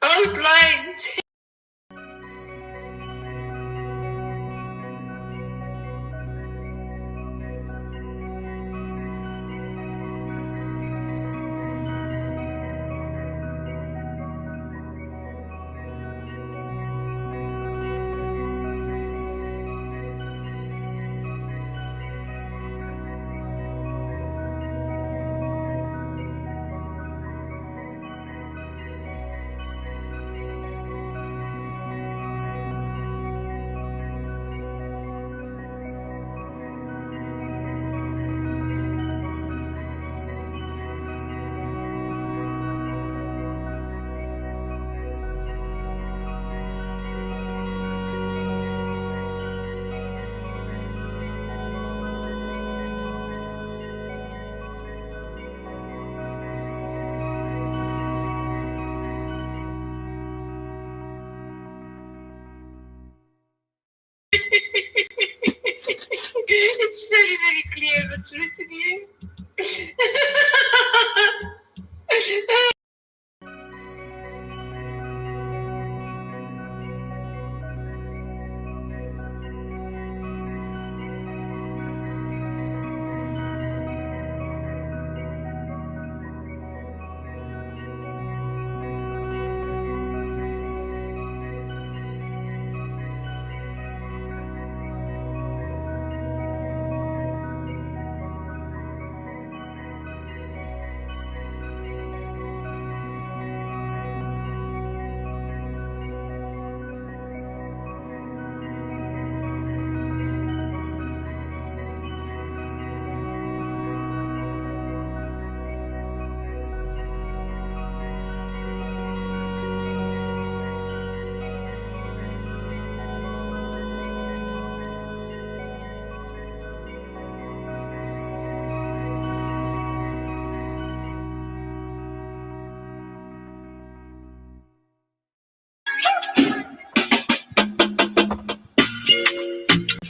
outlined. It's very, very clear what's written here.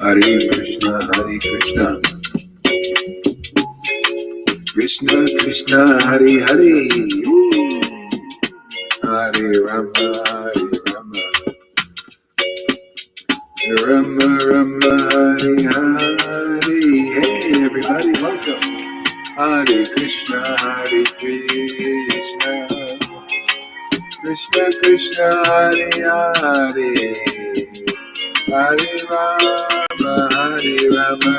Hare Krishna, Hare Krishna, Krishna Krishna, Hare Hare, Hare Rama, Hare Rama, Rama Rama, Hare Hare. Hey everybody, welcome. Hare Krishna, Hare Krishna, Krishna Krishna, Hare Hare, Hare Rama, Hare Rama,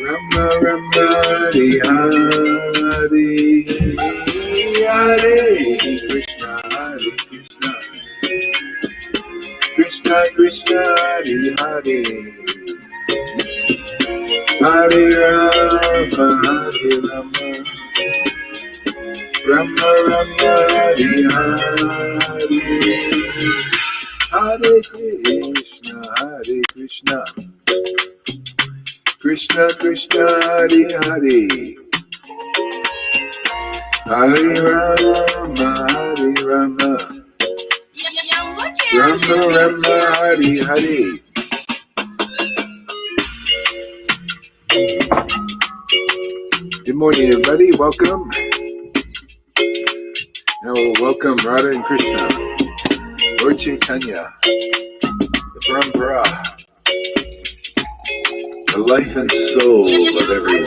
Rama Rama, Hare Hare, Hare Krishna, Hare Krishna, Krishna Krishna, Hare Hare, Hare Rama, Hare Rama, Rama Rama, Hare Hare, Hare Krishna, Hare Krishna, Krishna Krishna, Hare Hare, Hare Rama, Hare Rama, Rama Rama, Hare Hare. Good morning, everybody. Welcome. Now we'll welcome Radha and Krishna, Lord Chaitanya, the Parampara, the life and soul of everyone.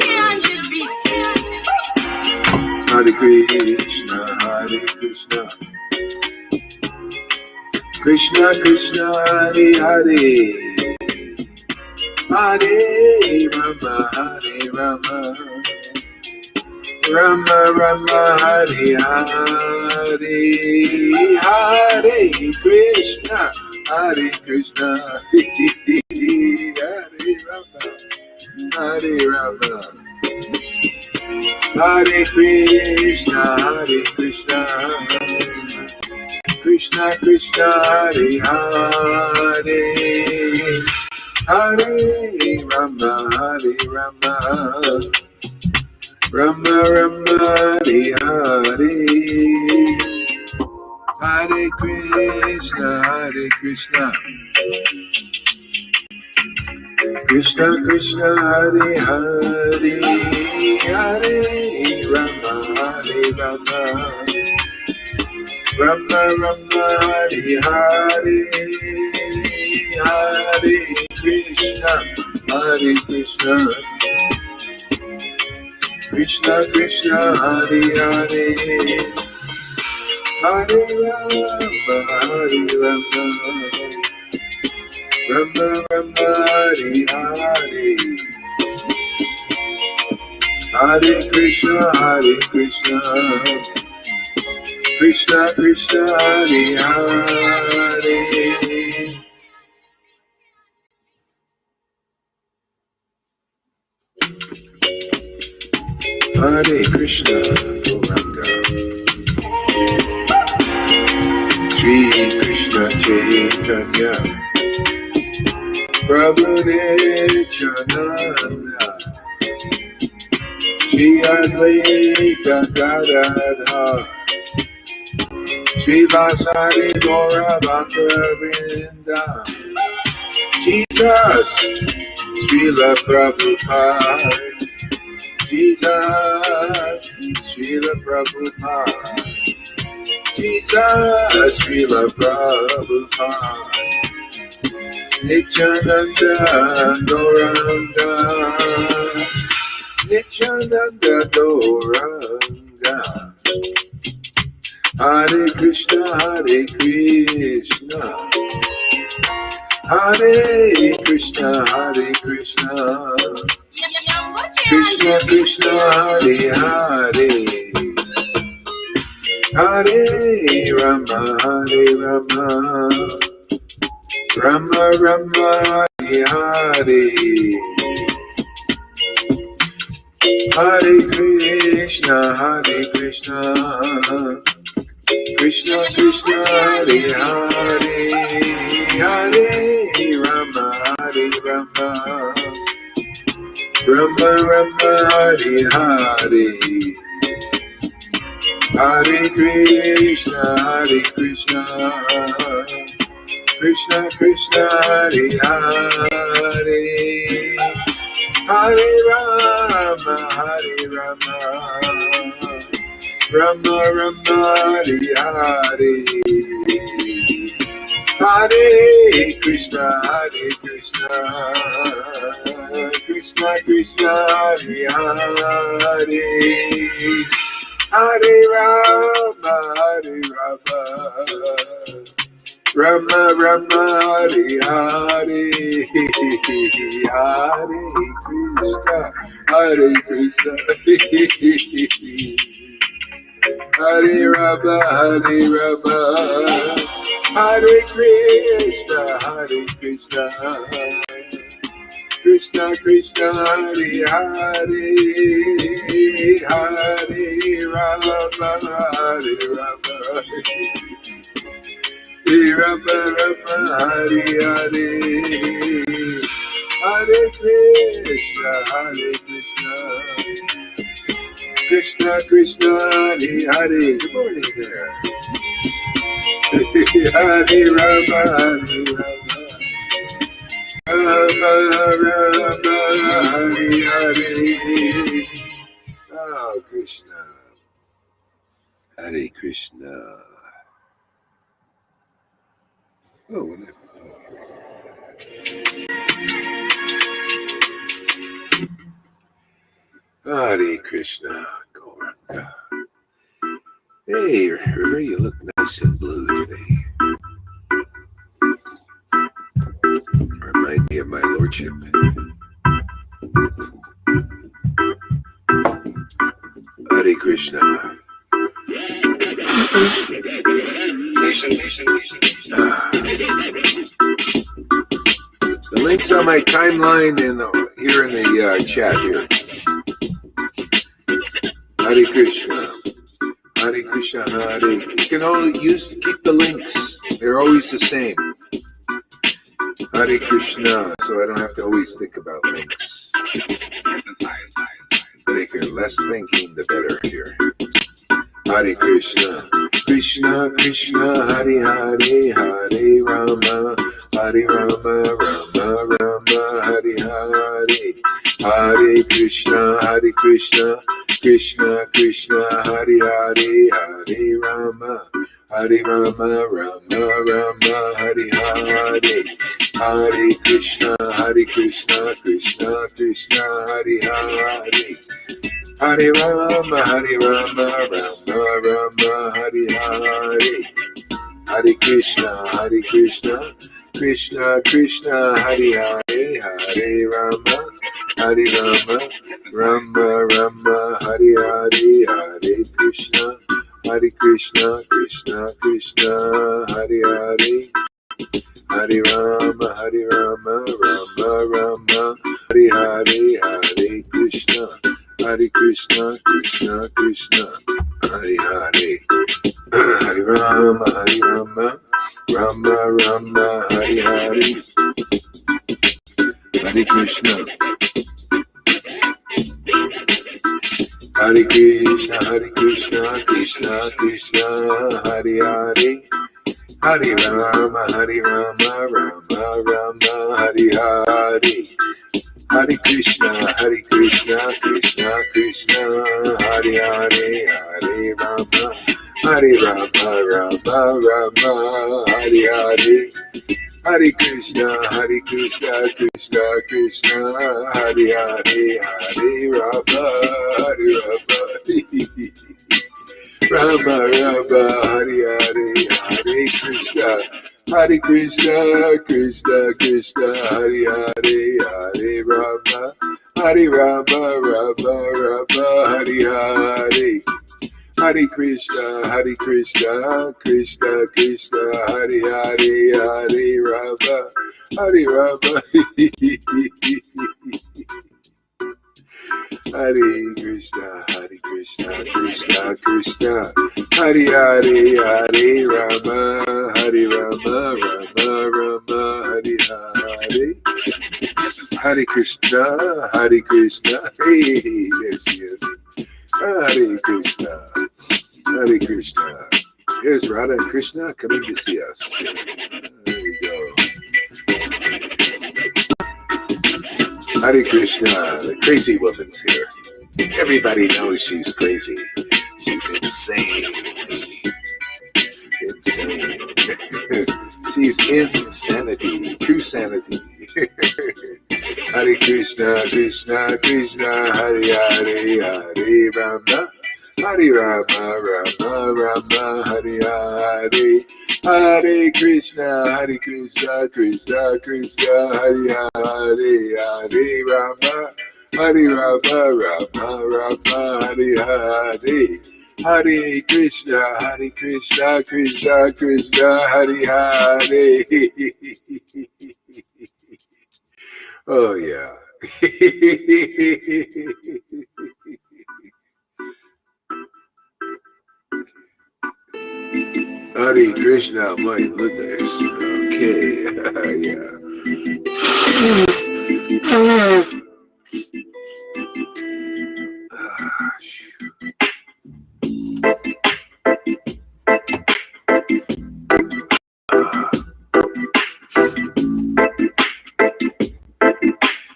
Hare Krishna, Hare Krishna, Krishna Krishna, Hare Hare, Hare Rama, Hare Rama, Rama Rama, Hare Hare, Hare Krishna, Hare Krishna, Hare Rama, Hare Rama, Hare Krishna, Hare Krishna, Krishna Krishna, Hare Hare, Hare Rama, Hare Rama, Rama Rama, Hare Hare, Hare Krishna, Hare Krishna, Krishna Krishna, Hare Hare, Hare Rama, Hare Rama, Rama Rama Hare Hare, Hare Krishna, Hare Krishna, Krishna Krishna, Hare Hare, Hare Rama, Hare Rama, Rama Rama, Hare Hare, Hare Krishna, Hare Krishna, Krishna Krishna, Hare Hare. Hare Krishna, Gauranga. Shri Krishna Chaitanya, Prabhu Nityananda, Shri Advaita Gadadhar, Shri Vasari Gaura Bhakta Jesus, Srila Prabhupada, Jesus, Srila Prabhupada, Jesus, Srila Prabhupada, Nityananda Gauranga, Nityananda Gauranga, Hare Krishna, Hare Krishna, Hare Krishna, Hare Krishna, Krishna Krishna, Hare Hare, Hare Rama, Hare Rama, Rama Rama, Hare Hare, Hare Krishna, Hare Krishna, Krishna Krishna, Hare Hare, Hare Rama, Hare Rama, Rama Rama, Hare Hare, Hare Krishna, Hare Krishna, Krishna Krishna, Hare Hare, Hare Rama, Hare Rama, Rama Rama, Hare Hare, Hare Krishna, Hare Krishna, Krishna Krishna, Hare Hare, Hare Rama, Hare Rama, Rama Rama, Hare Hare, Hare Krishna, Hare Krishna, Hare Rama, Hare Rama, Hare Krishna, Hare Krishna, Krishna Krishna, Hare Hare, Hare Rama, Hare Rama, Rama Rama, Hare Hare, Hare Krishna, Hare Krishna, Krishna Krishna, Hare Hare. Good morning there. Hare Rama, Hare Rama, Rama Rama, Hare Hare. Oh, Krishna, Hare Krishna. Oh, whatever. Hare Krishna, Gauranga. Hey, River, you look nice and blue today. Remind me of my lordship. Hare Krishna. The link's on my timeline and here in the chat here. Hare Krishna. Hare Krishna, Hare. You can only keep the links. They're always the same. Hare Krishna, so I don't have to always think about links. The less thinking, the better here. Hare Krishna. Krishna, Krishna, Hare Hare, Hare Rama, Hare Rama, Rama Rama. Rama, Hare Hare, Hare Krishna, Krishna Krishna, Hare Hare, Hare Rama, Rama Rama, Hare Hare, Hare Krishna, Krishna Krishna, Hare Hare. Hare Rama, Rama Rama, Hare Hare. Hare Krishna, Krishna Krishna, Hare Hare, Hare Rama, Rama Rama, Hare Hare, Hare Krishna, Krishna Krishna, Hare Hare. Hare Rama, Rama Rama, Hare Hare, Hare Krishna, Krishna Krishna, Hare Hare. Hare Rama, Rama Rama, Hare Hare, Hare Krishna, Krishna Krishna, Hare Hare. Hare Rama, Rama Rama, Hare Hare. Hare Krishna, Krishna Krishna, Hare Hare, Hare Rama, Rama Rama, Hare Hare. Hare Krishna, Krishna Krishna, Hare Hare, Hare Rama, Rama Rama, Hare Hare, Hare Krishna, Krishna Krishna, Hare Hare, Hare Rama, Rama Rama, Hare Hare. Hare Krishna, Krishna Krishna, Hare Hare, Hare Rama, Rama. Hare Krishna, Krishna Krishna, Hare Hare, Hare Rama, Rama Rama, Hare Hare. Hare Krishna, hey, there she is. Hare Krishna, Krishna. Here's Radha and Krishna coming to see us. There we go. Hare Krishna, the crazy woman's here. Everybody knows she's crazy. She's insane. She's insanity, true sanity. Hare Krishna, Krishna Krishna, Hare Hare, Hare Rama, Rama Rama, Hare Hare. Hare Krishna, Krishna Krishna, Hare Hare, Hare Rama, Rama Rama, Hare Hare. Hare Krishna, Krishna Krishna, Hare Hare. Oh yeah. Hare Krishna, my goodness. Okay, yeah.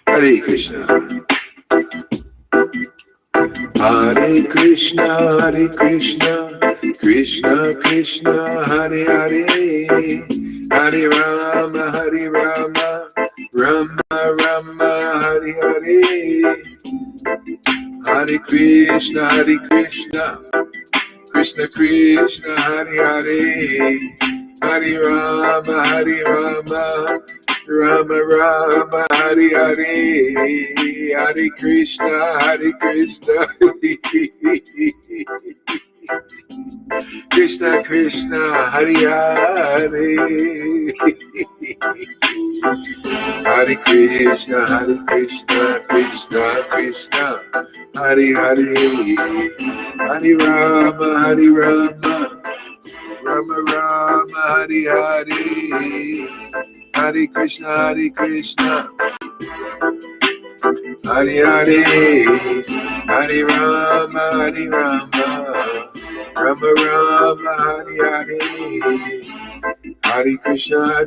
Hare Krishna. Hare Krishna, Krishna Krishna, Hare Hare, Hare Rama, Rama Rama, Hare Hare. Hare Krishna, Krishna Krishna, Hare Hare, Hare Rama, Rama Rama, Hare Hare. Hare Krishna, Krishna Krishna, Hare Hare. Hare Krishna, Krishna Krishna, Hare Hare. Hare Rama, Rama Rama, Hare Hare. Hare Krishna, Hare Hare. Hare Rama, Rama Rama, Hare Hare. Hare Krishna,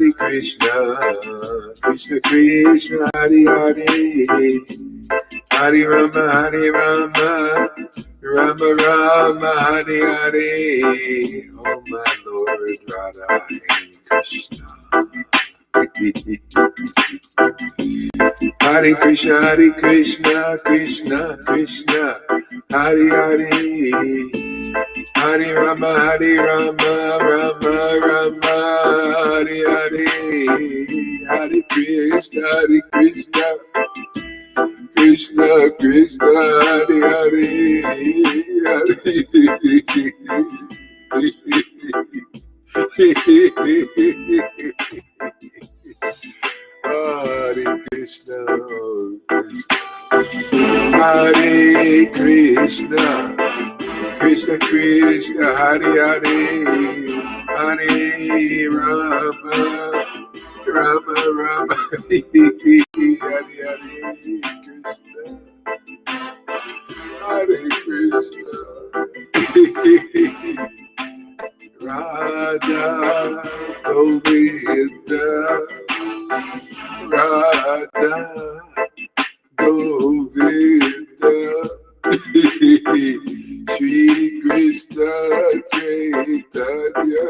Krishna Krishna, Hare Hare, Hare Rama, Rama Rama, Hare Hare. Oh my Lord Radha, Hare Krishna. Hare Krishna, Krishna Krishna, Hare Hare, Hare Rama, Rama Rama, Hare Hare, Hare Krishna, Krishna Krishna, Hare Hare, Hare Hare Krishna, Hare Krishna, Krishna Krishna, Hare Hare, Hare Rama, Rama Rama, Hare Hare Krishna, Hare Krishna, Radha Govinda, Radha Govinda, Shri Krishna Chaitanya,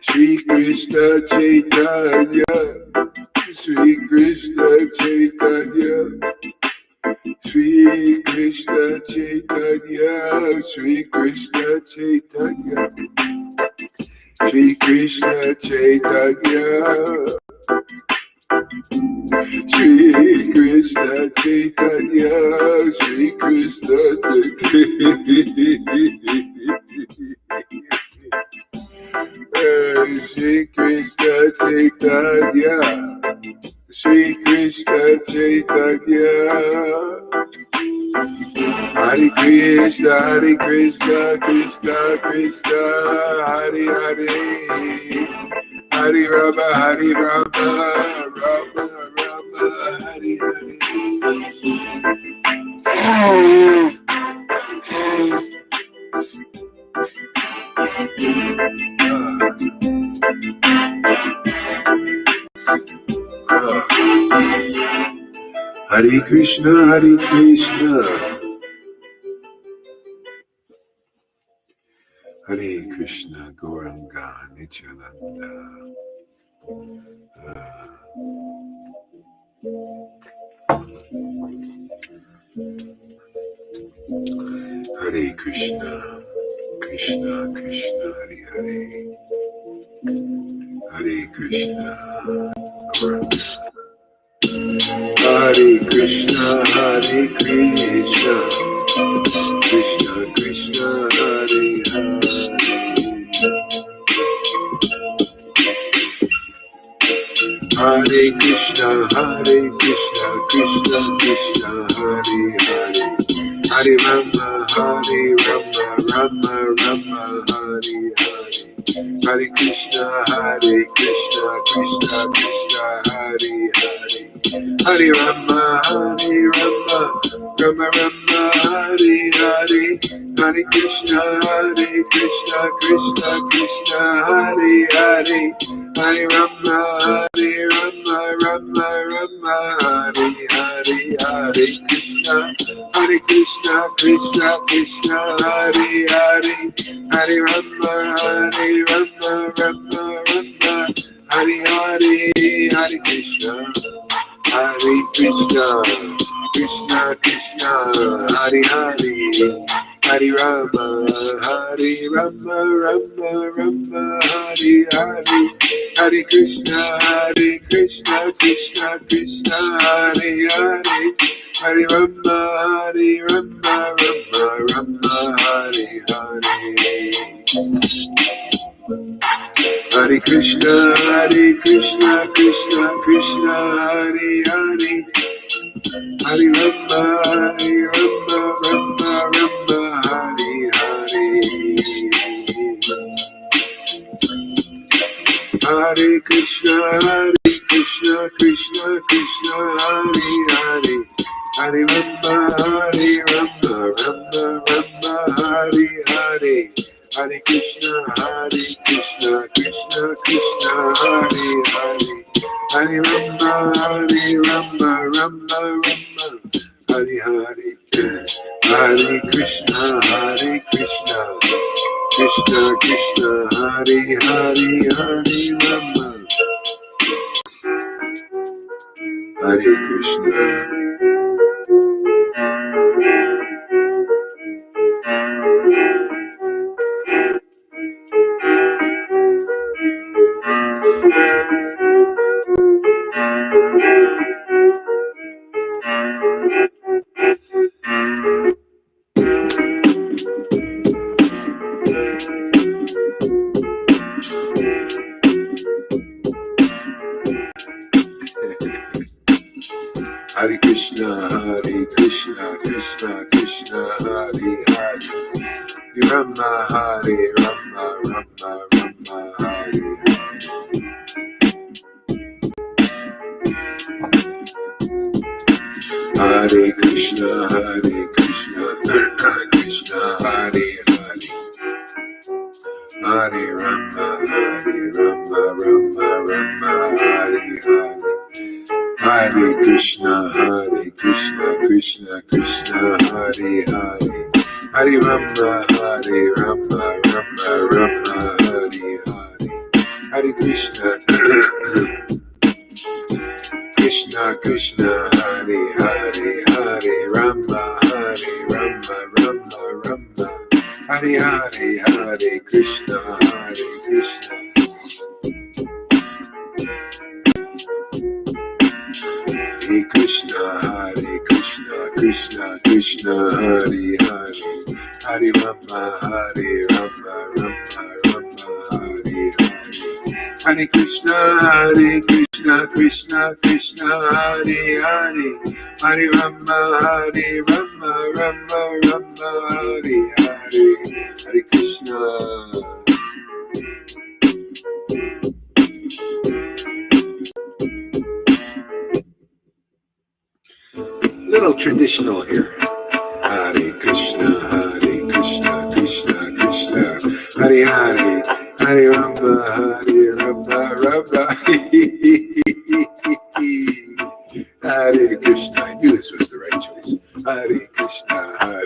Shri Krishna Chaitanya, Shri Krishna Chaitanya, Shri Krishna Chaitanya, Shri Krishna Chaitanya, Shri Krishna Chaitanya, Shri Krishna Chaitanya, Shri Krishna Chaitanya, Shri Krishna Chaitanya, Shri Krishna Chaitanya, Hare Krishna, Krishna Krishna, Hare Hare, Hare Rama, Rama Rama, Hare Hare. Hare Krishna, Hare Krishna, Gauranga, Nityananda. Hare Krishna, Krishna Krishna, Hare Hare, Hare Krishna, Gauranga. Hare Krishna, Krishna Krishna, Hare Hare. Hare Krishna, Krishna Krishna, Hare Hare, Hare Rama, Rama Rama, Hare Hare. Hare Krishna, Krishna Krishna, Hare Hare, Hare Rama, Rama Rama, Hare Hare. Hare Krishna, Krishna Krishna, Hare Hare, Hare Rama, Rama Rama, Hare Hare. Hare Krishna, Krishna Krishna, Hare Hare, Hare Rama, Rama Rama, Hare Hare. Hare Krishna, Krishna Krishna, Hare Hare, Hare Rama, Rama Rama, Hare Hare. Hare Krishna, Krishna Krishna, Hare Hare, Hare Rama, Rama Rama, Hare Hare. Hare Krishna, Krishna Krishna, Hare Hare, Hare Rama, Rama Rama, Hare Hare. Hare Krishna, Krishna Krishna, Hare Hare, Hare Rama, Rama Rama, Hare Hare. Hare Krishna, Krishna Krishna, Hare Hare, Hare Rama, Rama Rama, Hare Hare, Hare Krishna, Krishna Krishna, Hare Hare, Hare Rama, Hare Krishna. Hare Krishna, Krishna Krishna, Hare Hare, Rama, Hare Rama, Rama Rama, Hare Hare. Hare Krishna, Krishna Hare Hare, Hare Rama, Rama Rama, Hare Hare. Hare Krishna, Krishna Krishna, Hare Hare, Hare Rama, Rama Rama, Hare Hare. Hare Krishna, Krishna Krishna, Hare Hare, Hare Rama, Rama Rama, Hare Hare, Hare Krishna, Krishna. Hare Krishna, Krishna Krishna, Hare Hare, Hare Rama, Rama Rama, Hare Hare. Hare Krishna, Krishna Krishna, Hare Hare, Hare Rama, Rama Rama, Hare Hare. Hare Krishna. Little traditional here. Hare Krishna, Krishna Krishna, Hare Hare, Hare Rama, Rama Rama. Hare Krishna. I knew this was the right choice. Hare Krishna,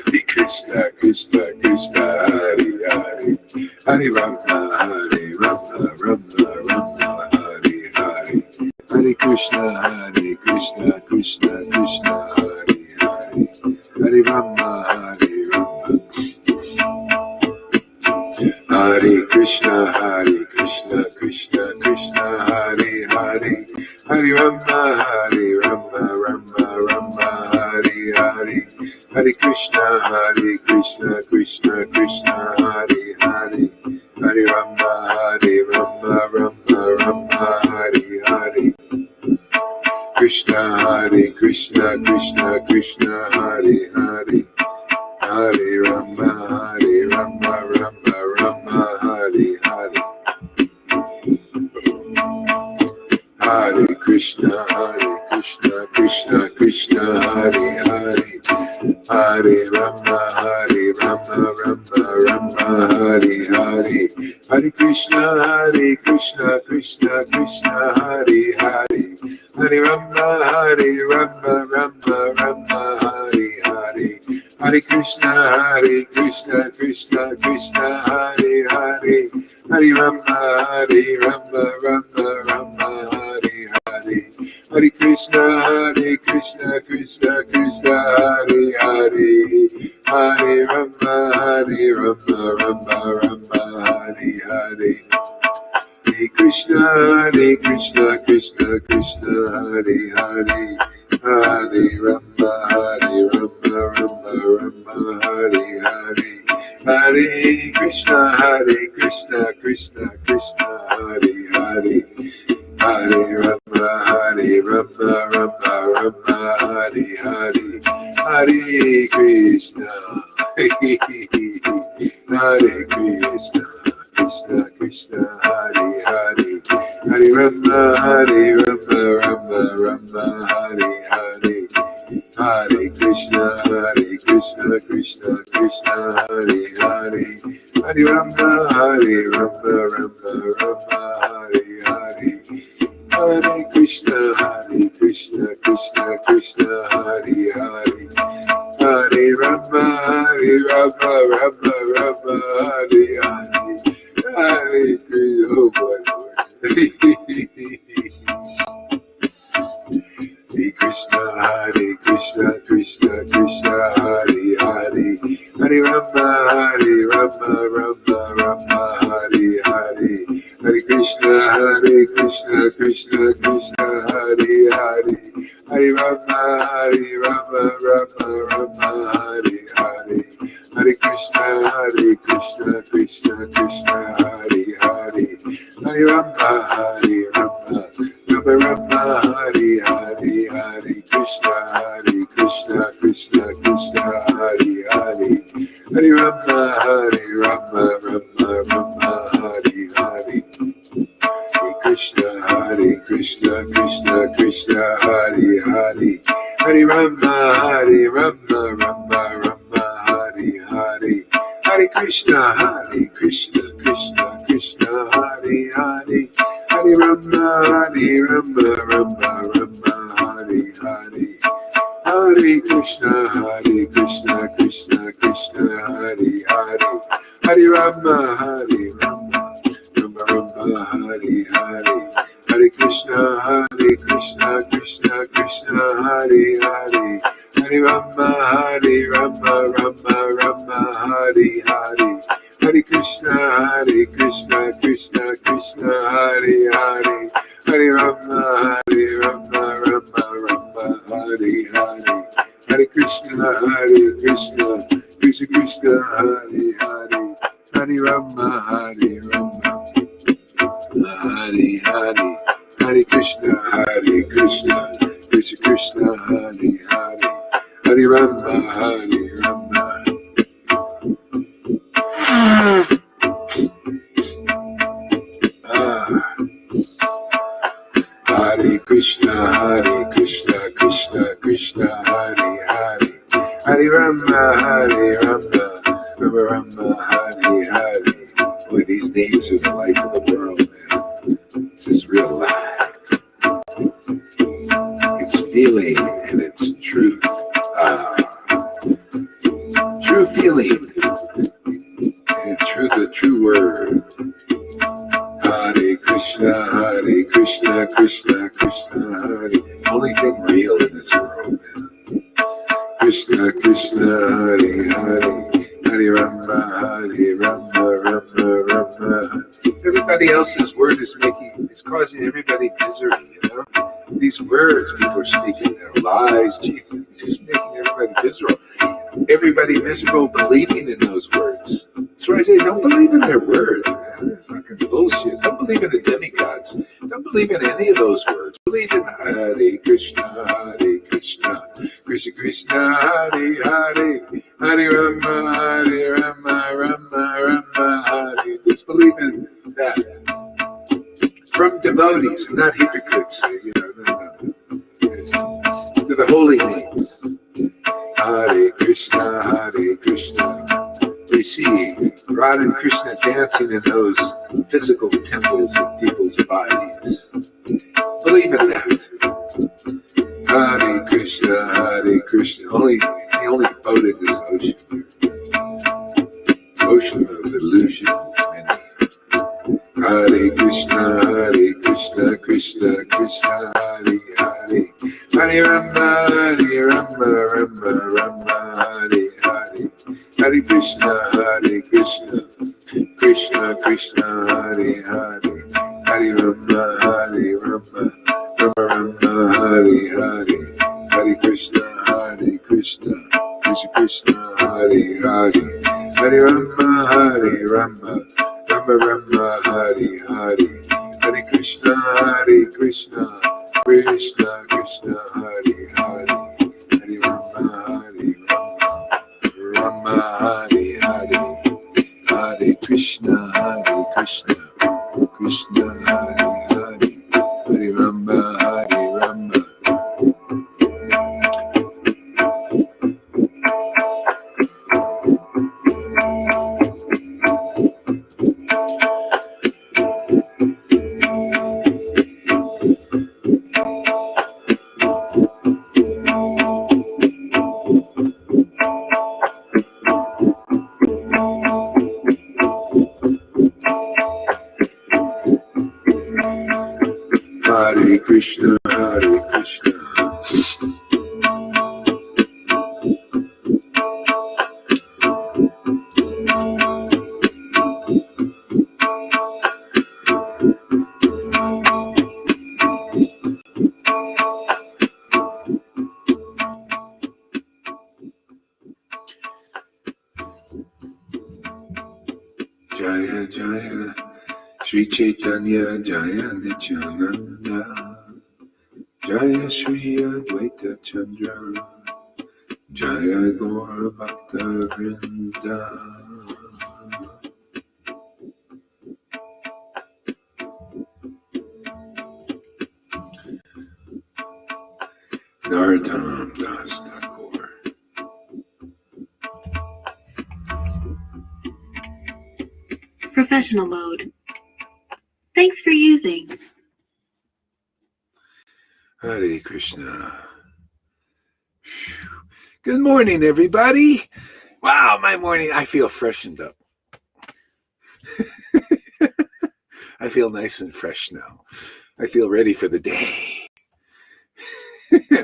Krishna Krishna, Hare Hare, Hare Rama, Rama Rama, Hare Hare. Hare Krishna, Krishna Krishna, Hare Hare, Hare Rama, Rama. Hare Krishna, Krishna Krishna, Hare Hare, Hare Rama, Rama Rama, Hare Hare. Hare Krishna, Krishna Krishna, Hare Hare, Hare Rama, Rama Rama, Hare Hare. Krishna, Krishna Krishna, Hare Hare, Hare Rama, Rama Rama, Hare Hare. Hare Krishna, Krishna Krishna, Hare Hare, Hare Rama, Rama Rama, Hare Hare. Hare Krishna, Krishna Krishna, Hare Hare, Hare Rama, Rama Rama, Hare Hare. Hare Krishna, Krishna Krishna, Hare Hare, Hare Rama, Rama Rama, Hare Hare. Hare Krishna, Krishna Krishna, Hare Hare, Hare Rama, Rama Rama, Hare Hare. Hare Krishna, Krishna Krishna, Hare Hare, Hare Rama, Rama Rama, Hare Hare. Hare Krishna, Krishna Krishna, Hare Hare, Hare Rama, Rama Rama, Hare Hare. Hare Krishna, Hare Krishna, Krishna Krishna, Hare Hare, Hare Rama, Hare Rama, Rama Rama, Hare Hare. Hare Krishna, Krishna Krishna, Hare Hare. Hare Rama, Rama Rama, Hare Hare. Hare Krishna, Krishna Krishna, Hare Hare. Hare Rama, Rama Rama, Hare Hare. Hare Krishna, oh boy, Lord. Hare Krishna, Krishna Krishna, Hare Hare. Hare Rama, Rama Rama, Hare Hare. Hare Krishna, Krishna Krishna, Hare Hare. Hare Rama, Rama Rama, Hare Hare. Hare Krishna, Krishna Krishna, Hare Hare. Hare Rama, Rama Rama, Hare Hare. Hare Krishna, Krishna Krishna, Hare Hare. Hare Rama, Rama Rama, Hare Hare. Hare Krishna, Krishna Krishna, Hare Hare. Hare Rama, Rama Rama, Hare Hare. Hare Krishna, Krishna Krishna, Hare Hare. Hare Rama, Rama Rama, Hare Hare. Hare Krishna, Krishna Krishna, Hare Hare. Hare Rama, Rama Rama, Hare Hare. Hare Krishna, Krishna Krishna, Hare Hare. Hare Rama, Rama Rama, Hare Hare. Hare Krishna, Krishna Krishna, Hare Hare. Hare Rama, Rama Rama, Hare Hare. Hare Krishna, Krishna Krishna, Hare Hare. Hare Rama, Rama, Hare Hare. Hare Krishna, Krishna Krishna, Hare Hare. Hare Rama, Rama. Hare Krishna, Krishna Krishna, Hare Hare. Hare Rama, Rama Rama, Hare Hare. Boy, these names are the life of the world, man. This is real life. It's feeling and it's truth. True feeling and the true word. Hare Krishna, Krishna Krishna, Hare. Only thing real in this world, man. Krishna, Hare Hare. Hare Rama, Rama. Everybody else's word is causing everybody misery, you know? These words people are speaking, their lies, it's just making everybody miserable. Everybody miserable believing in those words. That's why I say don't believe in their words, man. It's fucking bullshit. Don't believe in the demigods. Don't believe in any of those words. Believe in Hare Krishna, Krishna Krishna, Hare Hare. Hare Rama, Rama, Hare. Just believe in that. From devotees and not hypocrites, you know, no. To the holy names. Hare Krishna, We see Radha and Krishna dancing in those physical temples of people's bodies. Believe in that. Hare Krishna, Krishna. It's the only boat in this ocean. Ocean of illusions, many. Hare Krishna, Krishna Krishna, Hare Hare. Hare Rama, Rama Hare Hare. Hare Krishna, Krishna Krishna, Hare Hare. Hare Rama, Rama Hare Hare. Hare Krishna, Krishna Krishna, Hare Hare. Hare Rama, Rama Hare Hare. Hare Krishna, Krishna Krishna, Hare Hare. Hare Rama, Rama Hare Hare. Hare Krishna, Krishna Hare Hare. Hare Krishna, Hare Krishna. Jaya Jaya Sri Chaitanya Jaya Nityananda Jaya Sri Advaita Chandra Jaya Gaura Bhakta Vrinda. Narottam Das Thakur. Professional mode. Thanks for using. Hare Krishna. Good morning, everybody. Wow, my morning, I feel freshened up. I feel nice and fresh now. I feel ready for the day.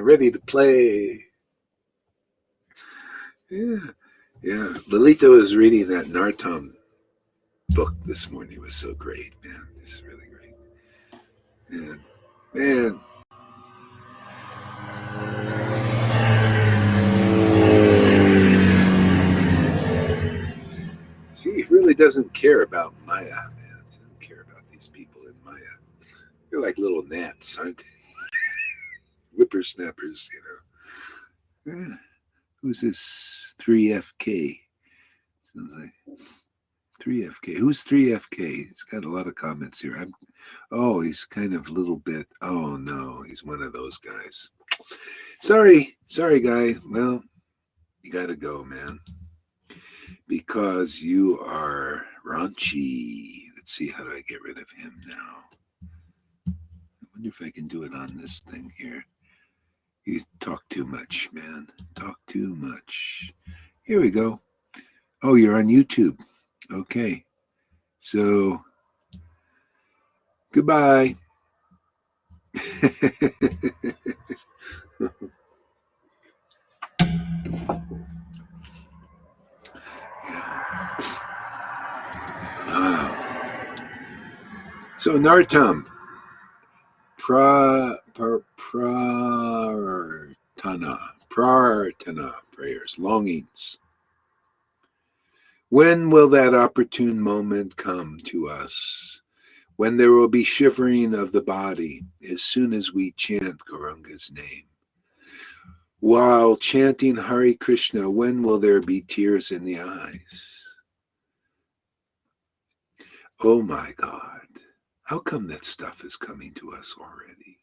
Ready to play. Yeah. Lolita was reading that Narottam book this morning. It was so great, man. It's really great. Man. See, he really doesn't care about Maya, man. He doesn't care about these people in Maya. They're like little gnats, aren't they? Whippersnappers, Yeah. Who's this 3FK? Sounds like 3FK. Who's 3FK? He's got a lot of comments here. He's kind of a little bit. Oh, no, he's one of those guys. Sorry, guy. Well, you got to go, man. Because you are raunchy. Let's see, how do I get rid of him now? I wonder if I can do it on this thing here. You talk too much, man. Talk too much. Here we go. Oh, you're on YouTube. Okay. So, goodbye. So, Narottam. Prarthana, prayers, longings. When will that opportune moment come to us, when there will be shivering of the body as soon as we chant Gauranga's name? While chanting Hare Krishna, when will there be tears in the eyes? Oh my God, how come that stuff is coming to us already?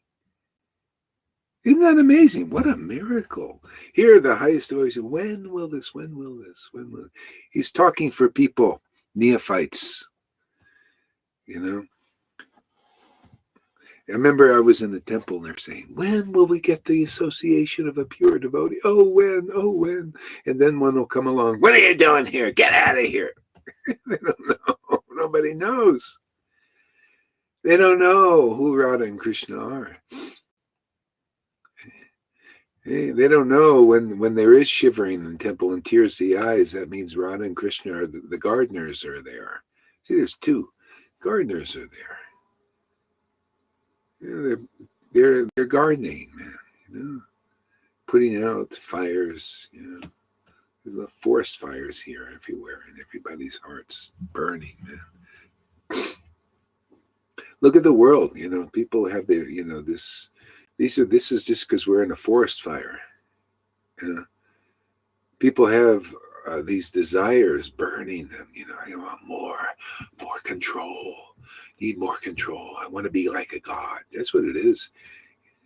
Isn't that amazing? What a miracle. Here, the highest voice, when will this? He's talking for people, neophytes, I remember I was in the temple and they're saying, when will we get the association of a pure devotee? Oh, when? And then one will come along, what are you doing here? Get out of here. They don't know. Nobody knows. They don't know who Radha and Krishna are. They don't know when there is shivering in the temple and tears the eyes, that means Radha and Krishna are the gardeners are there. See, there's two. Gardeners are there. They're gardening, man, putting out fires, There's the forest fires here everywhere in everybody's hearts, burning, man. Look at the world, people have their, this is just because we're in a forest fire. People have these desires burning them. I want more control. Need more control. I want to be like a god. That's what it is.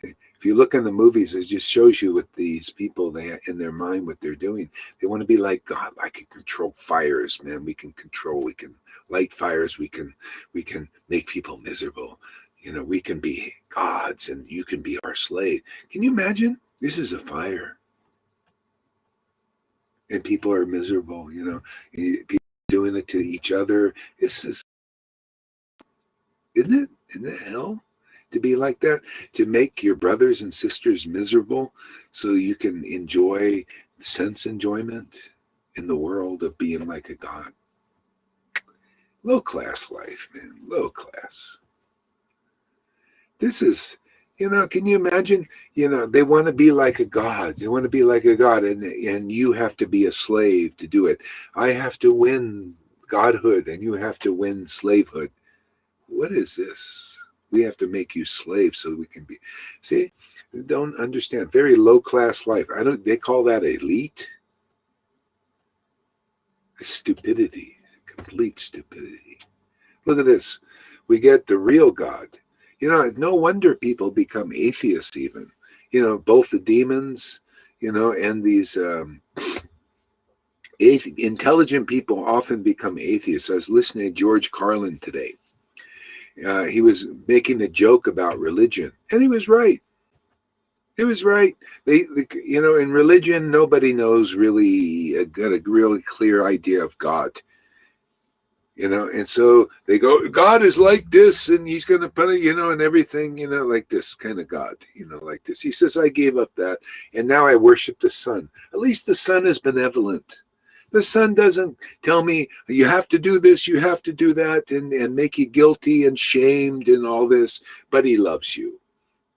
If you look in the movies, it just shows you with these people, they in their mind what they're doing. They want to be like God. I can control fires, man. We can light fires. We can make people miserable. We can be gods and you can be our slave. Can you imagine? This is a fire. And people are miserable, people doing it to each other. Isn't it hell? to be like that? To make your brothers and sisters miserable so you can enjoy sense enjoyment in the world of being like a god? Low class life, man. Low class. This is, can you imagine? They want to be like a god. They want to be like a god, and you have to be a slave to do it. I have to win godhood, and you have to win slavehood. What is this? We have to make you slaves so we can be. See, don't understand. Very low class life. They call that elite. It's stupidity, complete stupidity. Look at this. We get the real God. No wonder people become atheists even. Both the demons, and these intelligent people often become atheists. I was listening to George Carlin today. He was making a joke about religion, and he was right. He was right. In religion, nobody knows really, got a really clear idea of God. And so they go, God is like this, and he's going to put it, and everything, like this kind of God, like this. He says, I gave up that, and now I worship the sun. At least the sun is benevolent. The sun doesn't tell me, you have to do this, you have to do that, and make you guilty and shamed and all this, but he loves you.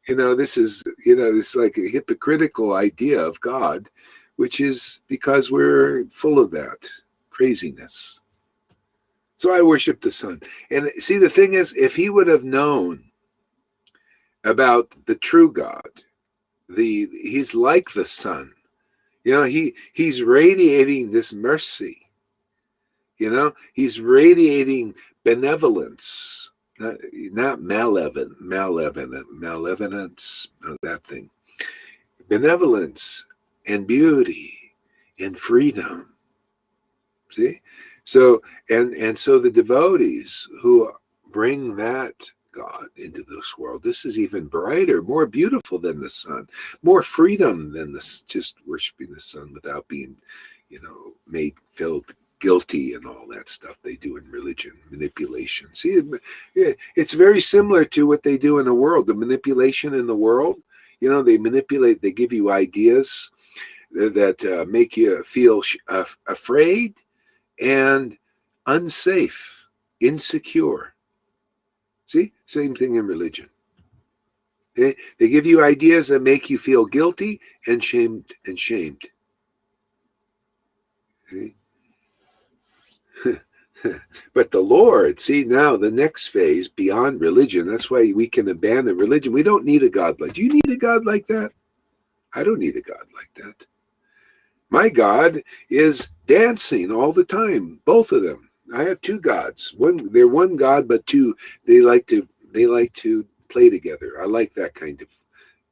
This is, it's like a hypocritical idea of God, which is because we're full of that craziness. So I worship the sun. And see, the thing is, if he would have known about the true God, he's like the sun. He's radiating this mercy. He's radiating benevolence, not malevolence, that thing. Benevolence and beauty and freedom. See? So and so the devotees who bring that God into this world, this is even brighter, more beautiful than the sun, more freedom than this, just worshiping the sun without being, felt guilty and all that stuff they do in religion, manipulation. See, it's very similar to what they do in the world, the manipulation in the world. They manipulate, they give you ideas that make you feel afraid and unsafe, insecure. See, same thing in religion. They give you ideas that make you feel guilty and shamed. See? But the Lord, see, now the next phase beyond religion, that's why we can abandon religion. We don't need a God like, do you need a God like that? I don't need a God like that. My God is dancing all the time, both of them. I have two gods. They're one God, but two. They like to play together. I like that kind of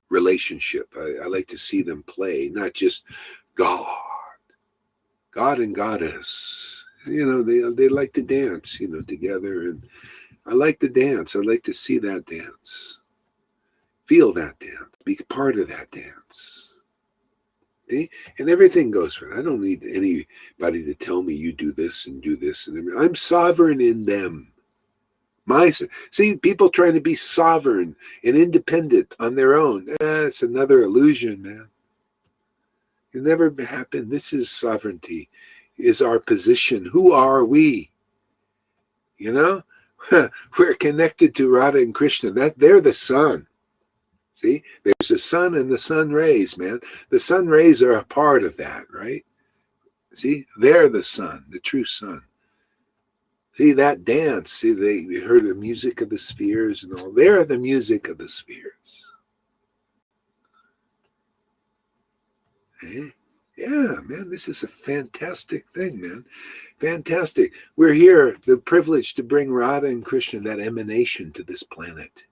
relationship. I like to see them play, not just God and Goddess. They like to dance, together, and I like to dance. I like to see that dance, feel that dance, be part of that dance. And everything goes for that. I don't need anybody to tell me you do this and do this. I'm sovereign in them. See, people trying to be sovereign and independent on their own. It's another illusion, man. It never happened. This is sovereignty, is our position. Who are we? We're connected to Radha and Krishna. They're the sun. See, there's the sun and the sun rays, man. The sun rays are a part of that, right? See, they're the sun, the true sun. See, that dance, see, we heard the music of the spheres and all. They're the music of the spheres. Hey? Yeah, man, this is a fantastic thing, man. Fantastic. We're here, the privilege to bring Radha and Krishna, that emanation, to this planet.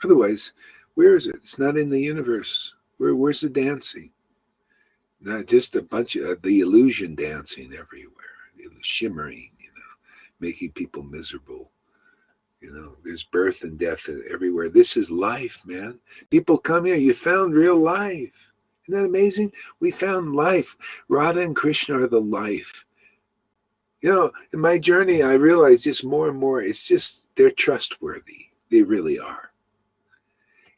Otherwise, where is it? It's not in the universe. Where's the dancing? Not just a bunch of the illusion dancing everywhere, the shimmering, making people miserable. There's birth and death everywhere. This is life, man. People come here. You found real life. Isn't that amazing? We found life. Radha and Krishna are the life. In my journey, I realized just more and more, it's just they're trustworthy. They really are.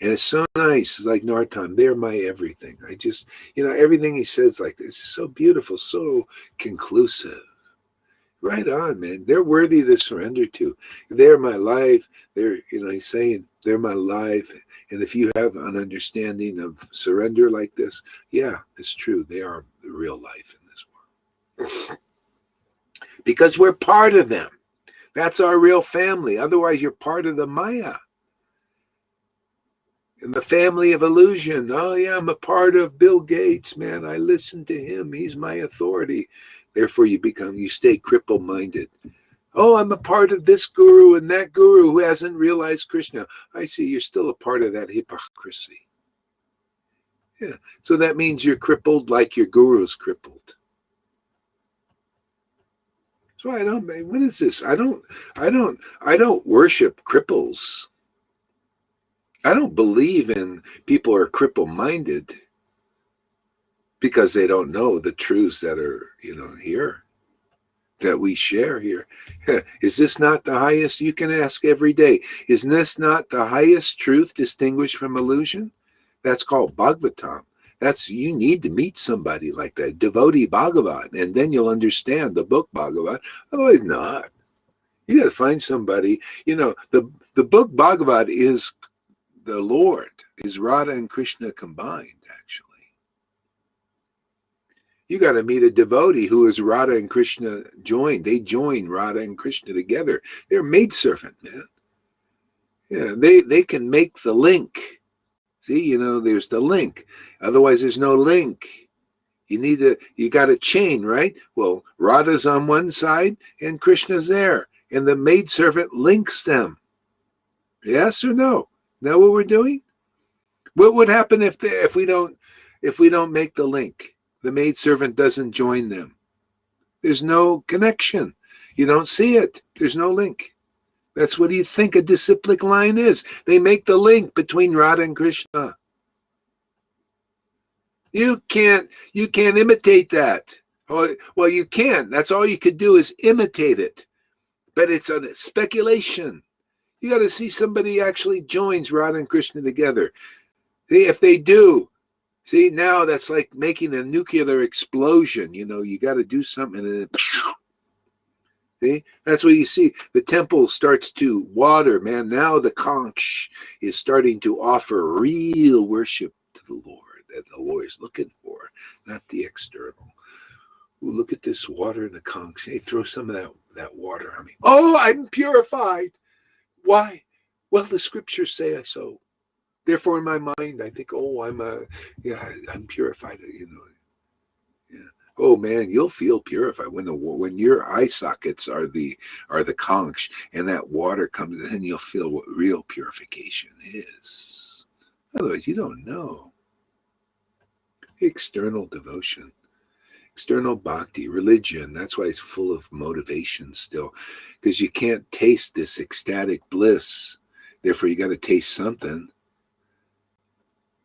And it's so nice. It's like Nartan, they're my everything. I just, everything he says like this is so beautiful, so conclusive. Right on, man. They're worthy to surrender to. They're my life. They're, he's saying they're my life. And if you have an understanding of surrender like this, yeah, it's true. They are the real life in this world. Because we're part of them. That's our real family. Otherwise, you're part of the Maya. In the family of illusion. Oh, yeah, I'm a part of Bill Gates, man. I listen to him. He's my authority. Therefore, you stay cripple-minded. Oh, I'm a part of this guru and that guru who hasn't realized Krishna. I see you're still a part of that hypocrisy. Yeah, so that means you're crippled like your guru's crippled. So what is this? I don't worship cripples. I don't believe in people are cripple-minded because they don't know the truths that are, here, that we share here. Is this not the highest? You can ask every day. Isn't this not the highest truth distinguished from illusion? That's called Bhagavatam. You need to meet somebody like that, devotee Bhagavat, and then you'll understand the book Bhagavat. Otherwise, not. You got to find somebody. The book Bhagavat is the Lord, is Radha and Krishna combined, actually. You got to meet a devotee who is Radha and Krishna joined. They join Radha and Krishna together. They're maidservant, man. Yeah, they can make the link. See, there's the link. Otherwise, there's no link. You got a chain, right? Well, Radha's on one side and Krishna's there. And the maidservant links them. Yes or no? Know what we're doing? What would happen if we don't make the link? The maidservant doesn't join them. There's no connection. You don't see it. There's no link. That's what you think a disciplic line is. They make the link between Radha and Krishna. You can't imitate that. Oh, well, you can. That's all you could do is imitate it. But it's a speculation. You got to see somebody actually joins Radha and Krishna together. See, if they do, now that's like making a nuclear explosion. You got to do something and then, see, that's what you see. The temple starts to water, man. Now the conch is starting to offer real worship to the Lord that the Lord is looking for, not the external. Ooh, look at this water in the conch. Hey, throw some of that water on me. Oh, I'm purified. Why? Well, the scriptures say so. Therefore, in my mind, I think, oh, I'm purified. Yeah. Oh man, you'll feel purified when your eye sockets are the conch and that water comes. Then you'll feel what real purification is. Otherwise, you don't know. External devotion. External bhakti, religion, that's why it's full of motivation still, because you can't taste this ecstatic bliss. Therefore, you got to taste something.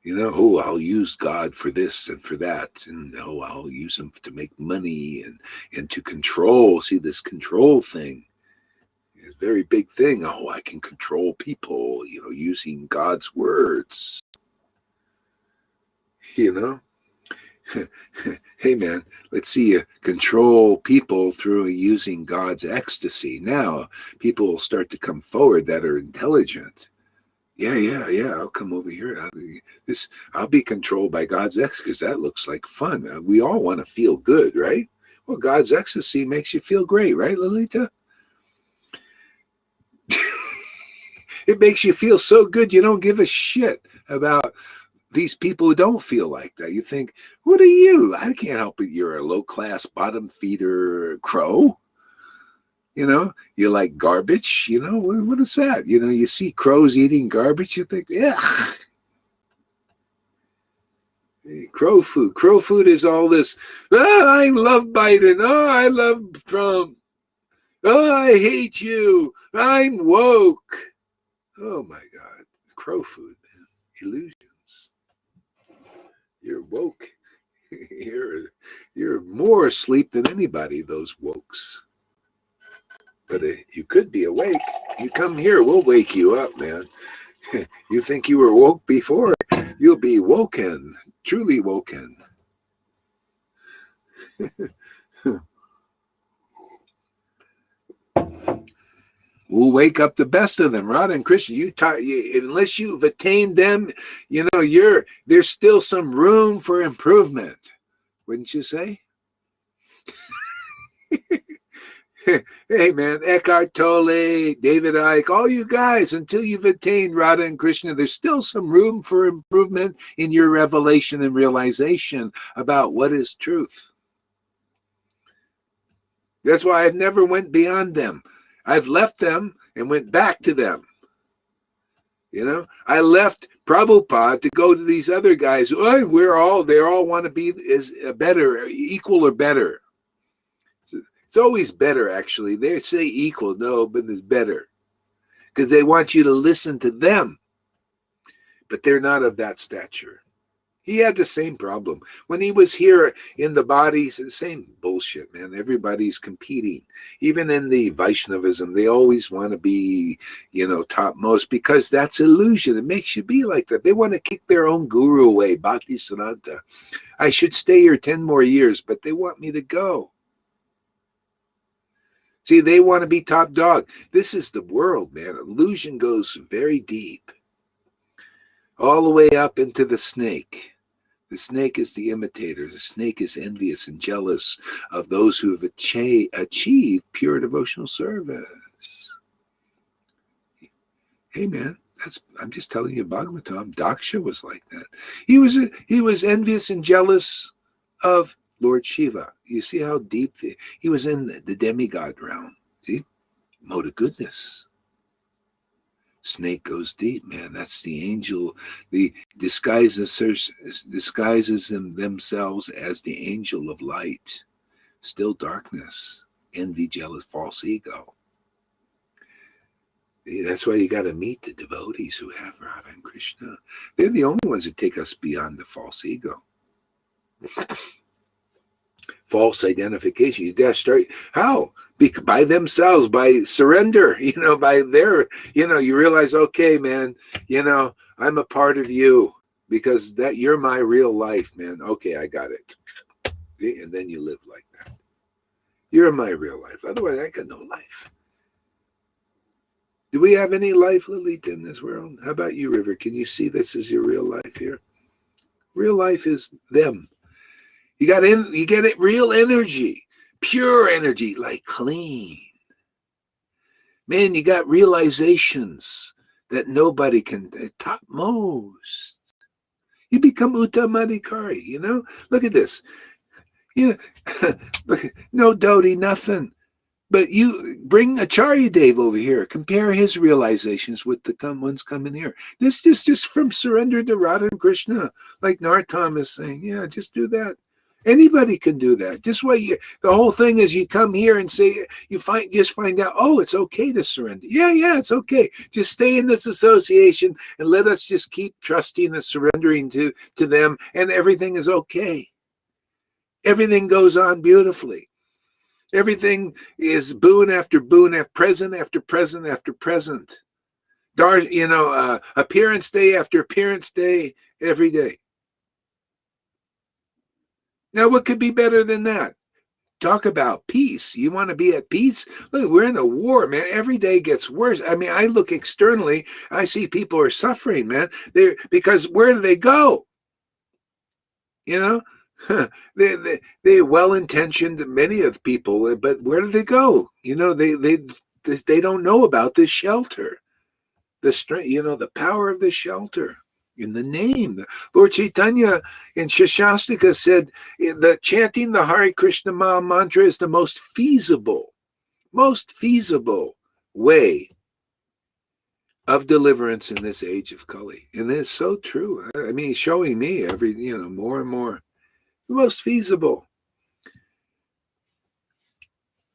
I'll use God for this and for that, and I'll use him to make money and to control. See, this control thing is a very big thing. Oh, I can control people, using God's words. Hey man, let's see you control people through using God's ecstasy. Now people will start to come forward that are intelligent. Yeah, I'll come over here. I'll be controlled by God's ecstasy because that looks like fun. We all want to feel good, right? Well, God's ecstasy makes you feel great, right, Lolita? It makes you feel so good you don't give a shit about these people who don't feel like that. You think, what are you? I can't help it. You're a low-class, bottom-feeder crow. You like garbage. What is that? You see crows eating garbage, you think, yeah. Crow food. Crow food is all this, I love Biden. Oh, I love Trump. Oh, I hate you. I'm woke. Oh, my God. Crow food, man. Illusions. You're woke. You're more asleep than anybody, those wokes. But you could be awake. You come here, we'll wake you up, man. You think you were woke before? You'll be woken, truly woken. We'll wake up the best of them, Radha and Krishna. Unless you've attained them, there's still some room for improvement, wouldn't you say? Hey man, Eckhart Tolle, David Icke, all you guys, until you've attained Radha and Krishna, there's still some room for improvement in your revelation and realization about what is truth. That's why I've never went beyond them. I've left them and went back to them. I left Prabhupada to go to these other guys. Oh, they all want to be as better, equal or better. It's always better, actually. They say equal, no, but it's better. Because they want you to listen to them. But they're not of that stature. He had the same problem. When he was here in the bodies, the same bullshit, man. Everybody's competing. Even in the Vaishnavism, they always want to be, topmost, because that's illusion. It makes you be like that. They want to kick their own guru away, Bhakti Siddhanta. I should stay here 10 more years, but they want me to go. See, they want to be top dog. This is the world, man. Illusion goes very deep. All the way up into the snake. The snake is the imitator. The snake is envious and jealous of those who have achieved pure devotional service. Hey, man, I'm just telling you, Bhagavatam, Daksha was like that. He was envious and jealous of Lord Shiva. You see how deep he was in the demigod realm. See? Mode of goodness. Snake goes deep, man. That's the angel. The disguises themselves as the angel of light. Still darkness. Envy, jealous, false ego. That's why you got to meet the devotees who have Radha and Krishna. They're the only ones that take us beyond the false ego. False identification. You dare start how? By themselves, by surrender, by their, you realize, okay, man, I'm a part of you because that you're my real life, man. Okay, I got it. And then you live like that. You're my real life. Otherwise, I got no life. Do we have any life, Lilita, in this world? How about you, River? Can you see this as your real life here? Real life is them. You get it, real energy, pure energy, like clean. Man, you got realizations that nobody can, topmost. You become Uttamadhikari, Look at this. Look, no Dodi, nothing. But you bring Acharya Dev over here. Compare his realizations with the ones coming here. This is just from surrender to Radha and Krishna. Like Nartam is saying, yeah, just do that. Anybody can do that. Just the whole thing is you come here and say, just find out, oh, it's okay to surrender. Yeah, it's okay. Just stay in this association and let us just keep trusting and surrendering to them, and everything is okay. Everything goes on beautifully. Everything is boon after boon, present after present after present. Appearance day after appearance day, every day. Now, what could be better than that? Talk about peace. You want to be at peace? Look, we're in a war, man. Every day gets worse. I mean, I look externally, I see people are suffering, man. Because where do they go? They're well-intentioned, many of people, but where do they go? They don't know about this shelter, the strength, the power of the shelter. In the name, Lord Chaitanya in Shashastika said that chanting the Hare Krishna Maha Mantra is the most feasible way of deliverance in this age of Kali. And it's so true. I mean, showing me more and more. The most feasible.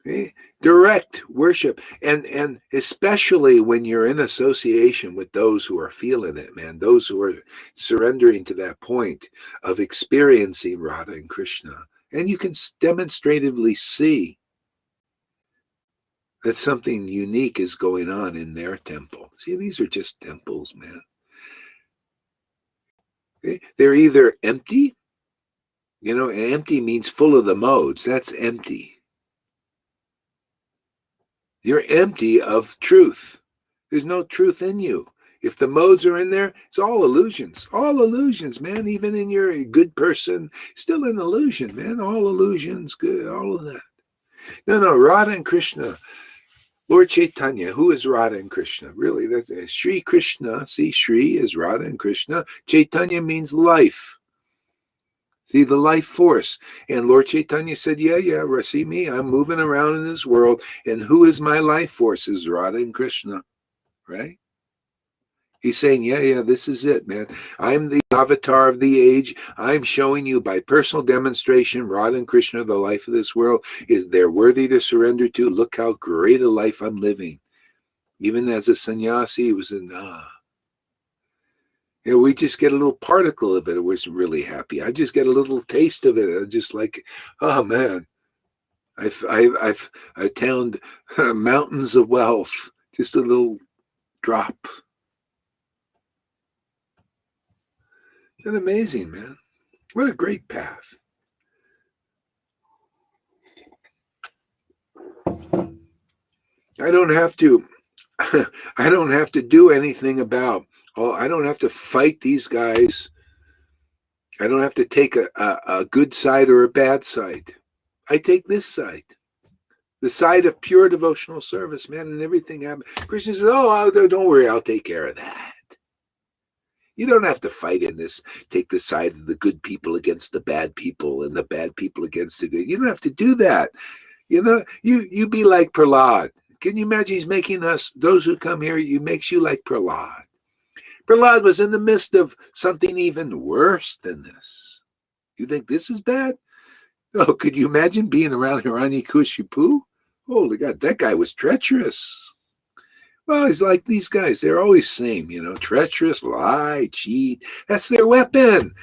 Okay? Direct worship, and especially when you're in association with those who are feeling it, man, those who are surrendering to that point of experiencing Radha and Krishna, and you can demonstratively see that something unique is going on in their temple. See, these are just temples, man. Okay? They're either empty, empty means full of the modes. That's empty. You're empty of truth. There's no truth in you. If the modes are in there, it's all illusions. All illusions, man. Even in you're a good person, still an illusion, man. All illusions, good, all of that. No, Radha and Krishna. Lord Chaitanya, who is Radha and Krishna? Really, that's Sri Krishna. See, Sri is Radha and Krishna. Chaitanya means life. See, the life force. And Lord Chaitanya said, yeah, see me, I'm moving around in this world. And who is my life force? Is Radha and Krishna, right? He's saying, yeah, this is it, man. I'm the avatar of the age. I'm showing you by personal demonstration, Radha and Krishna, the life of this world, they're worthy to surrender to. Look how great a life I'm living. Even as a sannyasi, it was we just get a little particle of it. It was really happy. I just get a little taste of it. Just like, oh man, I've attained mountains of wealth. Just a little drop. It's amazing, man. What a great path. I don't have to do anything about, I don't have to fight these guys. I don't have to take a good side or a bad side. I take this side. The side of pure devotional service, man, and everything happens. Krishna says, don't worry, I'll take care of that. You don't have to fight in this, take the side of the good people against the bad people and the bad people against the good. You don't have to do that. You be like Prahlad. Can you imagine he's making us, those who come here, makes you like Prahlad. Prahlad was in the midst of something even worse than this. You think this is bad? Oh, could you imagine being around Hiranyakashipu? Holy God, that guy was treacherous. Well, he's like these guys. They're always same, treacherous, lie, cheat. That's their weapon.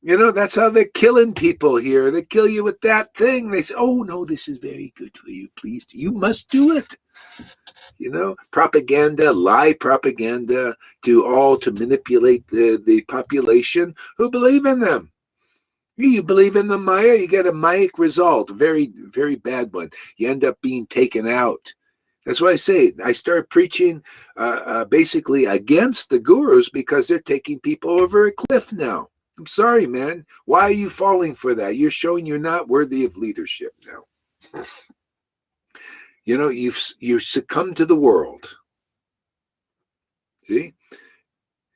That's how they're killing people here. They kill you with that thing. They say, oh, no, this is very good for you. Please, you must do it. Propaganda, lie propaganda to manipulate the population who believe in them. You believe in the Maya, you get a Mayic result, a very, very bad one. You end up being taken out. That's why I say I start preaching basically against the gurus because they're taking people over a cliff now. I'm sorry, man. Why are you falling for that? You're showing you're not worthy of leadership now. You've succumbed to the world. See?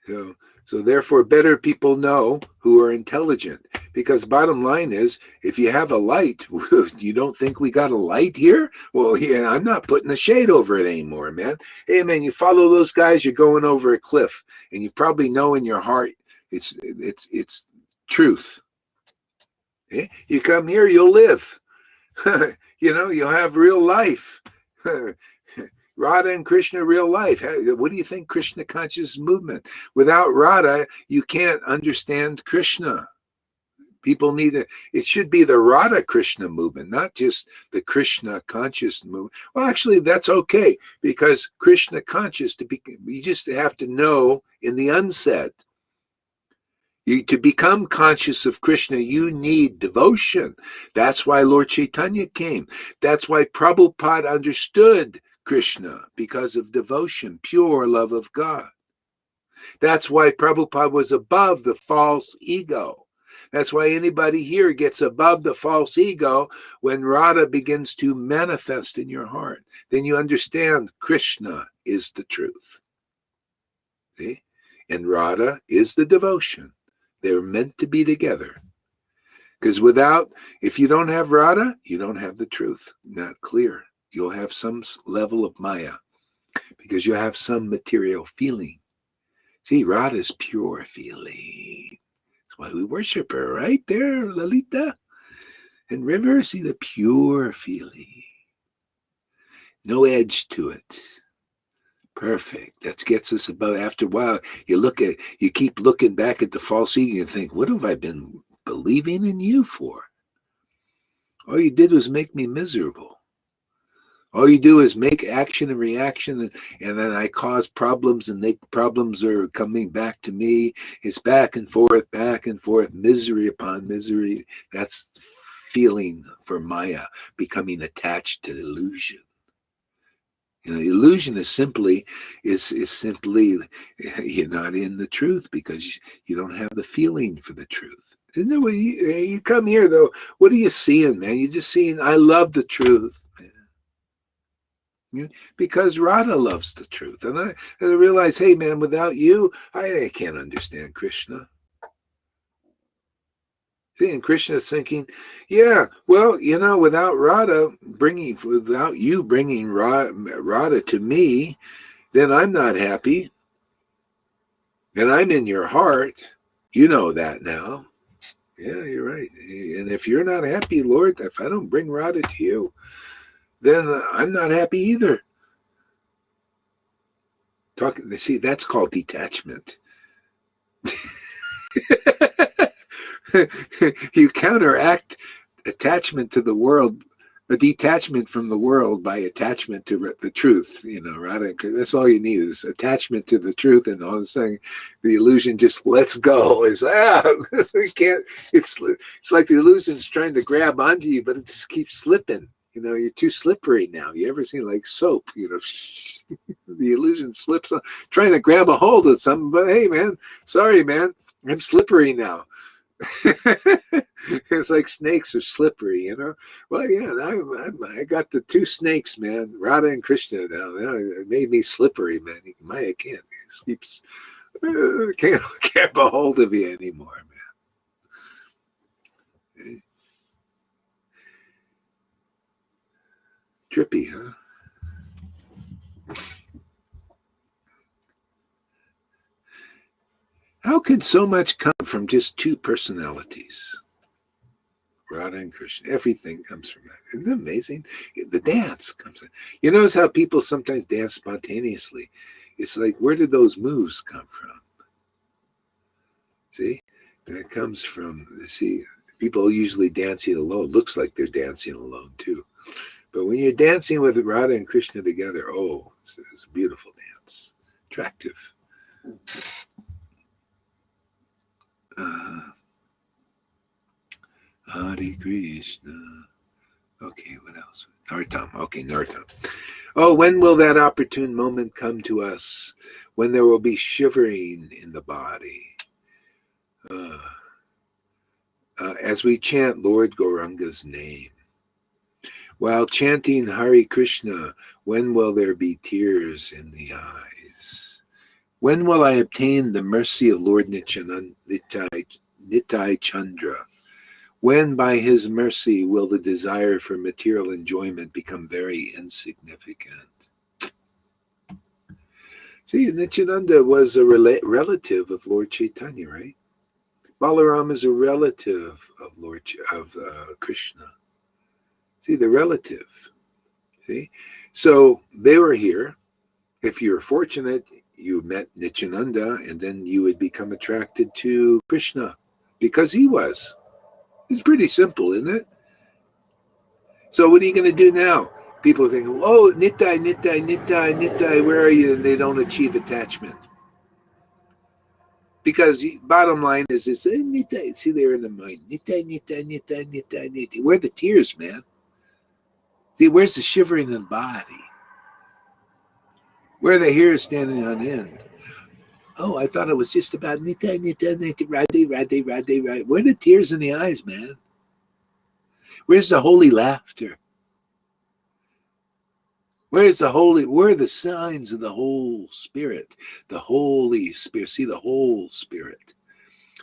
So therefore, better people know who are intelligent. Because bottom line is, if you have a light, you don't think we got a light here? Well, yeah, I'm not putting a shade over it anymore, man. Hey, man, you follow those guys, you're going over a cliff. And you probably know in your heart it's truth. Okay? You come here, you'll live. You'll have real life. Radha and Krishna, real life. What do you think Krishna conscious movement? Without Radha, you can't understand Krishna. People need it should be the Radha Krishna movement, not just the Krishna conscious movement. Well, actually, that's okay, because Krishna conscious, you just have to know in the unsaid. To become conscious of Krishna, you need devotion. That's why Lord Chaitanya came. That's why Prabhupada understood Krishna, because of devotion, pure love of God. That's why Prabhupada was above the false ego. That's why anybody here gets above the false ego when Radha begins to manifest in your heart. Then you understand Krishna is the truth. See? And Radha is the devotion. They're meant to be together. Because if you don't have Radha, you don't have the truth. Not clear. You'll have some level of Maya because you have some material feeling. See, Radha's pure feeling. That's why we worship her right there, Lalita. And River, see the pure feeling. No edge to it. Perfect. That gets us about, after a while, you keep looking back at the false ego and think, what have I been believing in you for? All you did was make me miserable. All you do is make action and reaction, and then I cause problems, and problems are coming back to me. It's back and forth, misery upon misery. That's feeling for Maya, becoming attached to illusion. Illusion is simply you're not in the truth because you don't have the feeling for the truth. Isn't that what you come here though? What are you seeing, man? You're just seeing, I love the truth, man. Because Radha loves the truth. And I realize, hey man, without you, I can't understand Krishna. See, and Krishna's thinking, yeah, well, without you bringing Radha to me, then I'm not happy. And I'm in your heart. You know that now. Yeah, you're right. And if you're not happy, Lord, if I don't bring Radha to you, then I'm not happy either. See, that's called detachment. You counteract attachment to the world, a detachment from the world by attachment to the truth. Radha, that's all you need is attachment to the truth, and all of a sudden the illusion just lets go. You can't. It's like the illusion's trying to grab onto you, but it just keeps slipping. You're too slippery now. You ever seen like soap? The illusion slips on, trying to grab a hold of something, but hey, man, sorry, man, I'm slippery now. It's like snakes are slippery, Well, yeah, I got the two snakes, man, Radha and Krishna now. It made me slippery, man. Maya can't. He keeps can't get a hold of you anymore, man. Trippy, huh? How can so much come from just two personalities? Radha and Krishna. Everything comes from that. Isn't it amazing? The dance comes from. You notice how people sometimes dance spontaneously. It's like, where did those moves come from? See? And it comes from, people usually dancing alone. Looks like they're dancing alone too. But when you're dancing with Radha and Krishna together, it's a beautiful dance. Attractive. Hare Krishna. Okay, what else? Nartam. Okay, Nartam. Oh, when will that opportune moment come to us? When there will be shivering in the body. As we chant Lord Gauranga's name. While chanting Hare Krishna, when will there be tears in the eyes? When will I obtain the mercy of Lord Nitai Chandra? When by his mercy will the desire for material enjoyment become very insignificant? See, Nityananda was a relative of Lord Chaitanya, right? Balaram is a relative of Krishna. See, the relative. See? So they were here. If you're fortunate, you met Nityananda, and then you would become attracted to Krishna because he was. It's pretty simple, isn't it? So what are you going to do now? People think, oh, Nitai, Nitai, Nitai, Nitai, where are you? And they don't achieve attachment. Because bottom line is Nitai, see there in the mind, Nitai, Nitai, Nitai, Nitai, Nitai. Where are the tears, man? See, where's the shivering in the body? Where are the hairs standing on end? Oh, I thought it was just about Nitai, Nitai, Nitai, Radhe, Radhe, Radhe, Radhe. Where are the tears in the eyes, man? Where's the holy laughter? Where are the signs of the whole spirit? The Holy Spirit. See, the whole spirit.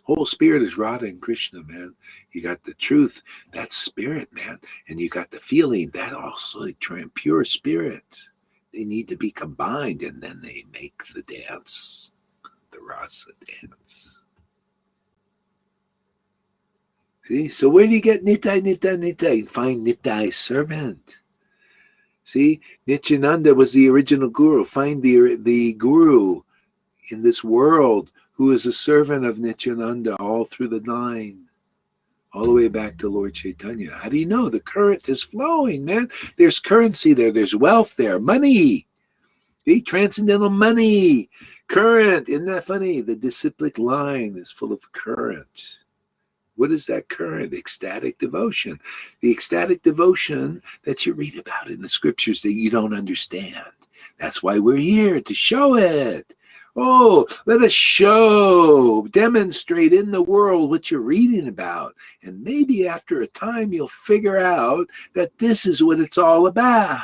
Whole spirit is Radha and Krishna, man. You got the truth, that's spirit, man. And you got the feeling, that also pure spirit. They need to be combined, and then they make the dance, the rasa dance. See, so where do you get Nitai, Nitai, Nitai? Find Nitai's servant. See, Nityananda was the original guru. Find the guru in this world who is a servant of Nityananda all through the line. all the way back to Lord Chaitanya. How do you know? The current is flowing, man. There's currency there. There's wealth there. Money. See? Transcendental money. Current. Isn't that funny? The disciplic line is full of current. What is that current? Ecstatic devotion. The ecstatic devotion that you read about in the scriptures that you don't understand. That's why we're here, to show it. Oh, let us show, demonstrate in the world what you're reading about. And maybe after a time, you'll figure out that this is what it's all about.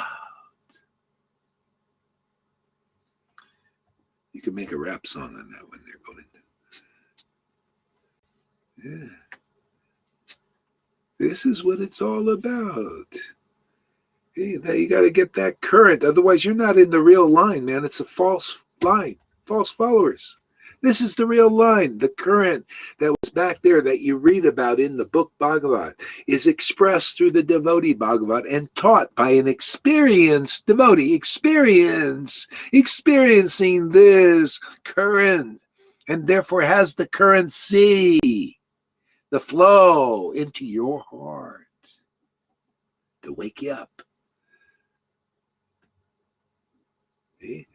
You can make a rap song on that one there, Govinda. Yeah. This is what it's all about. Hey, you got to get that current. Otherwise, you're not in the real line, man. It's a false line, false followers. This is the real line. The current that was back there that you read about in the book Bhagavat is expressed through the devotee Bhagavat and taught by an experienced devotee. Experiencing this current, and therefore has the currency, the flow into your heart to wake you up. See?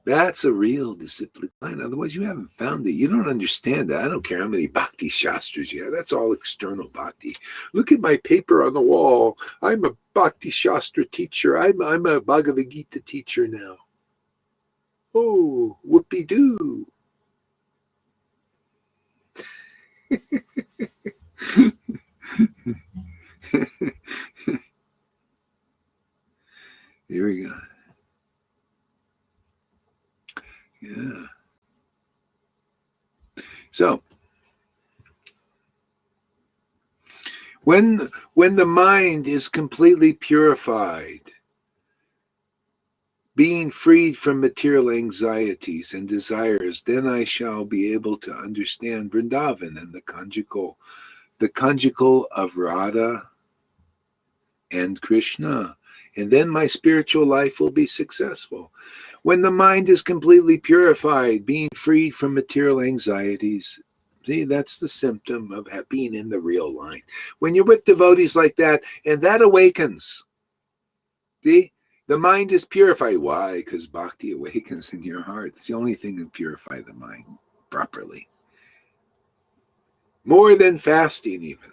That's a real discipline line. Otherwise, you haven't found it. You don't understand that. I don't care how many bhakti shastras you have. That's all external bhakti. Look at my paper on the wall. I'm a bhakti shastra teacher. I'm a Bhagavad Gita teacher now. Oh, whoopee-doo. Here we go. Yeah. So, when the mind is completely purified, being freed from material anxieties and desires, then I shall be able to understand Vrindavan and the conjugal of Radha and Krishna. And then my spiritual life will be successful. When the mind is completely purified, being freed from material anxieties, see, that's the symptom of being in the real line. When you're with devotees like that, and that awakens, see, the mind is purified. Why? Because bhakti awakens in your heart. It's the only thing that purifies the mind properly. More than fasting even.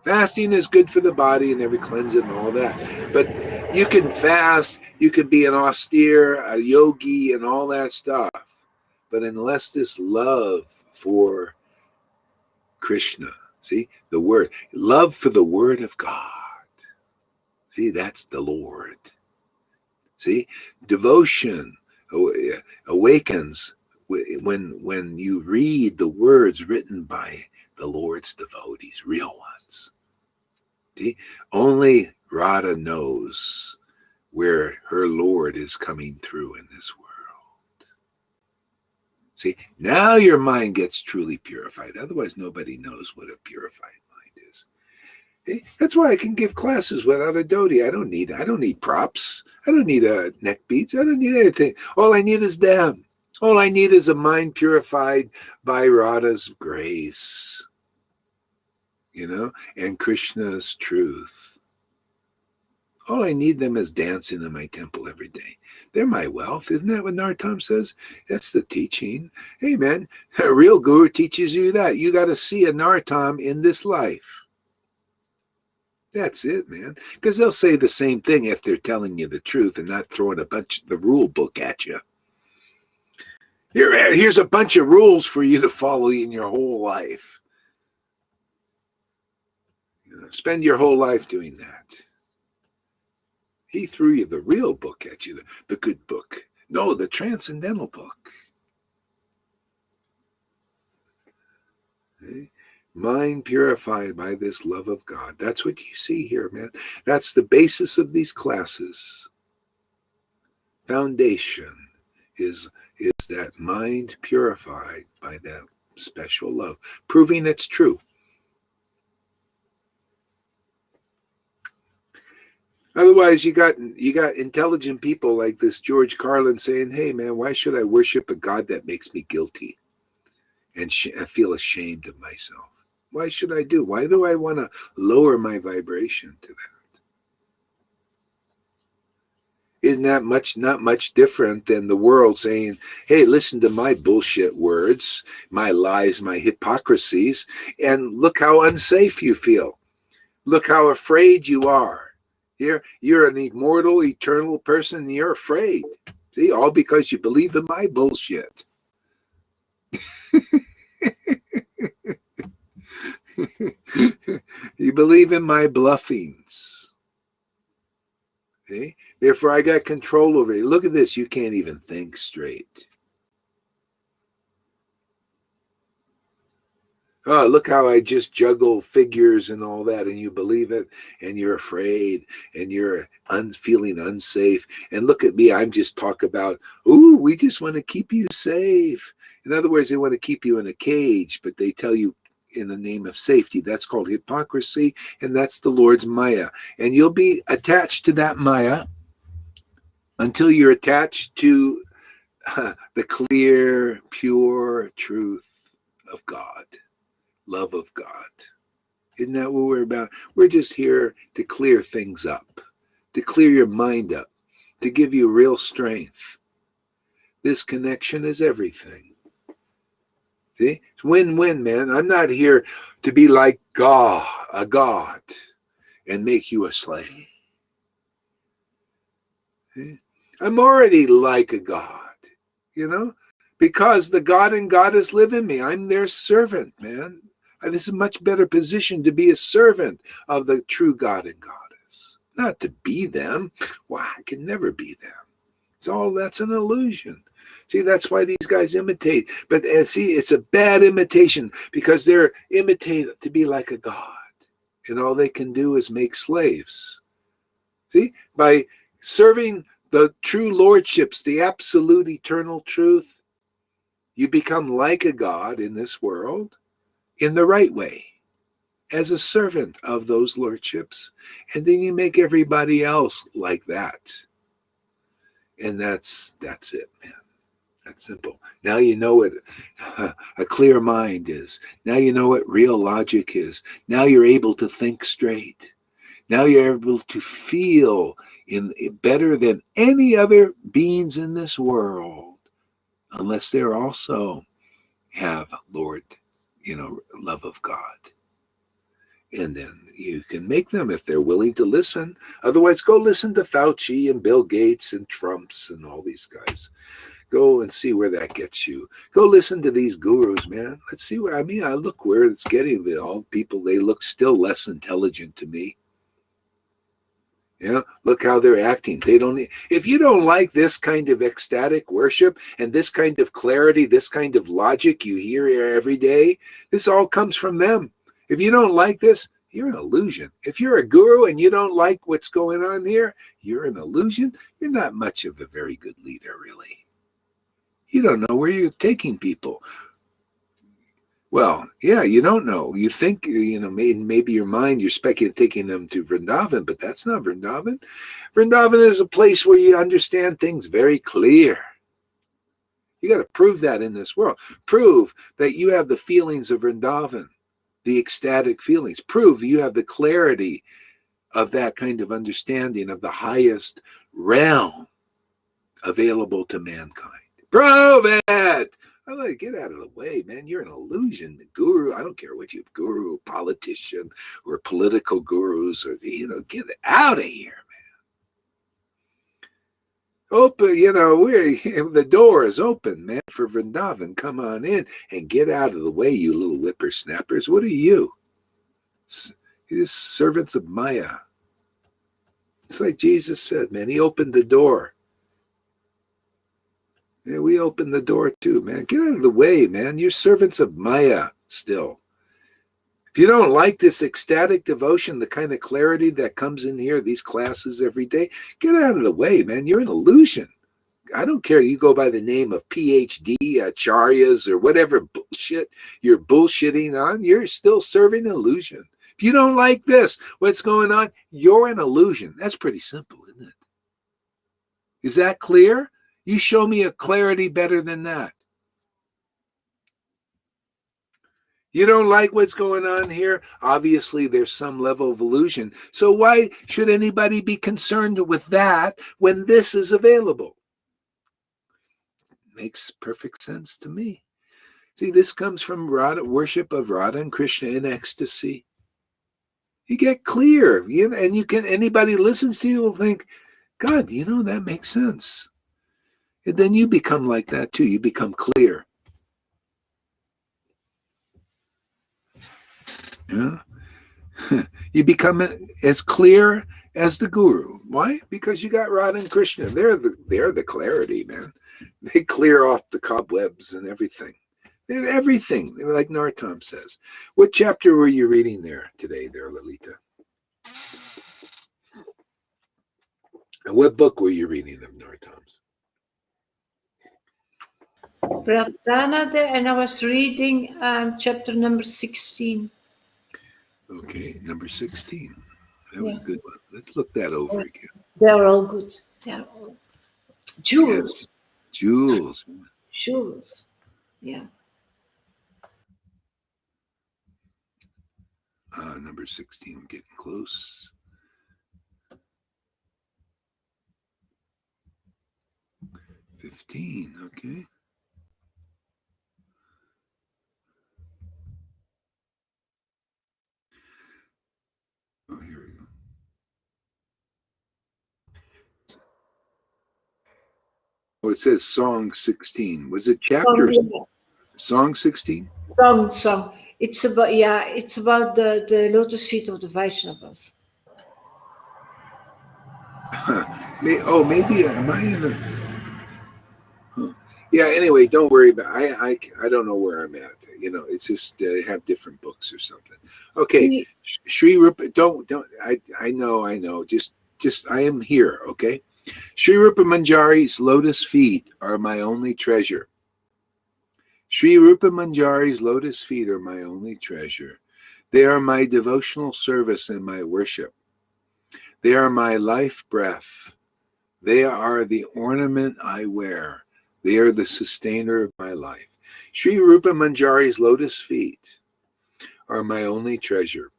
Fasting is good for the body and every cleansing and all that. But you can fast, you can be an austere, a yogi and all that stuff. But unless this love for Krishna, see, the word, love for the word of God. See, that's the Lord. See, devotion awakens when you read the words written by the Lord's devotees, real ones. See, only Radha knows where her Lord is coming through in this world. See, now your mind gets truly purified. Otherwise, nobody knows what a purified mind is. See? That's why I can give classes without a dhoti. I don't need props. I don't need neck beads. I don't need anything. All I need is them. All I need is a mind purified by Radha's grace, and Krishna's truth. All I need them is dancing in my temple every day. They're my wealth. Isn't that what Narottam says? That's the teaching. Hey, man, a real guru teaches you that. You got to see a Narottam in this life. That's it, man. Because they'll say the same thing if they're telling you the truth and not throwing a bunch of the rule book at you. Here's a bunch of rules for you to follow in your whole life. Spend your whole life doing that. He threw you the real book at you, the good book. No, the transcendental book. Okay? Mind purified by this love of God. That's what you see here, man. That's the basis of these classes. Foundation is that mind purified by that special love, proving it's true. Otherwise, you got intelligent people like this George Carlin saying, hey, man, why should I worship a God that makes me guilty? and I feel ashamed of myself. Why should I do? Why do I want to lower my vibration to that? Isn't that not much different than the world saying, hey, listen to my bullshit words, my lies, my hypocrisies, and look how unsafe you feel. Look how afraid you are. You're an immortal, eternal person, and you're afraid. See, all because you believe in my bullshit. You believe in my bluffings. Okay? Therefore, I got control over you. Look at this. You can't even think straight. Oh, look how I just juggle figures and all that, and you believe it, and you're afraid, and you're feeling unsafe. And look at me. I'm just talk about, ooh, we just want to keep you safe. In other words, they want to keep you in a cage, but they tell you in the name of safety. That's called hypocrisy, and that's the Lord's Maya. And you'll be attached to that Maya until you're attached to the clear, pure truth of God, love of God. Isn't that what we're about? We're just here to clear things up, to clear your mind up, to give you real strength. This connection is everything. See? It's win-win, man. I'm not here to be like God, a God, and make you a slave. See? I'm already like a God, because the God and Goddess live in me. I'm their servant, man. This is a much better position to be a servant of the true God and Goddess, not to be them. Why, I can never be them. That's an illusion. See, that's why these guys imitate. But see, it's a bad imitation because they're imitated to be like a God. And all they can do is make slaves. See, by serving the true lordships, the absolute eternal truth, you become like a God in this world in the right way, as a servant of those lordships. And then you make everybody else like that. And that's it, man. That's simple. Now you know what a clear mind is. Now you know what real logic is. Now you're able to think straight. Now you're able to feel better than any other beings in this world, unless they're also have Lord, love of God. And then you can make them if they're willing to listen. Otherwise, go listen to Fauci and Bill Gates and Trumps and all these guys. Go and see where that gets you. Go listen to these gurus, man. Let's see where, I look where it's getting. All people, they look still less intelligent to me. Look how they're acting. If you don't like this kind of ecstatic worship and this kind of clarity, this kind of logic you hear every day, this all comes from them. If you don't like this, you're an illusion. If you're a guru and you don't like what's going on here, you're an illusion. You're not much of a very good leader, really. You don't know where you're taking people. Well, yeah, you don't know. You think, maybe your mind, you're speculating taking them to Vrindavan, but that's not Vrindavan. Vrindavan is a place where you understand things very clear. You got to prove that in this world. Prove that you have the feelings of Vrindavan, the ecstatic feelings. Prove you have the clarity of that kind of understanding of the highest realm available to mankind. Prove it! I'm like, get out of the way, man. You're an illusion. Guru, I don't care what you're, guru, politician, or political gurus, or, get out of here, man. Open, the door is open, man, for Vrindavan. Come on in and get out of the way, you little whippersnappers. What are you? You're just servants of Maya. It's like Jesus said, man. He opened the door. Yeah, we open the door too, man. Get out of the way, man. You're servants of Maya still. If you don't like this ecstatic devotion, the kind of clarity that comes in here, these classes every day, get out of the way, man. You're an illusion. I don't care. You go by the name of PhD, acharyas, or whatever bullshit you're bullshitting on. You're still serving an illusion. If you don't like this, what's going on, you're an illusion. That's pretty simple, isn't it? Is that clear? You show me a clarity better than that. You don't like what's going on here? Obviously, there's some level of illusion. So why should anybody be concerned with that when this is available? Makes perfect sense to me. See, this comes from Radha, worship of Radha and Krishna in ecstasy. You get clear, and you can. Anybody listens to you will think, God, that makes sense. And then you become like that too. You become clear. Yeah. You become as clear as the guru. Why? Because you got Radha and Krishna. They're the clarity, man. They clear off the cobwebs and everything. They're everything, like Nartam says. What chapter were you reading there today, there, Lalita? And what book were you reading of Nartam's? Pratana there, and I was reading chapter number 16. Okay, number 16. That was a good one. Let's look that over again. They're all good. They're all jewels. Yes. Jewels. Jewels. Yeah. Number 16, we're getting close. $15, okay. Oh, here we go. Oh, it says Song 16. Was it chapter? Song 16? Song. It's about the lotus feet of the Vaishnavas. Maybe am I in a? Huh. Yeah. Anyway, don't worry about. I don't know where I'm at. It's just they have different books or something. Okay, Sri Rupa. Don't. I know. Just I am here. Okay. Sri Rupa Manjari's lotus feet are my only treasure. Sri Rupa Manjari's lotus feet are my only treasure. They are my devotional service and my worship. They are my life breath. They are the ornament I wear. They are the sustainer of my life. Sri Rupa Manjari's lotus feet are my only treasure.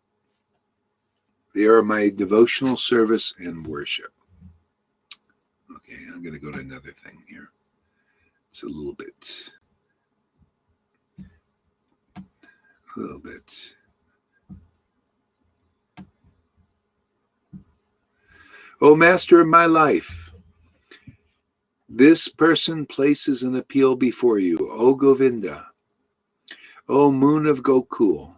They are my devotional service and worship. Okay, I'm going to go to another thing here. It's a little bit. O Master of my life, this person places an appeal before you. O Govinda, O Moon of Gokul,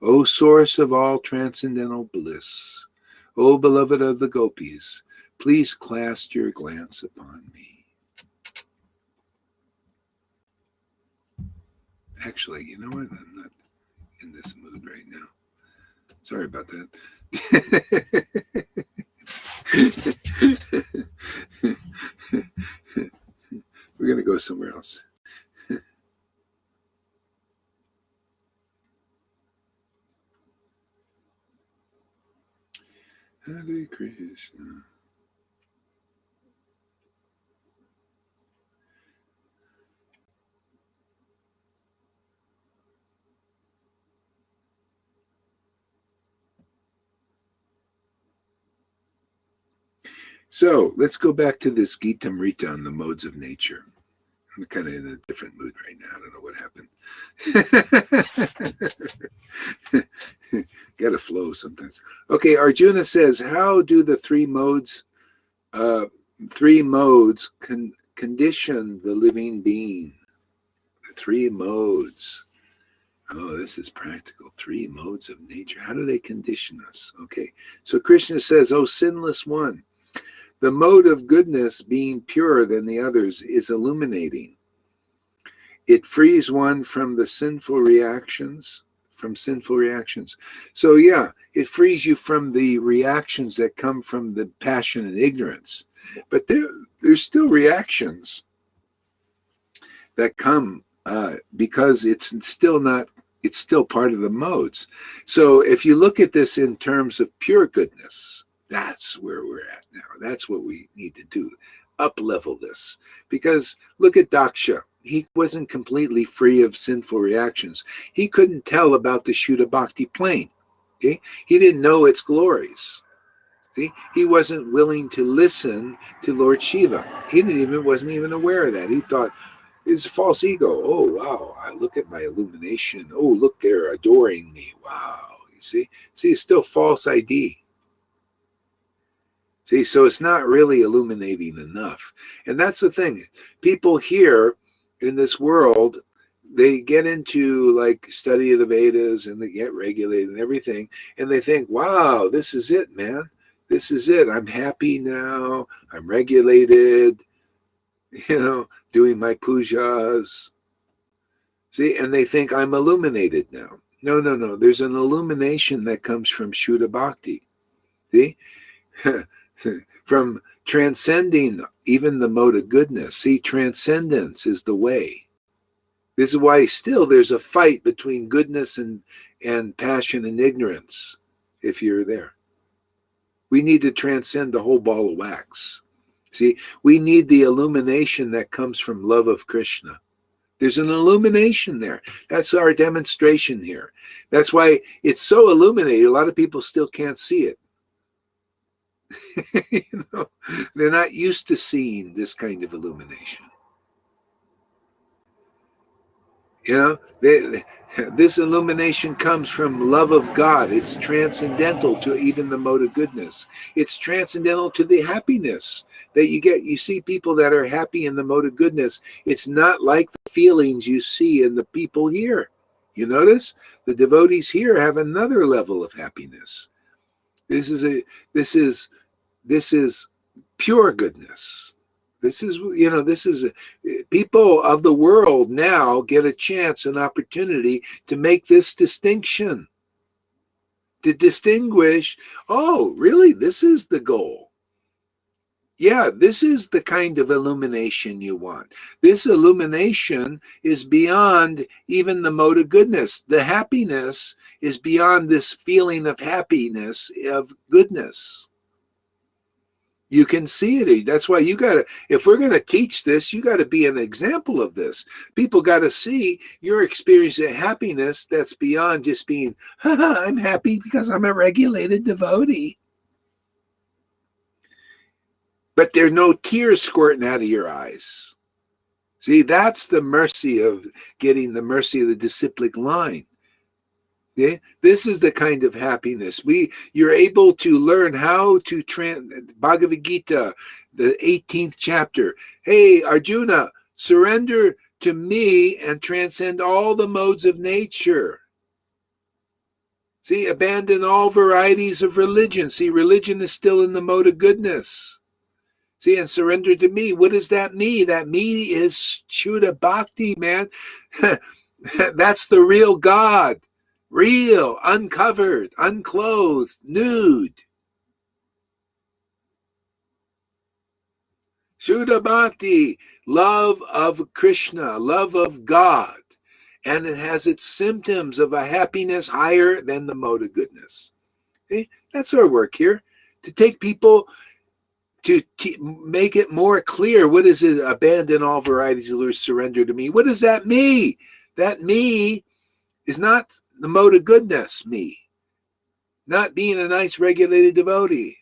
O Source of all transcendental bliss, O Beloved of the Gopis, please cast your glance upon me. Actually, you know what? I'm not in this mood right now. Sorry about that. We're going to go somewhere else. Hare Krishna. So let's go back to this Gita Mrita on the modes of nature. I'm kind of in a different mood right now. I don't know what happened. Got to flow sometimes. Okay, Arjuna says, how do the three modes condition the living being? The three modes. Oh, this is practical. Three modes of nature. How do they condition us? Okay, so Krishna says, oh, sinless one. The mode of goodness, being purer than the others, is illuminating. It frees one from the sinful reactions, So yeah, it frees you from the reactions that come from the passion and ignorance. But there's still reactions that come because it's still part of the modes. So if you look at this in terms of pure goodness, that's where we're at now. That's what we need to do. up-level this. Because look at Daksha. He wasn't completely free of sinful reactions. He couldn't tell about the Shuddha Bhakti plane. Okay? He didn't know its glories. See? He wasn't willing to listen to Lord Shiva. He wasn't even aware of that. He thought, it's a false ego. Oh, wow, I look at my illumination. Oh, look, they're adoring me. Wow, you see? See, it's still false ID. See, so it's not really illuminating enough. And that's the thing. People here in this world, they get into like study of the Vedas and they get regulated and everything. And they think, wow, this is it, man. This is it. I'm happy now. I'm regulated, doing my pujas. See, and they think I'm illuminated now. No. There's an illumination that comes from Shuddha Bhakti. See? From transcending even the mode of goodness. See, transcendence is the way. This is why still there's a fight between goodness and passion and ignorance, if you're there. We need to transcend the whole ball of wax. See, we need the illumination that comes from love of Krishna. There's an illumination there. That's our demonstration here. That's why it's so illuminated. A lot of people still can't see it. They're not used to seeing this kind of illumination. This illumination comes from love of God. It's transcendental to even the mode of goodness. It's transcendental to the happiness that you get. You see people that are happy in the mode of goodness. It's not like the feelings you see in the people here. You notice? The devotees here have another level of happiness. This is pure goodness. This is people of the world now get a chance, an opportunity to make this distinction, to distinguish, oh, really, this is the goal. Yeah, this is the kind of illumination you want. This illumination is beyond even the mode of goodness. The happiness is beyond this feeling of happiness, of goodness. You can see it. That's why if we're going to teach this, you got to be an example of this. People got to see your experience of happiness that's beyond just being, I'm happy because I'm a regulated devotee. But there are no tears squirting out of your eyes. See, that's the mercy of getting the mercy of the disciplic line. Okay? This is the kind of happiness. You're able to learn how to Bhagavad Gita, the 18th chapter. Hey, Arjuna, surrender to me and transcend all the modes of nature. See, abandon all varieties of religion. See, religion is still in the mode of goodness. See, and surrender to me. What does that mean? That me is Shuddha Bhakti, man. That's the real God. Real, uncovered, unclothed, nude. Shuddha Bhakti, love of Krishna, love of God. And it has its symptoms of a happiness higher than the mode of goodness. Okay? That's our work here, to take people to make it more clear. What is it? Abandon all varieties of surrender to me. What does that mean? That me is not the mode of goodness, me. Not being a nice regulated devotee.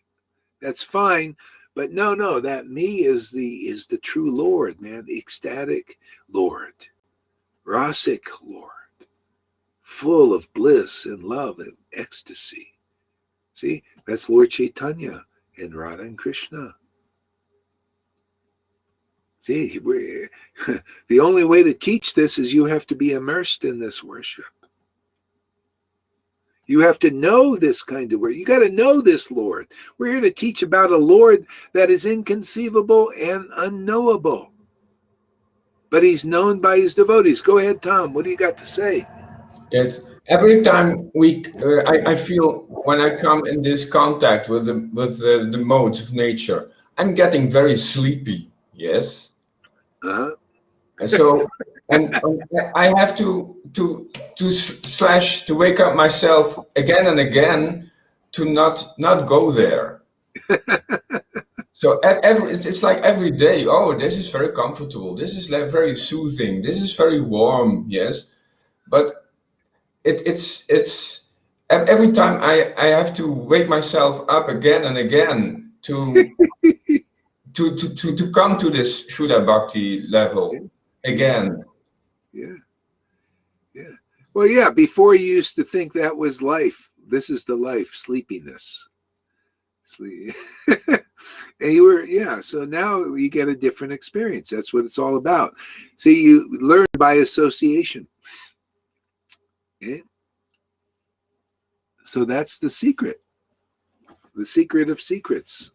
That's fine. But no, that me is the true Lord, man. The ecstatic Lord. Rasic Lord. Full of bliss and love and ecstasy. See, that's Lord Chaitanya and Radha and Krishna. See, the only way to teach this is you have to be immersed in this worship. You have to know this kind of work. You got to know this Lord. We're here to teach about a Lord that is inconceivable and unknowable. But he's known by his devotees. Go ahead, Tom. What do you got to say? Yes. Every time I feel when I come in this contact with the modes of nature, I'm getting very sleepy. Yes. So, and I have to wake up myself again and again to not go there. So it's like every day. Oh, this is very comfortable. This is like very soothing. This is very warm. Yes, but it's every time I have to wake myself up again and again to come to this Shuddha Bhakti level again. Yeah. Yeah. Well, yeah, before you used to think that was life. This is the life, sleepiness. Sleep. And you were, yeah, so now you get a different experience. That's what it's all about. See, you learn by association. Okay? So that's the secret of secrets.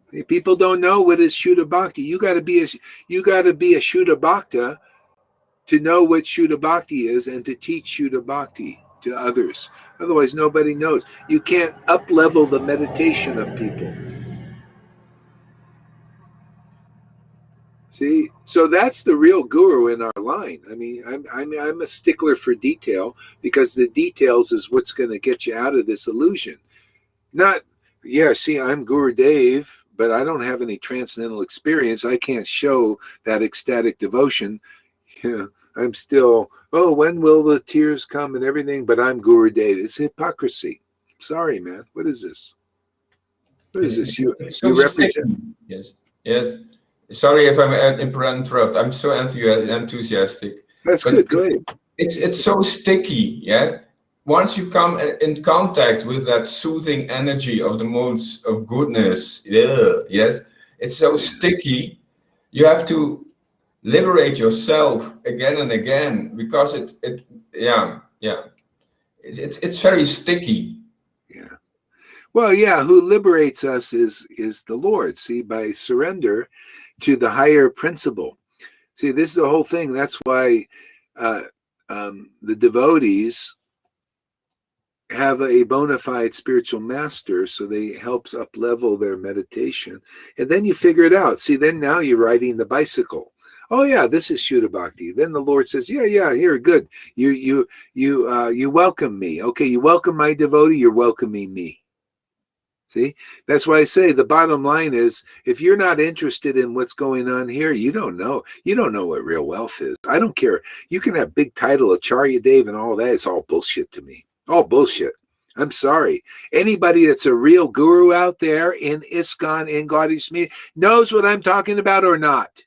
Okay? People don't know what is Shuddha Bhakti. You got to be a Shuddha Bhakta to know what Shuddha Bhakti is and to teach Shuddha Bhakti to others. Otherwise, nobody knows. You can't up-level the meditation of people. See, so that's the real guru in our line. I mean, I'm a stickler for detail because the details is what's going to get you out of this illusion. Not, yeah, see, I'm Guru Dave, but I don't have any transcendental experience. I can't show that ecstatic devotion. You know, I'm still, oh, when will the tears come and everything? But I'm Guru Dave. It's hypocrisy. Sorry, man. What is this? What is this? You represent. Yes, yes. Sorry if I'm interrupt. I'm so enthusiastic. That's good. Go ahead. It's so sticky. Yeah. Once you come in contact with that soothing energy of the modes of goodness, yes, it's so sticky. You have to liberate yourself again and again because it's very sticky. Yeah. Well, yeah, who liberates us is the Lord. See, by surrender to the higher principle. See, this is the whole thing. That's why the devotees have a bona fide spiritual master, so they helps up level their meditation, and then you figure it out. See, then now you're riding the bicycle. Oh yeah, this is Shuddha Bhakti. Then the Lord says, yeah, here, good. You welcome me. Okay, you welcome my devotee. You're welcoming me. See, that's why I say the bottom line is if you're not interested in what's going on here, you don't know. You don't know what real wealth is. I don't care. You can have big title, Acharya Dev, and all that. It's all bullshit to me. All bullshit. I'm sorry. Anybody that's a real guru out there in ISKCON, in Gaudiya Samiti, knows what I'm talking about or not.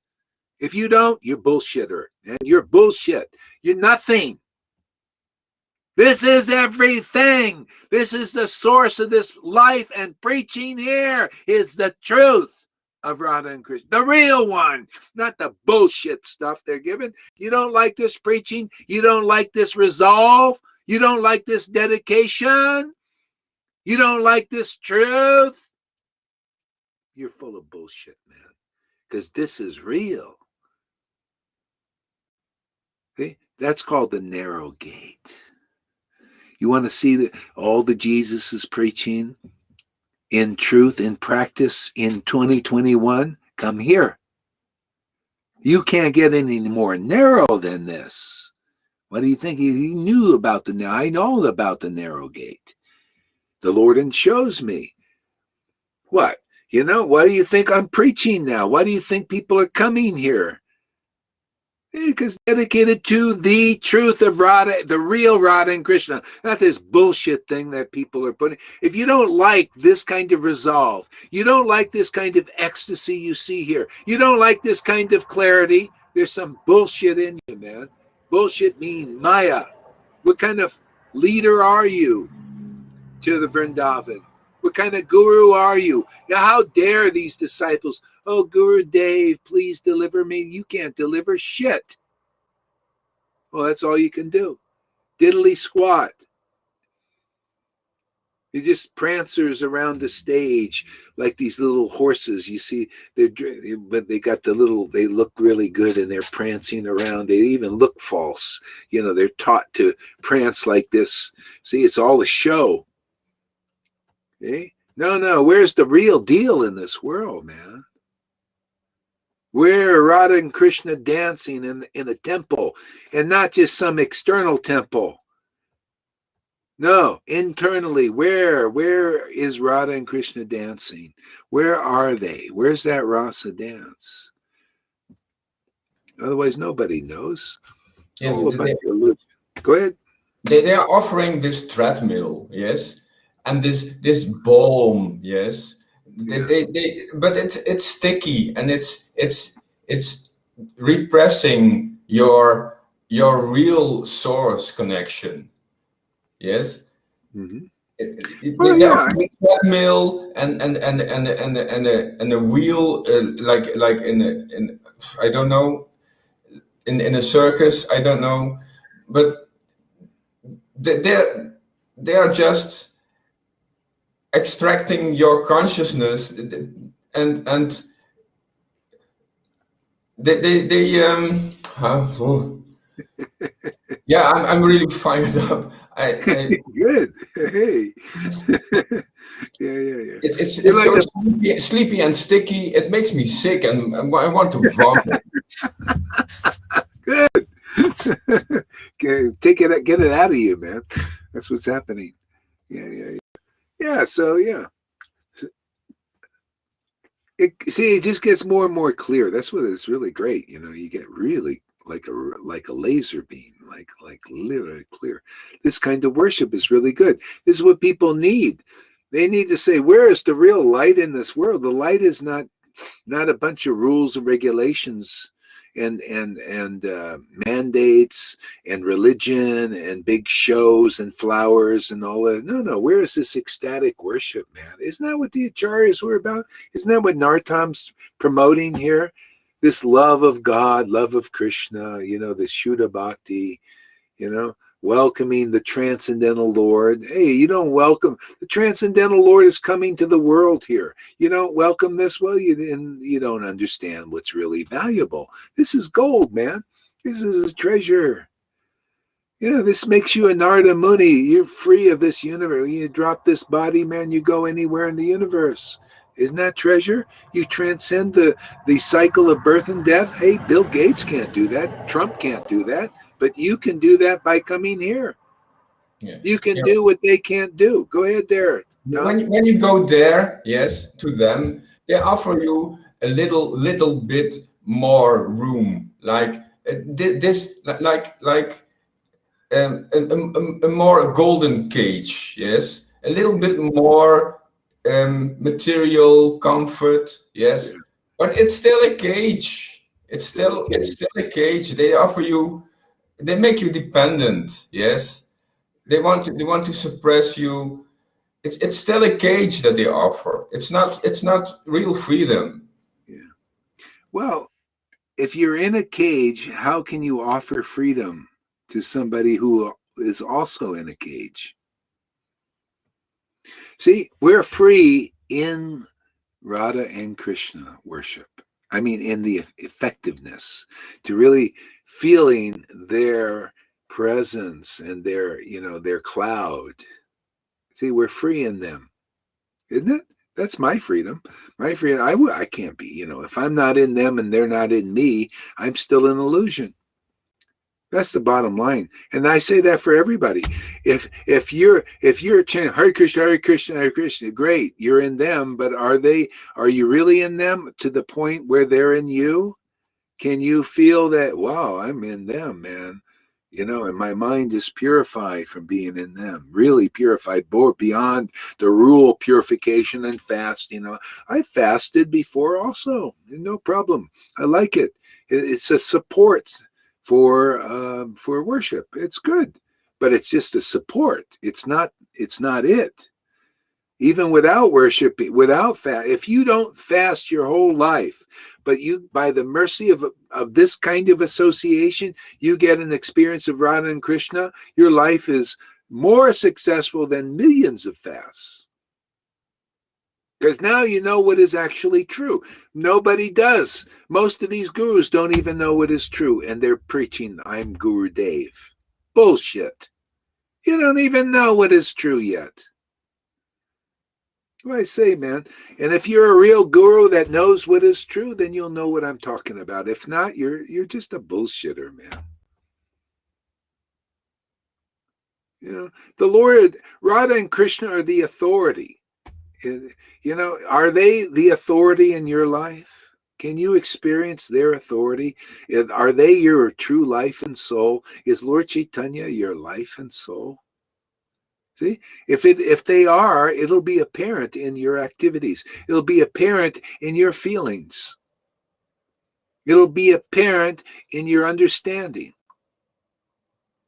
If you don't, you're bullshitter. And you're bullshit. You're nothing. This is everything. This is the source of this life, and preaching here is the truth of Radha and Krishna. The real one, not the bullshit stuff they're giving. You don't like this preaching? You don't like this resolve? You don't like this dedication? You don't like this truth? You're full of bullshit, man. Because this is real. See? That's called the narrow gate. You want to see all the Jesus is preaching in truth, in practice in 2021? Come here. You can't get any more narrow than this. What do you think? He knew about I know about the narrow gate. The Lord shows me. What? Why do you think I'm preaching now? Why do you think people are coming here? Because dedicated to the truth of Radha, the real Radha and Krishna, not this bullshit thing that people are putting. If you don't like this kind of resolve, you don't like this kind of ecstasy you see here, you don't like this kind of clarity, there's some bullshit in you, man. Bullshit mean Maya. What kind of leader are you to the Vrindavan? What kind of guru are you? Now, how dare these disciples? Oh, Guru Dave, please deliver me. You can't deliver shit. Well, that's all you can do. Diddly squat. You're just prancers around the stage like these little horses. You see, but they got they look really good and they're prancing around. They even look false. They're taught to prance like this. See, it's all a show. Okay? No, where's the real deal in this world, man? Where are Radha and Krishna dancing in a temple, and not just some external temple? No, internally, where is Radha and Krishna dancing? Where are they? Where's that rasa dance? Otherwise, nobody knows. It's Yes, all about your illusion. Go ahead. they are offering this treadmill, yes, and this balm, yes. But it's sticky, and it's repressing your real source connection, yes. Mm-hmm. Well, They yeah. offer a treadmill and a wheel, like in I don't know, in a circus, I don't know, but they are just extracting your consciousness, and they oh, yeah, I'm really fired up. I Good. Hey. Yeah. You're it's like so sleepy and sticky. It makes me sick, and I want to vomit. good. Okay, get it out of you, man. That's what's happening. Yeah. So yeah. It just gets more and more clear. That's what is really great. You get really like a laser beam, like literally clear. This kind of worship is really good. This is what people need. They need to say, where is the real light in this world? The light is not a bunch of rules and regulations and mandates and religion and big shows and flowers and all that. No. Where is this ecstatic worship, man? Isn't that what the acharyas were about? Isn't that what Nartam's promoting here? This love of God, love of Krishna, this Shuddha Bhakti, welcoming the transcendental Lord. Hey, you don't welcome the transcendental Lord is coming to the world here. You don't welcome this. Well, you don't understand what's really valuable. This is gold, man. This is a treasure. This makes you a Narada Muni. You're free of this universe. You drop this body, man, you go anywhere in the universe. Isn't that treasure? You transcend the cycle of birth and death. Hey, Bill Gates can't do that. Trump can't do that. But you can do that by coming here. Yeah. You can do what they can't do. Go ahead there, Tom. When you go there, yes, to them, they offer you a little bit more room, like this, like a more golden cage, yes, a little bit more material comfort, yes, but it's still a cage. It's still a cage. They make you dependent, yes. They want to suppress you. It's still a cage that they offer. It's not real freedom. Yeah. Well, if you're in a cage, how can you offer freedom to somebody who is also in a cage? See, we're free in Radha and Krishna worship. I mean, in the effectiveness, to really feeling their presence and their cloud. See, we're free in them, isn't it? That's my freedom. My freedom. I can't be. If I'm not in them and they're not in me, I'm still an illusion. That's the bottom line, and I say that for everybody. If you're chanting Hare Krishna, Hare Krishna, Hare Krishna, great, you're in them. But are you really in them to the point where they're in you? Can you feel that? Wow, I'm in them, man. And my mind is purified from being in them, really purified, beyond the rule purification and fast. I fasted before also, no problem. I like it. It's a support for worship. It's good, but it's just a support. It's not it. Even without worship, without fast, if you don't fast your whole life, but you, by the mercy of this kind of association, you get an experience of Radha and Krishna, your life is more successful than millions of fasts. Because now you know what is actually true. Nobody does. Most of these gurus don't even know what is true, and they're preaching, I'm Guru Dev. Bullshit. You don't even know what is true yet. What do I say, man? And if you're a real guru that knows what is true, then you'll know what I'm talking about. If not, you're just a bullshitter, man. You know, the Lord, Radha and Krishna are the authority. You know, are they the authority in your life? Can you experience their authority? Are they your true life and soul? Is Lord Chaitanya your life and soul? See, if they are, it'll be apparent in your activities. It'll be apparent in your feelings. It'll be apparent in your understanding.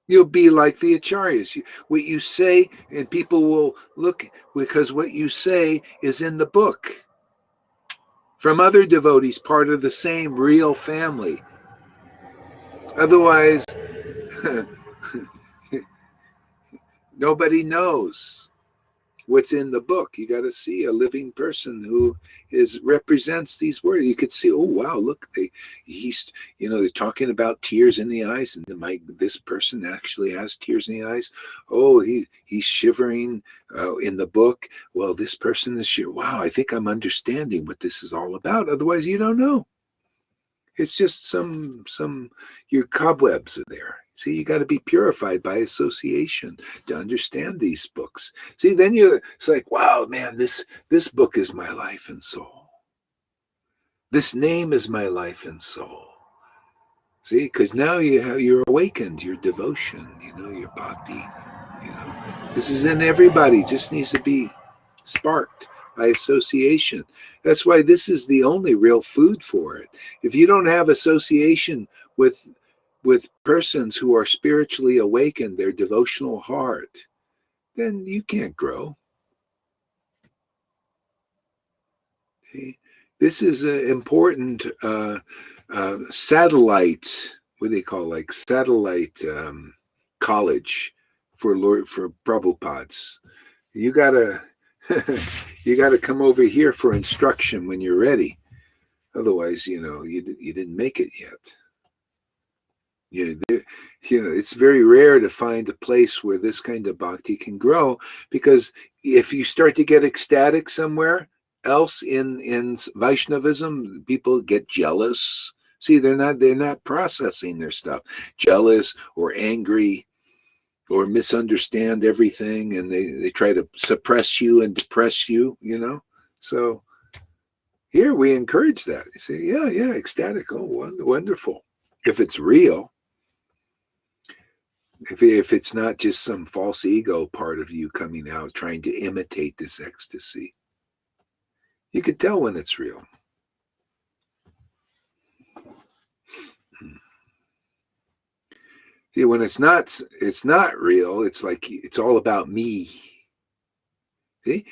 You'll be like the acharyas. What you say, and people will look, because what you say is in the book. From other devotees, part of the same real family. Otherwise, nobody knows what's in the book. You got to see a living person who represents these words. You could see, oh wow, look, they're talking about tears in the eyes, and this person actually has tears in the eyes. Oh, he's shivering in the book. Well, this person is shivering. Wow, I think I'm understanding what this is all about. Otherwise, you don't know. It's just your cobwebs are there. See, you got to be purified by association to understand these books. See, then it's like, wow, man, this book is my life and soul. This name is my life and soul. See, because now you're awakened, your devotion, your bhakti, This is in everybody, just needs to be sparked by association. That's why this is the only real food for it. If you don't have association with persons who are spiritually awakened, their devotional heart, then you can't grow. Okay? This is an important satellite, what do they call, like satellite college for Prabhupads. You gotta come over here for instruction when you're ready. Otherwise, you didn't make it yet. It's very rare to find a place where this kind of bhakti can grow, because if you start to get ecstatic somewhere else in Vaishnavism, people get jealous. See, they're not processing their stuff. Jealous or angry or misunderstand everything, and they try to suppress you and depress you, So here we encourage that. You say, yeah, ecstatic. Oh, wonderful. If it's real. If it's not just some false ego part of you coming out trying to imitate this ecstasy, you could tell when it's real. See, when it's not real. It's like it's all about me. See,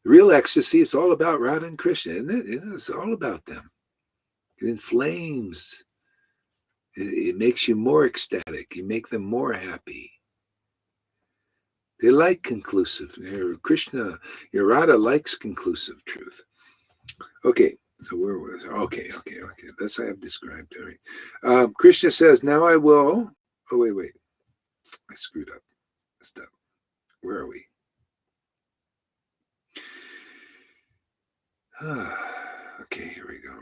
real ecstasy is all about Radha and Krishna, isn't it? It's all about them. It inflames. It makes you more ecstatic. You make them more happy. They like conclusive. Krishna, your Radha likes conclusive truth. Okay, so where was it? Okay. That's I have described. All right. Krishna says, now I will. Oh, wait. I screwed up. Messed up. Where are we? Okay, here we go.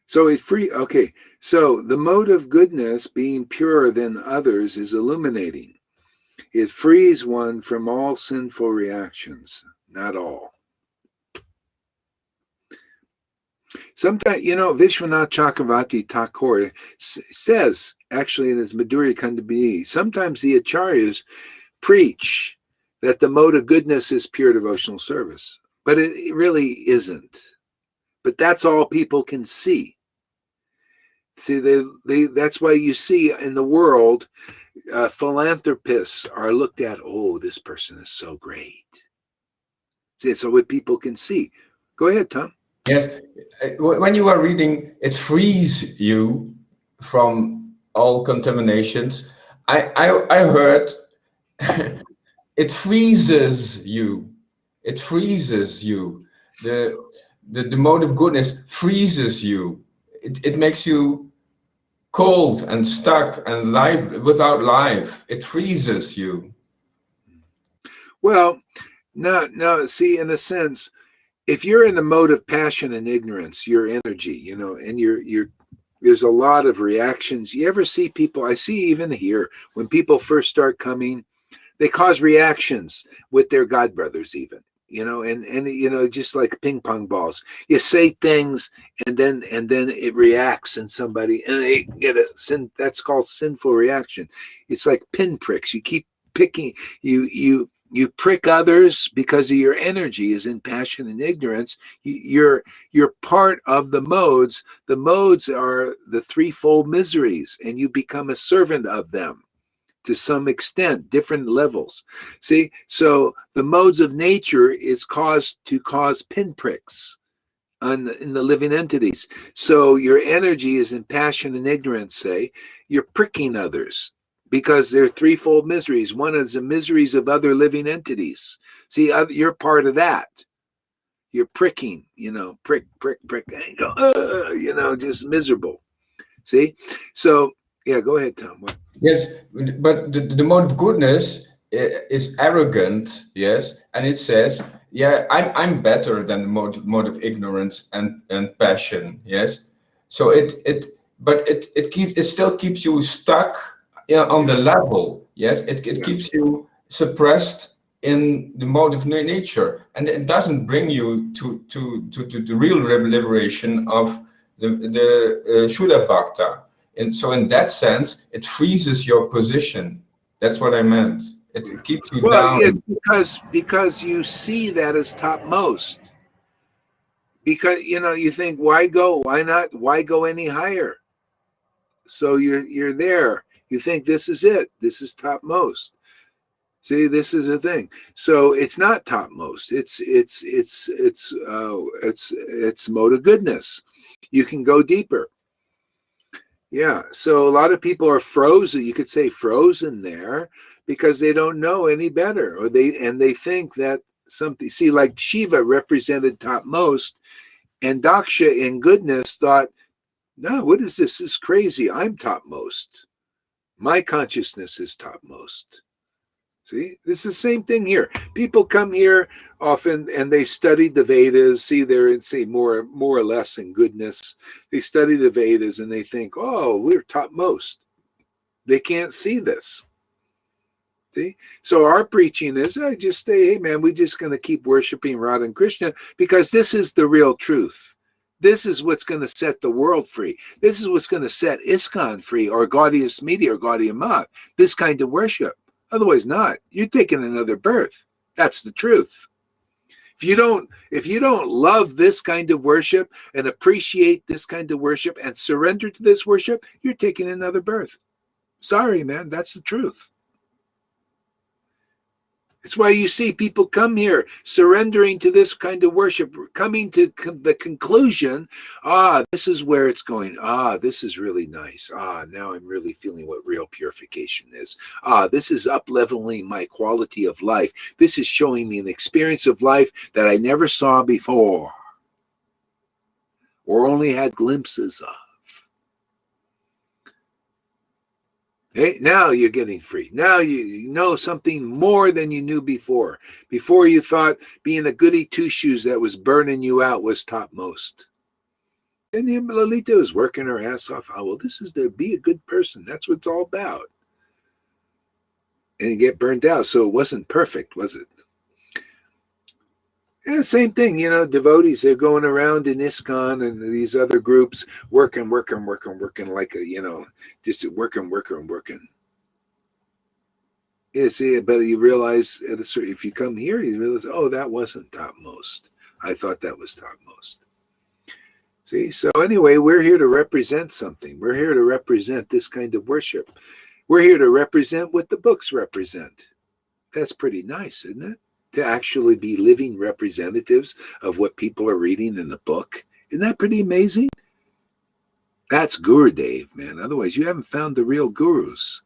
So so the mode of goodness, being purer than others, is illuminating. It frees one from all sinful reactions, not all. Sometimes, Vishwanath Chakravarti Thakur says, actually in his Madhurya Kandabini, sometimes the acharyas preach that the mode of goodness is pure devotional service, but it really isn't. But that's all people can see. See, that's why you see in the world, philanthropists are looked at, oh, this person is so great. See, so what people can see. Go ahead, Tom. Yes, when you are reading, it frees you from all contaminations. I heard it freezes you. It freezes you. The mode of goodness freezes you. It makes you cold and stuck and without life. It freezes you. Well, no. See, in a sense, if you're in a mode of passion and ignorance, your energy, and you're there's a lot of reactions. You ever see people, I see even here, when people first start coming, they cause reactions with their God brothers even, and just like ping pong balls. You say things and then it reacts in somebody and they get a sin. That's called sinful reaction. It's like pinpricks. You keep picking, you prick others because of your energy is in passion and ignorance. You're part of the modes. The modes are the threefold miseries, and you become a servant of them to some extent, different levels. See, so the modes of nature is caused to cause pinpricks in the living entities. So your energy is in passion and ignorance, say, you're pricking others, because they're threefold miseries. One is the miseries of other living entities. See, you're part of that. You're pricking, prick, and you go, just miserable. See? So, yeah, go ahead, Tom. Yes, but the mode of goodness is arrogant, yes, and it says, yeah, I'm better than the mode of ignorance and passion, yes. So it still keeps you stuck on the level, yes. It keeps you suppressed in the mode of nature, and it doesn't bring you to the real liberation of the Shuddha Bhakta. And so in that sense, it freezes your position. That's what I meant. It keeps you down. Yes, because you see that as topmost. Because you think, why go? Why not? Why go any higher? So you're there. You think this is it. This is topmost. See, this is the thing. So it's not topmost. It's mode of goodness. You can go deeper. Yeah. So a lot of people are frozen. You could say frozen there because they don't know any better, or they think that something. See, like Shiva represented topmost, and Daksha in goodness thought, no, what is this? This is crazy. I'm topmost. My consciousness is topmost. See, this is the same thing here. People come here often and they've studied the Vedas. See, they're in, say, more or less in goodness. They study the Vedas and they think, oh, we're topmost. They can't see this. See? So our preaching is, I just say, hey man, we're just going to keep worshiping Radha and Krishna because this is the real truth. This is what's going to set the world free. This is what's going to set ISKCON free, or Gaudiya Smiti, or Gaudiya Math. This kind of worship. Otherwise not. You're taking another birth. That's the truth. If you don't love this kind of worship and appreciate this kind of worship and surrender to this worship, you're taking another birth. Sorry, man, that's the truth. It's why you see people come here surrendering to this kind of worship, coming to the conclusion, this is where it's going. This is really nice. Now I'm really feeling what real purification is. This is up-leveling my quality of life. This is showing me an experience of life that I never saw before or only had glimpses of. Hey, now you're getting free. Now you know something more than you knew before. Before you thought being a goody two-shoes that was burning you out was topmost. And Lalita was working her ass off. Well, this is to be a good person. That's what it's all about. And you get burned out. So it wasn't perfect, was it? Yeah, same thing, devotees, they're going around in ISKCON and these other groups working like just working. Yeah, see, but you realize if you come here, you realize, that wasn't topmost. I thought that was topmost. See, so anyway, we're here to represent something. We're here to represent this kind of worship. We're here to represent what the books represent. That's pretty nice, isn't it? To actually be living representatives of what people are reading in the book. Isn't that pretty amazing? That's Gurudev, man. Otherwise, you haven't found the real gurus.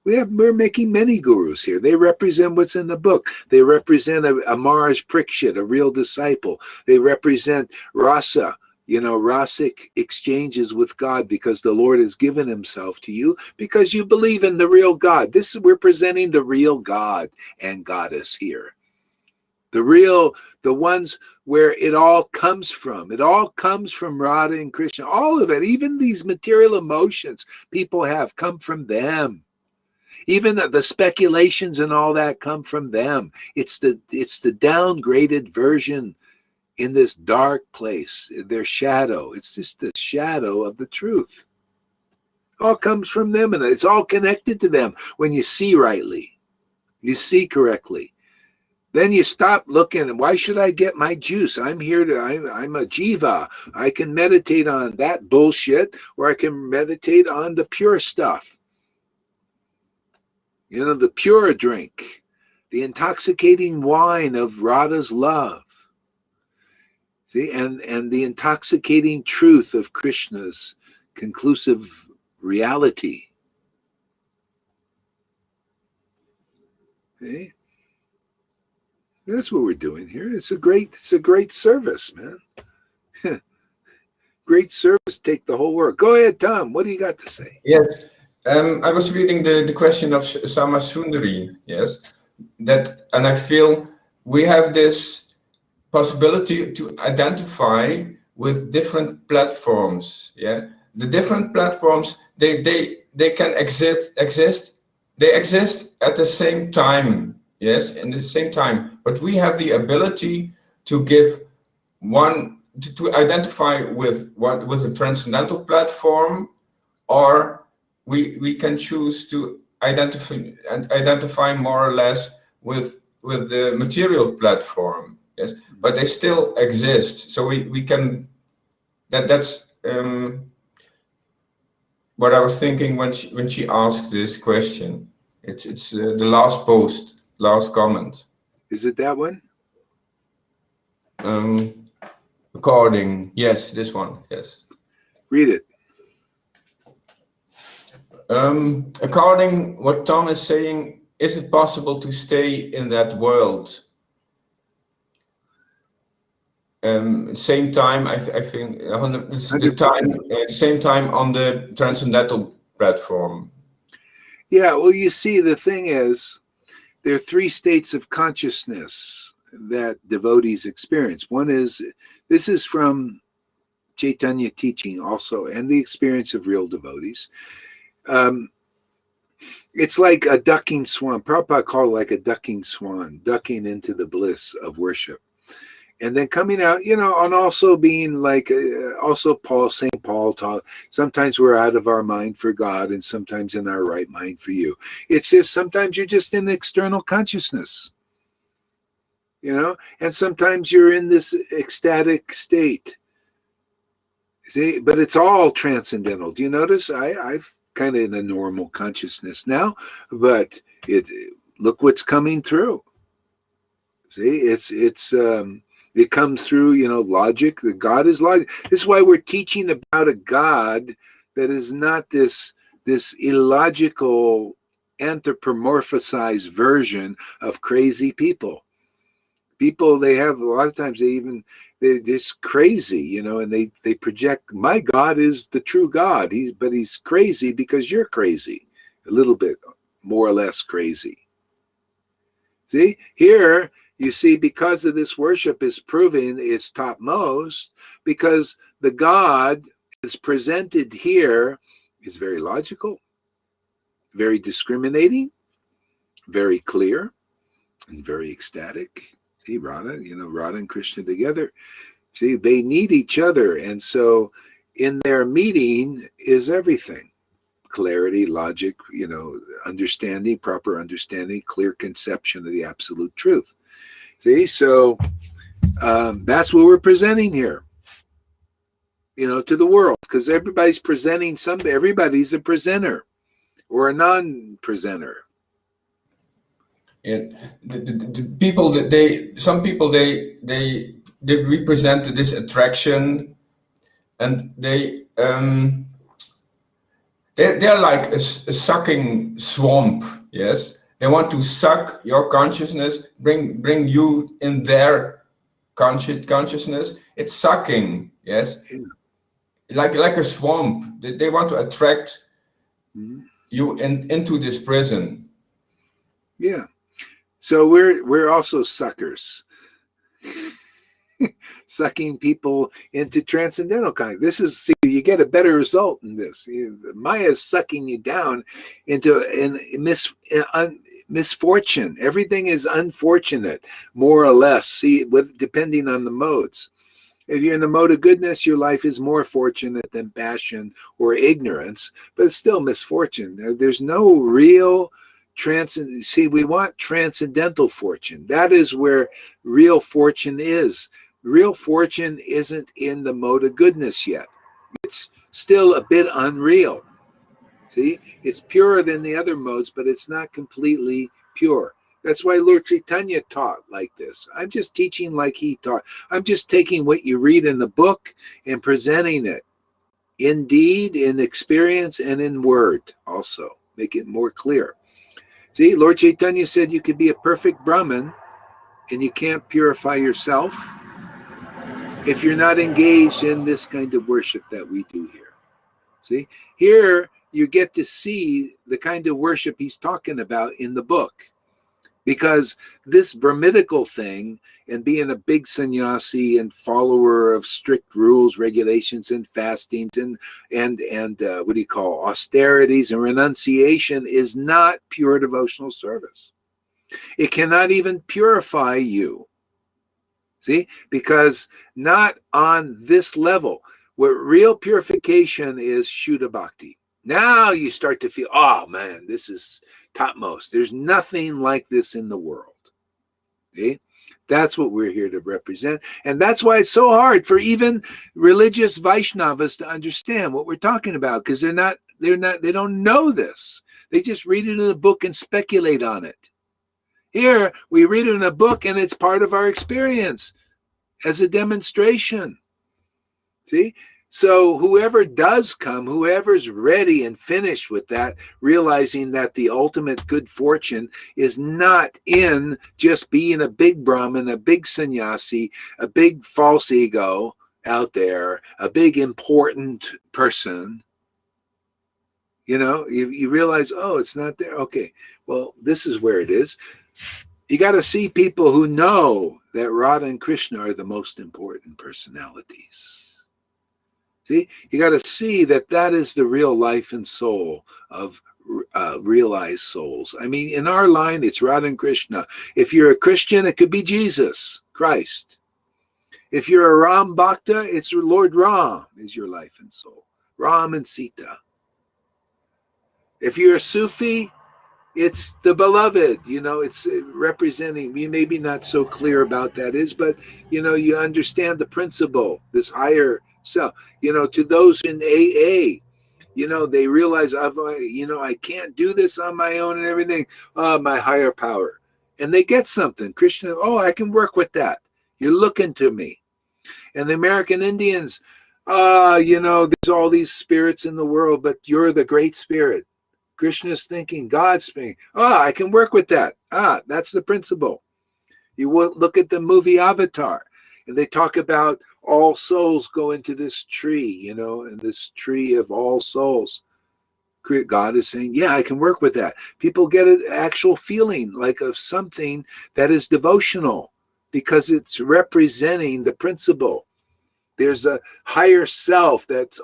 We're making many gurus here. They represent what's in the book. They represent a Maharaj Parikshit, a real disciple. They represent rasa, rasic exchanges with God, because the Lord has given himself to you because you believe in the real God. We're presenting the real God and Goddess here. the ones where it all comes from. It all comes from Radha and Krishna. All of it, even these material emotions people have, come from them. Even the speculations and all that come from them. It's the downgraded version in this dark place, their shadow. It's just the shadow of the truth. All comes from them, and it's all connected to them. When you see rightly, you see correctly, then you stop looking, why should I get my juice? I'm a jiva. I can meditate on that bullshit, or I can meditate on the pure stuff. You know, the pure drink, the intoxicating wine of Radha's love. See, and the intoxicating truth of Krishna's conclusive reality. See? That's what we're doing here. It's a great service, man. Great service, take the whole world. Go ahead, Tom. What do you got to say? Yes. I was reading the question of Sama Sundari, yes, and I feel we have this possibility to identify with different platforms. Yeah, the different platforms they can exist. They exist at the same time. Yes, in the same time, but we have the ability to give one to identify with a transcendental platform, or we can choose to identify more or less with the material platform. Yes, but they still exist. So we can that's what I was thinking when she asked this question. It's the last post, last comment. Is it that one? According, yes, this one, yes. Read it. According what Tom is saying, is it possible to stay in that world? Same time, I think the time, same time on the transcendental platform. Yeah, well, you see, the thing is, there are three states of consciousness that devotees experience. One is, this is from Chaitanya teaching also, and the experience of real devotees. It's like a ducking swan. Prabhupada called it like a ducking swan, ducking into the bliss of worship. And then coming out, you know, and also being like, also St. Paul taught, sometimes we're out of our mind for God and sometimes in our right mind for you. It's just, sometimes you're just in external consciousness, you know, and sometimes you're in this ecstatic state. See, but it's all transcendental. Do you notice? I've kind of in a normal consciousness now, but look what's coming through. See, it comes through, you know, logic. The God is logic. This is why we're teaching about a God that is not this illogical, anthropomorphized version of crazy people. People, they have a lot of times they're just crazy, you know, and they project, my God is the true God. But he's crazy because you're crazy, a little bit more or less crazy. See, here you see, because of this worship is proving its topmost, because the God is presented here is very logical, very discriminating, very clear, and very ecstatic. See, Radha and Krishna together. See, they need each other. And so in their meeting is everything. Clarity, logic, you know, understanding, proper understanding, clear conception of the absolute truth. See, so that's what we're presenting here, you know, to the world, because everybody's presenting something. Everybody's a presenter or a non-presenter. Yeah, the people that some people they represent this attraction, and they're like a sucking swamp. Yes. They want to suck your consciousness, bring you in their consciousness. It's sucking, yes, like a swamp. They want to attract you into this prison. Yeah. So we're also suckers. sucking people into transcendental kind. This is, see, you get a better result in this. Maya is sucking you down into misfortune. Everything is unfortunate, more or less. See, depending on the modes. If you're in the mode of goodness, your life is more fortunate than passion or ignorance, but it's still misfortune. There's no real see, we want transcendental fortune. That is where real fortune is. Real fortune isn't in the mode of goodness yet. It's still a bit unreal. See, it's purer than the other modes, but it's not completely pure. That's why Lord Chaitanya taught like this. I'm just teaching like he taught. I'm just taking what you read in the book and presenting it in deed, in experience, and in word also. Make it more clear. See, Lord Chaitanya said you could be a perfect Brahmin and you can't purify yourself if you're not engaged in this kind of worship that we do here. See, here you get to see the kind of worship he's talking about in the book. Because this Brahminical thing and being a big sannyasi and follower of strict rules, regulations, and fastings and what do you call austerities and renunciation is not pure devotional service. It cannot even purify you. See, because not on this level. What real purification is Shuddha Bhakti. Now you start to feel, oh man, this is topmost. There's nothing like this in the world. Okay? That's what we're here to represent. And that's why it's so hard for even religious Vaishnavas to understand what we're talking about, because they don't know this. They just read it in a book and speculate on it. Here, we read it in a book and it's part of our experience as a demonstration. See? So whoever does come, whoever's ready and finished with that, realizing that the ultimate good fortune is not in just being a big Brahmin, a big sannyasi, a big false ego out there, a big important person. You know, you realize, oh, it's not there. Okay, well, this is where it is. You got to see people who know that Radha and Krishna are the most important personalities. See, you got to see that that is the real life and soul of realized souls. I mean, in our line, it's Radha and Krishna. If you're a Christian, it could be Jesus, Christ. If you're a Ram Bhakta, it's Lord Ram is your life and soul. Ram and Sita. If you're a Sufi, it's the beloved. You know, it's representing, you may be not so clear about that is, but, you know, you understand the principle, this higher self. You know, to those in AA, you know, they realize, I can't do this on my own and everything. My higher power. And they get something. Krishna, I can work with that. You're looking to me. And the American Indians, there's all these spirits in the world, but you're the great spirit. Krishna's thinking, God's thinking, I can work with that. That's the principle. You look at the movie Avatar, and they talk about all souls go into this tree, and this tree of all souls. God is saying, yeah, I can work with that. People get an actual feeling like of something that is devotional because it's representing the principle. There's a higher self that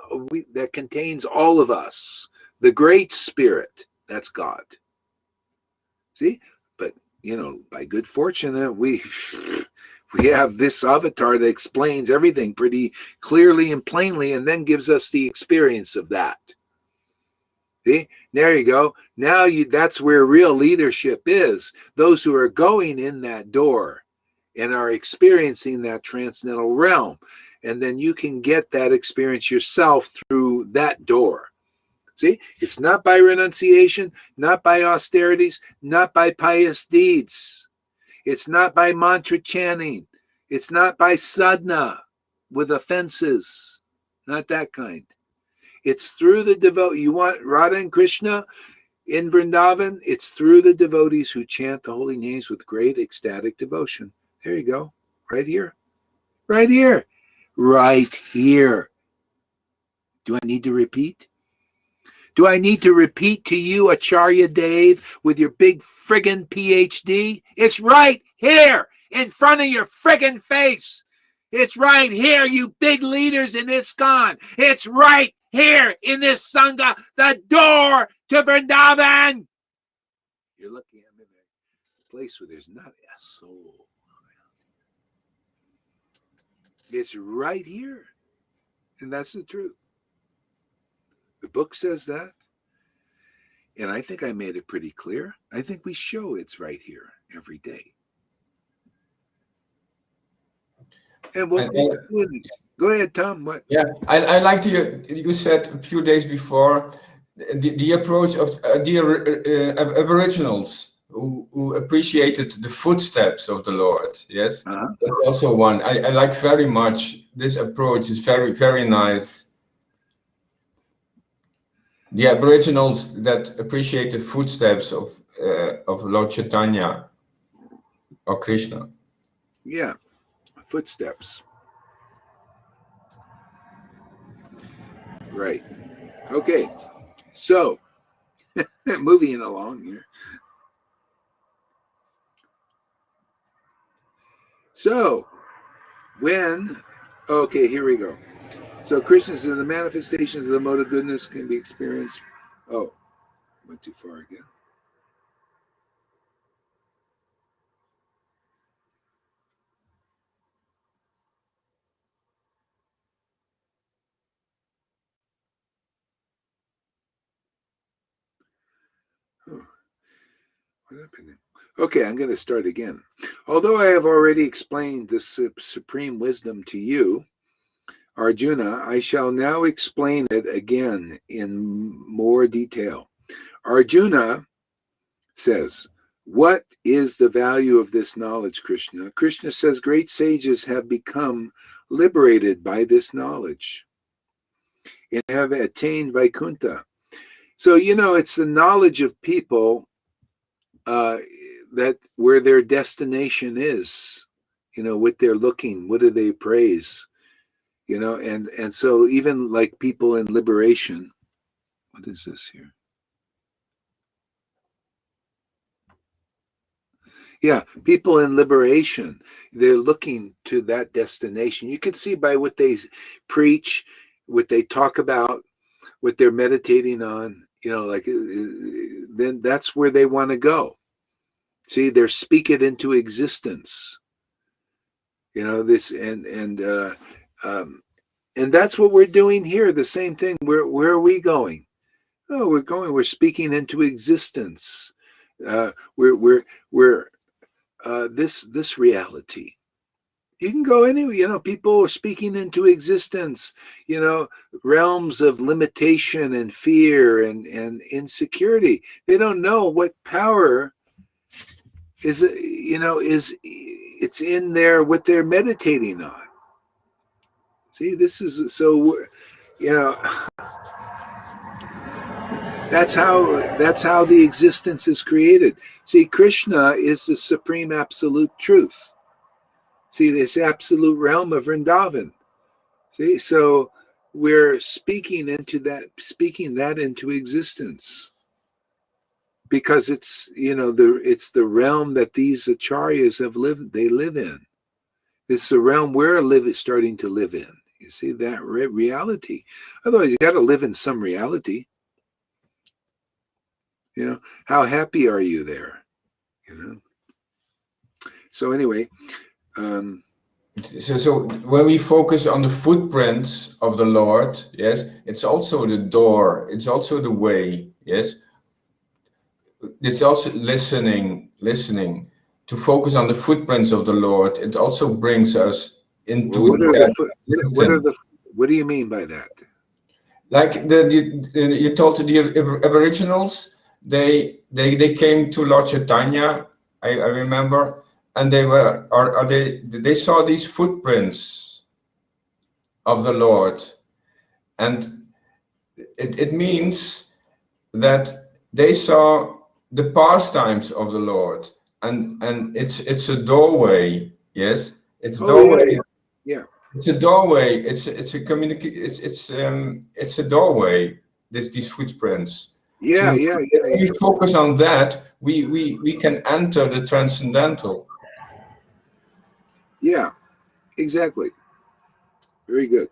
contains all of us. The great spirit, that's God. See? But, by good fortune, we have this avatar that explains everything pretty clearly and plainly and then gives us the experience of that. See? There you go. Now that's where real leadership is. Those who are going in that door and are experiencing that transcendental realm. And then you can get that experience yourself through that door. See, it's not by renunciation, not by austerities, not by pious deeds. It's not by mantra chanting. It's not by sadhana with offenses. Not that kind. It's through the devotee. You want Radha and Krishna in Vrindavan? It's through the devotees who chant the holy names with great ecstatic devotion. There you go. Right here. Right here. Right here. Do I need to repeat? Do I need to repeat to you, Acharya Dave, with your big friggin' PhD? It's right here. in front of your friggin' face. It's right here, you big leaders in ISKCON. It's right here in this Sangha, the door to Vrindavan. You're looking at a place where there's not a soul. It's right here. And that's the truth. The book says that. And I think I made it pretty clear. I think we show it's right here every day. And we'll go ahead, Tom. What? Yeah, I liked you said a few days before the approach of the Aboriginals who appreciated the footsteps of the Lord. Yes, that's also one. I like very much. This approach is very, very nice. The Aboriginals that appreciate the footsteps of Lord Chaitanya or Krishna. Yeah, footsteps. Right. Okay. So, moving along here. So, okay, here we go. So, Krishna says the manifestations of the mode of goodness can be experienced. Oh, went too far again. Oh, what happened? Okay, I'm going to start again. Although I have already explained the supreme wisdom to you, Arjuna, I shall now explain it again in more detail. Arjuna says, what is the value of this knowledge, Krishna? Krishna says, great sages have become liberated by this knowledge and have attained Vaikuntha. So, it's the knowledge of people that where their destination is, what they're looking, what do they praise? And so even like people in liberation, what is this here? Yeah, people in liberation, they're looking to that destination. You can see by what they preach, what they talk about, what they're meditating on, then that's where they want to go. See, they're speak it into existence. This and that's what we're doing here. The same thing. Where are we going? Oh, we're speaking into existence. We're this reality. You can go anywhere. People are speaking into existence. Realms of limitation and fear and insecurity. They don't know what power is. It's in there. What they're meditating on. See, this is so, that's how the existence is created. See, Krishna is the supreme absolute truth. See, this absolute realm of Vrindavan. See, so we're speaking that into existence. Because it's, it's the realm that these acharyas they live in. It's the realm we're starting to live in. You see that reality. Otherwise, you got to live in some reality. How happy are you there? So anyway, so when we focus on the footprints of the Lord, yes, it's also the door. It's also the way. Yes, it's also listening. To focus on the footprints of the Lord, it also brings us into what do you mean by that? Like you told the Aboriginals, they came to Lord Chaitanya, I remember, and they saw these footprints of the Lord, and it means that they saw the pastimes of the Lord. And it's a doorway. Yes, it's a doorway. Yeah. It's a doorway. It's a doorway. These footprints. Yeah. If we focus on that, we can enter the transcendental. Yeah, exactly. Very good.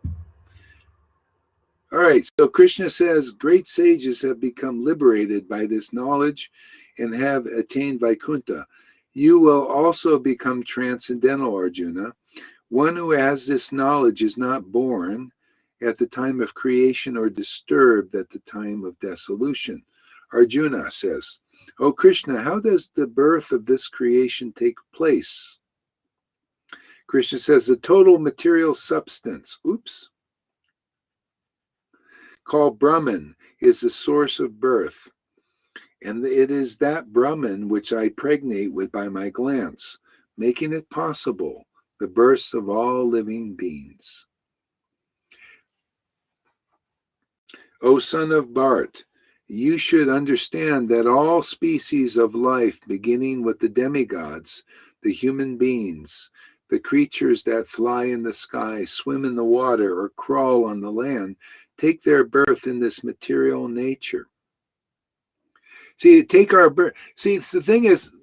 All right, so Krishna says, great sages have become liberated by this knowledge and have attained Vaikuntha. You will also become transcendental, Arjuna. One who has this knowledge is not born at the time of creation or disturbed at the time of dissolution. Arjuna says, O Krishna, how does the birth of this creation take place? Krishna says, the total material substance, called Brahman, is the source of birth. And it is that Brahman which I pregnate with by my glance, making it possible the births of all living beings. O son of Bharat, you should understand that all species of life, beginning with the demigods, the human beings, the creatures that fly in the sky, swim in the water, or crawl on the land, take their birth in this material nature. See, take our birth. See, the thing is,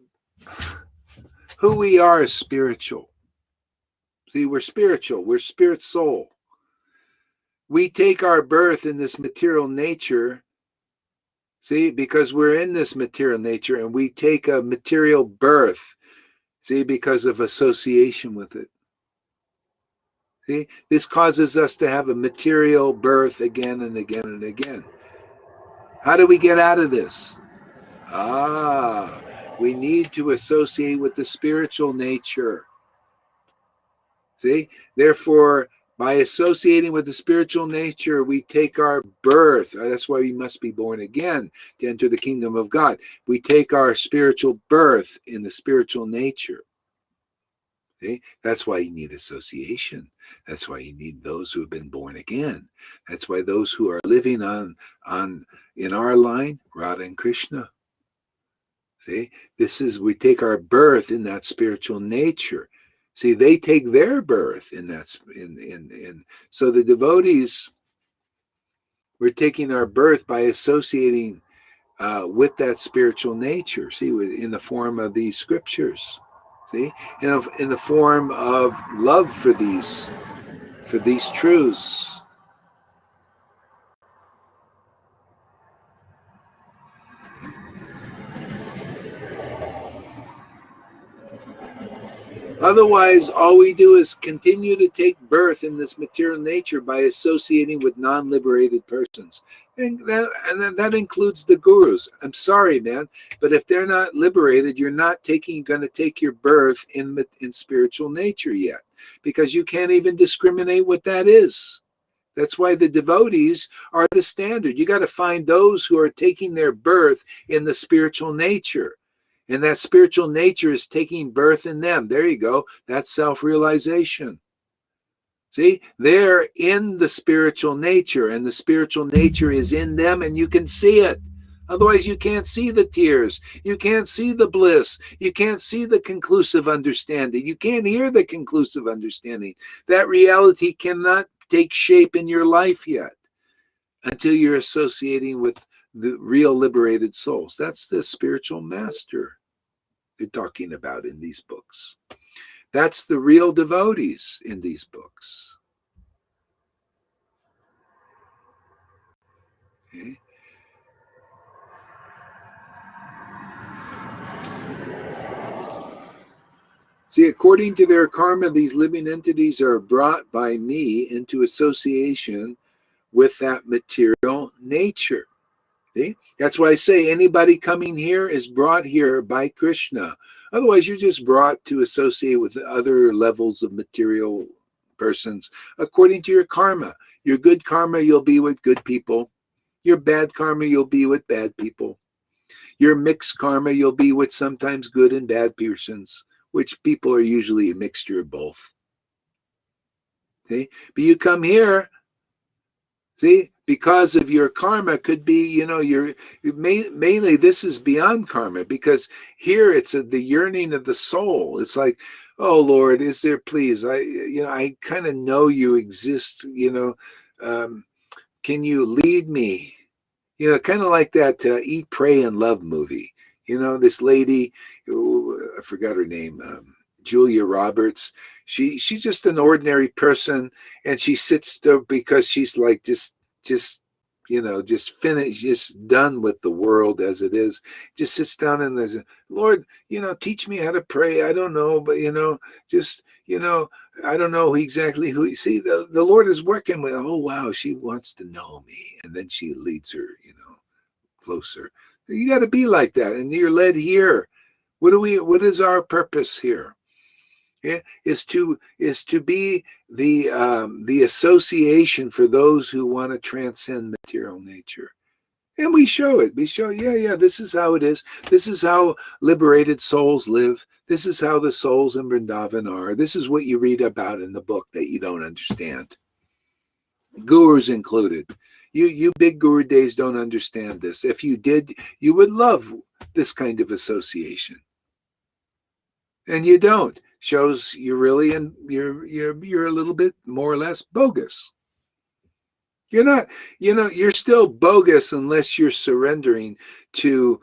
who we are is spiritual. See, we're spiritual. We're spirit soul. We take our birth in this material nature, see, because we're in this material nature, and we take a material birth, see, because of association with it. See, this causes us to have a material birth again and again and again. How do we get out of this? We need to associate with the spiritual nature. See, therefore, by associating with the spiritual nature, we take our birth. That's why we must be born again to enter the kingdom of God. We take our spiritual birth in the spiritual nature. See? That's why you need association. That's why you need those who have been born again. That's why those who are living in our line, Radha and Krishna. See, we take our birth in that spiritual nature. See, they take their birth in that. So the devotees, we're taking our birth by associating with that spiritual nature. See, in the form of these scriptures. See, in the form of love for these truths. Otherwise, all we do is continue to take birth in this material nature by associating with non-liberated persons. And that includes the gurus. I'm sorry, man, but if they're not liberated, you're not going to take your birth in spiritual nature yet, because you can't even discriminate what that is. That's why the devotees are the standard. You got to find those who are taking their birth in the spiritual nature. And that spiritual nature is taking birth in them. There you go. That's self-realization. See, they're in the spiritual nature, and the spiritual nature is in them, and you can see it. Otherwise, you can't see the tears. You can't see the bliss. You can't see the conclusive understanding. You can't hear the conclusive understanding. That reality cannot take shape in your life yet until you're associating with the real liberated souls. That's the spiritual master they're talking about in these books. That's the real devotees in these books. Okay. See, according to their karma, these living entities are brought by me into association with that material nature. See? That's why I say anybody coming here is brought here by Krishna. Otherwise, you're just brought to associate with other levels of material persons according to your karma. Your good karma, you'll be with good people. Your bad karma, you'll be with bad people. Your mixed karma, you'll be with sometimes good and bad persons, which people are usually a mixture of both. See? But you come here, see, because of your karma, could be, mainly this is beyond karma, because here it's the yearning of the soul. It's like, oh Lord, is there, please, I kind of know you exist, can you lead me? Kind of like that Eat, Pray, and Love movie. This lady, I forgot her name. Julia Roberts. She's just an ordinary person, and she sits there because she's like just just finished, just done with the world as it is. Just sits down and says, Lord, teach me how to pray. I don't know, but just I don't know exactly who. You see, the Lord is working with. Oh wow, she wants to know me, and then she leads her, closer. You got to be like that, and you're led here. What is our purpose here? Yeah, is to be the association for those who want to transcend material nature. And we show it. We show, yeah, this is how it is. This is how liberated souls live. This is how the souls in Vrindavan are. This is what you read about in the book that you don't understand. Gurus included. You big guru days don't understand this. If you did, you would love this kind of association. And you don't. Shows you're really you're a little bit more or less bogus. You're not, you're still bogus unless you're surrendering to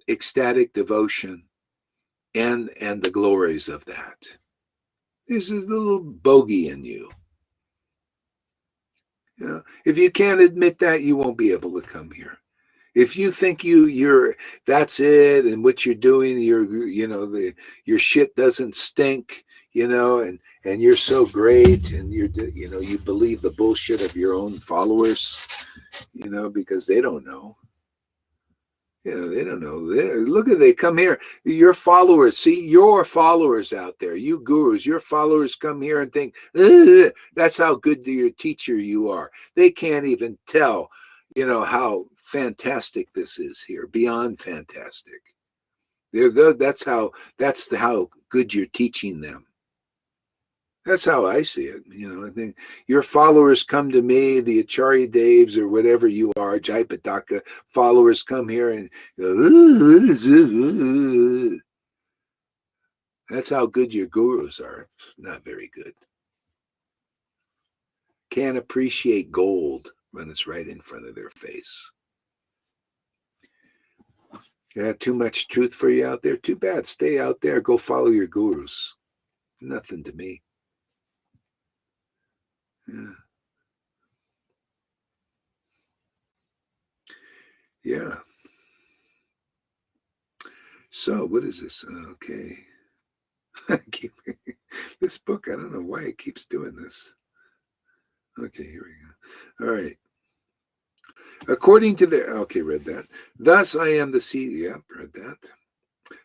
ecstatic devotion and the glories of that. There's a little bogey in you. If you can't admit that, you won't be able to come here. If you think you're that's it, and what you're doing, your shit doesn't stink, and you're so great, and you believe the bullshit of your own followers, because they don't know. They don't know. Look at, they come here. Your followers, see your followers out there, you gurus, your followers come here and think, that's how good your teacher you are. They can't even tell, how fantastic this is here, beyond fantastic. That's how good you're teaching them. That's how I see it. I think your followers come to me, the Acharya Devs or whatever you are, Japa Bhakti followers come here and go, that's how good your gurus are. Not very good. Can't appreciate gold when it's right in front of their face. Too much truth for you out there? Too bad. Stay out there. Go follow your gurus. Nothing to me. Yeah. So what is this? Okay. This book, I don't know why it keeps doing this. Okay, here we go. All right. According to read that. Thus I am the seed. Yeah, read that.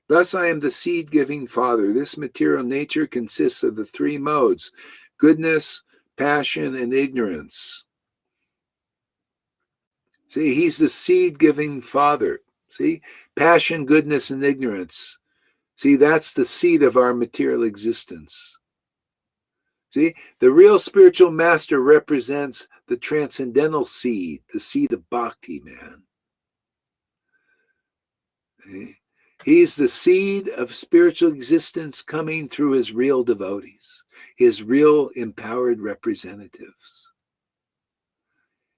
Thus I am the seed-giving Father. This material nature consists of the three modes: goodness, passion, and ignorance. See, he's the seed-giving Father. See, passion, goodness, and ignorance. See, that's the seed of our material existence. See, the real spiritual master represents the transcendental seed, the seed of bhakti, man. See? He's the seed of spiritual existence coming through his real devotees, his real empowered representatives.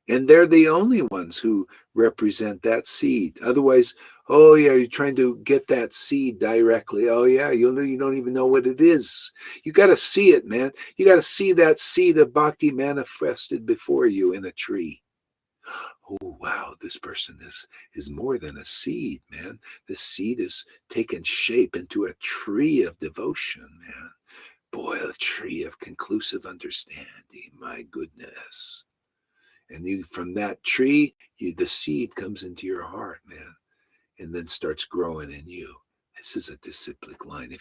And they're the only ones who represent that seed. Otherwise, oh yeah, you're trying to get that seed directly. Oh yeah, you don't even know what it is. You got to see it, man. You got to see that seed of bhakti manifested before you in a tree. Oh wow, this person is more than a seed, man. This seed is taken shape into a tree of devotion, man. Boy, a tree of conclusive understanding. My goodness. And from that tree, the seed comes into your heart, man, and then starts growing in you. This is a disciplic line.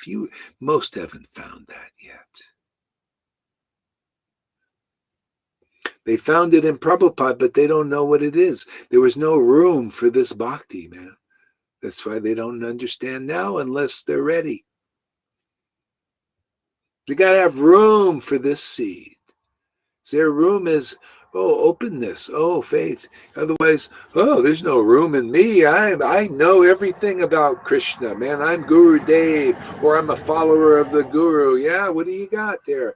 Most haven't found that yet. They found it in Prabhupada, but they don't know what it is. There was no room for this bhakti, man. That's why they don't understand now unless they're ready. They got to have room for this seed. Their room is, openness, faith. Otherwise, there's no room in me. I know everything about Krishna, man. I'm Guru Dev, or I'm a follower of the Guru. Yeah, what do you got there?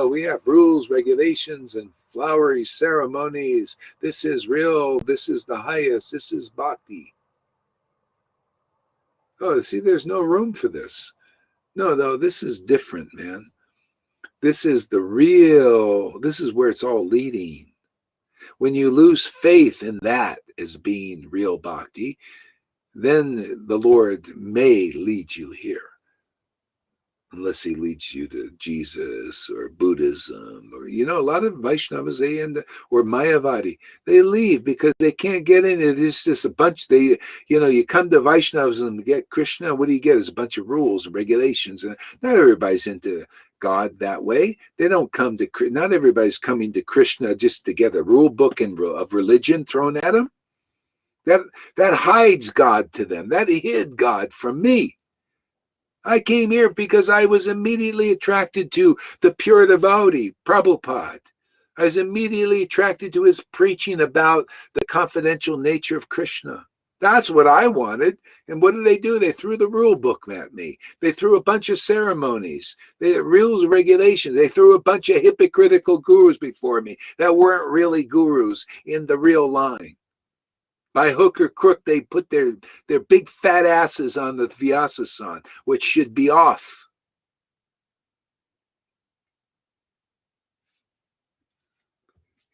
We have rules, regulations, and flowery ceremonies. This is real. This is the highest. This is bhakti. See, there's no room for this. No, this is different, man. This is where it's all leading. When you lose faith in that as being real bhakti, then the Lord may lead you here. Unless he leads you to Jesus or Buddhism, or a lot of Vaishnavas or Mayavadi, they leave because they can't get in it. It's just a bunch. You come to Vaishnavism to get Krishna. What do you get? Is a bunch of rules, regulations, and not everybody's into God that way. They don't come to. Not everybody's coming to Krishna just to get a rule book of religion thrown at them. That hides God to them. That hid God from me. I came here because I was immediately attracted to the pure devotee, Prabhupada. I was immediately attracted to his preaching about the confidential nature of Krishna. That's what I wanted. And what did they do? They threw the rule book at me. They threw a bunch of ceremonies, rules, regulations. They threw a bunch of hypocritical gurus before me that weren't really gurus in the real line. By hook or crook, they put their big fat asses on the Vyasasan, which should be off.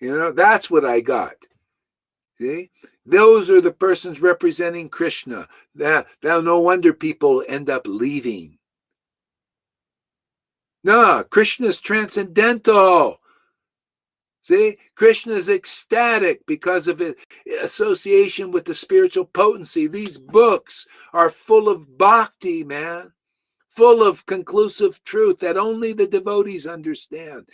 That's what I got. See? Those are the persons representing Krishna. Now, no wonder people end up leaving. No, Krishna's transcendental. See, Krishna is ecstatic because of his association with the spiritual potency. These books are full of bhakti, man, full of conclusive truth that only the devotees understand.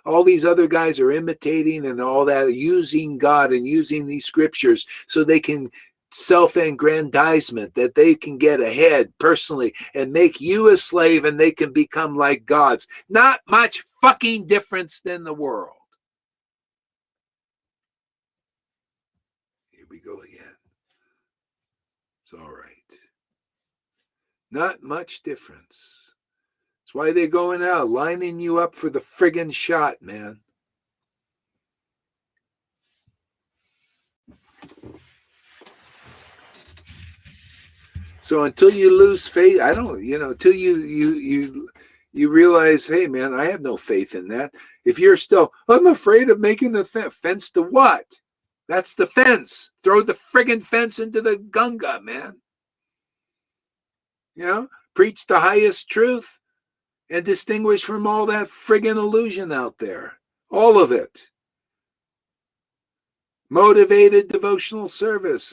All these other guys are imitating and all that, using God and using these scriptures so they can self-aggrandizement, that they can get ahead personally and make you a slave and they can become like gods. Not much fucking difference than the world. We go again. It's all right. Not much difference. That's why they're going out, lining you up for the friggin' shot, man. So until you lose faith, until you realize, hey, man, I have no faith in that. If you're still, I'm afraid of making a fence to what? That's the fence. Throw the friggin' fence into the Ganga, man. Preach the highest truth and distinguish from all that friggin' illusion out there. All of it. Motivated devotional service.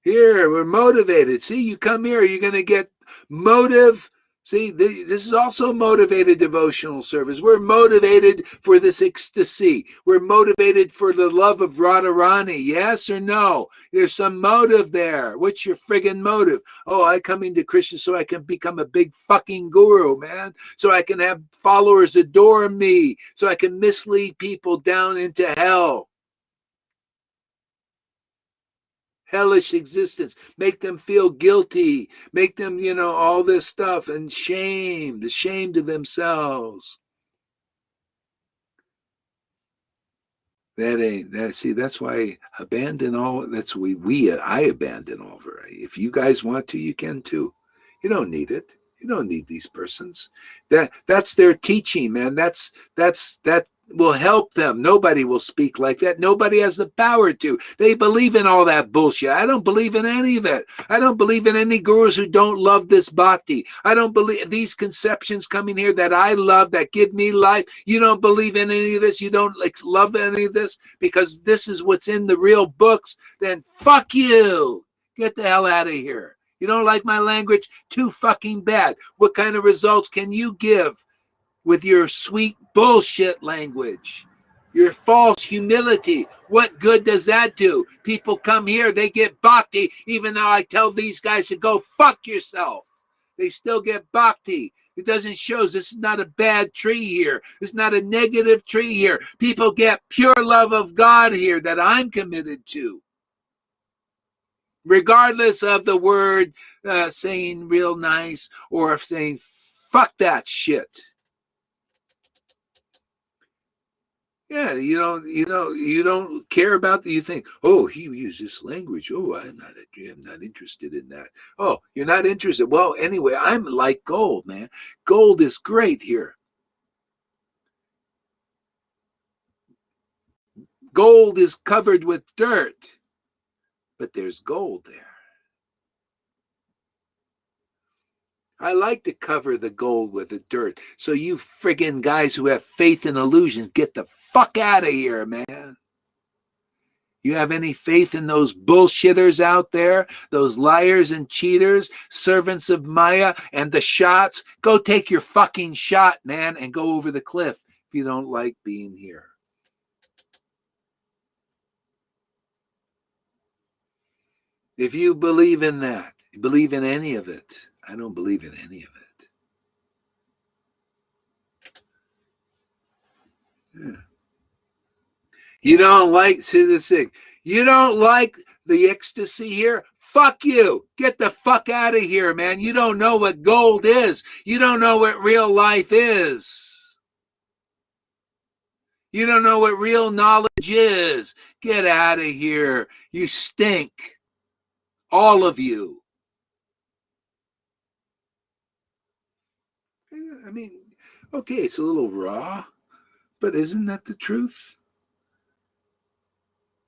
Here, we're motivated. See, you come here, you're going to get motive. See, this is also motivated devotional service. We're motivated for this ecstasy. We're motivated for the love of Radharani. Yes or no? There's some motive there. What's your friggin' motive? Oh, I come into Krishna so I can become a big fucking guru, man. So I can have followers adore me. So I can mislead people down into hell. Hellish existence, make them feel guilty, make them, all this stuff, and ashamed of themselves. That's why abandon all. I abandon all variety. If you guys want to, you can too. You don't need it. You don't need these persons. That's their teaching, man. That will help them. Nobody will speak like that. Nobody has the power to. They believe in all that bullshit. I don't believe in any of it. I don't believe in any gurus who don't love this bhakti. I don't believe these conceptions coming here that I love, that give me life. You don't believe in any of this. You don't love any of this because this is what's in the real books. Then fuck you. Get the hell out of here. You don't like my language? Too fucking bad. What kind of results can you give with your sweet bullshit language? Your false humility. What good does that do? People come here, they get bhakti, even though I tell these guys to go fuck yourself. They still get bhakti. It doesn't show this is not a bad tree here. This is not a negative tree here. People get pure love of God here that I'm committed to. Regardless of the word saying real nice or saying fuck that shit. Yeah, you don't care about the. You think, oh, he used this language. Oh, I'm not interested in that. Oh, you're not interested. Well, anyway, I'm like gold, man. Gold is great here. Gold is covered with dirt, but there's gold there. I like to cover the gold with the dirt. So you friggin' guys who have faith in illusions, get the fuck out of here, man. You have any faith in those bullshitters out there, those liars and cheaters, servants of Maya and the shots? Go take your fucking shot, man, and go over the cliff if you don't like being here. If you believe in that, you believe in any of it. I don't believe in any of it. Yeah. You don't like, see this thing, you don't like the ecstasy here? Fuck you. Get the fuck out of here, man. You don't know what gold is. You don't know what real life is. You don't know what real knowledge is. Get out of here. You stink. All of you. I mean, okay, it's a little raw, but isn't that the truth?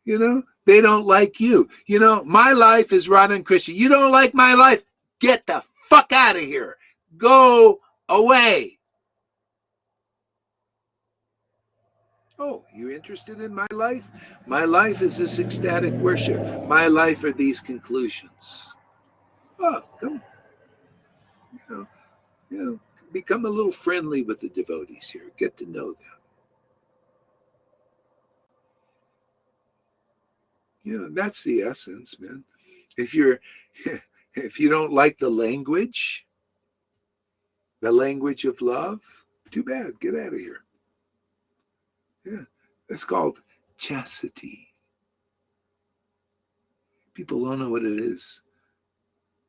You know, they don't like you. You know, my life is Rod and Christian. You don't like my life? Get the fuck out of here. Go away. Oh, you're interested in my life? My life is this ecstatic worship. My life are these conclusions. Oh, come, become a little friendly with the devotees here. Get to know them. That's the essence, man. If you don't like the language of love, too bad. Get out of here. Yeah, it's called chastity. People don't know what it is.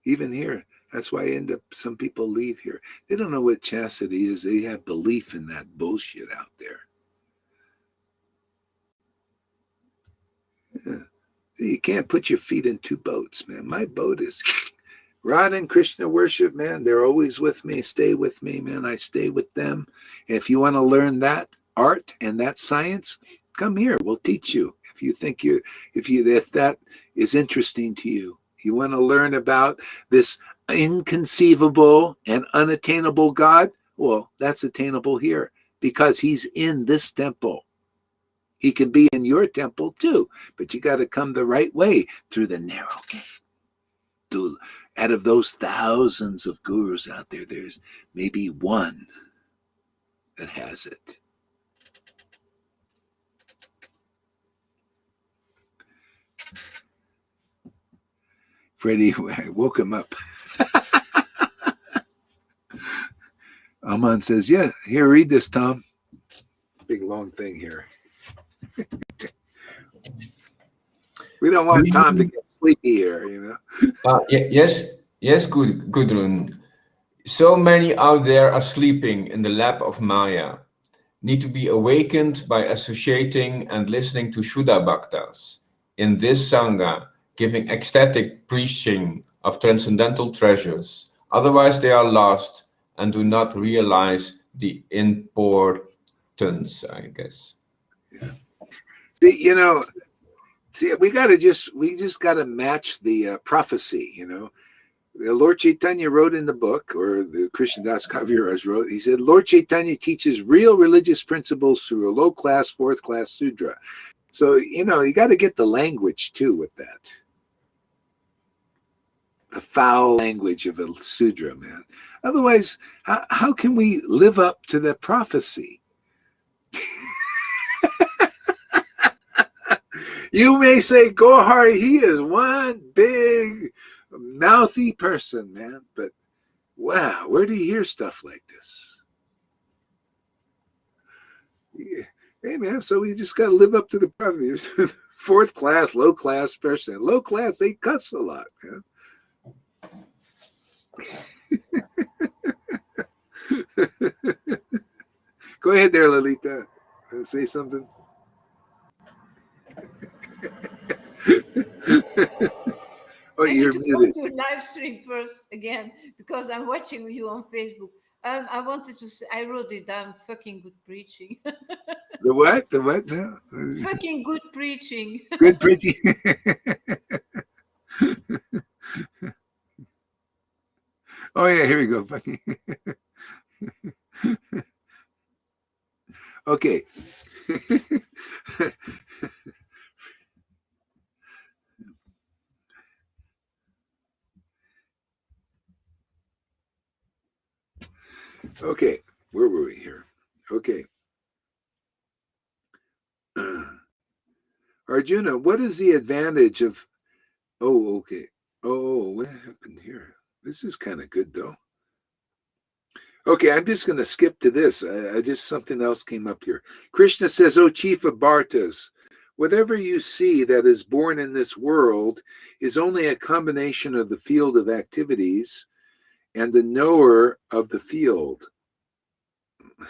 Even here, that's why some people leave here. They don't know what chastity is. They have belief in that bullshit out there. Yeah. You can't put your feet in two boats, man. My boat is Radha and Krishna worship, man. They're always with me. Stay with me, man. I stay with them. And if you want to learn that art and that science, come here. We'll teach you. If you think if that is interesting to you, you want to learn about this inconceivable and unattainable God, well, that's attainable here because he's in this temple. He can be in your temple too, but you got to come the right way through the narrow gate. Out of those thousands of gurus out there, there's maybe one that has it. Freddie, I woke him up. Aman says, yeah, here, read this, Tom. Big long thing here. We don't want Tom to get sleepy here, Yes, Gudrun. So many out there are sleeping in the lap of Maya, need to be awakened by associating and listening to Shuddha Bhaktas in this Sangha, giving ecstatic preaching of transcendental treasures. Otherwise, they are lost and do not realize the importance, I guess. Yeah. See, we just got to match the prophecy, The Lord Chaitanya wrote in the book, or the Krishnadas Kaviraj wrote, he said, Lord Chaitanya teaches real religious principles through a low-class, fourth-class Sudra. So, you got to get the language, too, with that. The foul language of a Sudra, man. Otherwise, how can we live up to the prophecy? You may say, Gohar, he is one big mouthy person, man. But wow, where do you hear stuff like this? Yeah. Hey, man, so we just got to live up to the prophecy. Fourth class, low class person. Low class, they cuss a lot, man. Go ahead there, Lalita. Say something. Oh, I need you're to muted. go to live stream first again because I'm watching you on Facebook. I wanted to say, I wrote it down, fucking good preaching. The what? The what now? Fucking good preaching. Good pretty. Oh yeah, here we go. Okay. Okay, where were we here? Okay. Arjuna, what is the advantage of... Oh, okay. Oh, what happened here? This is kind of good, though. Okay, I'm just going to skip to this. I just, something else came up here. Krishna says, "O chief of Bhartas, whatever you see that is born in this world is only a combination of the field of activities and the knower of the field."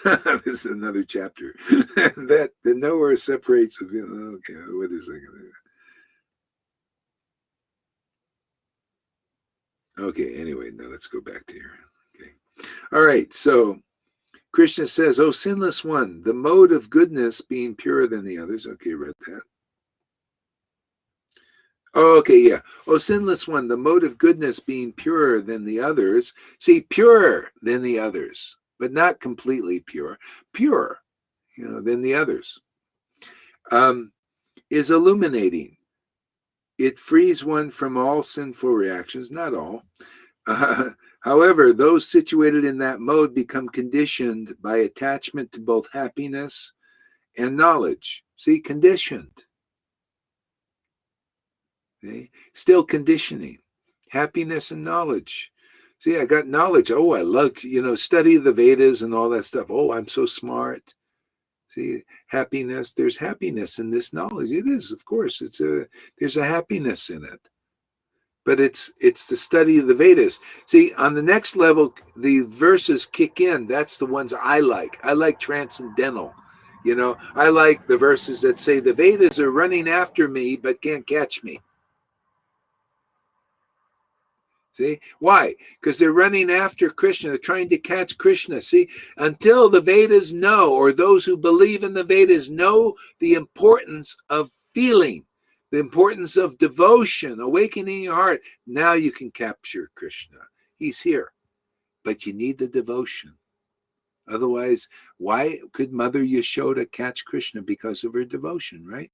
This is another chapter. That the knower separates the field. Okay, what is that going to... Okay, anyway, now let's go back to here. Okay. All right, so Krishna says, "O sinless one, the mode of goodness being purer than the others." Okay, read that. Oh, okay, yeah. "O sinless one, the mode of goodness being purer than the others." See, purer than the others, but not completely pure. Pure, than the others. Is illuminating. It frees one from all sinful reactions, not all. However, those situated in that mode become conditioned by attachment to both happiness and knowledge. See, conditioned. Okay? Still conditioning. Happiness and knowledge. See, I got knowledge. Oh, I love, study the Vedas and all that stuff. Oh, I'm so smart. See, happiness, there's happiness in this knowledge. It is, of course. There's a happiness in it. But it's the study of the Vedas. See, on the next level, the verses kick in. That's the ones I like. I like transcendental. I like the verses that say the Vedas are running after me but can't catch me. See, why? Because they're running after Krishna. They're trying to catch Krishna. See, until the Vedas know, or those who believe in the Vedas know the importance of feeling, the importance of devotion, awakening your heart, now you can capture Krishna. He's here, but you need the devotion. Otherwise, why could Mother Yashoda catch Krishna? Because of her devotion, right?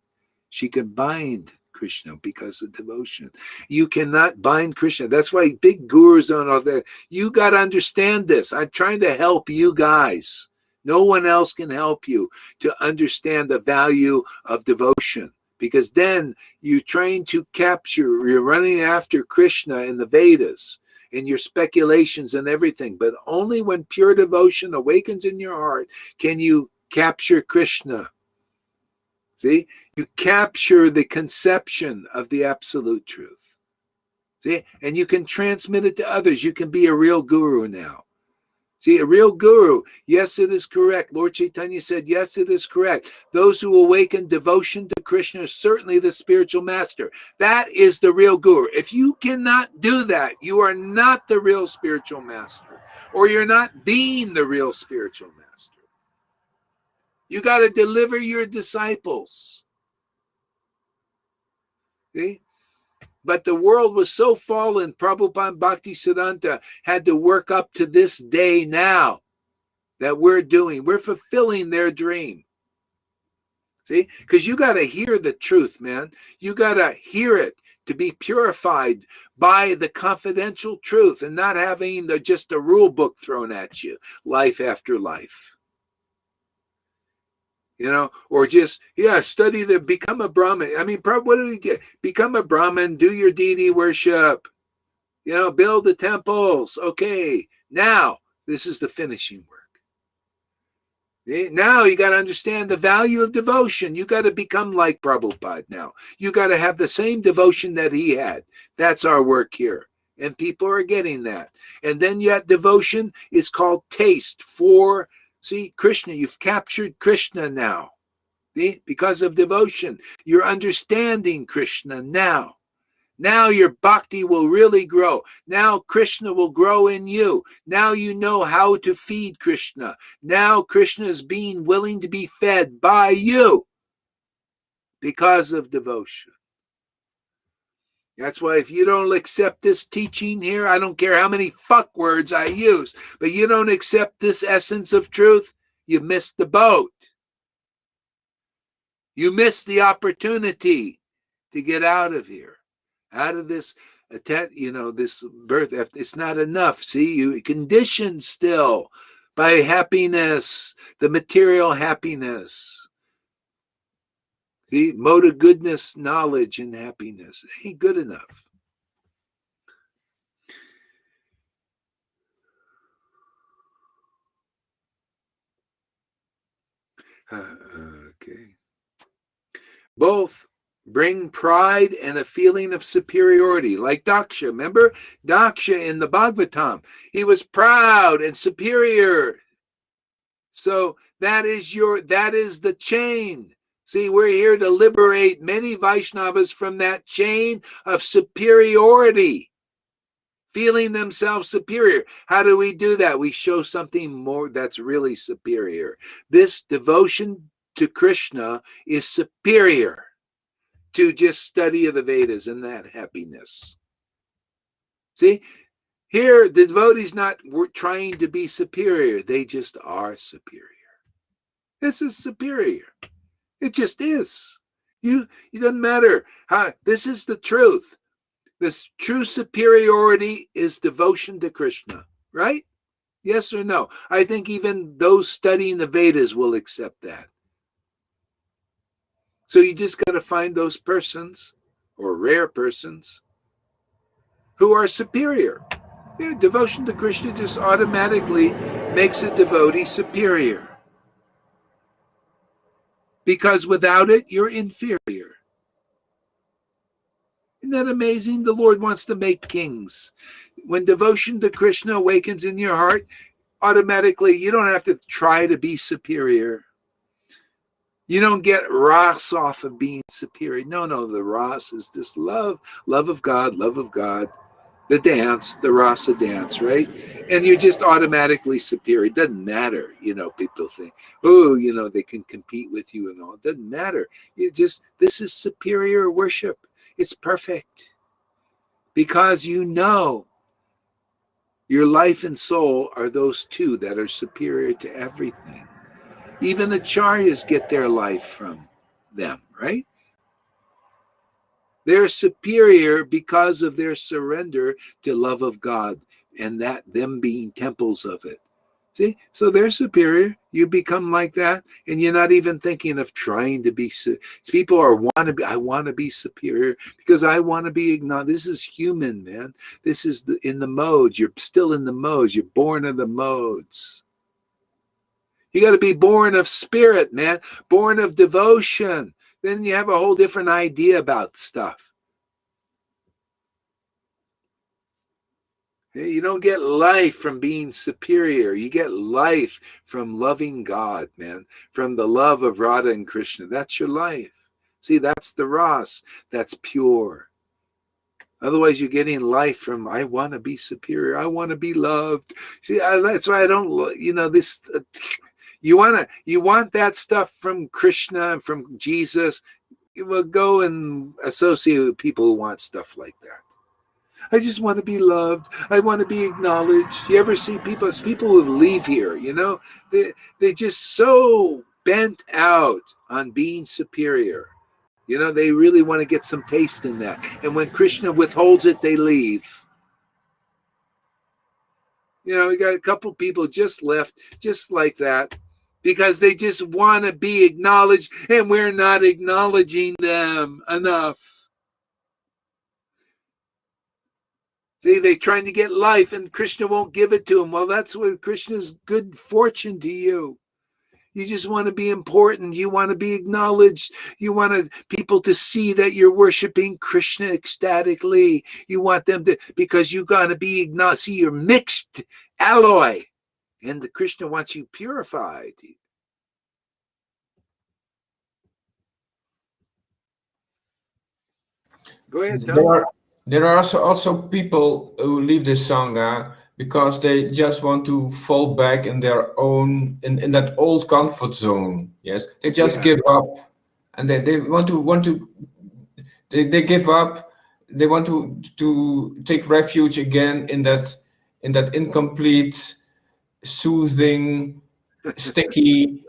She could bind Krishna because of devotion. You cannot bind Krishna. That's why big gurus on all that. You got to understand this. I'm trying to help you guys. No one else can help you to understand the value of devotion, because then you're trying to capture, you're running after Krishna in the Vedas and your speculations and everything. But only when pure devotion awakens in your heart can you capture Krishna. See, you capture the conception of the absolute truth. See, and you can transmit it to others. You can be a real guru now. See, a real guru, yes, it is correct. Lord Chaitanya said, yes, it is correct. Those who awaken devotion to Krishna are certainly the spiritual master. That is the real guru. If you cannot do that, you are not the real spiritual master, or you're not being the real spiritual master. You got to deliver your disciples. See? But the world was so fallen, Prabhupada Bhaktisiddhanta had to work up to this day now that we're doing. We're fulfilling their dream. See? Because you got to hear the truth, man. You got to hear it to be purified by the confidential truth and not having just a rule book thrown at you, life after life. Or just, study become a Brahmin. I mean, what do we get? Become a Brahmin, do your deity worship, build the temples. Okay, now this is the finishing work. Now you got to understand the value of devotion. You got to become like Prabhupada now. You got to have the same devotion that he had. That's our work here. And people are getting that. And then yet devotion is called taste for, see, Krishna. You've captured Krishna now. See? Because of devotion. You're understanding Krishna now. Now your bhakti will really grow. Now Krishna will grow in you. Now you know how to feed Krishna. Now Krishna is being willing to be fed by you because of devotion. That's why if you don't accept this teaching here, I don't care how many fuck words I use, but you don't accept this essence of truth, you missed the boat. You missed the opportunity to get out of here, out of this, this birth. It's not enough. See, you conditioned still by happiness, the material happiness. See, mode of goodness, knowledge, and happiness. It ain't good enough. Okay. Both bring pride and a feeling of superiority, like Daksha. Remember Daksha in the Bhagavatam? He was proud and superior. So that is the chain. See, we're here to liberate many Vaishnavas from that chain of superiority, feeling themselves superior. How do we do that? We show something more that's really superior. This devotion to Krishna is superior to just study of the Vedas and that happiness. See, here the devotees not trying to be superior. They just are superior. This is superior. It just is. It doesn't matter how. This is the truth. This true superiority is devotion to Krishna, right? Yes or no? I think even those studying the Vedas will accept that. So you just got to find those persons, or rare persons, who are superior. Yeah, devotion to Krishna just automatically makes a devotee superior. Because without it, you're inferior. Isn't that amazing? The Lord wants to make kings. When devotion to Krishna awakens in your heart, automatically you don't have to try to be superior. You don't get ras off of being superior. No, the ras is this love of God, the dance, the rasa dance, right? And you're just automatically superior. It doesn't matter, people think, they can compete with you and all. It doesn't matter. This is superior worship. It's perfect. Because your life and soul are those two that are superior to everything. Even acharyas get their life from them, right? They're superior because of their surrender to love of God and that them being temples of it. See? So they're superior. You become like that, and you're not even thinking of trying to be. People I want to be superior because I want to be acknowledged. This is human, man. This is in the modes. You're still in the modes. You're born of the modes. You got to be born of spirit, man. Born of devotion. Then you have a whole different idea about stuff. You don't get life from being superior. You get life from loving God, man. From the love of Radha and Krishna. That's your life. See, that's the ras. That's pure. Otherwise, you're getting life from, I want to be superior. I want to be loved. See, that's why I don't, this... You want that stuff from Krishna, from Jesus, you will go and associate with people who want stuff like that. I just want to be loved. I want to be acknowledged. You ever see people who leave here, they just so bent out on being superior. They really want to get some taste in that. And when Krishna withholds it, they leave. We got a couple people just left, just like that. Because they just want to be acknowledged, and we're not acknowledging them enough. See, they're trying to get life, and Krishna won't give it to them. Well, that's what Krishna's good fortune to you. You just want to be important. You want to be acknowledged. You want people to see that you're worshiping Krishna ecstatically. You want them to, because you got to be acknowledged. See, you're mixed alloy. And the Krishna wants you purified. Go ahead, Tom. There are also people who leave this sangha because they just want to fall back in their own in that old comfort zone. Yes, they just Yeah. give up, and they want to they give up. They want to take refuge again in that incomplete, soothing, sticky,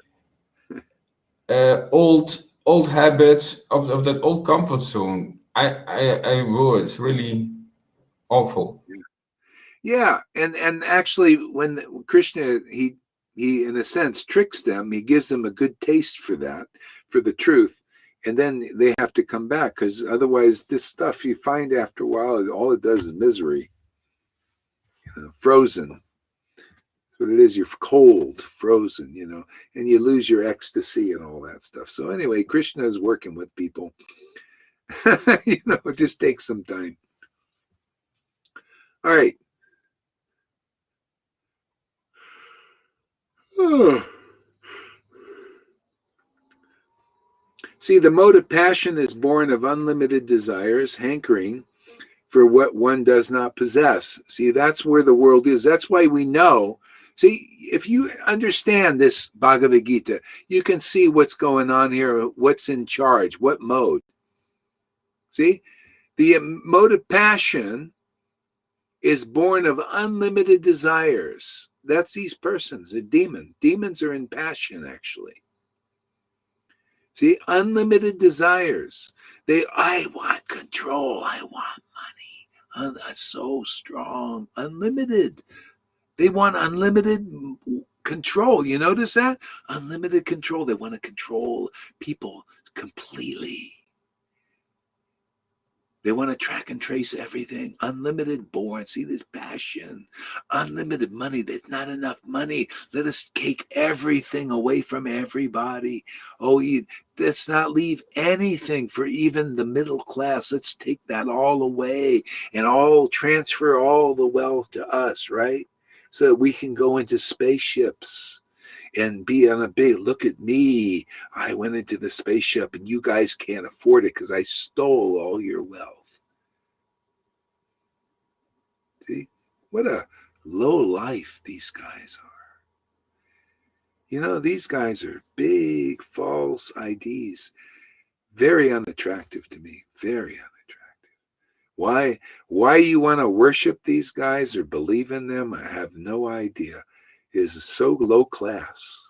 old habits of that old comfort zone. It's really awful. Yeah, and actually, when Krishna he in a sense tricks them, he gives them a good taste for that, for the truth, and then they have to come back because otherwise, this stuff you find after a while, all it does is misery, frozen. That's what it is. You're cold, frozen, and you lose your ecstasy and all that stuff. So anyway, Krishna is working with people. It just takes some time. All right. See, the mode of passion is born of unlimited desires, hankering for what one does not possess. See, that's where the world is. That's why we know. See, if you understand this Bhagavad Gita, you can see what's going on here, what's in charge, what mode. See, the mode of passion is born of unlimited desires. That's these persons, a demon. Demons are in passion, actually. See, unlimited desires. I want control. I want money. That's so strong. Unlimited. They want unlimited control. You notice that? Unlimited control. They want to control people completely. They want to track and trace everything. Unlimited born. See this passion. Unlimited money. There's not enough money. Let us take everything away from everybody. Let's not leave anything for even the middle class. Let's take that all away and all transfer all the wealth to us, right? So that we can go into spaceships and be on a big, look at me. I went into the spaceship and you guys can't afford it because I stole all your wealth. See, what a low life these guys are. These guys are big false IDs. Very unattractive to me. Very unattractive. Why you want to worship these guys or believe in them, I have no idea. It is so low class.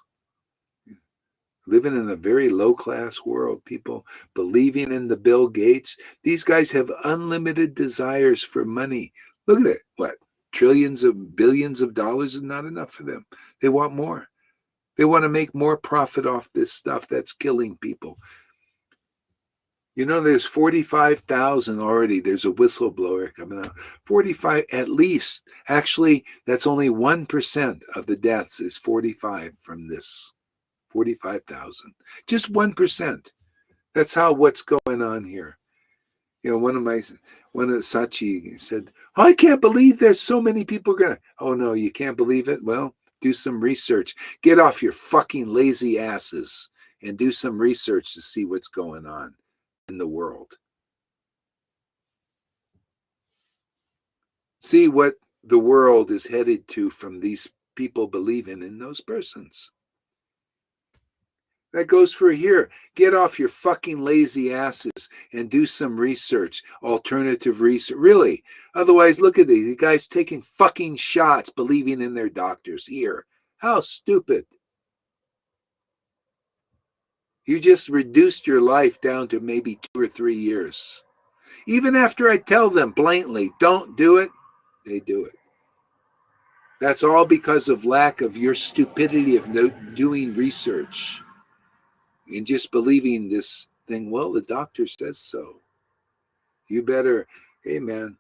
Living in a very low class world, people believing in the Bill Gates. These guys have unlimited desires for money. Look at it. What? Trillions of billions of dollars is not enough for them. They want more. They want to make more profit off this stuff that's killing people. There's 45,000 already. There's a whistleblower coming out. 45 at least. Actually, that's only 1% of the deaths is 45 from this. 45,000. Just 1%. That's what's going on here. One of Sachi said, I can't believe there's so many people gonna. Oh no, you can't believe it? Well, do some research. Get off your fucking lazy asses and do some research to see what's going on in the world. See what the world is headed to from these people believing in those persons. That goes for here. Get off your fucking lazy asses and do some research, alternative research. Really. Otherwise, look at these guys taking fucking shots, believing in their doctors here. How stupid. You just reduced your life down to maybe 2 or 3 years. Even after I tell them blatantly, don't do it, they do it. That's all because of lack of your stupidity of doing research. And just believing this thing, well, the doctor says so. You better, hey man,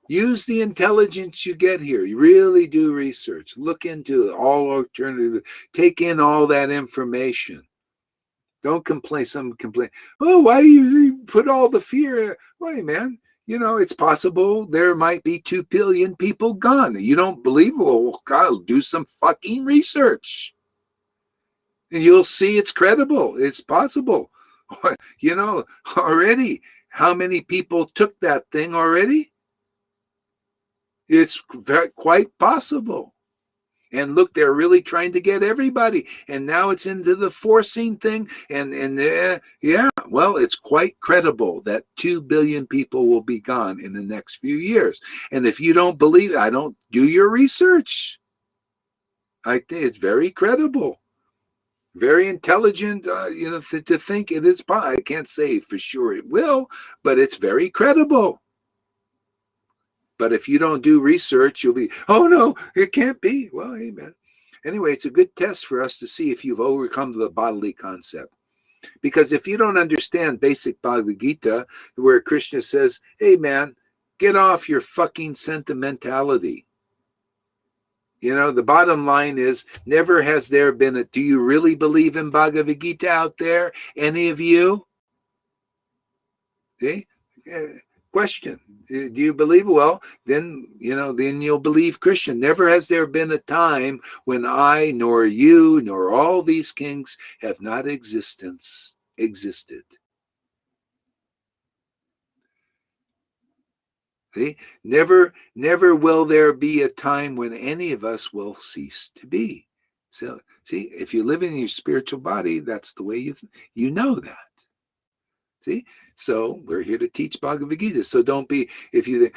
use the intelligence you get here. You really do research. Look into all alternative, take in all that information. Don't complain. Some complain, oh, why you put all the fear? Wait, man, it's possible there might be 2 billion people gone. You don't believe? Well, God, do some fucking research. And you'll see it's credible. It's possible. Already How many people took that thing already? It's quite possible. And look, they're really trying to get everybody. And now it's into the forcing thing. And yeah, well, it's quite credible that 2 billion people will be gone in the next few years. And if you don't believe it, I don't do your research. I think it's very credible, very intelligent, to think it is possible. I can't say for sure it will, but it's very credible. But if you don't do research, you'll be, oh no, it can't be. Well, amen. Anyway, it's a good test for us to see if you've overcome the bodily concept. Because if you don't understand basic Bhagavad Gita, where Krishna says, hey man, get off your fucking sentimentality. The bottom line is, never has there been a, do you really believe in Bhagavad Gita out there? Any of you? See? Question. Do you believe? Well, then you'll believe Christian. Never has there been a time when I, nor you, nor all these kings have not existed. See? Never will there be a time when any of us will cease to be. So, see, if you live in your spiritual body, that's the way you know that. See? So we're here to teach Bhagavad Gita. So don't be, if you think,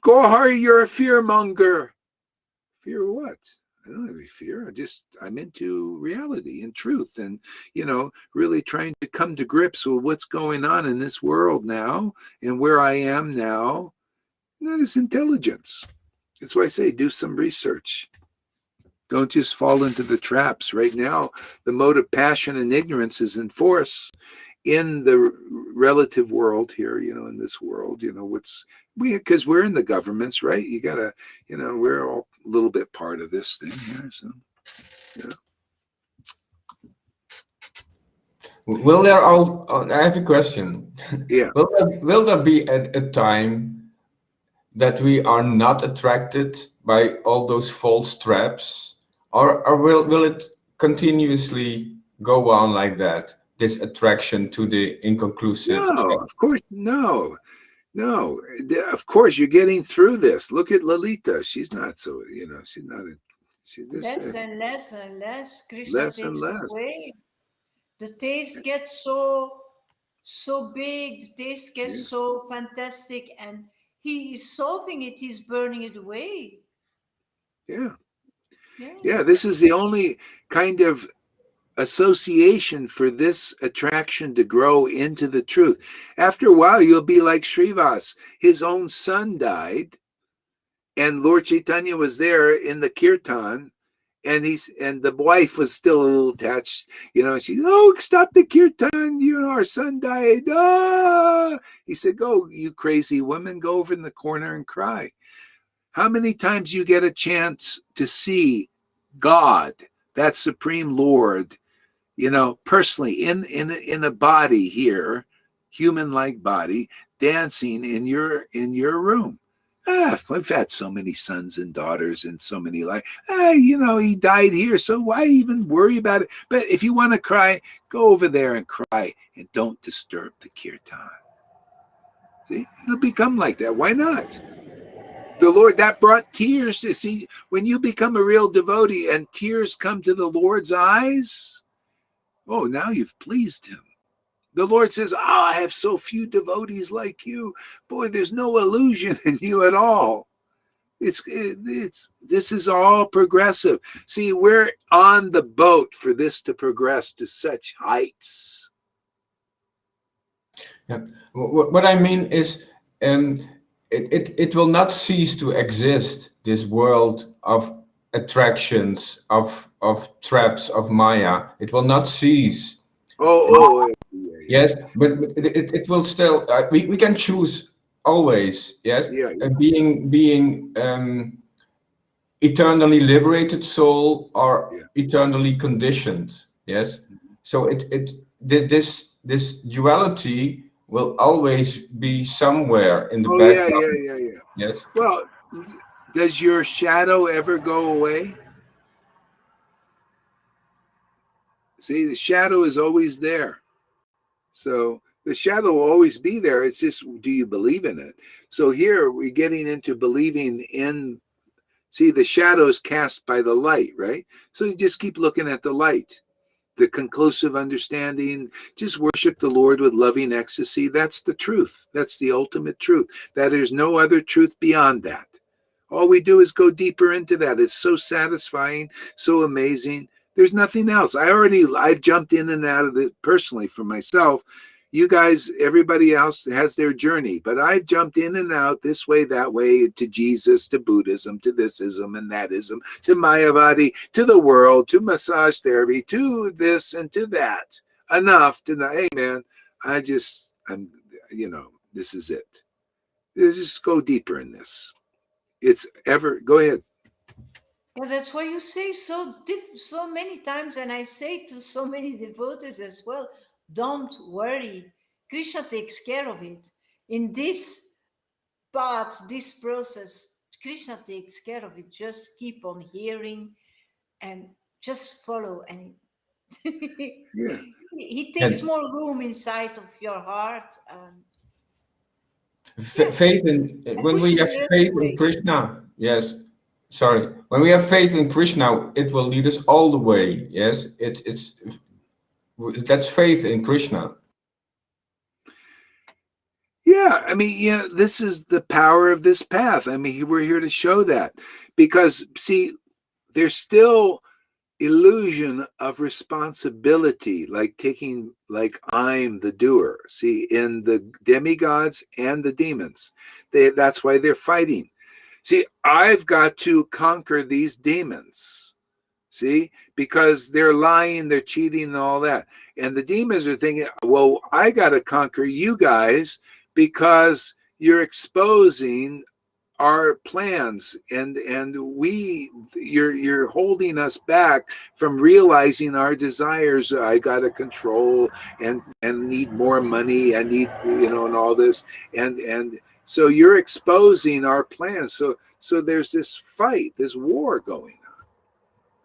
Gohari, you're a fearmonger. Fear what? I don't have any fear. I'm into reality and truth and, really trying to come to grips with what's going on in this world now and where I am now. That is intelligence. That's why I say do some research. Don't just fall into the traps. Right now, the mode of passion and ignorance is in force in the relative world here, in this world, because we're in the governments, right? You gotta, we're all a little bit part of this thing here. So, Will there I have a question. Yeah. Will there be a time that we are not attracted by all those false traps, or will it continuously go on like that? This attraction to the inconclusive. No, of course, no. Of course, you're getting through this. Look at Lalita. She's not so, she's not. Less and less and less. Krishna less takes and less. away. The taste gets so big. The taste gets so fantastic, and he is solving it. He's burning it away. Yeah. This is the only kind of association for this attraction to grow into the truth. After a while, you'll be like Srivas. His own son died, and Lord Chaitanya was there in the kirtan, and the wife was still a little attached. She, stop the kirtan. Our son died. Ah! He said, go, you crazy woman, go over in the corner and cry. How many times you get a chance to see God, that Supreme Lord, personally in a body here, human-like body, dancing in your room? I've had so many sons and daughters and so many he died here, so why even worry about it? But if you want to cry, go over there and cry and don't disturb the kirtan. See, it'll become like that. Why not? The Lord, that brought tears to see when you become a real devotee and tears come to the Lord's eyes. Oh, now you've pleased him. The Lord says, I have so few devotees like you. Boy, there's no illusion in you at all. This is all progressive. See, we're on the boat for this to progress to such heights. Yeah. What I mean is, it will not cease to exist, this world of attractions, of traps, of Maya. It will not cease. Yes, but it will still. We can choose always. Yes, being eternally liberated soul or eternally conditioned. Yes, so this duality will always be somewhere in the background. Yeah. Yes. Well, does your shadow ever go away? See, the shadow is always there. So The shadow will always be there. It's just, do you believe in it? So here we're getting into believing in, see, the shadow is cast by the light, right? So you just keep looking at the light, the conclusive understanding. Just worship the Lord with loving ecstasy. That's the truth. That's the ultimate truth. That there's no other truth beyond that. All we do is go deeper into that. It's so satisfying, so amazing. There's nothing else. I've jumped in and out of it personally for myself. You guys, everybody else has their journey, but I've jumped in and out this way, that way, to Jesus, to Buddhism, to thisism and thatism, to Mayavadi, to the world, to massage therapy, to this and to that. Enough to know, hey man, this is it. Just go deeper in this. Go ahead. Yeah, that's why you say so many times, and I say to so many devotees as well, don't worry. Krishna takes care of it. In this part, this process, Krishna takes care of it. Just keep on hearing and just follow. And Yeah. he takes more room inside of your heart. Faith in, when we have faith in Krishna, yes. Sorry, when we have faith in Krishna, it will lead us all the way. Yes, that's faith in Krishna. Yeah, I mean, yeah, this is the power of this path. I mean, we're here to show that, because see, there's still illusion of responsibility, like I'm the doer. See, in the demigods and the demons, that's why they're fighting. See, I've got to conquer these demons. See, because they're lying, they're cheating and all that. And the demons are thinking, well, I got to conquer you guys because you're exposing our plans, and you're holding us back from realizing our desires. I got to control and need more money. I need, and all this. And so you're exposing our plans. So there's this fight, this war going on.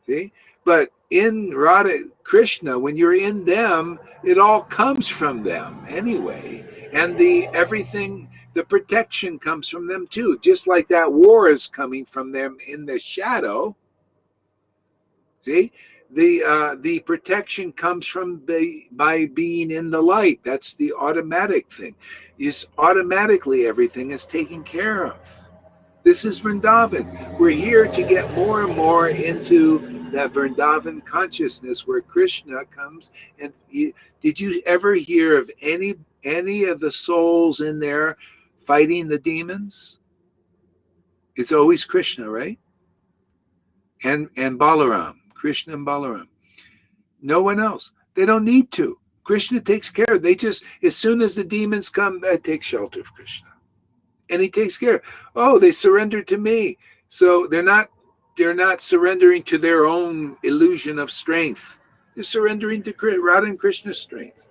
See? But in Radha Krishna, when you're in them, it all comes from them anyway. And the protection comes from them too. Just like that war is coming from them in the shadow. See? The protection comes from by being in the light. That's the automatic thing. Automatically everything is taken care of. This is Vrindavan. We're here to get more and more into that Vrindavan consciousness where Krishna comes. And did you ever hear of any of the souls in there fighting the demons? It's always Krishna, right? And Balaram. Krishna and Balaram. No one else. They don't need to. Krishna takes care. They just, as soon as the demons come, they take shelter of Krishna. And he takes care. Oh, they surrendered to me. So they're not surrendering to their own illusion of strength. They're surrendering to Radha and Krishna's strength.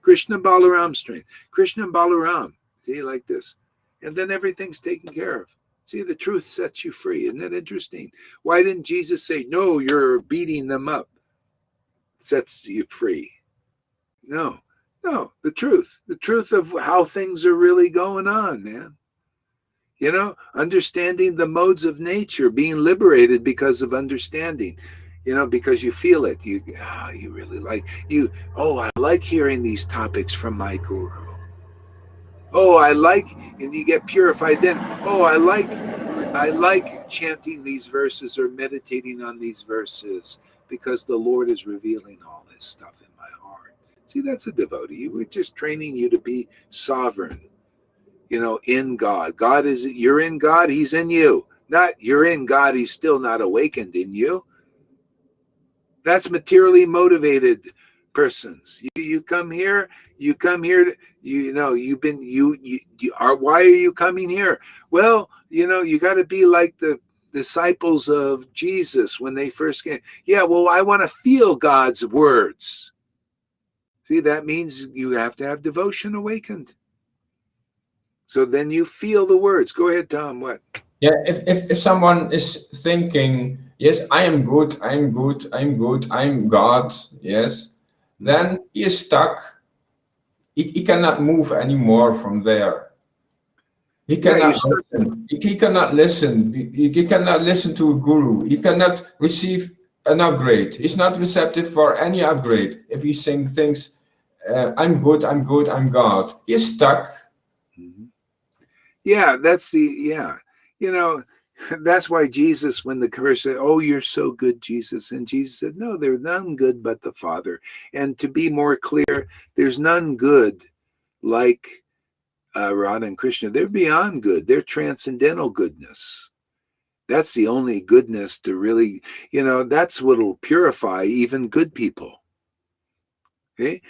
Krishna and Balaram's strength. Krishna and Balaram. See, like this. And then everything's taken care of. See, the truth sets you free. Isn't that interesting? Why didn't Jesus say, no, you're beating them up? Sets you free. No, the truth of how things are really going on, man. Understanding the modes of nature, being liberated because of understanding, because you feel it. You really like I like hearing these topics from my guru. And you get purified then. I like chanting these verses or meditating on these verses because the Lord is revealing all this stuff in my heart. See, that's a devotee. We're just training you to be sovereign, in God. You're in God, He's in you. Not you're in God, He's still not awakened in you. That's materially motivated persons. You come here, why are you coming here? Well, you got to be like the disciples of Jesus when they first came. Yeah, well, I want to feel God's words. See, that means you have to have devotion awakened. So then you feel the words. Go ahead, Tom. What? Yeah, if someone is thinking, yes, I am good, I'm God, yes, then he is stuck he cannot move anymore from there. He cannot listen. He cannot listen. He cannot listen to a guru. He cannot receive an upgrade. He's not receptive for any upgrade. If he's saying things, I'm good, I'm good, I'm God. He's stuck. Yeah, that's that's why Jesus, when the curse said, "Oh, you're so good, Jesus," and Jesus said, "No, there's none good but the Father." And to be more clear, there's none good like Radha and Krishna. They're beyond good. They're transcendental goodness. That's the only goodness to really, that's what'll purify even good people. Okay?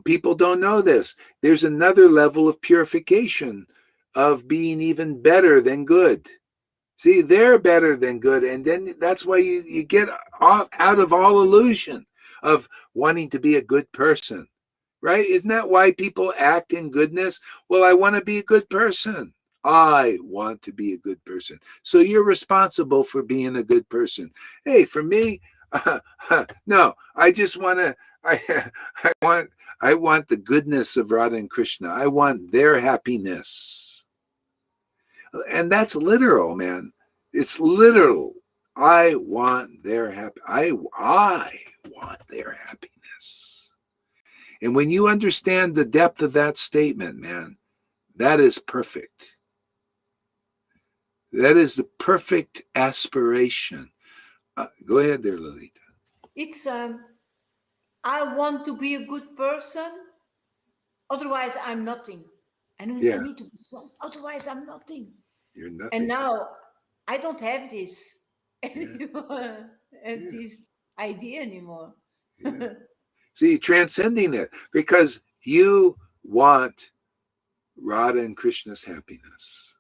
People don't know this. There's another level of purification of being even better than good. See, they're better than good. And then that's why you get out of all illusion of wanting to be a good person, right? Isn't that why people act in goodness? Well, I want to be a good person. I want to be a good person. So you're responsible for being a good person. Hey, for me, no, I just want to, I want the goodness of Radha and Krishna. I want their happiness. And that's literal, man. It's literal. I want their I want their happiness. And when you understand the depth of that statement, man, that is perfect. That is the perfect aspiration. Go ahead there, Lolita. It's I want to be a good person, otherwise I'm nothing. I need to be some, otherwise I'm nothing. You're nothing. And now I don't have this anymore, this idea anymore. Yeah. See, transcending it, because you want Radha and Krishna's happiness.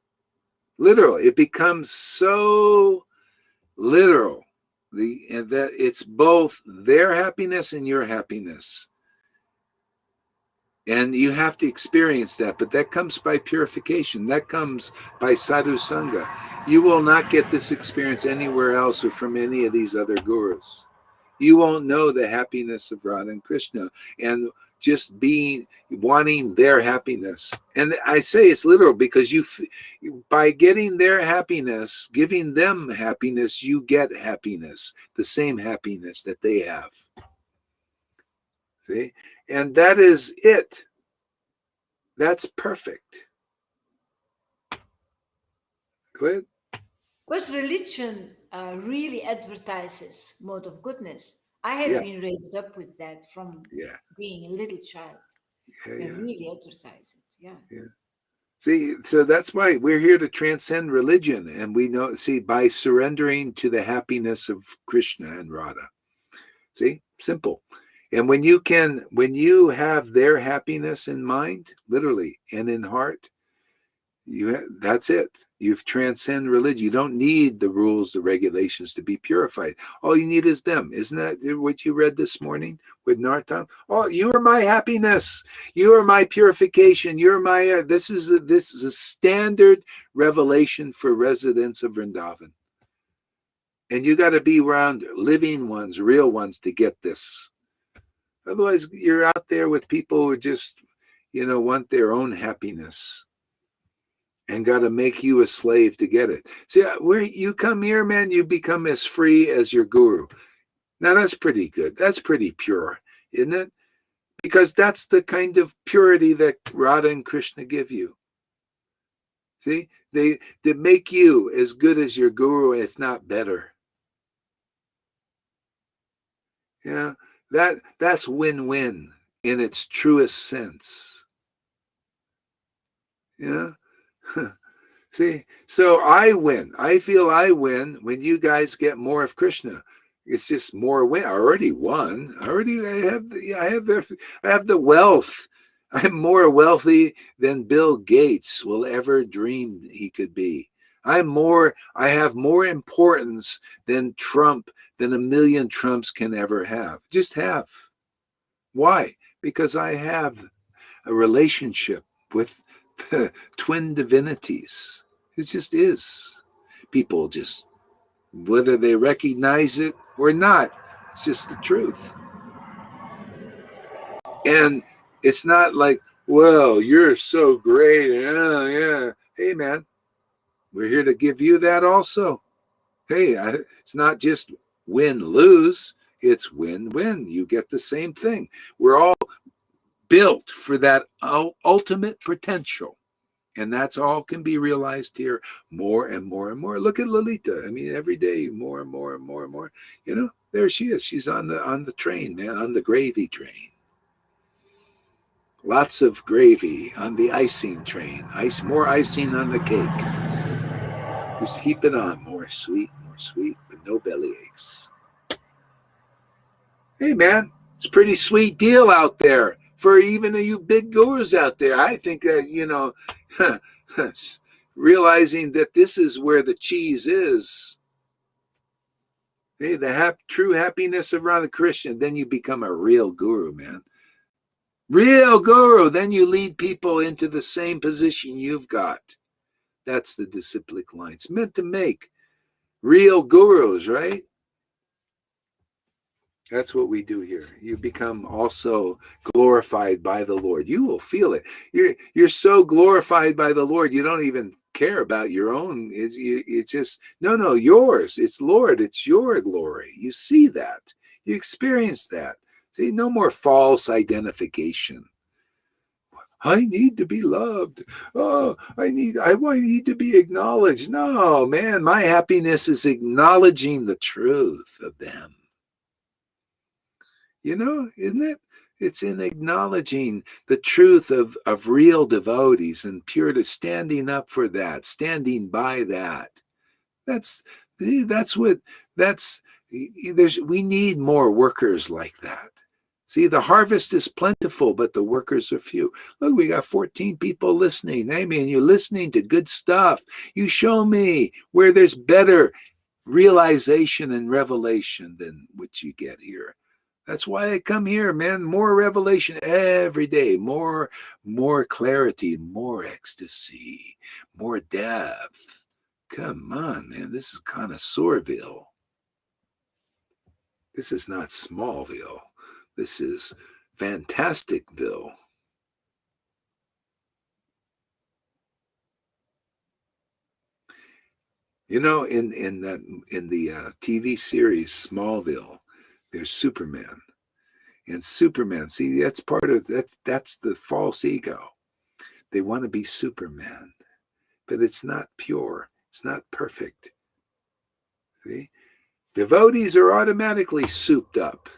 Literal. It becomes so literal that it's both their happiness and your happiness. And you have to experience that, but that comes by purification. That comes by sadhu sangha. You will not get this experience anywhere else or from any of these other gurus. You won't know the happiness of Radha and Krishna and just wanting their happiness. And I say it's literal because by getting their happiness, giving them happiness, you get happiness, the same happiness that they have. See? And that is it. That's perfect. Go ahead. But religion really advertises mode of goodness. I have been raised up with that from being a little child. They really advertise it. Yeah. See, so that's why we're here to transcend religion. And we know, by surrendering to the happiness of Krishna and Radha. See, simple. And when you have their happiness in mind, literally, and in heart, that's it. You've transcended religion. You don't need the rules, the regulations to be purified. All you need is them. Isn't that what you read this morning with Nartam? Oh, you are my happiness. You are my purification. You're my. This is a standard revelation for residents of Vrindavan. And you got to be around living ones, real ones, to get this. Otherwise, you're out there with people who just, want their own happiness and got to make you a slave to get it. See, where you come here, man, you become as free as your guru. Now, that's pretty good. That's pretty pure, isn't it? Because that's the kind of purity that Radha and Krishna give you. See, they make you as good as your guru, if not better. Yeah. That's win-win in its truest sense. Yeah. See, so I win. I feel I win when you guys get more of Krishna. It's just more win. I already won. I have the wealth. I'm more wealthy than Bill Gates will ever dream he could be. I have more importance than a million Trumps can ever have. Just have. Why? Because I have a relationship with the twin divinities. It just is. People just, whether they recognize it or not, it's just the truth. And It's not like, well, you're so great. Yeah. Hey, man, we're here to give you that also. Hey, it's not just win-lose. It's win-win. You get the same thing. We're all built for that ultimate potential. And that's all can be realized here more and more and more. Look at Lolita. I mean, every day, more and more and more and more. You know, there she is. She's on the train, man, on the gravy train. Lots of gravy on the icing train. More icing on the cake. Just heap it on. More sweet, but no belly aches. Hey, man, it's a pretty sweet deal out there. For even you big gurus out there, I think that, you know, realizing that this is where the cheese is. Hey, the true happiness of Radha Krishna, then you become a real guru, man. Real guru. Then you lead people into the same position you've got. That's the disciplic line. It's meant to make real gurus, right? That's what we do here. You become also glorified by the Lord. You will feel it. You're so glorified by the Lord, you don't even care about your own. It's just, no, yours. It's Lord. It's your glory. You see that. You experience that. See, no more false identification. I need to be loved. Oh, I need to be acknowledged. No, man, my happiness is acknowledging the truth of them. You know, isn't it? It's in acknowledging the truth of real devotees and purity, standing up for that, standing by that. We need more workers like that. See, the harvest is plentiful, but the workers are few. Look, we got 14 people listening. Hey, man, you're listening to good stuff. You show me where there's better realization and revelation than what you get here. That's why I come here, man. More revelation every day, more clarity, more ecstasy, more depth. Come on, man. This is connoisseurville. This is not Smallville. This is Fantasticville. You know, in the TV series Smallville, there's Superman. And Superman, see, that's part of that's the false ego. They want to be Superman, but it's not pure. It's not perfect. See? Devotees are automatically souped up.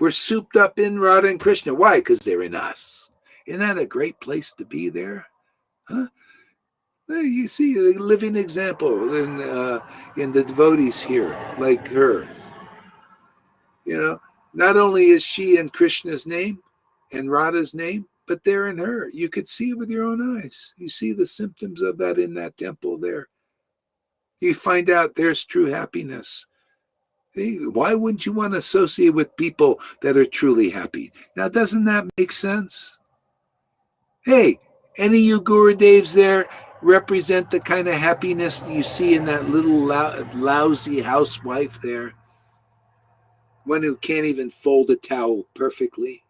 We're souped up in Radha and Krishna. Why? Because they're in us. Isn't that a great place to be there? Huh? You see a living example in the devotees here, like her. You know, not only is she in Krishna's name and Radha's name, but they're in her. You could see it with your own eyes. You see the symptoms of that in that temple there. You find out there's true happiness. Hey, why wouldn't you want to associate with people that are truly happy? Now, doesn't that make sense? Hey, any of you Gurudevs there represent the kind of happiness that you see in that little lousy housewife there? One who can't even fold a towel perfectly.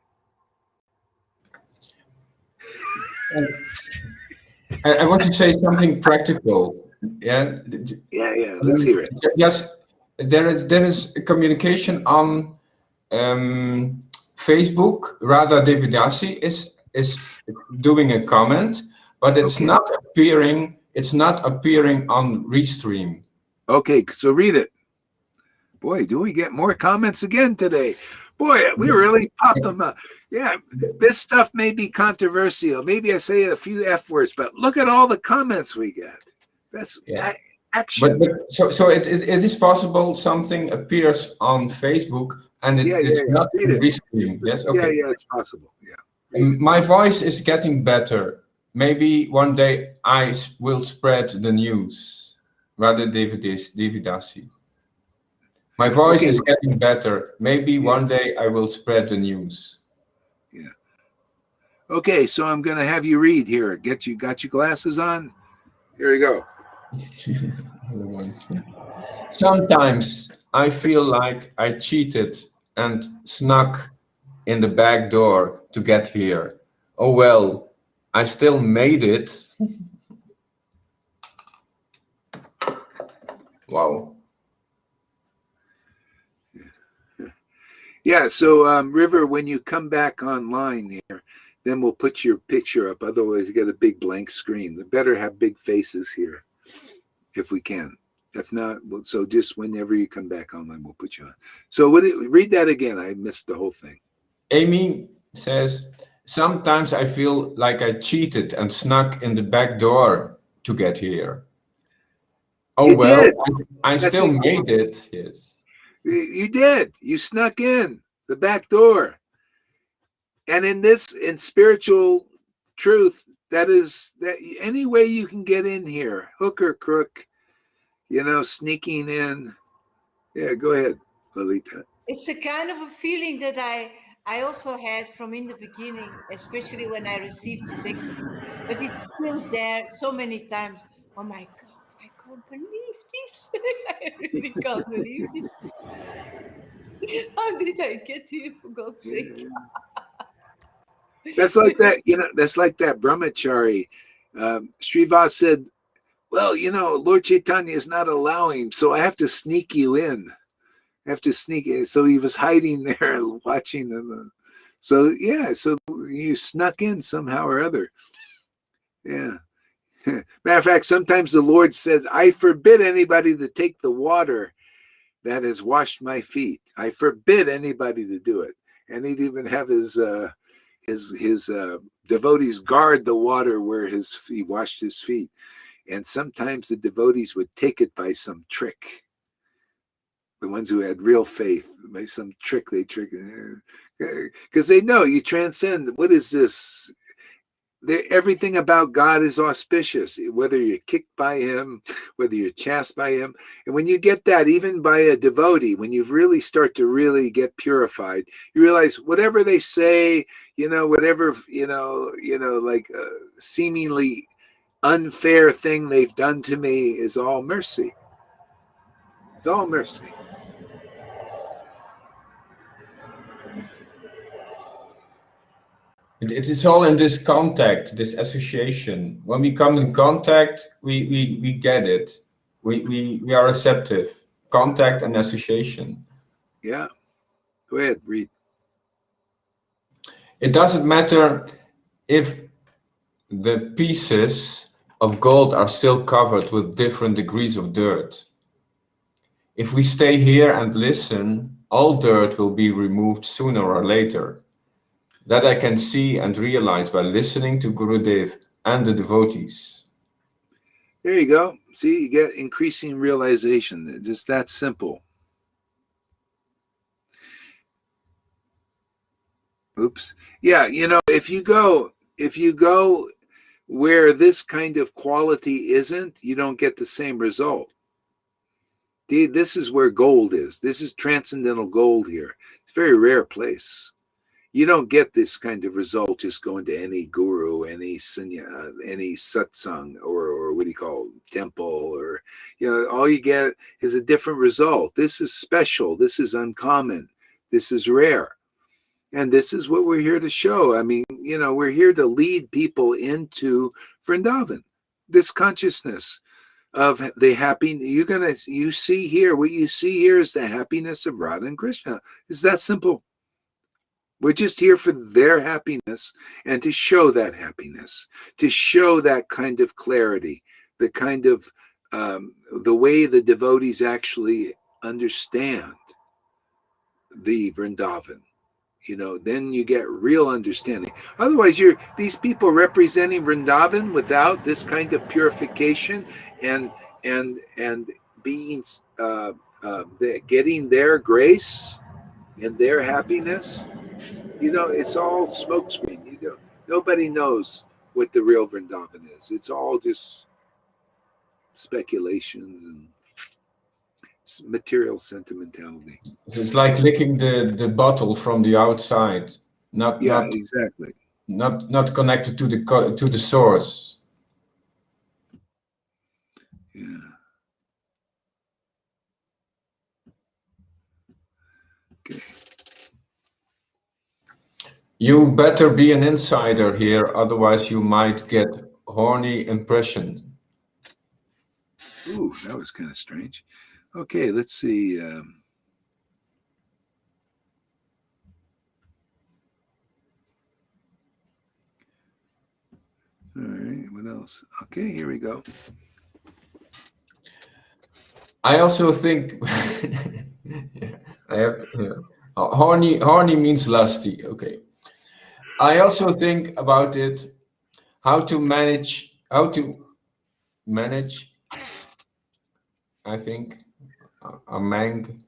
I want to say something practical. Yeah. Let's hear it. Yes, there is a communication on Facebook. Radha Devidasi is doing a comment, but it's not appearing. It's not appearing on Restream. Okay, so read it. Boy, do we get more comments again today? Boy, we really popped them up. Yeah, this stuff may be controversial. Maybe I say a few F words, but look at all the comments we get. That's action. But so it is possible something appears on Facebook and it's not in Restream. Yes, okay. Yeah, it's possible. Yeah. My voice is getting better. Maybe one day I will spread the news. Radha Devidasi. My voice is getting better. Maybe one day I will spread the news. Yeah. Okay, so I'm going to have you read here. Got your glasses on? Here we go. Sometimes I feel like I cheated and snuck in the back door to get here. oh well, I still made it. Wow. Yeah, so River, when you come back online here, then we'll put your picture up. Otherwise, you get a big blank screen. The better have big faces here, if we can. If not, so just whenever you come back online, we'll put you on. So read that again. I missed the whole thing. Amy says, sometimes I feel like I cheated and snuck in the back door to get here. Oh, You well, did. I still made it. Yes. You did. You snuck in the back door. And in spiritual truth, that any way you can get in here, hook or crook, sneaking in. Yeah, go ahead, Lolita. It's a kind of a feeling that I also had from in the beginning, especially when I received this ecstasy. But it's still there so many times. Oh my God, I can't believe this. I really can't believe this. How did I get here, for God's sake? That's like that, that's like that brahmachari. Srivas said, well, Lord Chaitanya is not allowing, so I have to sneak you in. I have to sneak in. So he was hiding there watching them. So you snuck in somehow or other. Yeah. Matter of fact, sometimes the Lord said, I forbid anybody to take the water that has washed my feet. I forbid anybody to do it. And he'd even have his devotees guard the water where he washed his feet. And sometimes the devotees would take it by some trick. The ones who had real faith, by some trick they trick, because they know you transcend. What is this? Everything about God is auspicious, whether you're kicked by him, whether you're chastised by him. And when you get that, even by a devotee, when you really start to really get purified, you realize whatever they say, whatever, like a seemingly unfair thing they've done to me is all mercy. It's all mercy. It is all in this contact, this association. When we come in contact, we get it. We are receptive. Contact and association. Yeah. Go ahead, read. It doesn't matter if the pieces of gold are still covered with different degrees of dirt. If we stay here and listen, all dirt will be removed sooner or later. That I can see and realize by listening to Gurudev and the devotees. There you go. See, you get increasing realization. It's just that simple. Oops. Yeah, if you go where this kind of quality isn't, you don't get the same result. This is where gold is. This is transcendental gold here. It's a very rare place. You don't get this kind of result just going to any guru, any satsang, or what do you call it, temple, or all you get is a different result. This is special. This is uncommon. This is rare. And this is what we're here to show. I mean, we're here to lead people into Vrindavan, this consciousness of the happiness. You see here, what you see here is the happiness of Radha and Krishna. It's that simple. We're just here for their happiness and to show that happiness, to show that kind of clarity, the kind of the way the devotees actually understand the Vrindavan. Then you get real understanding. Otherwise, these people representing Vrindavan without this kind of purification and being getting their grace and their happiness. It's all smokescreen. Nobody knows what the real Vrindavan is. It's all just speculations and material sentimentality. It's like licking the bottle from the outside, not exactly. Not connected to the source. Yeah. Okay. You better be an insider here, otherwise you might get horny impression. Ooh, that was kind of strange. Okay, let's see. All right, what else? Okay, here we go. I also think yeah, I have horny means lusty. Okay. I also think about it how to manage. I think among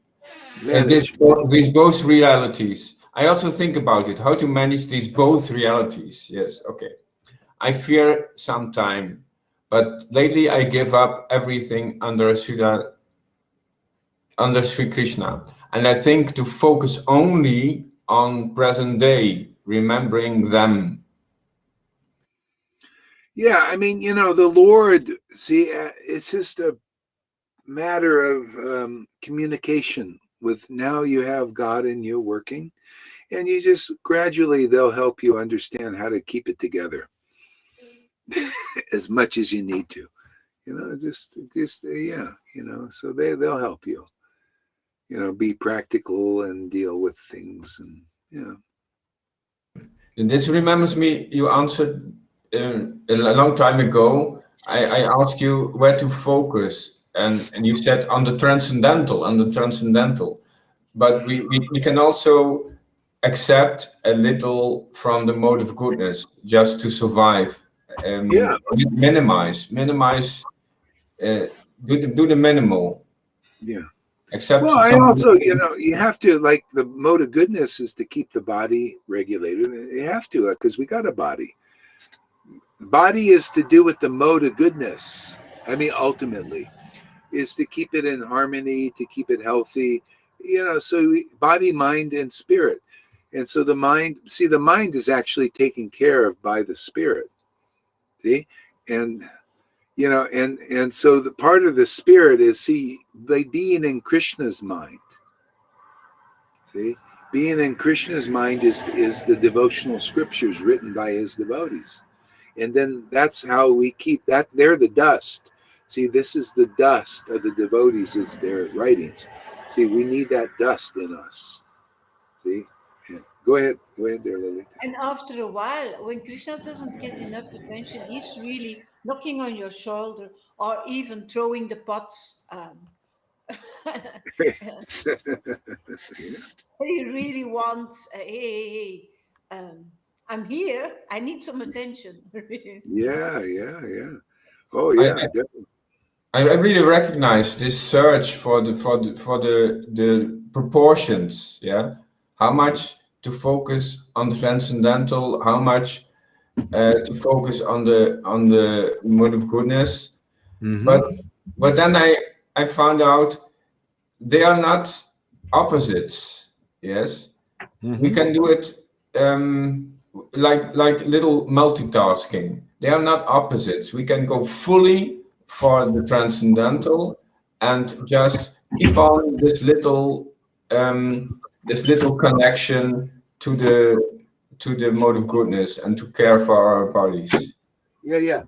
Manage. these both realities. I also think about it how to manage these both realities. Yes. Okay. I fear sometime, but lately I give up everything under Sri Krishna. And I think to focus only on present day, remembering them. Yeah, I mean, the Lord, see, it's just a matter of communication with, now you have God in you working, and you just gradually, they'll help you understand how to keep it together as much as you need to. Just yeah, so they'll help you, be practical and deal with things. And And this remembers me, you answered a long time ago. I asked you where to focus, and you said on the transcendental. But we can also accept a little from the mode of goodness just to survive. Yeah. Minimize, do the minimal. Yeah. Except Well, I also, you have to, like, the mode of goodness is to keep the body regulated. You have to, because we got a body. The body is to do with the mode of goodness. I mean, ultimately, is to keep it in harmony, to keep it healthy. So body, mind, and spirit. And so the mind is actually taken care of by the spirit. See, and and so the part of the spirit is, by being in Krishna's mind. See, being in Krishna's mind is the devotional scriptures written by his devotees. And then that's how we keep that. They're the dust. See, this is the dust of the devotees, is their writings. See, we need that dust in us. See, yeah. Go ahead there, Lily. And after a while, when Krishna doesn't get enough attention, he's really knocking on your shoulder or even throwing the pots. He really wants, hey, I'm here. I need some attention. Yeah. Oh yeah, definitely. I really recognize this search for the proportions. Yeah, how much to focus on the transcendental, how much to focus on the mode of goodness. Mm-hmm. But then I found out they are not opposites. Yes, we can do it like little multitasking. They are not opposites. We can go fully for the transcendental and just keep on this little connection to the mode of goodness and to care for our bodies. Yeah.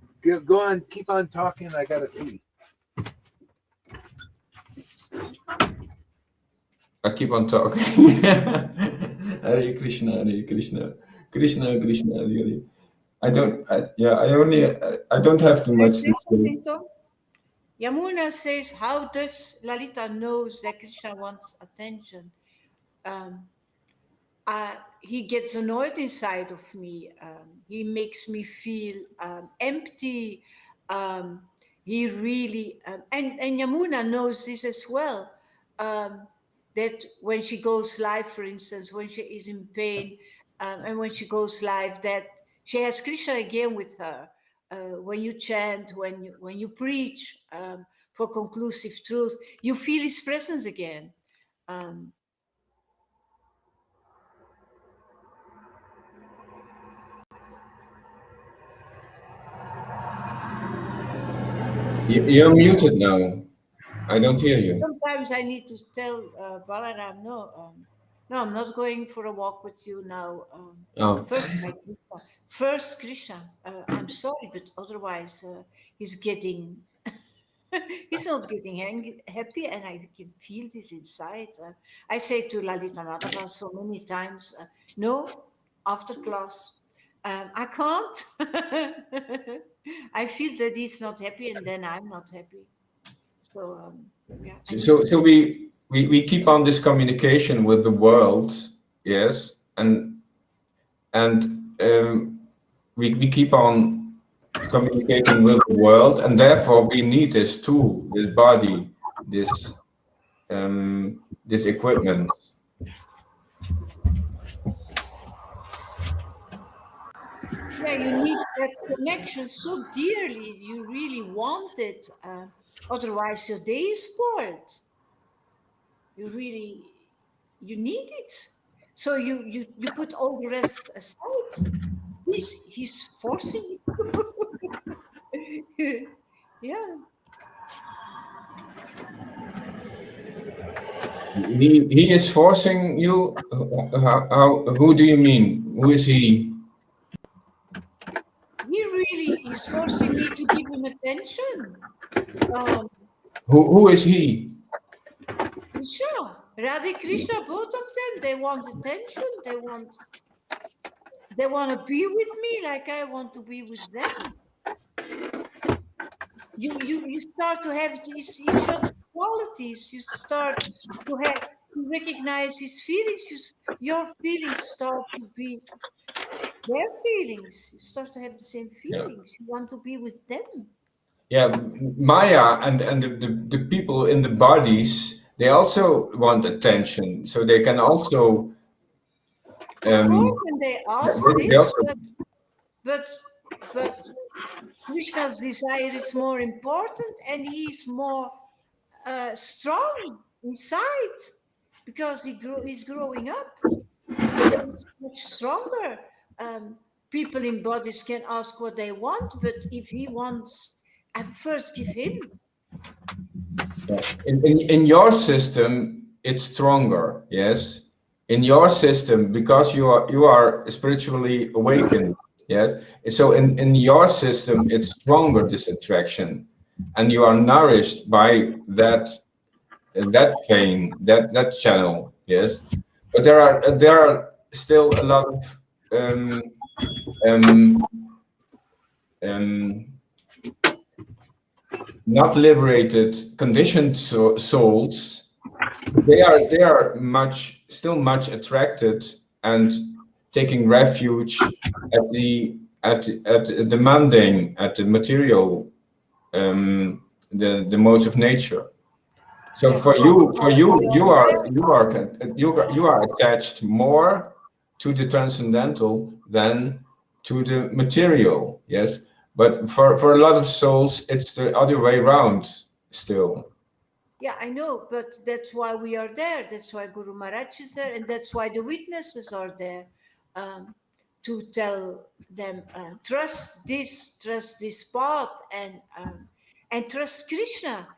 Go on, keep on talking. I gotta pee. I keep on talking. Hare Krishna, Hare Krishna, Krishna Krishna, Hare Hare. I don't have too much to say. Yamuna says, how does Lalita knows that Krishna wants attention? He gets annoyed inside of me. He makes me feel empty. He really, and Yamuna knows this as well. That when she goes live, for instance, when she is in pain, and when she goes live, that she has Krishna again with her. When you chant, when you preach for conclusive truth, you feel his presence again. You're muted now. I don't hear you. Sometimes I need to tell Balaram, no, No, I'm not going for a walk with you now. Oh, First, Krishna. I'm sorry, but otherwise, he's getting. He's not getting happy, and I can feel this inside. I say to Lalita Madhava so many times, no, after class, I can't. I feel that he's not happy, and then I'm not happy. So, yeah. so we keep on this communication with the world, yes, and we keep on communicating with the world, and therefore we need this tool, this body, this this equipment. Yeah, you need that connection so dearly. You really want it. Otherwise, your day is spoiled. You need it. So you put all the rest aside. He's forcing you. Yeah. He is forcing you. Who do you mean? Who is he? He really is forcing me to give him attention. Who is he? Sure. Radha Krishna, both of them, they want attention. They want to be with me like I want to be with them. You start to have these each other's qualities. You start to recognize his feelings. Your feelings start to be their feelings. You start to have the same feelings. Yeah. You want to be with them. Yeah, Maya and the people in the bodies, they also want attention, so they can also. Of course, and they ask this, but Krishna's desire is more important, and he's more strong inside because he's growing up. He's much stronger. People in bodies can ask what they want, but if he wants, I first give him. In your system, it's stronger, yes. In your system, because you are spiritually awakened, yes. So in your system, it's stronger, this attraction, and you are nourished by that vein, that channel, yes. But there are still a lot of not liberated, conditioned souls. They are still much attracted and taking refuge at the mundane, at the material, the modes of nature. So for you are attached more to the transcendental than to the material, yes. But for a lot of souls, it's the other way around still. Yeah, I know, but that's why we are there. That's why Guru Maharaj is there, and that's why the witnesses are there to tell them trust this path, and trust Krishna.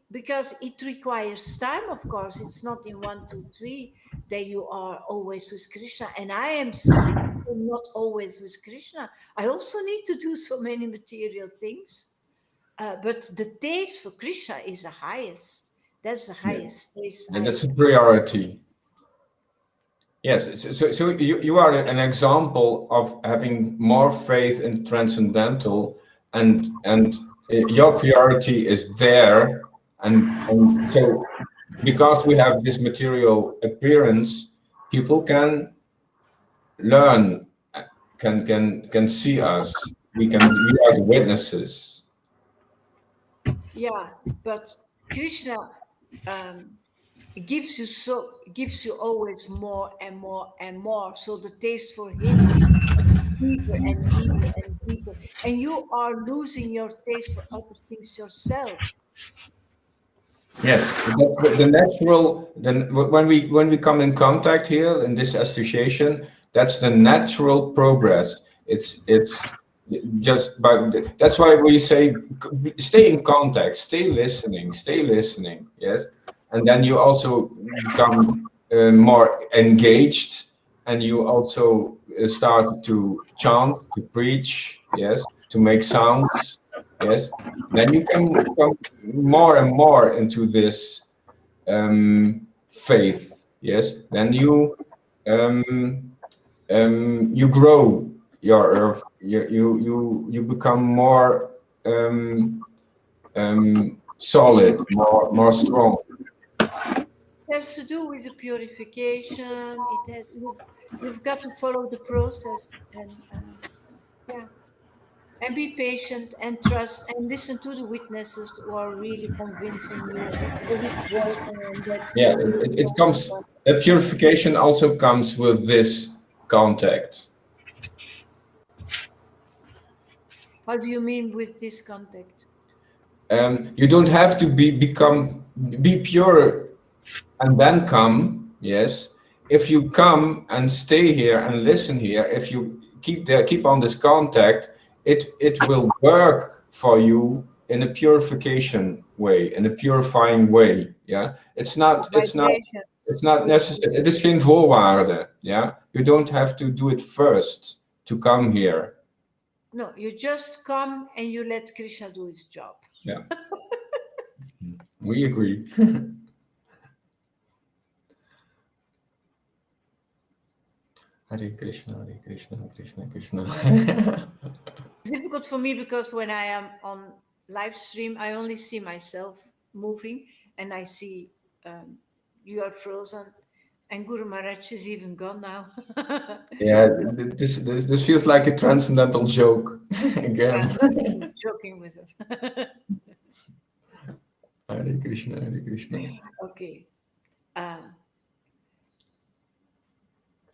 Because it requires time, of course. It's not in 1, 2, 3 that you are always with Krishna, and I am not always with Krishna. I also need to do so many material things, but the taste for Krishna is the highest. That's the highest taste. And that's a priority. Yes, so you are an example of having more faith in transcendental, and your priority is there, and so because we have this material appearance, people can learn, can see us. We are the witnesses. Yeah, but Krishna gives you always more and more and more. So the taste for him deeper and deeper and deeper, and you are losing your taste for other things yourself. Yes, the natural. Then when we come in contact here in this association, that's the natural progress. It's just by. That's why we say stay in contact, stay listening. Yes, and then you also become more engaged, and you also start to chant, to preach, yes, to make sounds, yes, then you can come more and more into this faith, yes. Then you grow you become more solid, more strong. It has to do with the purification. You've got to follow the process, and yeah, and be patient and trust and listen to the witnesses who are really convincing you that it's working and that Yeah, you really it want to comes. come. That purification also comes with this contact. How do you mean with this contact? You don't have to be pure and then come. Yes, if you come and stay here and listen here, if you keep on this contact, it will work for you in a purification way, in a purifying way. Yeah, Vibration. it's not necessary. It is geen voorwaarde. Yeah, you don't have to do it first to come here. No, you just come and you let Krishna do his job. Yeah, we agree. Hare Krishna, Hare Krishna, Krishna Krishna. It's difficult for me because when I am on live stream, I only see myself moving, and I see you are frozen, and Guru Maharaj is even gone now. Yeah, this feels like a transcendental joke again. Just joking with us. Hare Krishna, Hare Krishna. Okay.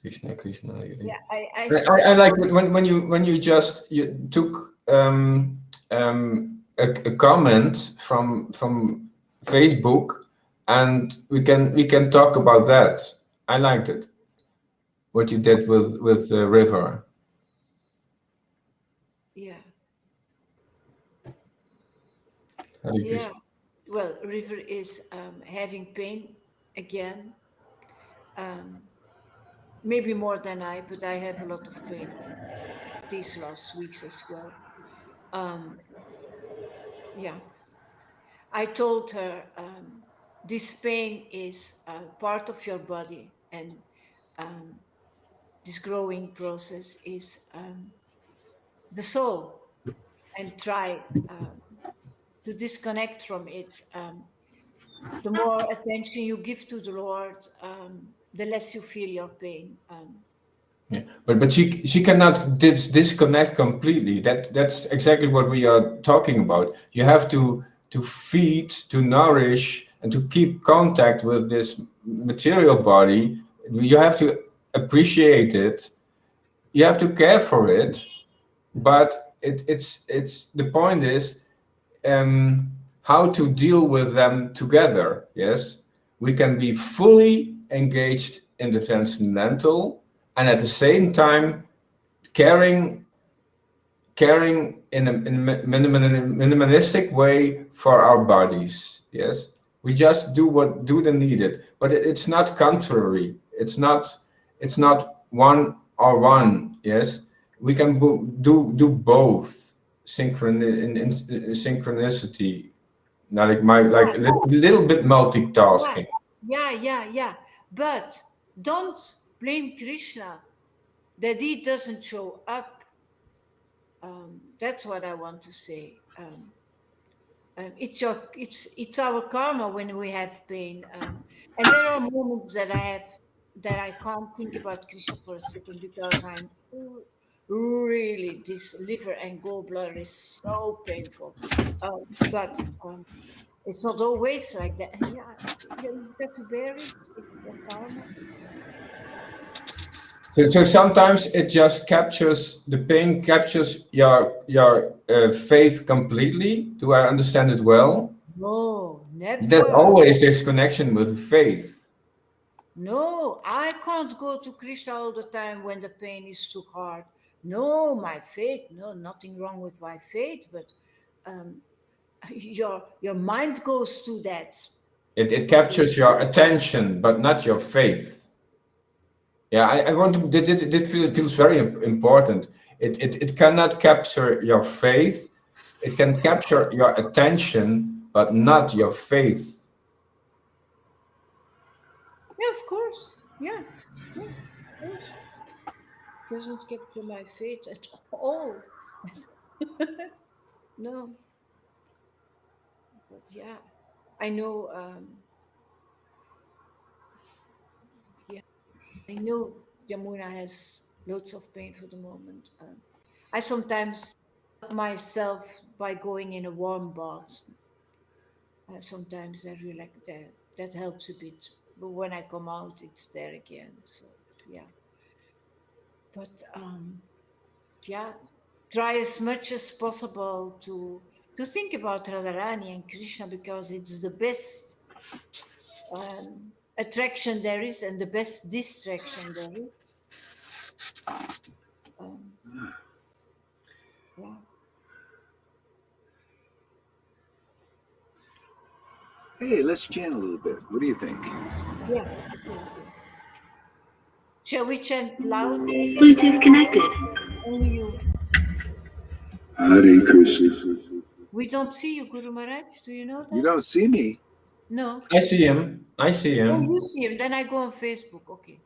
Krishna, Krishna. Hare. Yeah, I like it when you just took a comment from Facebook, and we can talk about that. I liked it. What you did with River. Yeah. Hare Yeah. Krishna. Well, River is having pain again. Maybe more than I, but I have a lot of pain these last weeks as well. Yeah. I told her this pain is part of your body, and this growing process is the soul, and try to disconnect from it. The more attention you give to the Lord, the less you feel your pain. Yeah. But she cannot disconnect completely. That's exactly what we are talking about. You have to feed, to nourish, and to keep contact with this material body. You have to appreciate it. You have to care for it. But it's the point is how to deal with them together. Yes, we can be fully engaged in the transcendental, and at the same time caring in a minimalistic way for our bodies. Yes, we just do the needed, but it's not contrary. It's not one or one. Yes, we can do both synchronicity. Now, like a little bit multitasking. Yeah. But don't blame Krishna that he doesn't show up. That's what I want to say. It's our karma when we have pain, and there are moments that I can't think about Krishna for a second because I'm really, this liver and gallbladder is so painful. But it's not always like that. And yeah, you've got to bear it. It's your karma. So sometimes it just captures the pain, captures your faith completely. Do I understand it well? No, never. There's always this connection with faith. No, I can't go to Krishna all the time when the pain is too hard. No, my faith. No, nothing wrong with my faith, but your mind goes to that. It captures your attention, but not your faith. Yeah, I want to. It feels very important. It cannot capture your faith. It can capture your attention, but not your faith. Yeah, of course. Yeah, of course. Doesn't capture my faith at all. No, but yeah, I know. Yeah, I know Yamuna has lots of pain for the moment. I sometimes help myself by going in a warm bath. Sometimes that that helps a bit, but when I come out, it's there again. So yeah, but yeah, try as much as possible to think about Radharani and Krishna because it's the best attraction there is and the best distraction there is. Yeah. Hey, let's chant a little bit. What do you think? Yeah. Okay. Shall we chant loudly? Bluetooth connected. Only you. Hare Krishna. We don't see you, Guru Maharaj. Do you know that? You don't see me. No. I see him. I see Oh, him. you see him. Then I go on Facebook. Okay.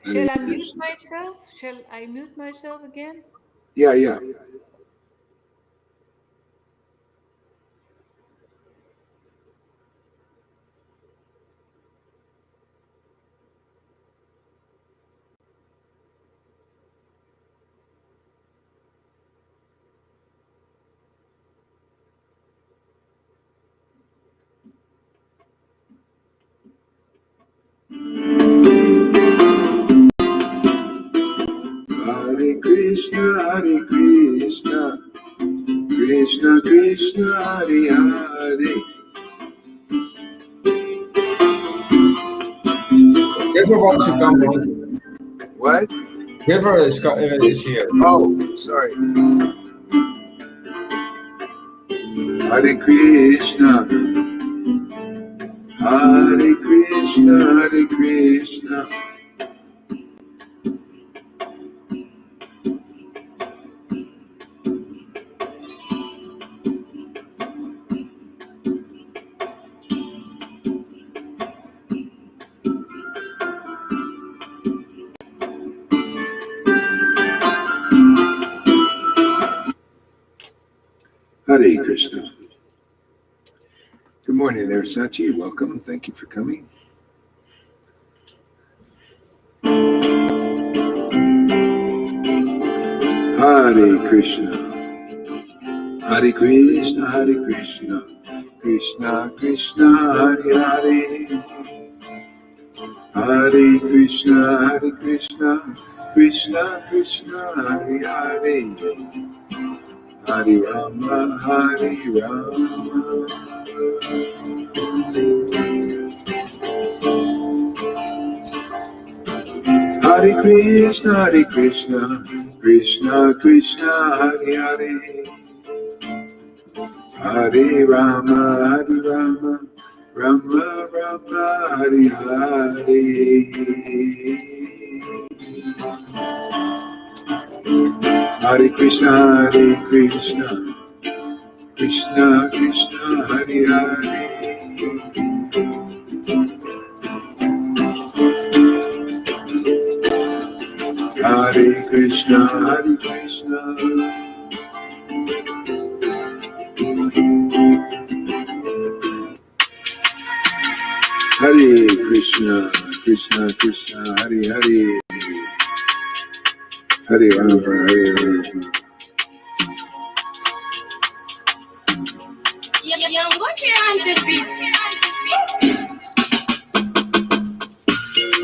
Shall I mute myself? Shall I mute myself again? Yeah, yeah. Hare Krishna, Hare Krishna, Krishna Krishna, Hare Hare. River wants to come on. What? River is here. Oh, sorry. Hare Krishna, Hare Krishna, Hare Krishna. Hare Krishna. Good morning there, Sachi. Welcome. Thank you for coming. Hare Krishna. Hare Krishna, Hare Krishna. Krishna Krishna, Hare Hare. Hare Krishna, Hare Krishna. Krishna Krishna, Hare Hare. Hare Rama, Hare Rama. Hare Krishna, Hare Krishna, Krishna Krishna, Hare Hare. Hare Rama, Hare Rama, Rama Rama, Hare Hare. Hare Krishna, Hare Krishna, Krishna Krishna, Hare Hare. Hare Krishna, Hare Krishna. Hare Krishna, Krishna Krishna, Hare Hare. Hare Rama, Hare Rama.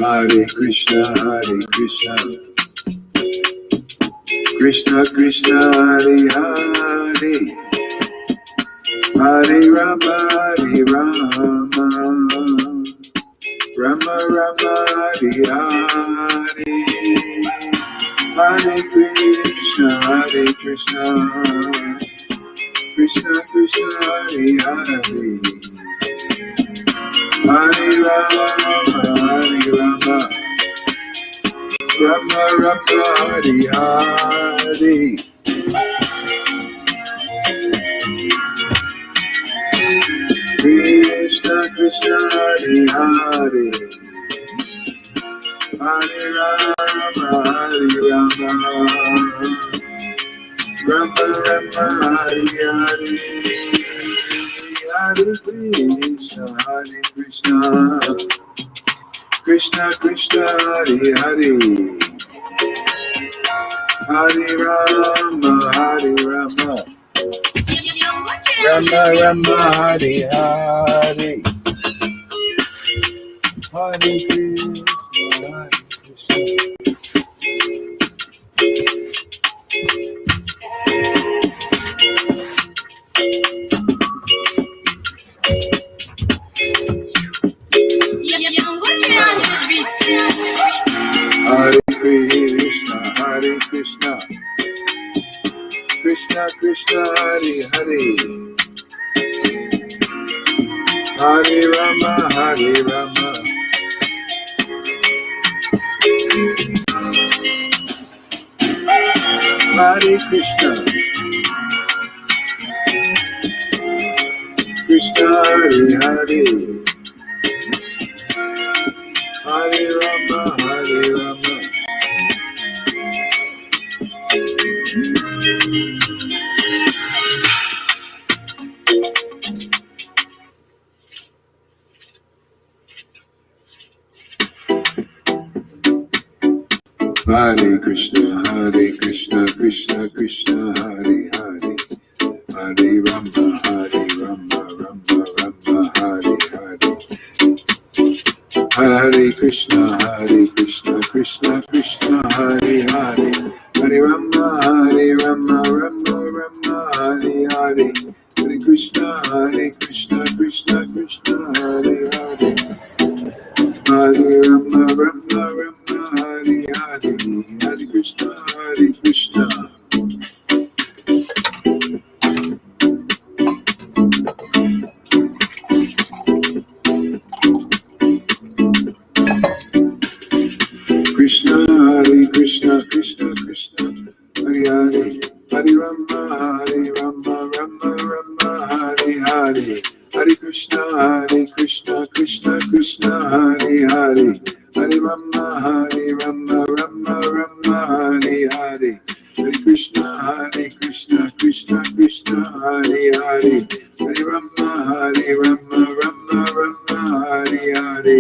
Hare Krishna, Hare Krishna. Krishna Krishna, Hare Hare. Hare Rama, Hare Rama. Rama Rama, Hare Hare. Hare Krishna, Hare Krishna. Krishna Krishna Hare Hare, Hare Rama Hare Rama, Rama Rama Hare Hare. Krishna Krishna Hare Hare, Hare Rama Hare Rama, Rama Rama Hare Hare. Hare Krishna Krishna Krishna Hare Hare, Hare Rama Hare Rama, Rama Rama Hare Hare. Hare Krishna Hare Krishna, Krishna Krishna Hare Hare, Hare Rama Hare Rama, Hare Krishna, Krishna Hare Hare, Hare Rama Hare Rama. Hare Krishna, Krishna Krishna, Hare Hare, Hare Rama, Rama Rama, Hare Hare. Hare Krishna, Krishna Krishna, Hare Hare, Hare Rama, Rama Rama, Hare Hare. Hare Krishna, Krishna Krishna, Hare Hare, Hare Rama, Rama Rama, Hare Hare. Hare Krishna, Krishna. Krishna, Krishna Krishna, Hare Hare, Hare Rama, Rama Rama, Hare Hare. Hare Krishna, Krishna Krishna, Hare Hare, Hare Rama, Rama Rama, Hare Hare. Hare Krishna, Krishna Krishna, Hare Hare, Hare Rama, Rama Rama, Hare Hare.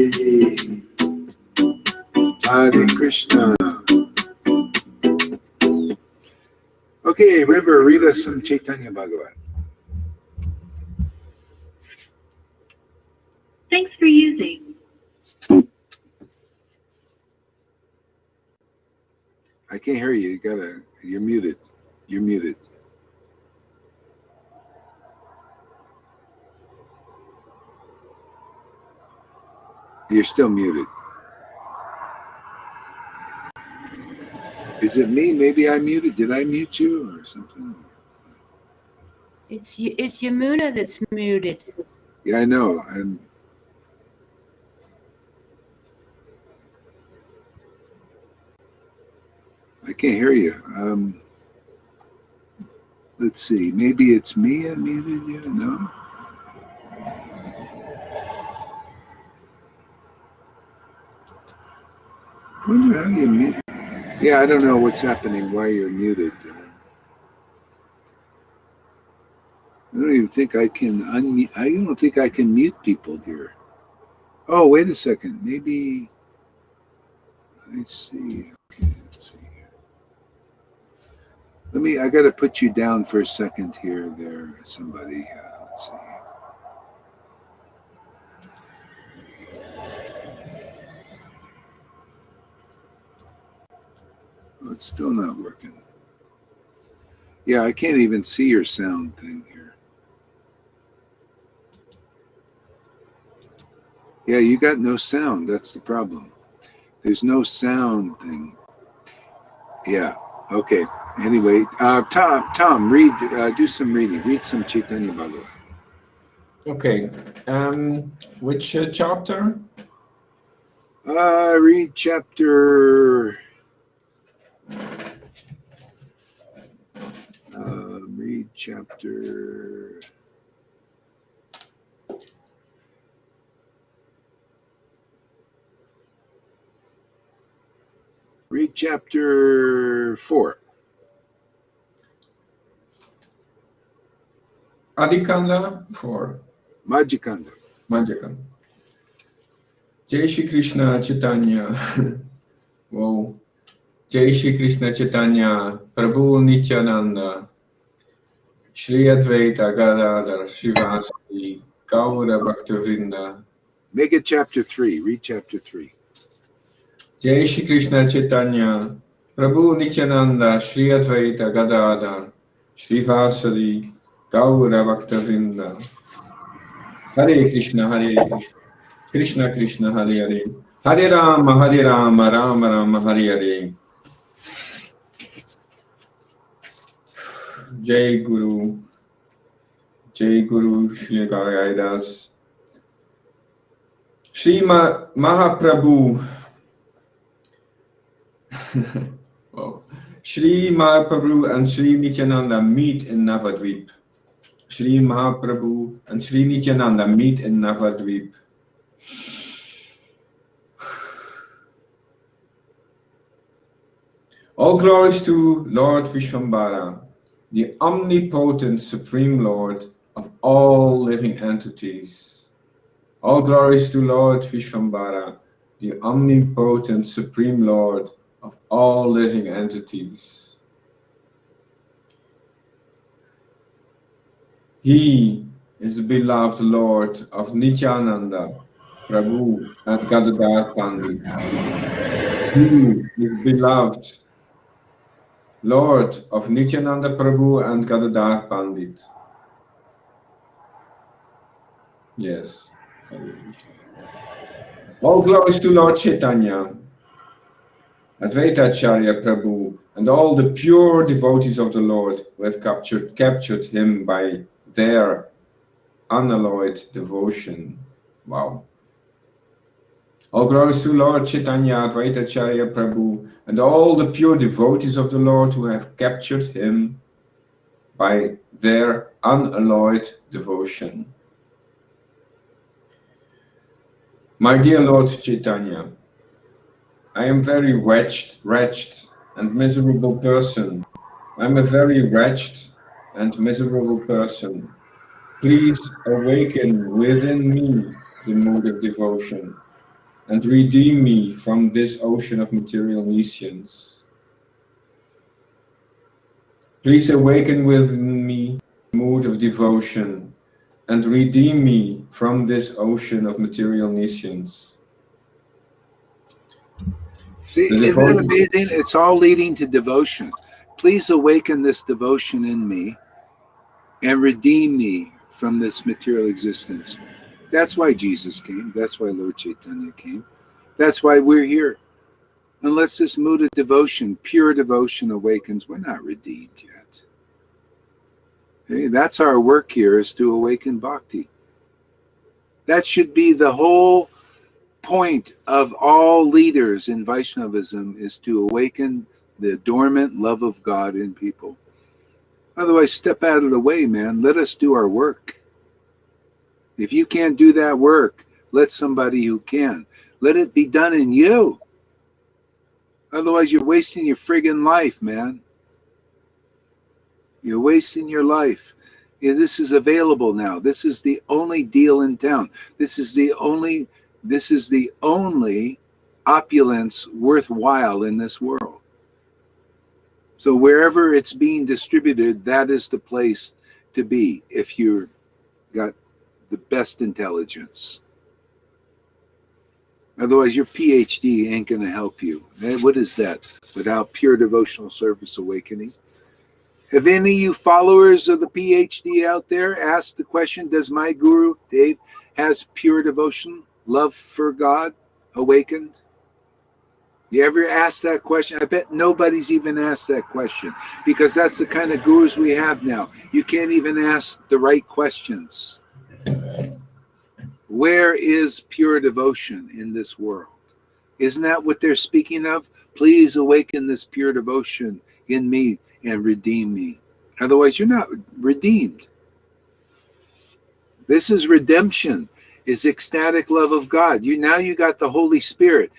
Hare Krishna. Okay, River, read us some Chaitanya Bhagavat. Thanks for using. I can't hear you. You're muted. You're muted. You're still muted. Is it me? Maybe I muted. Did I mute you or something? It's Yamuna that's muted. Yeah, I know. I can't hear you. Let's see. Maybe it's me I muted you? No? I wonder how you mute. Yeah, I don't know what's happening, why you're muted. I don't even think I can unmute. I don't think I can mute people here. Oh, wait a second. Maybe I see. Okay, let's see here. I got to put you down for a second here, there, somebody. Let's see. Oh, it's still not working. Yeah, I can't even see your sound thing here. Yeah, you got no sound. That's the problem. There's no sound thing. Yeah, okay. Anyway, Tom, read. Do some reading. Read some Chaitanya Bhagavat. Okay. Which chapter? Read chapter. Read chapter. Read chapter 4. Adikanda 4. Majjhikanda. Madhyakanda. Jai Shri Krishna Chaitanya. Whoa. Jai Shri Krishna Chaitanya. Prabhu Nityananda. Shri Advaita Gadadhar Srivasadi. Gaura Bhaktivinoda. Make it chapter 3. Read chapter 3. Jai Shri Krishna Chaitanya. Prabhu Nityananda. Shri Advaita Gadadhar Srivasadi. Gaura Bhaktivinoda. Hare Krishna, Hare Krishna. Krishna Krishna, Hare Hare. Hare Rama, Rama Rama, Hare Hare. Jai Guru Shri Gaudidas. Shri Mahaprabhu. Wow. Shri Mahaprabhu and Shri Nityananda meet in Navadvip. Shri Mahaprabhu and Shri Nityananda meet in Navadvip. All glories to Lord Vishvambara, the omnipotent Supreme Lord of all living entities. All glories to Lord Vishvambara, the omnipotent Supreme Lord of all living entities. He is the beloved Lord of Nityananda, Prabhu, and Gadadhar Pandit. He is beloved Lord of Nityananda Prabhu and Gadadhar Pandit. Yes. All glories to Lord Chaitanya, Advaita Acharya Prabhu, and all the pure devotees of the Lord who have captured him by their unalloyed devotion. Wow. All glories to Lord Chaitanya, Advaita Acharya Prabhu, and all the pure devotees of the Lord who have captured him by their unalloyed devotion. My dear Lord Chaitanya, I am very wretched and miserable person. I am a very wretched and miserable person. Please awaken within me the mood of devotion and redeem me from this ocean of material nescience. Please awaken within me the mood of devotion and redeem me from this ocean of material nescience. See, isn't it amazing? It's all leading to devotion. Please awaken this devotion in me and redeem me from this material existence. That's why Jesus came. That's why Lord Chaitanya came. That's why we're here. Unless this mood of devotion, pure devotion awakens, we're not redeemed yet. Okay? That's our work here, is to awaken bhakti. That should be the whole point of all leaders in Vaishnavism, is to awaken the dormant love of God in people. Otherwise, step out of the way, man. Let us do our work. If you can't do that work, let somebody who can. Let it be done in you. Otherwise, you're wasting your friggin' life, man. You're wasting your life. Yeah, this is available now. This is the only deal in town. This is the only opulence worthwhile in this world. So wherever it's being distributed, that is the place to be if you've got the best intelligence. Otherwise, your PhD ain't going to help you. What is that? Without pure devotional service awakening? Have any of you followers of the PhD out there asked the question, does my guru, Dave, has pure devotion, love for God awakened? You ever ask that question? I bet nobody's even asked that question, because that's the kind of gurus we have now. You can't even ask the right questions. Where is pure devotion in this world? Isn't that what they're speaking of? Please awaken this pure devotion in me and redeem me. Otherwise, you're not redeemed. This is redemption, is ecstatic love of God. You got the Holy Spirit.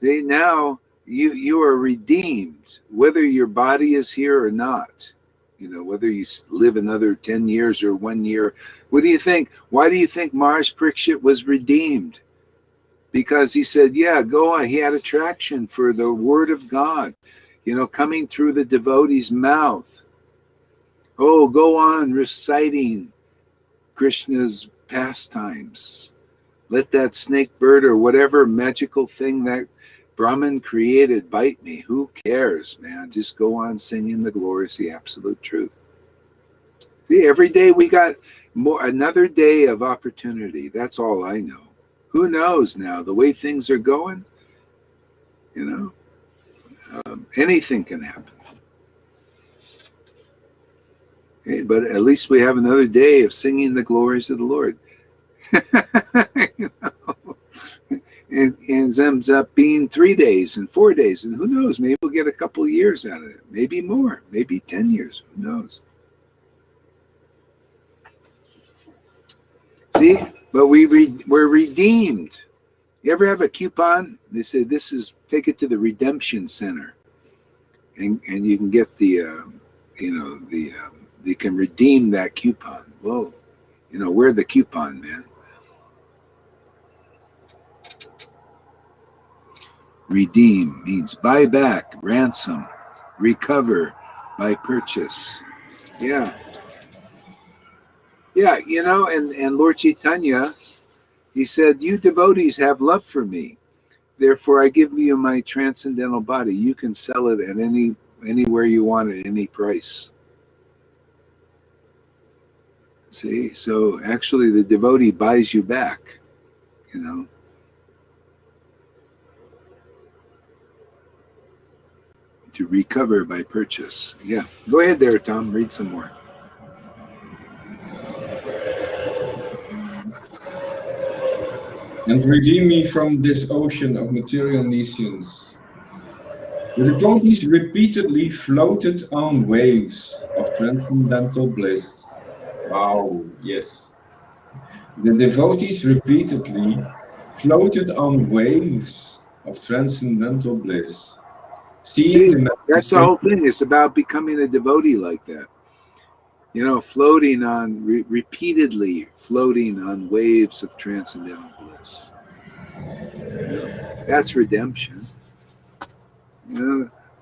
Now you are redeemed, whether your body is here or not. Whether you live another 10 years or 1 year. What do you think? Why do you think Mars Parikshit was redeemed? Because he said, yeah, go on. He had attraction for the word of God, coming through the devotee's mouth. Oh, go on reciting Krishna's pastimes. Let that snake bird or whatever magical thing that Brahman created bite me. Who cares, man? Just go on singing the glories, the absolute truth. See, every day we got another day of opportunity. That's all I know. Who knows now? The way things are going, anything can happen. Okay, but at least we have another day of singing the glories of the Lord. And it ends up being 3 days and 4 days. And who knows? Maybe we'll get a couple of years out of it. Maybe more. Maybe 10 years. Who knows? See? But we're redeemed. You ever have a coupon? They say take it to the redemption center. And you can get you can redeem that coupon. Well, we're the coupon, man. Redeem means buy back, ransom, recover, by purchase. Yeah. Yeah, and Lord Chaitanya, he said, you devotees have love for me. Therefore, I give you my transcendental body. You can sell it at anywhere you want at any price. See, so actually the devotee buys you back, to recover by purchase. Yeah. Go ahead there, Tom. Read some more. And redeem me from this ocean of material nescience. The devotees repeatedly floated on waves of transcendental bliss. Wow, yes. The devotees repeatedly floated on waves of transcendental bliss. See, that's the whole thing. It's about becoming a devotee like that. Floating on, repeatedly floating on waves of transcendental bliss. That's redemption.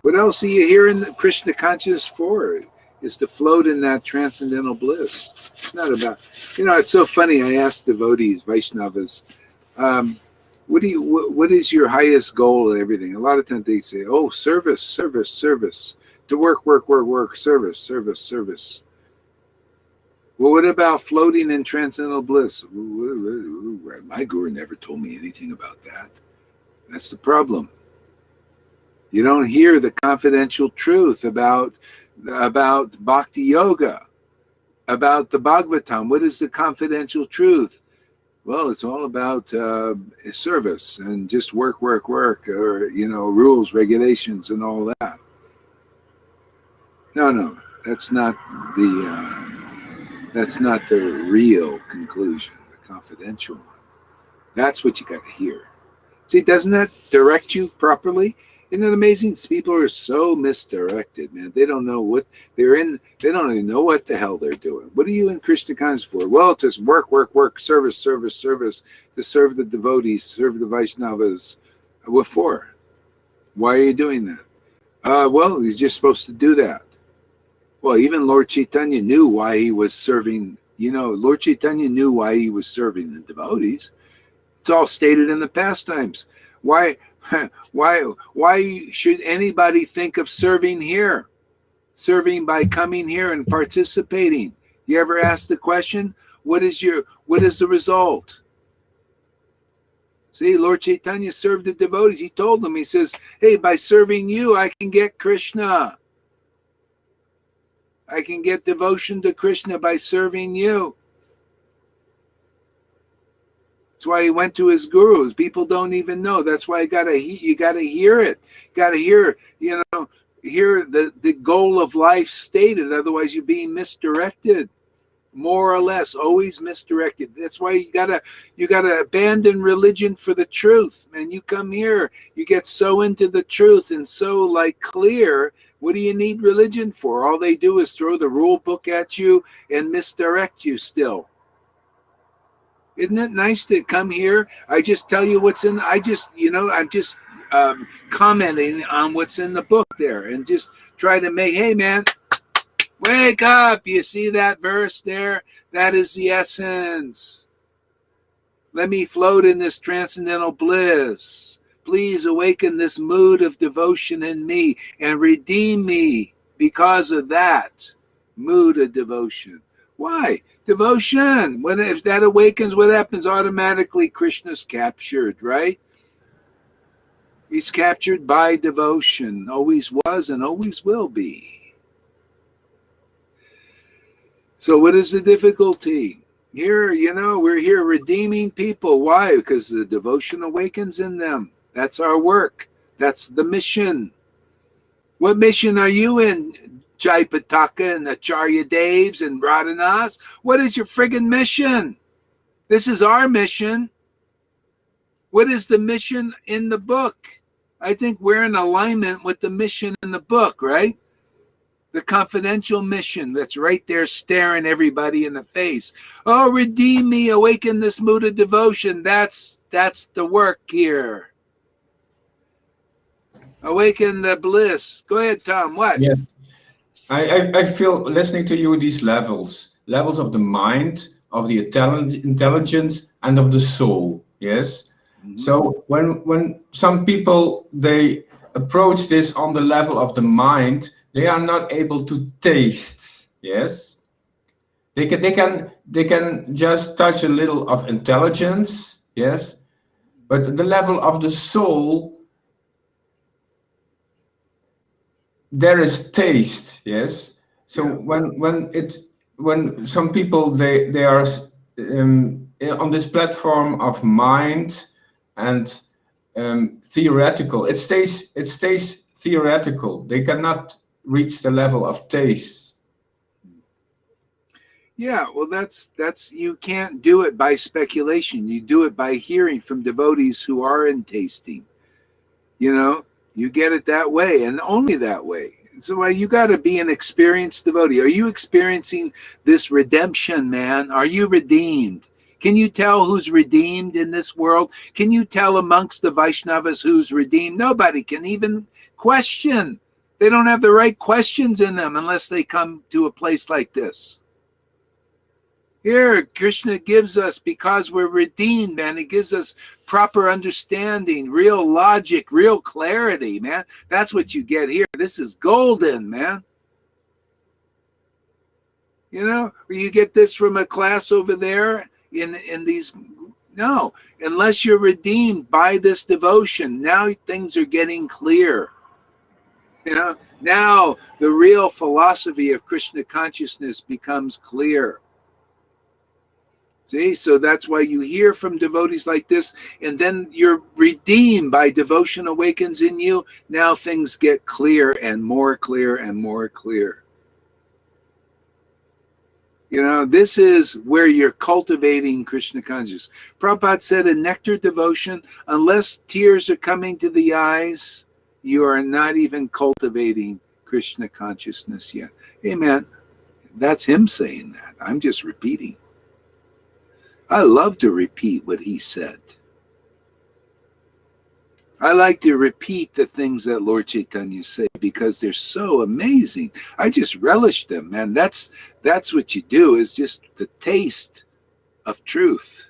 What else are you hearing the Krishna consciousness for? Is to float in that transcendental bliss. It's not about, it's so funny. I ask devotees, Vaishnavas, what is your highest goal and everything? A lot of times they say, oh, service, service, service. To work, work, work, work, service, service, service. Well, what about floating in transcendental bliss? My guru never told me anything about that. That's the problem. You don't hear the confidential truth about Bhakti Yoga, about the Bhagavatam. What is the confidential truth? Well, it's all about service and just work, work, work, or, rules, regulations, and all that. No, that's not the real conclusion, the confidential one. That's what you got to hear. See, doesn't that direct you properly? Isn't it amazing? People are so misdirected, man. They don't know what they're in. They don't even know what the hell they're doing. What are you in Krishna consciousness for? Well, to work, work, work, service, service, service, to serve the devotees, serve the Vaishnavas. What for? Why are you doing that? Well, you're just supposed to do that. Well, even Lord Chaitanya knew why he was serving. Lord Chaitanya knew why he was serving the devotees. It's all stated in the pastimes. Why should anybody think of serving here? Serving by coming here and participating. You ever ask the question, what is the result? See, Lord Chaitanya served the devotees. He told them, he says, hey, by serving you, I can get Krishna. I can get devotion to Krishna by serving you. That's why he went to his gurus. People don't even know. That's why you gotta hear it. You gotta hear, hear the goal of life stated. Otherwise, you're being misdirected. More or less, always misdirected. That's why you gotta abandon religion for the truth. And you come here, you get so into the truth and so clear. What do you need religion for? All they do is throw the rule book at you and misdirect you still. Isn't it nice to come here? I just tell you what's in. I'm just commenting on what's in the book there, and just try to make. Hey, man, wake up! You see that verse there? That is the essence. Let me float in this transcendental bliss. Please awaken this mood of devotion in me and redeem me because of that mood of devotion. Why? Devotion. If that awakens, what happens? Automatically Krishna's captured, right? He's captured by devotion. Always was and always will be. So what is the difficulty? Here, we're here redeeming people. Why? Because the devotion awakens in them. That's our work. That's the mission. What mission are you in, Jayapataka and Acharya Devs and Radhanas? What is your friggin' mission? This is our mission. What is the mission in the book? I think we're in alignment with the mission in the book, right? The confidential mission that's right there staring everybody in the face. Oh, redeem me, awaken this mood of devotion. That's the work here. Awaken the bliss. Go ahead, Tom. What? Yeah. I feel listening to you these levels of the mind, of the intelligence, and of the soul. Yes. Mm-hmm. So when some people they approach this on the level of the mind, they are not able to taste. Yes. They can just touch a little of intelligence. Yes. But the level of the soul, there is taste, yes. So when some people they are on this platform of mind and theoretical, it stays theoretical. They cannot reach the level of taste. Yeah, well, that's you can't do it by speculation. You do it by hearing from devotees who are in tasting. You get it that way and only that way. So you got to be an experienced devotee. Are you experiencing this redemption, man? Are you redeemed? Can you tell who's redeemed in this world? Can you tell amongst the Vaishnavas who's redeemed? Nobody can even question. They don't have the right questions in them unless they come to a place like this. Here, Krishna gives us, because we're redeemed, man, he gives us proper understanding, real logic, real clarity, man. That's what you get here. This is golden, man. You get this from a class over there in these. No, unless you're redeemed by this devotion, now things are getting clear. Now the real philosophy of Krishna consciousness becomes clear. See, so that's why you hear from devotees like this, and then you're redeemed by devotion awakens in you. Now things get clear and more clear and more clear. This is where you're cultivating Krishna consciousness. Prabhupada said in nectar devotion, unless tears are coming to the eyes, you are not even cultivating Krishna consciousness yet. Amen. That's him saying that. I'm just repeating. I love to repeat what he said. I like to repeat the things that Lord Chaitanya say because they're so amazing. I just relish them, man. That's what you do, is just the taste of truth.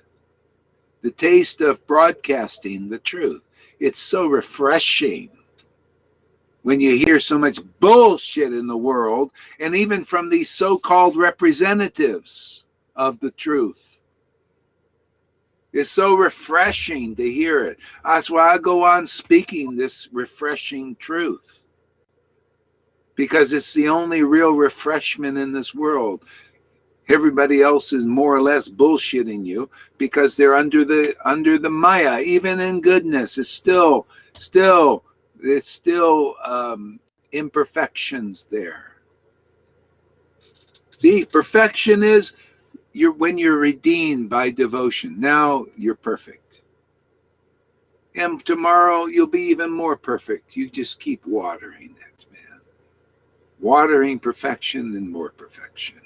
The taste of broadcasting the truth. It's so refreshing when you hear so much bullshit in the world, and even from these so-called representatives of the truth. It's so refreshing to hear it. That's why I go on speaking this refreshing truth, because it's the only real refreshment in this world. Everybody else is more or less bullshitting you because they're under the Maya. Even in goodness, it's still imperfections there. See, perfection is when you're redeemed by devotion. Now you're perfect. And tomorrow you'll be even more perfect. You just keep watering it, man. Watering perfection and more perfection.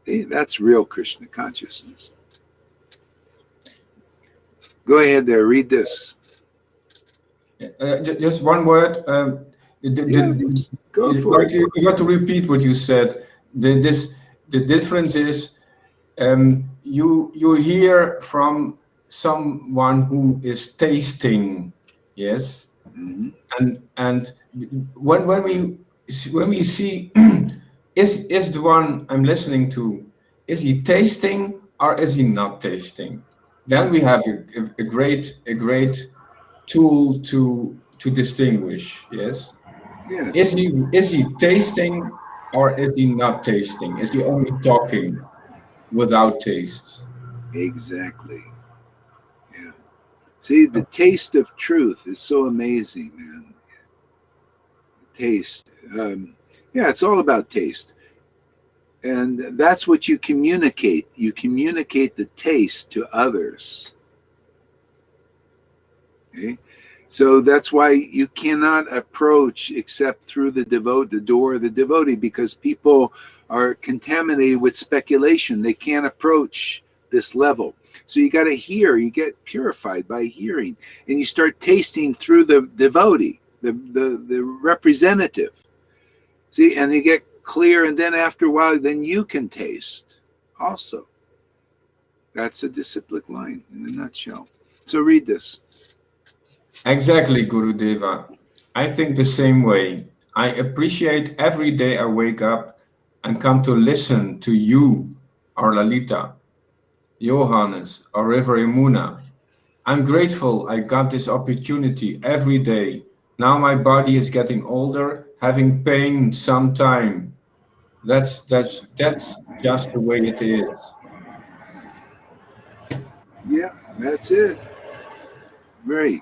See, that's real Krishna consciousness. Go ahead there, read this. Just one word. Go for it. You got to repeat what you said. The difference is you hear from someone who is tasting, yes, and when we see is the one I'm listening to, is he tasting or is he not tasting? Then we have a great tool to distinguish. Yes. Yes. Is he tasting or is he not tasting? Is he only talking without taste? Exactly. Yeah. See, the taste of truth is so amazing, man. Taste. It's all about taste. And that's what you communicate. You communicate the taste to others. Okay? So that's why you cannot approach except through the door of the devotee, because people are contaminated with speculation. They can't approach this level. So you got to hear. You get purified by hearing, and you start tasting through the devotee, the representative. See, and you get clear, and then after a while, then you can taste also. That's a disciplic line in a nutshell. So read this. Exactly, Gurudeva. I think the same way. I appreciate every day I wake up and come to listen to you, or Lalita, Johannes, or River Yamuna. I'm grateful I got this opportunity every day. Now my body is getting older, having pain sometime. That's just the way it is. Yeah, that's it. Great.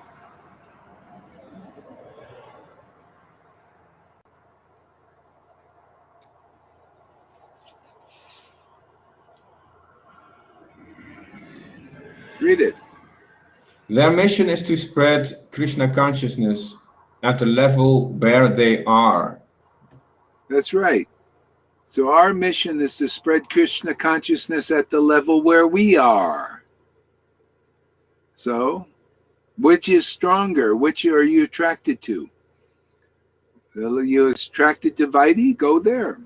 Read it. Their mission is to spread Krishna consciousness at the level where they are. That's right. So our mission is to spread Krishna consciousness at the level where we are. So, which is stronger? Which are you attracted to? Are you attracted to Vaidhi? Go there.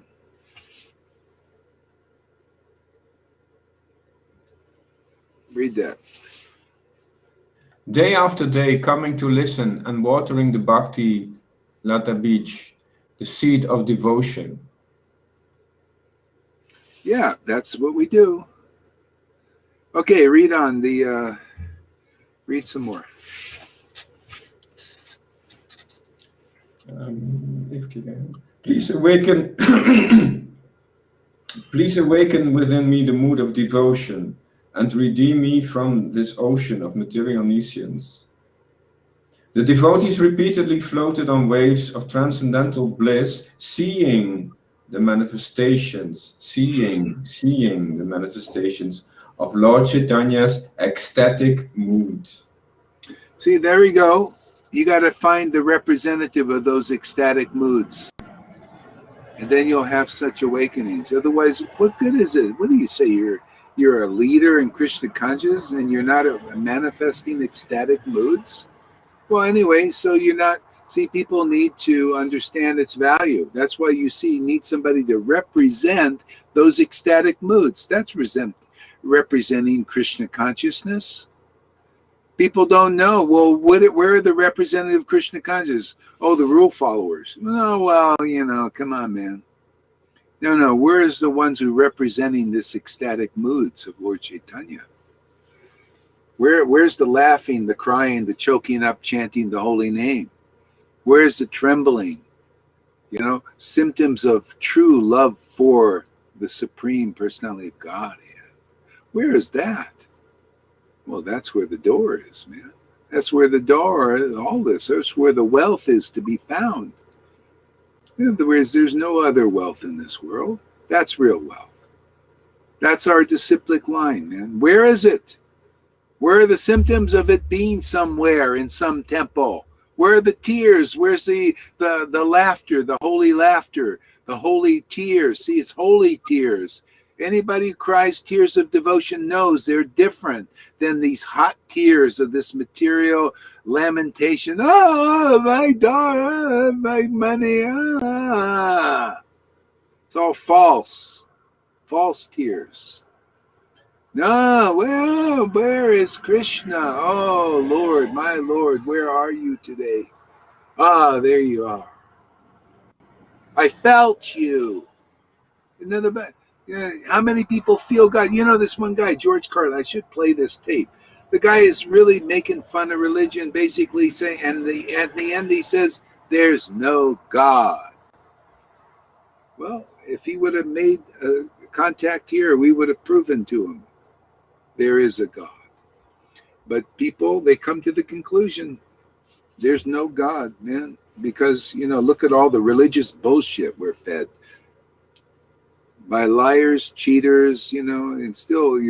Read that. Day after day, coming to listen and watering the Bhakti Lata Beach, the seed of devotion. Yeah, that's what we do. Okay, read on. Read some more. Please awaken, please awaken within me the mood of devotion and redeem me from this ocean of material nescience. The devotees repeatedly floated on waves of transcendental bliss, seeing the manifestations of Lord Chaitanya's ecstatic mood. See, there we go. You got to find the representative of those ecstatic moods. And then you'll have such awakenings. Otherwise, what good is it? What do you say? You're a leader in Krishna consciousness and you're not manifesting ecstatic moods? Well, anyway, so you're not. See, people need to understand its value. That's why you need somebody to represent those ecstatic moods. That's representing Krishna consciousness. People don't know. Well, where are the representative Krishna consciousness? Oh, the rule followers. No, well, come on, man. No. Where is the ones who are representing this ecstatic moods of Lord Chaitanya? Where's the laughing, the crying, the choking up, chanting the holy name? Where's the trembling? Symptoms of true love for the Supreme Personality of God. Where is that? Well, that's where the door is, man. That's where the door is, all this. That's where the wealth is to be found. In other words, there's no other wealth in this world. That's real wealth. That's our disciplic line, man. Where is it? Where are the symptoms of it being somewhere in some temple? Where are the tears? Where's the laughter, the holy tears? See, it's holy tears. Anybody who cries tears of devotion knows they're different than these hot tears of this material lamentation. Oh, my daughter, my money. It's all false tears. No, where is Krishna? Oh, Lord, my Lord, where are you today? Ah, there you are. I felt you. And then how many people feel God? This one guy, George Carlin, I should play this tape. The guy is really making fun of religion, basically saying, and at the end he says, there's no God. Well, if he would have made contact here, we would have proven to him there is a God. But people, they come to the conclusion there's no God, man, because, look at all the religious bullshit we're fed by liars, cheaters, and still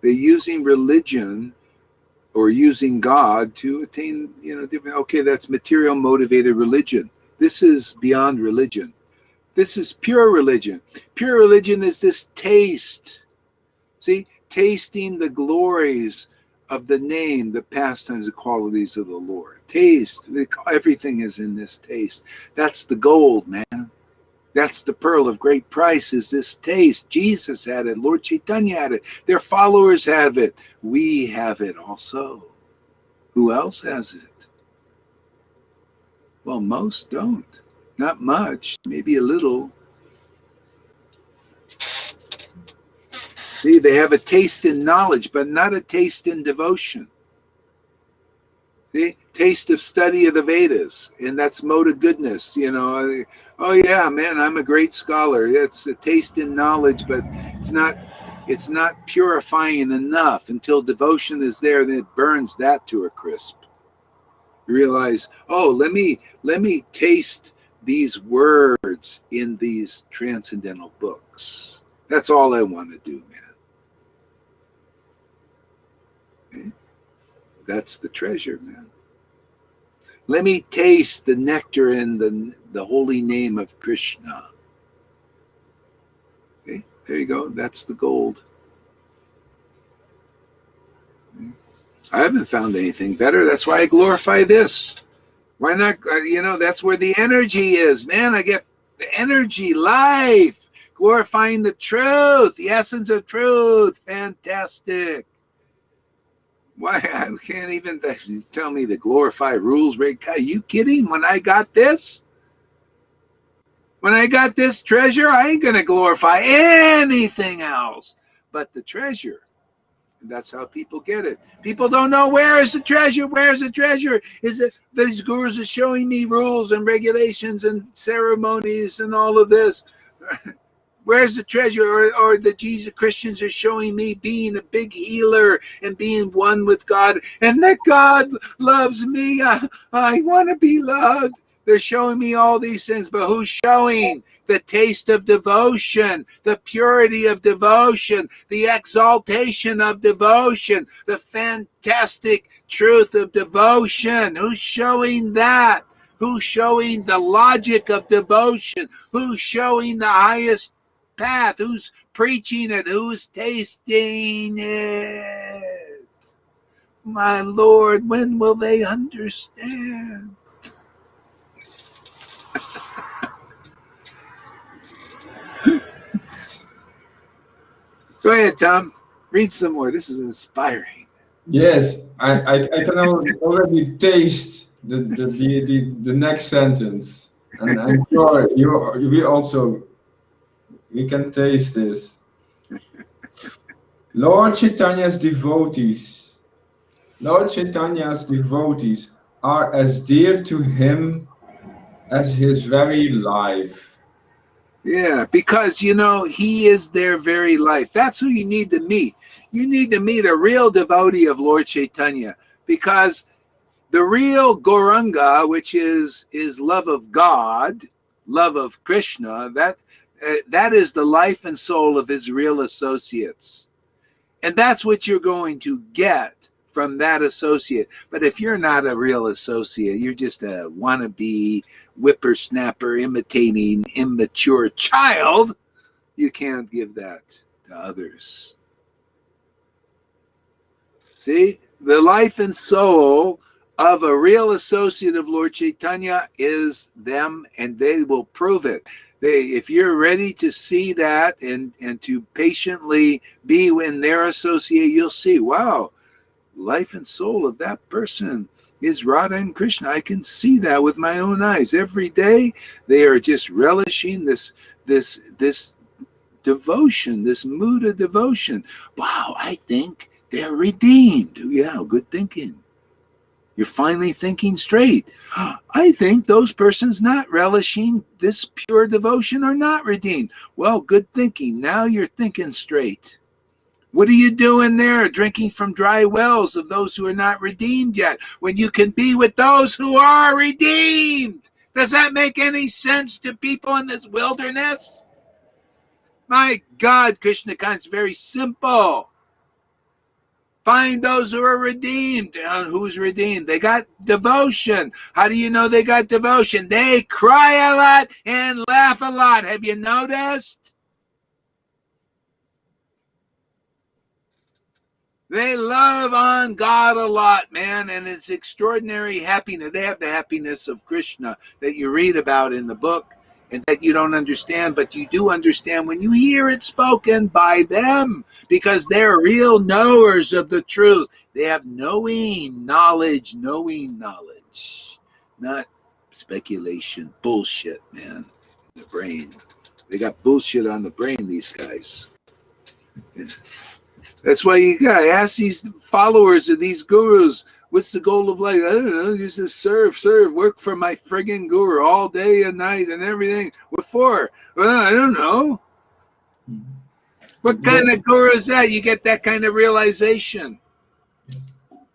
they're using religion or using God to attain, different. Okay, that's material motivated religion. This is beyond religion. This is pure religion. Pure religion is this taste. See, tasting the glories of the name, the pastimes, the qualities of the Lord. Taste. Everything is in this taste. That's the gold, man. That's the pearl of great price, is this taste. Jesus had it. Lord Chaitanya had it. Their followers have it. We have it also. Who else has it? Well, most don't. Not much. Maybe a little. See, they have a taste in knowledge, but not a taste in devotion. See, taste of study of the Vedas, and that's mode of goodness. Oh yeah, man, I'm a great scholar. That's a taste in knowledge, but it's not purifying enough until devotion is there. Then it burns that to a crisp. You realize, oh, let me taste these words in these transcendental books. That's all I want to do, man. Okay? That's the treasure, man. Let me taste the nectar in the holy name of Krishna. Okay, there you go. That's the gold. Okay. I haven't found anything better. That's why I glorify this. Why not? That's where the energy is, man. I get the energy, life, glorifying the truth, the essence of truth. Fantastic. Why, I can't even tell me the glorify rules. Are you kidding? When I got this treasure, I ain't going to glorify anything else but the treasure. And that's how people get it. People don't know where is the treasure. Where's the treasure? Is it these gurus are showing me rules and regulations and ceremonies and all of this? Where's the treasure? Or the Jesus Christians are showing me being a big healer and being one with God, and that God loves me. I want to be loved. They're showing me all these things, but who's showing the taste of devotion, the purity of devotion, the exaltation of devotion, the fantastic truth of devotion? Who's showing that? Who's showing the logic of devotion? Who's showing the highest path? Who's preaching it? Who's tasting it? My Lord, when will they understand? Go ahead, Tom. Read some more. This is inspiring. Yes, I can already taste the next sentence, and I'm sure we can taste this. Lord Chaitanya's devotees Lord Chaitanya's devotees are as dear to him as his very life. Yeah, because he is their very life. That's who you need to meet. You need to meet a real devotee of Lord Chaitanya, because the real Gauranga, which is love of God, love of Krishna, that is the life and soul of his real associates. And that's what you're going to get from that associate. But if you're not a real associate, you're just a wannabe whippersnapper imitating immature child, you can't give that to others. See, the life and soul of a real associate of Lord Chaitanya is them, and they will prove it. If you're ready to see that and to patiently be in their associate, you'll see, wow, life and soul of that person is Radha and Krishna. I can see that with my own eyes. Every day they are just relishing this devotion, this mood of devotion. Wow, I think they're redeemed. Yeah, good thinking. You're finally thinking straight. I think those persons not relishing this pure devotion are not redeemed. Well, good thinking. Now you're thinking straight. What are you doing there, drinking from dry wells of those who are not redeemed yet, when you can be with those who are redeemed? Does that make any sense to people in this wilderness? My God, Krishna consciousness is very simple. Find those who are redeemed. Who's redeemed? They got devotion. How do you know they got devotion? They cry a lot and laugh a lot. Have you noticed? They love on God a lot, man, and it's extraordinary happiness. They have the happiness of Krishna that you read about in the book and that you don't understand, but you do understand when you hear it spoken by them, because they're real knowers of the truth. They have knowing knowledge, not speculation, bullshit, man, the brain. They got bullshit on the brain, these guys. Yeah. That's why you got to ask these followers of these gurus, what's the goal of life? I don't know. You just serve, work for my friggin' guru all day and night and everything. What for? Well, I don't know. What kind of guru is that? You get that kind of realization.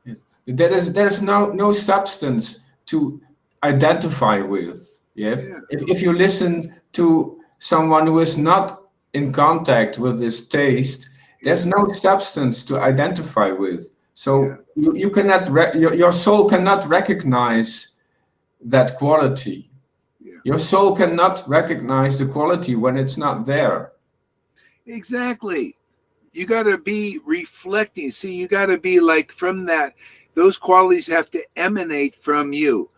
Yes. There's no substance to identify with. Yeah. If you listen to someone who is not in contact with this taste, there's no substance to identify with. So you cannot, your soul cannot recognize that quality. Yeah. Your soul cannot recognize the quality when it's not there. Exactly. You got to be reflecting. See, you got to be like from that. Those qualities have to emanate from you.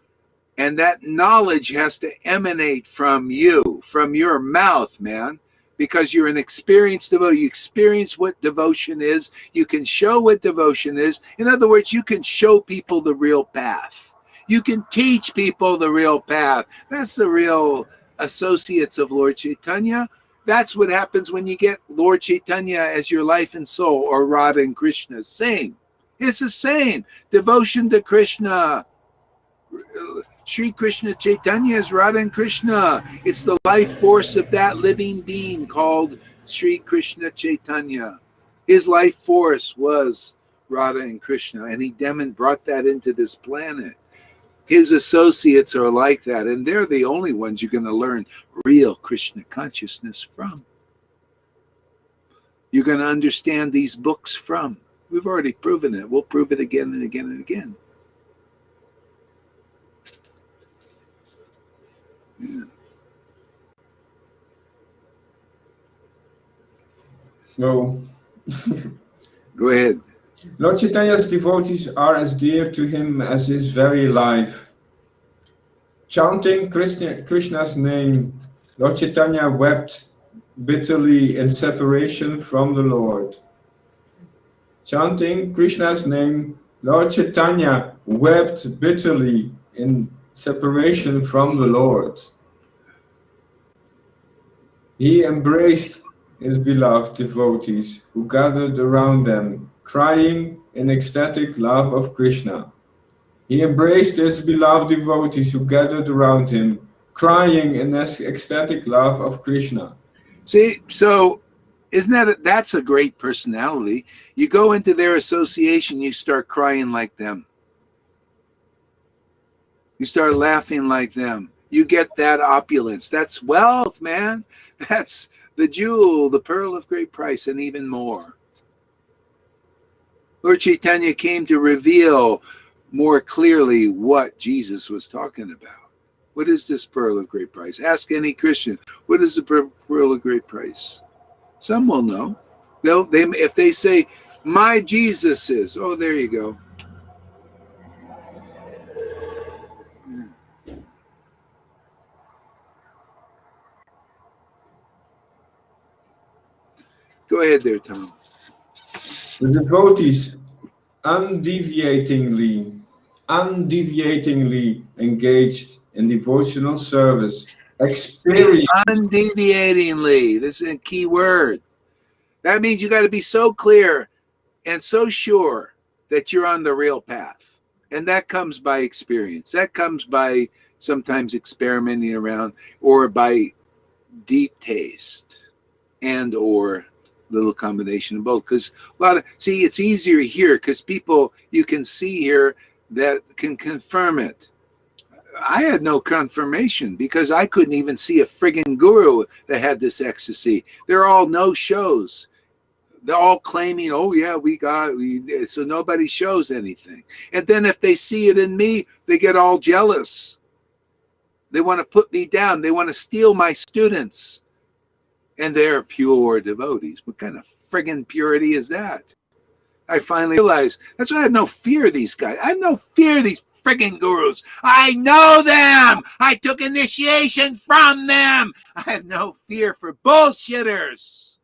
And that knowledge has to emanate from you, from your mouth, man. Because you're an experienced devotee. You experience what devotion is. You can show what devotion is. In other words, you can show people the real path. You can teach people the real path. That's the real associates of Lord Chaitanya. That's what happens when you get Lord Chaitanya as your life and soul, or Radha and Krishna. Same. It's the same. Devotion to Krishna. Sri Krishna Chaitanya is Radha and Krishna. It's the life force of that living being called Sri Krishna Chaitanya. His life force was Radha and Krishna, and he brought that into this planet. His associates are like that, and they're the only ones you're going to learn real Krishna consciousness from. You're going to understand these books from. We've already proven it. We'll prove it again and again and again. Yeah. No. Go ahead. Lord Chaitanya's devotees are as dear to him as his very life. Chanting Krishna's name, Lord Chaitanya wept bitterly in separation from the Lord. Chanting Krishna's name, Lord Chaitanya wept bitterly in separation from the Lord. He embraced his beloved devotees who gathered around them, crying in ecstatic love of Krishna. He embraced his beloved devotees who gathered around him, crying in ecstatic love of Krishna. See, so isn't that's a great personality? You go into their association, you start crying like them. You start laughing like them. You get that opulence. That's wealth, man. That's the jewel, the pearl of great price, and even more. Lord Chaitanya came to reveal more clearly what Jesus was talking about. What is this pearl of great price? Ask any Christian, what is the pearl of great price? Some will know. If they say, my Jesus is, oh, there you go. Go ahead there, Tom. The devotees undeviatingly engaged in devotional service, experience. Undeviatingly. This is a key word. That means you got to be so clear and so sure that you're on the real path. And that comes by experience. That comes by sometimes experimenting around, or by deep taste, and or little combination of both. Because it's easier here because people you can see here that can confirm it. I had no confirmation because I couldn't even see a friggin' guru that had this ecstasy. They're all no shows. They're all claiming, oh yeah, so nobody shows anything. And then if they see it in me, they get all jealous. They want to put me down. They want to steal my students. And they're pure devotees. What kind of friggin' purity is that? I finally realized that's why I have no fear of these guys. I have no fear of these friggin' gurus. I know them. I took initiation from them. I have no fear for bullshitters.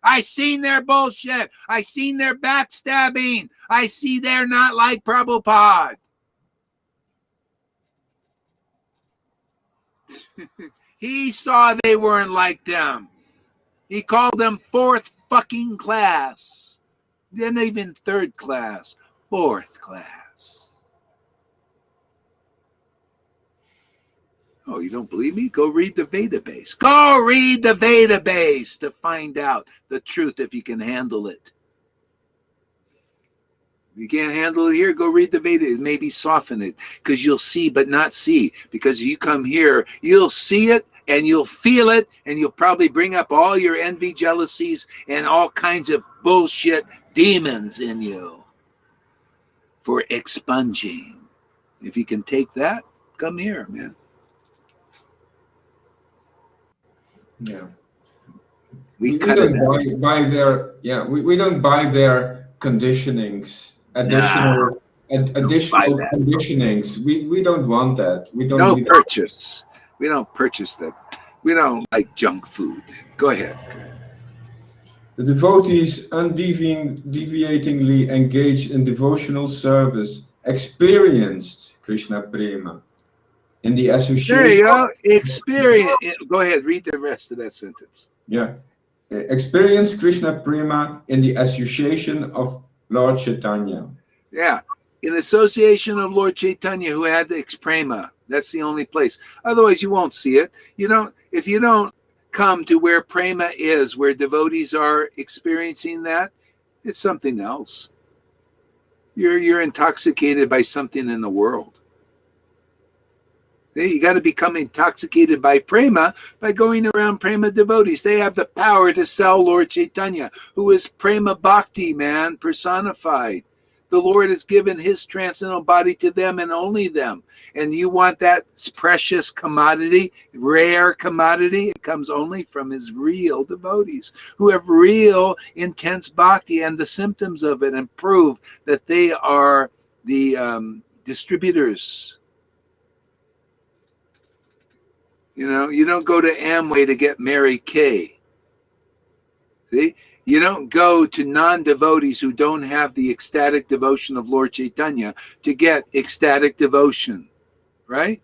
I seen their bullshit. I seen their backstabbing. I see they're not like Prabhupada. He saw they weren't like them. He called them fourth fucking class. Then even third class, fourth class. Oh, you don't believe me? Go read the Vedabase. Go read the Vedabase to find out the truth if you can handle it. If you can't handle it here, go read the Veda. Maybe soften it because you'll see but not see. Because you come here, you'll see it and you'll feel it, and you'll probably bring up all your envy, jealousies, and all kinds of bullshit demons in you for expunging. If you can take that, come here, man. Yeah. We don't buy their we don't buy their conditionings, additional conditionings. We don't want that. We don't purchase. We don't purchase that. We don't like junk food. Go ahead. The devotees undeviatingly engaged in devotional service experienced Krishna Prema in the association. There you go. Experience. Go ahead. Read the rest of that sentence. Yeah. Experience Krishna Prema in the association of Lord Chaitanya. Yeah. In association of Lord Chaitanya, who had the prema. That's the only place. Otherwise, you won't see it. If you don't come to where prema is, where devotees are experiencing that, it's something else. You're intoxicated by something in the world. You got to become intoxicated by prema by going around prema devotees. They have the power to sell Lord Chaitanya, who is prema bhakti, man, personified. The Lord has given his transcendental body to them and only them. And you want that precious commodity, rare commodity, it comes only from his real devotees who have real intense bhakti and the symptoms of it, and prove that they are the distributors. You don't go to Amway to get Mary Kay. See? You don't go to non-devotees who don't have the ecstatic devotion of Lord Chaitanya to get ecstatic devotion, right?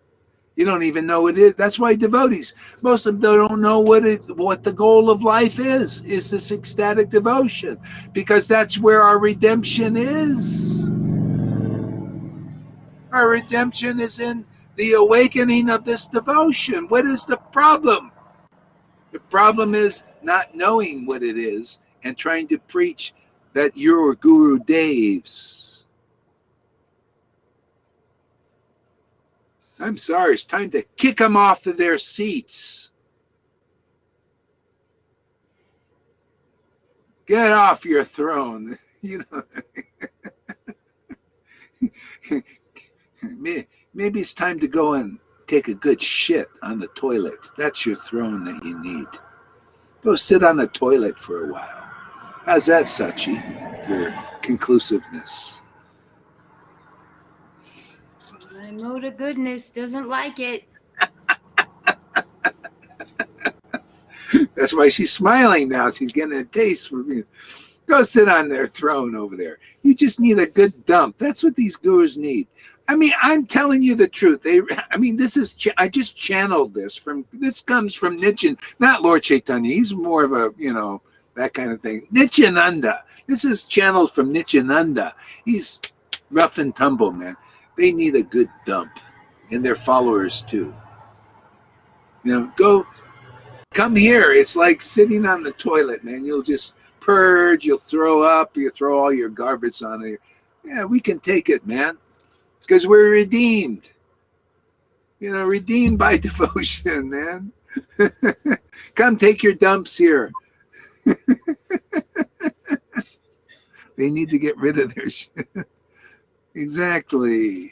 You don't even know what it is. That's why devotees, most of them don't know what the goal of life is this ecstatic devotion, because that's where our redemption is. Our redemption is in the awakening of this devotion. What is the problem? The problem is not knowing what it is and trying to preach that you're Guru Dev's. I'm sorry, it's time to kick them off of their seats. Get off your throne. You know. Maybe it's time to go and take a good shit on the toilet. That's your throne that you need. Go sit on the toilet for a while. How's that, Sachi, for conclusiveness? My mode of goodness doesn't like it. That's why she's smiling now. She's getting a taste from you. Go sit on their throne over there. You just need a good dump. That's what these gurus need. I mean, I'm telling you the truth. I just channeled this this comes from Nityan, not Lord Chaitanya. He's more of a, that kind of thing. Nityananda. This is channeled from Nityananda. He's rough and tumble, man. They need a good dump, and their followers too. Come here. It's like sitting on the toilet, man. You'll just purge, you'll throw up, you throw all your garbage on it. Yeah, we can take it, man. Because we're redeemed. Redeemed by devotion, man. Come take your dumps here. They need to get rid of their shit. Exactly.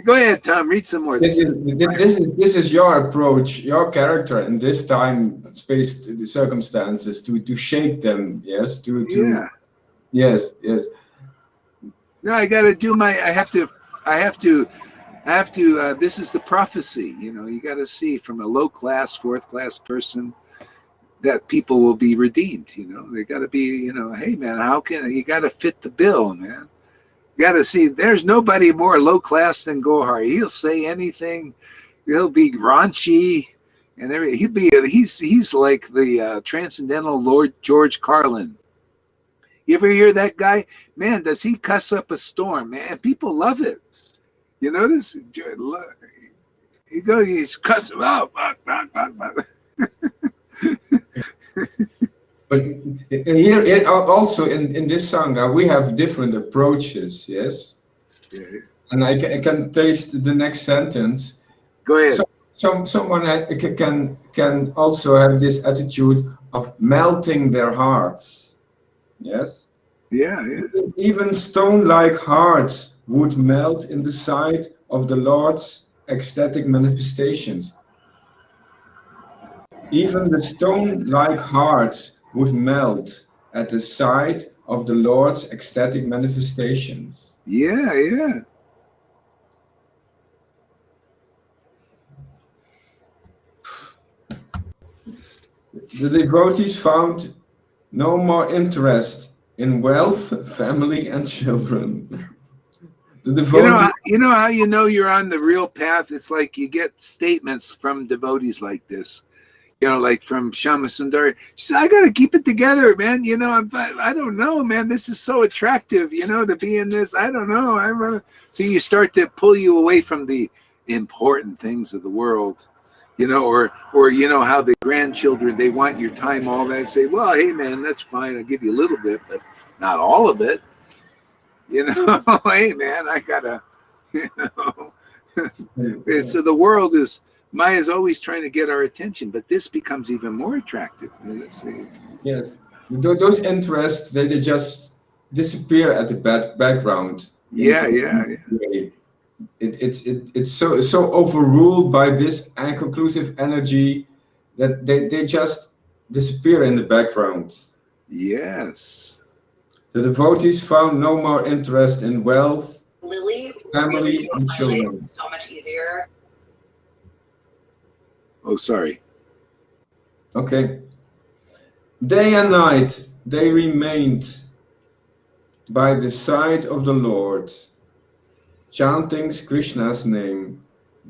Go ahead, Tom. Read some more. This is your approach, your character in this time, space, the circumstances to shake them. Yes, yes. No, I got to do I have to. This is the prophecy. You got to see from a low class, fourth class person that people will be redeemed. They got to be. Hey man, how can you got to fit the bill, man? You got to see, there's nobody more low class than Gohar. He'll say anything. He'll be raunchy, and he's like the transcendental Lord George Carlin. You ever hear that guy? Man, does he cuss up a storm? Man, people love it. You notice? He's cussing. Oh, fuck. But here also in this sangha we have different approaches, yes. Yeah. And I can taste the next sentence. Go ahead. Someone can also have this attitude of melting their hearts, yes. Yeah. Even stone-like hearts would melt in the sight of the Lord's ecstatic manifestations. Even the stone-like hearts would melt at the sight of the Lord's ecstatic manifestations. Yeah. The devotees found no more interest in wealth, family, and children. The devotees, how you're on the real path? It's like you get statements from devotees like this. Like from Shama Sundari. She said, I got to keep it together, man. I don't know, man. This is so attractive, to be in this. I don't know. So you start to pull you away from the important things of the world, or how the grandchildren, they want your time, all that. Say, well, hey, man, that's fine. I'll give you a little bit, but not all of it. Hey, man, I got to, So the world is, Maya's always trying to get our attention, but this becomes even more attractive. Yes, those interests, they just disappear at the background. Yeah. It's so overruled by this inconclusive energy that they just disappear in the background. Yes. The devotees found no more interest in wealth, family, really and children. So much easier. Oh, sorry. Okay. Day and night they remained by the side of the Lord, chanting Krishna's name,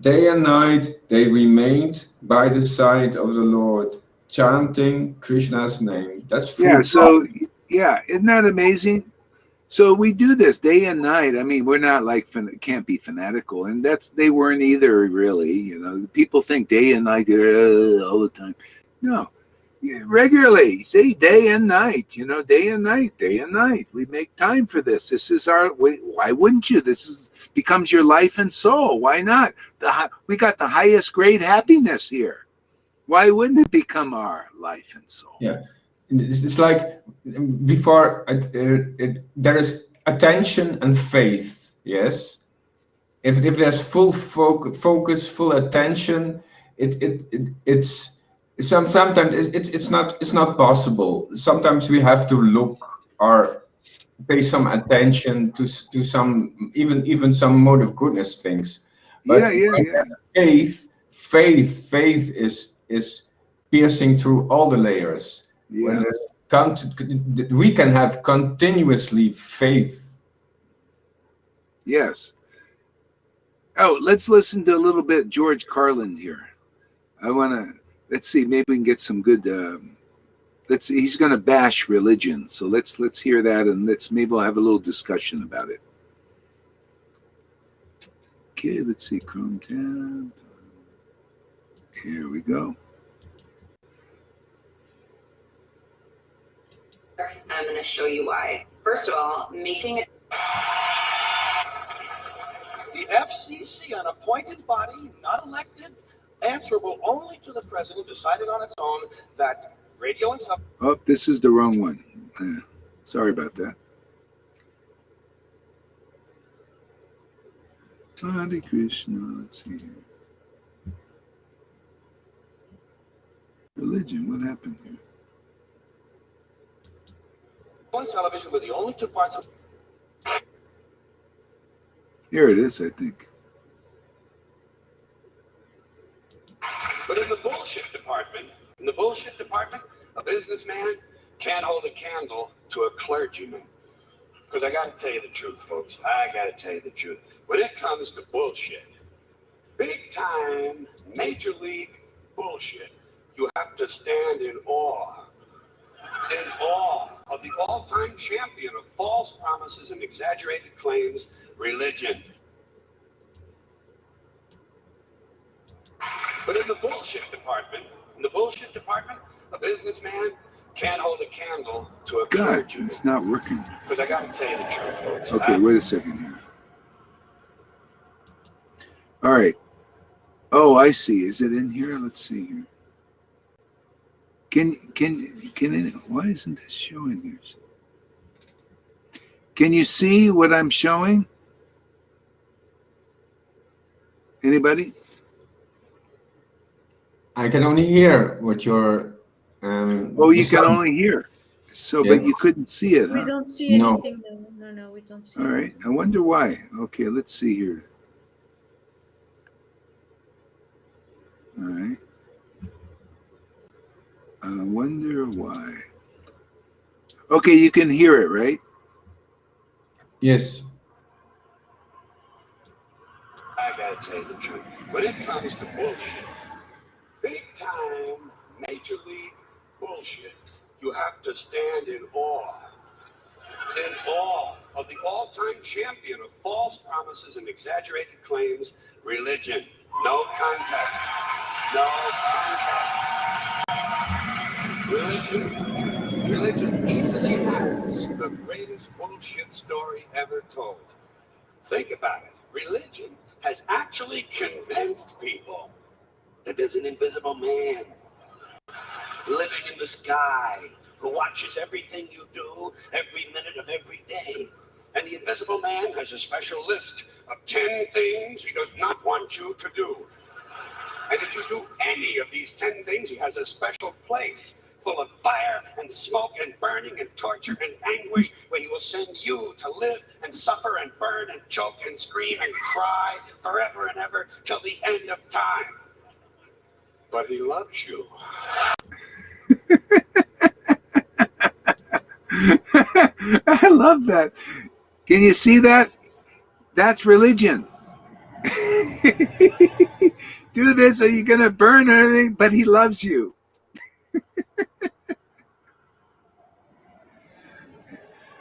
Day and night they remained by the side of the Lord, chanting Krishna's name. That's full Yeah. So, time. yeah, isn't that amazing? So we do this day and night. I mean, we're not like can't be fanatical, and they weren't either, really. You know, people think day and night all the time. No, regularly. See, day and night. You know, day and night, day and night. We make time for this. This is our. Why wouldn't you? Becomes your life and soul. Why not? We got the highest grade happiness here. Why wouldn't it become our life and soul? Yeah. It's like before there is attention and faith. Yes, if there's full focus, full attention, it's sometimes it's not possible. Sometimes we have to look or pay some attention to some even some mode of goodness things. But Yeah. faith is piercing through all the layers. Yeah. We can have continuously faith. Yes. Oh, let's listen to a little bit George Carlin here. Let's see, maybe we can get some good he's gonna bash religion. So let's hear that, and maybe we'll have a little discussion about it. Okay, let's see, Chrome tab. Here we go. And I'm going to show you why. First of all, making it. The FCC, an appointed body, not elected, answerable only to the president, decided on its own that radio and television. Oh, this is the wrong one. Sorry about that. Hare Krishna. Let's see here. Religion. What happened here? On television were the only two parts of. Here it is, I think. But in the bullshit department, a businessman can't hold a candle to a clergyman. Because I got to tell you the truth, folks. I got to tell you the truth. When it comes to bullshit, big time, major league bullshit, you have to stand in awe of the all-time champion of false promises and exaggerated claims, religion. But in the bullshit department, a businessman can't hold a candle to a God, clergyman. it's not working. Because I got to tell you the truth, folks. Okay, wait a second here. All right. Oh, I see. Is it in here? Let's see here. Can it, why isn't this showing here? Can you see what I'm showing? Anybody? I can only hear what you're. Oh, you can only hear. So, Yeah. but you couldn't see it, We huh? don't see No. anything. No, we don't see All right. I wonder why. Okay, let's see here. All right. I wonder why. Okay, you can hear it, right? Yes. I gotta tell you the truth. When it comes to bullshit, big time, major league bullshit, you have to stand in awe of the all-time champion of false promises and exaggerated claims, religion. No contest. No contest. Religion easily has the greatest bullshit story ever told. Think about it. Religion has actually convinced people that there's an invisible man living in the sky who watches everything you do every minute of every day. And the invisible man has a special list of 10 things he does not want you to do. And if you do any of these 10 things, he has a special place full of fire and smoke and burning and torture and anguish, where he will send you to live and suffer and burn and choke and scream and cry forever and ever till the end of time. But he loves you. I love that. Can you see that? That's religion. do this or you're going to burn or anything, but he loves you.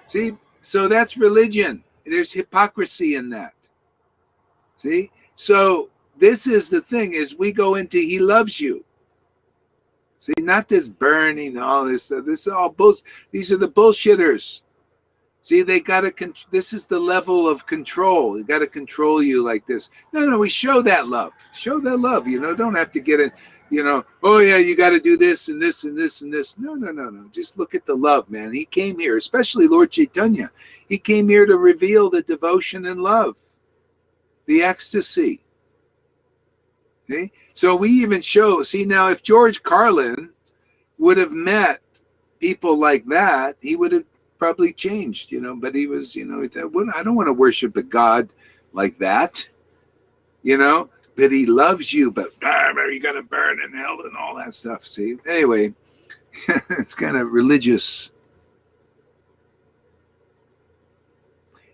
See, so that's religion. There's hypocrisy in that. See, so this is the thing: is we go into he loves you. See, not this burning, all this stuff. This is all bullshit. These are the bullshitters. See, they got to. This is the level of control. They got to control you like this. No, we show that love. Show that love. Don't have to get it. Oh yeah, you got to do this and this and this and this. No. Just look at the love, man. He came here, especially Lord Chaitanya. He came here to reveal the devotion and love, the ecstasy. Okay? So we even show. See, now if George Carlin would have met people like that, he would have probably changed, but he was, I don't want to worship a God like that, but he loves you, but are you going to burn in hell and all that stuff? See, anyway, it's kind of religious.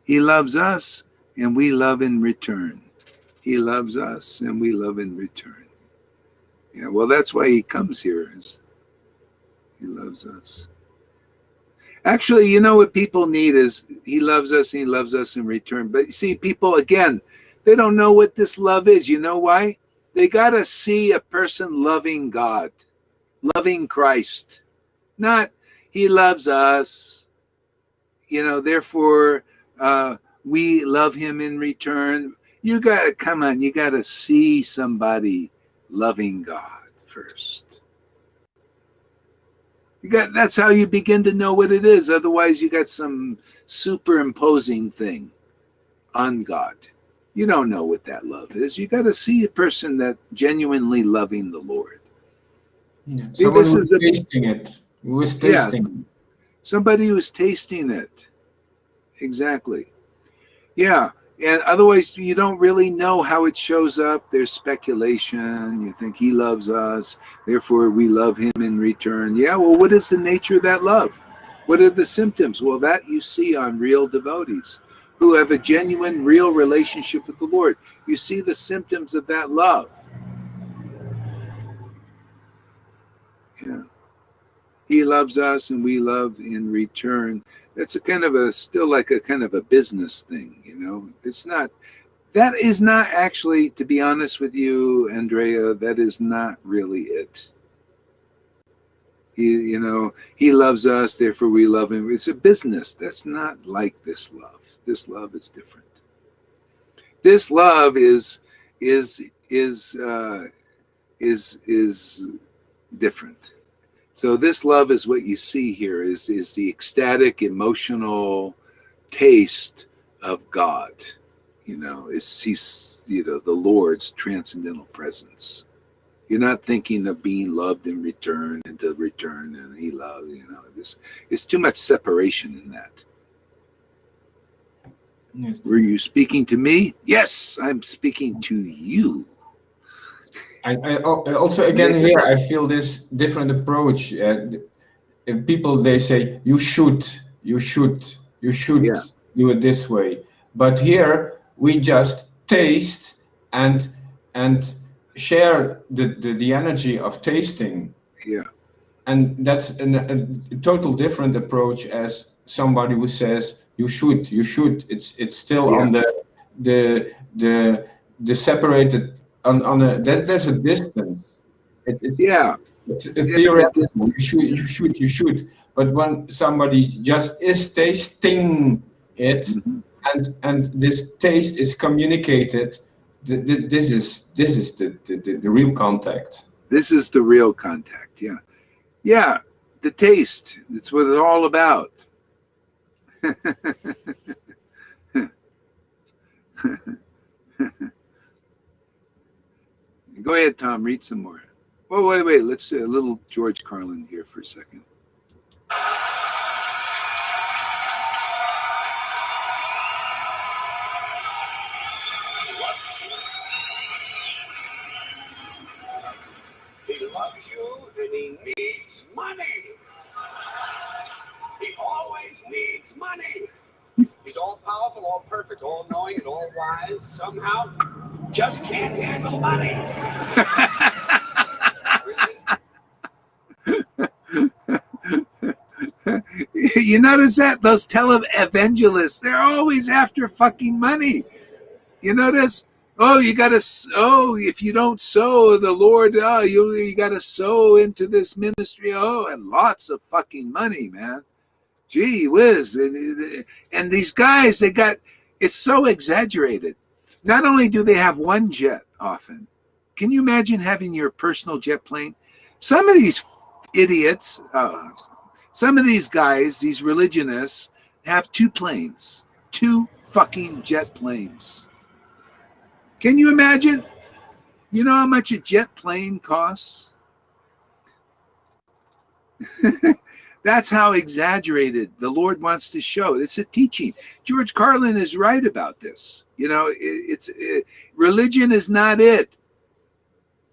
He loves us and we love in return. He loves us and we love in return. Yeah, well, that's why he comes here, is he loves us. Actually, what people need is he loves us and he loves us in return. But see, people, again, they don't know what this love is. You know why? They got to see a person loving God, loving Christ. Not he loves us, therefore we love him in return. You got to, come on, you got to see somebody loving God first. That's how you begin to know what it is. Otherwise, you got some superimposing thing on God. You don't know what that love is. You got to see a person that genuinely loving the Lord. Yeah. Someone who's tasting it. Who is tasting it. Somebody who's tasting it. Exactly. Yeah. And otherwise, you don't really know how it shows up. There's speculation. You think he loves us, therefore we love him in return. Yeah, well, what is the nature of that love? What are the symptoms? Well, that you see on real devotees who have a genuine, real relationship with the Lord. You see the symptoms of that love. Yeah. He loves us and we love in return. That's still like a kind of a business thing, It's not, that is not actually, to be honest with you, Andrea, that is not really it. He loves us, therefore we love him. It's a business. That's not like this love. This love is different. This love is different. So this love is what you see here is the ecstatic, emotional taste of God. He's the Lord's transcendental presence. You're not thinking of being loved in return and to return and he loves, it's too much separation in that. Yes. Were you speaking to me? Yes, I'm speaking to you. I also, again, here, I feel this different approach. People, they say, you should do it this way. But here, we just taste and share the energy of tasting. Yeah. And that's a total different approach as somebody who says, you should. It's still on the separated. There's a distance. It's theoretical. You should. But when somebody just is tasting it, and this taste is communicated, this is the real contact. This is the real contact. Yeah. The taste. It's what it's all about. Go ahead, Tom. Read some more. Oh, wait. Let's do a little George Carlin here for a second. He loves you and he needs money. He always needs money. He's all powerful, all perfect, all knowing, and all wise. Somehow, just can't handle money. You notice that? Those televangelists, they're always after fucking money. You notice? Oh, you got to, oh, if you don't sow, the Lord, oh, you got to sow into this ministry. Oh, and lots of fucking money, man. Gee whiz. And these guys, it's so exaggerated. Not only do they have one jet often, can you imagine having your personal jet plane? Some of these idiots, some of these guys, these religionists, have two planes, two fucking jet planes. Can you imagine? You know how much a jet plane costs? That's how exaggerated the Lord wants to show. It's a teaching. George Carlin is right about this. You know, religion is not it.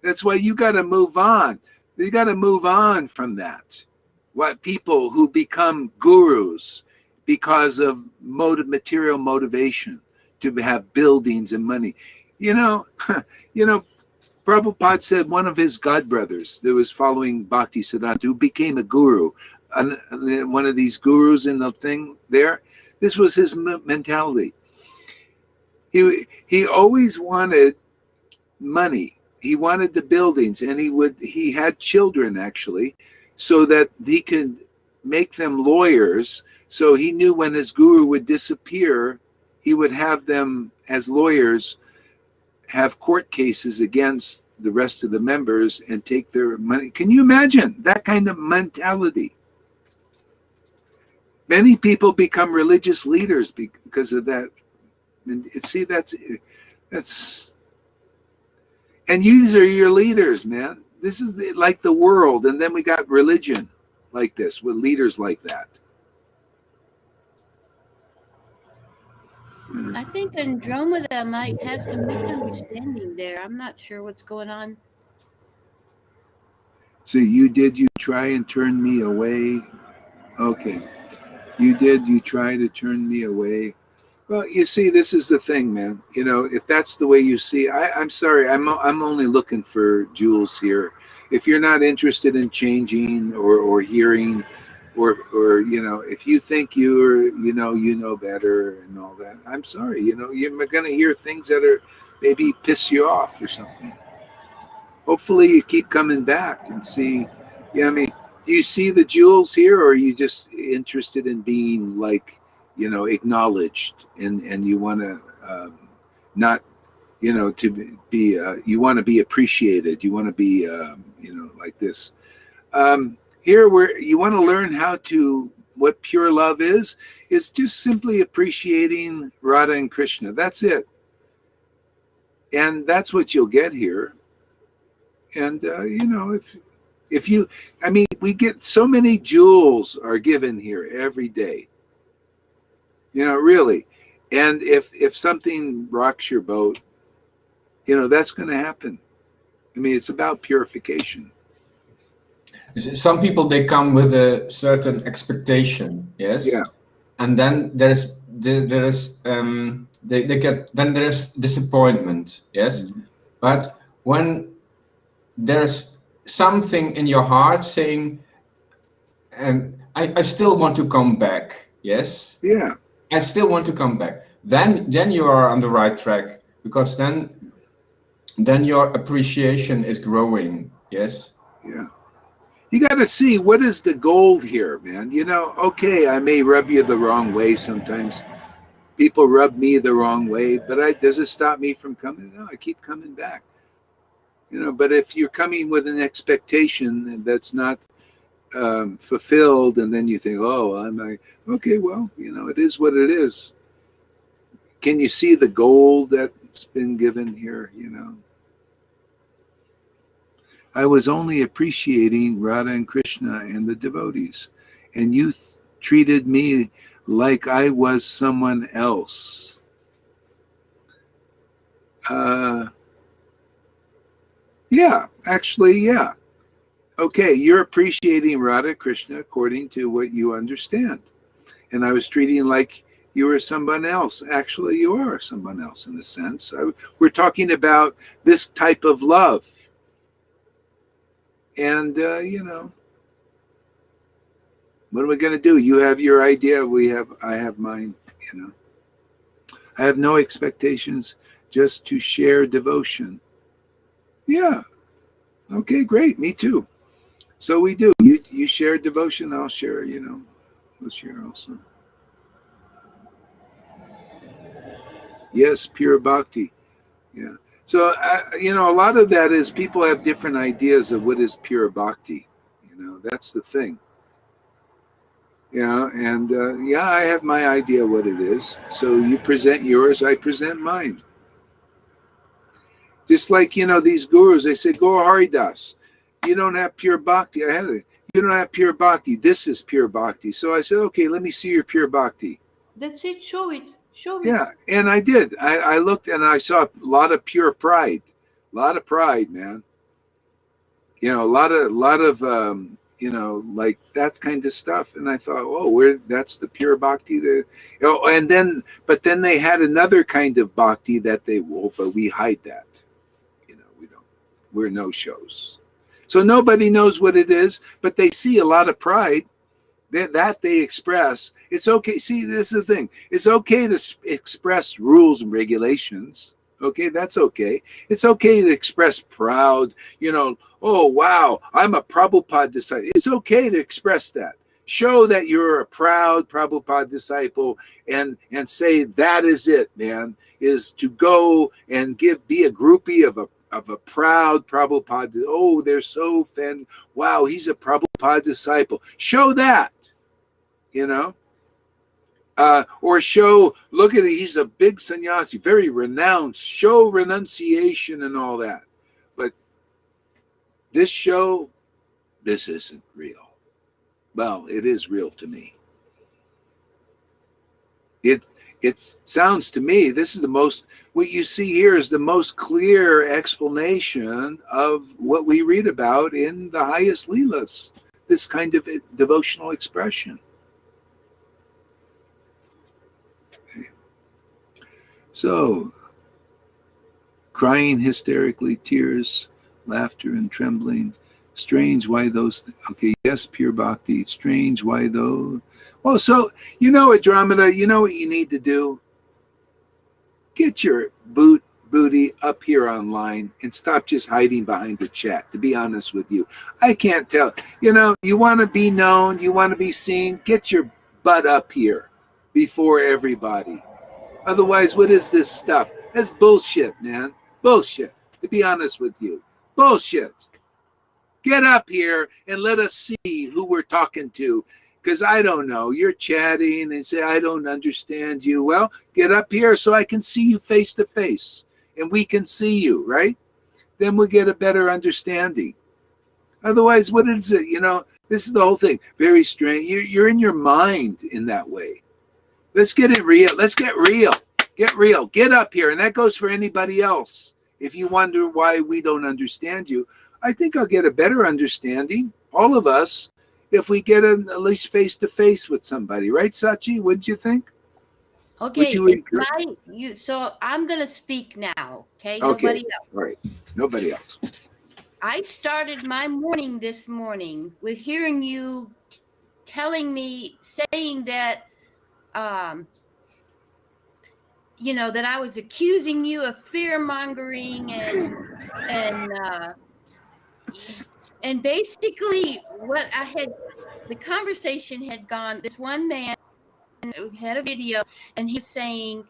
That's why you got to move on. You got to move on from that. What people who become gurus because of material motivation to have buildings and money. You know, Prabhupada said one of his godbrothers that was following Bhakti Siddhanta, who became a guru, one of these gurus in the thing there, this was his mentality. He always wanted money. He wanted the buildings, and he had children actually, so that he could make them lawyers. So he knew when his guru would disappear, he would have them as lawyers have court cases against the rest of the members and take their money. Can you imagine that kind of mentality? Many people become religious leaders because of that. And see, that's, and these are your leaders, man. This is like the world. And then we got religion like this with leaders like that. I think Andromeda might have some misunderstanding there. I'm not sure what's going on. So you try and turn me away? Okay. You try to turn me away. Well, you see, this is the thing, man. You know, if that's the way you see, I'm sorry. I'm only looking for jewels here. If you're not interested in changing or hearing, or you know, if you think you know better and all that, I'm sorry. You know, you're going to hear things that are maybe piss you off or something. Hopefully, you keep coming back and see. Yeah, I mean, do you see the jewels here, or are you just interested in being like, you know, acknowledged, and you want to not, you know, to be you want to be appreciated, you want to be you know, like this. Here, where you want to learn what pure love is just simply appreciating Radha and Krishna. That's it, and that's what you'll get here. And you know, if you, I mean, we get so many jewels are given here every day. You know, really. And if something rocks your boat, you know, that's going to happen. I mean, it's about purification. Some people, they come with a certain expectation, yes. Yeah. And then there is disappointment, yes. Mm-hmm. But when there's something in your heart saying, I still want to come back, yes. Yeah. I still want to come back. Then you are on the right track, because then your appreciation is growing. Yes. Yeah. You got to see what is the gold here, man. You know, okay, I may rub you the wrong way sometimes. People rub me the wrong way, but does it stop me from coming? No, I keep coming back. You know, but if you're coming with an expectation that's not fulfilled, and then you think, oh, I'm like, okay, well, you know, it is what it is. Can you see the gold that's been given here? You know, I was only appreciating Radha and Krishna and the devotees, and you treated me like I was someone else. Yeah, actually, yeah. Okay, you're appreciating Radha Krishna according to what you understand. And I was treating like You are someone else. Actually, you are someone else in a sense. We're talking about this type of love. And, what are we going to do? You have your idea. I have mine, I have no expectations, just to share devotion. Yeah. Okay, great. Me too. So we do. You share devotion, I'll share, we'll share also. Yes, pure bhakti. Yeah. So, a lot of that is people have different ideas of what is pure bhakti. That's the thing. And I have my idea what it is. So you present yours, I present mine. Just like, these gurus, they say, go Haridas. You don't have pure bhakti. I have it. You don't have pure bhakti. This is pure bhakti. So I said, okay, let me see your pure bhakti. That's it. Show it. Show it. Yeah, and I did. I looked and I saw a lot of pure pride. A lot of pride, man. A lot of like that kind of stuff. And I thought, oh, that's the pure bhakti there. But then they had another kind of bhakti that but we hide that. We're no-shows. So nobody knows what it is, but they see a lot of pride that they express. It's okay. See, this is the thing. It's okay to express rules and regulations. Okay, that's okay. It's okay to express proud, oh, wow, I'm a Prabhupada disciple. It's okay to express that. Show that you're a proud Prabhupada disciple and say that is it, man, is to go and be a groupie of a proud Prabhupada. Oh, they're so fan. Wow, he's a Prabhupada disciple. Show that, or show, look at it, he's a big sannyasi, very renounced. Show renunciation and all that. But this isn't real. Well, it is real to me. It sounds to me, this is what you see here is the most clear explanation of what we read about in the highest Leelas, this kind of devotional expression. Okay. So, crying hysterically, tears, laughter, and trembling. Strange why those, okay, yes, pure bhakti. Strange why those. Well, so, Andromeda, you know what you need to do? Get your booty up here online and stop just hiding behind the chat, to be honest with you. I can't tell. You want to be known, you want to be seen, get your butt up here before everybody. Otherwise, what is this stuff? That's bullshit, man. Bullshit, to be honest with you. Bullshit. Get up here and let us see who we're talking to. Because I don't know, you're chatting and say, I don't understand you. Well, get up here so I can see you face to face and we can see you, right? Then we'll get a better understanding. Otherwise, what is it? This is the whole thing. Very strange. You're in your mind in that way. Let's get it real. Let's get real. Get real. Get up here. And that goes for anybody else. If you wonder why we don't understand you, I think I'll get a better understanding, all of us, if we get at least face-to-face with somebody. Right, Sachi? What'd you think? Okay, so I'm going to speak now, okay? Nobody else. All right, nobody else. I started my morning this morning with hearing you saying that, that I was accusing you of fear-mongering and basically what the conversation had gone, this one man had a video and he was saying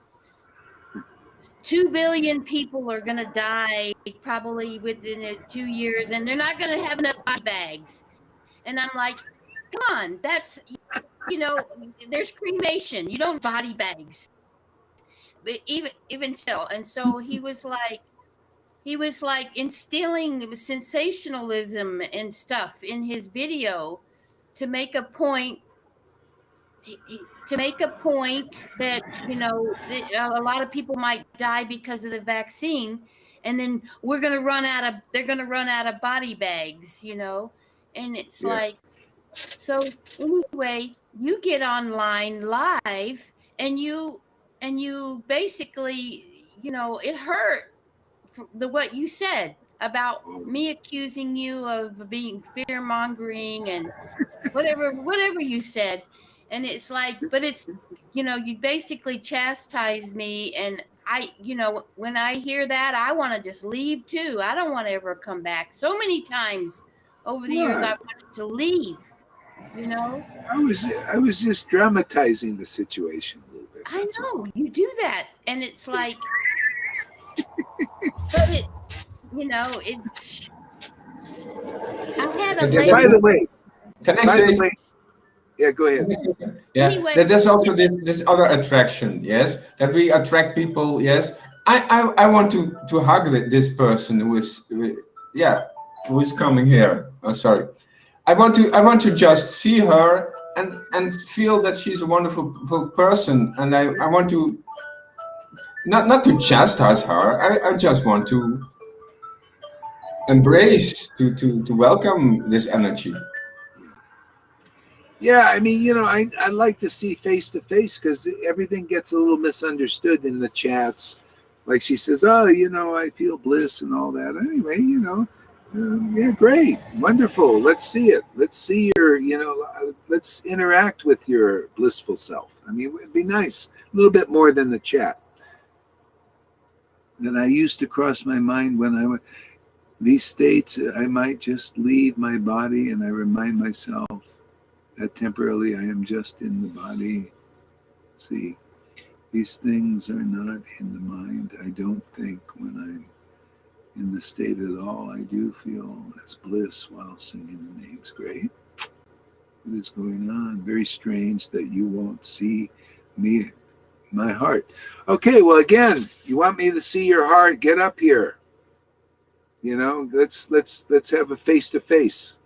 2 billion people are going to die probably within 2 years and they're not going to have enough body bags. And I'm like, come on, that's, there's cremation. You don't body bags. But even still. And so he was like instilling sensationalism and stuff in his video to make a point that a lot of people might die because of the vaccine, and then they're going to run out of body bags, and it's like, so anyway, you get online live and you basically, it hurt what you said about me accusing you of being fear mongering and whatever you said. And it's like, but it's, you basically chastise me, and when I hear that, I want to just leave too. I don't want to ever come back. So many times over the years, I What? wanted to leave. I was just dramatizing the situation a little bit. I That's all. know you do that, and it's like, but it's. I had a lady. By the way, Can I by say? the way, yeah, go ahead. Yeah, Anyway. there's also this other attraction, yes, that we attract people, yes. I want to hug this person who is coming here. Oh, sorry. I want to just see her and feel that she's a wonderful person, and I want to not to chastise her. I just want to embrace, to welcome this energy. Yeah, I mean, I like to see face to face because everything gets a little misunderstood in the chats. Like she says, oh, I feel bliss and all that. Anyway, yeah, great, wonderful. Let's see it. Let's see your, let's interact with your blissful self. I mean, it'd be nice, a little bit more than the chat. Then I used to cross my mind when I went these states, I might just leave my body, and I remind myself that temporarily I am just in the body. See, these things are not in the mind. I don't think when I'm in the state at all. I do feel as bliss while singing the names. Great. What is going on? Very strange that you won't see me, my heart. Okay, well, again, you want me to see your heart? Get up here. Let's have a face-to-face.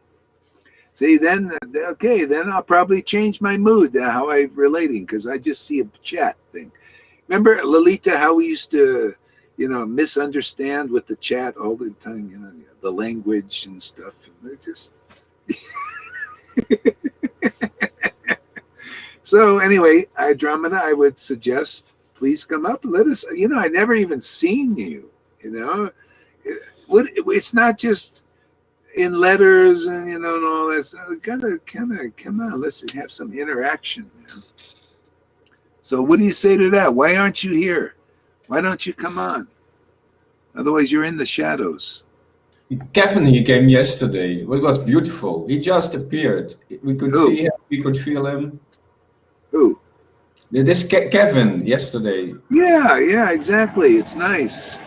See, then, okay, then I'll probably change my mood, how I'm relating, because I just see a chat thing. Remember, Lolita, how we used to, misunderstand with the chat all the time, the language and stuff. And it just... So anyway, Andromeda, I would suggest, please come up. Let us, I never even seen you, It's not just in letters and and all that stuff. Gotta kind of come on, let's have some interaction. So what do you say to that? Why aren't you here? Why don't you come on? Otherwise you're in the shadows. Kevin, he came yesterday. It was beautiful. He just appeared. We could see him, we could feel him. Who? This Kevin yesterday. Yeah, exactly. It's nice.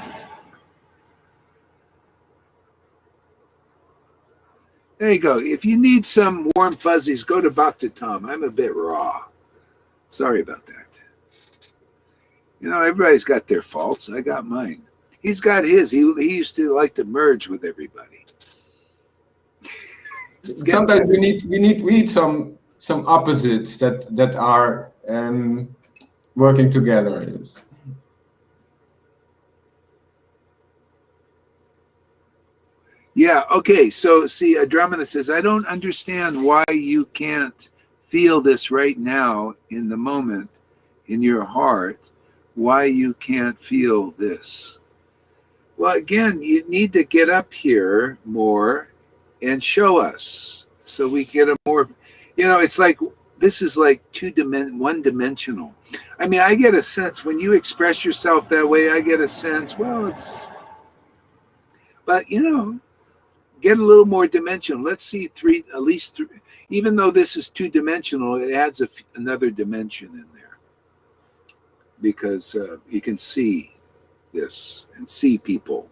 There you go. If you need some warm fuzzies, go to Bhakti Tom. I'm a bit raw. Sorry about that. Everybody's got their faults. I got mine. He's got his. He used to like to merge with everybody. Sometimes we need some opposites that are working together. Yes. Yeah, okay. So see, Andromeda says, I don't understand why you can't feel this right now in the moment in your heart, why you can't feel this. Well, again, you need to get up here more and show us so we get a more, it's like, this is like one-dimensional. I mean, I get a sense when you express yourself that way, I get a sense, but get a little more dimensional. Let's see at least three. Even though this is two-dimensional, it adds another dimension in there because you can see this and see people.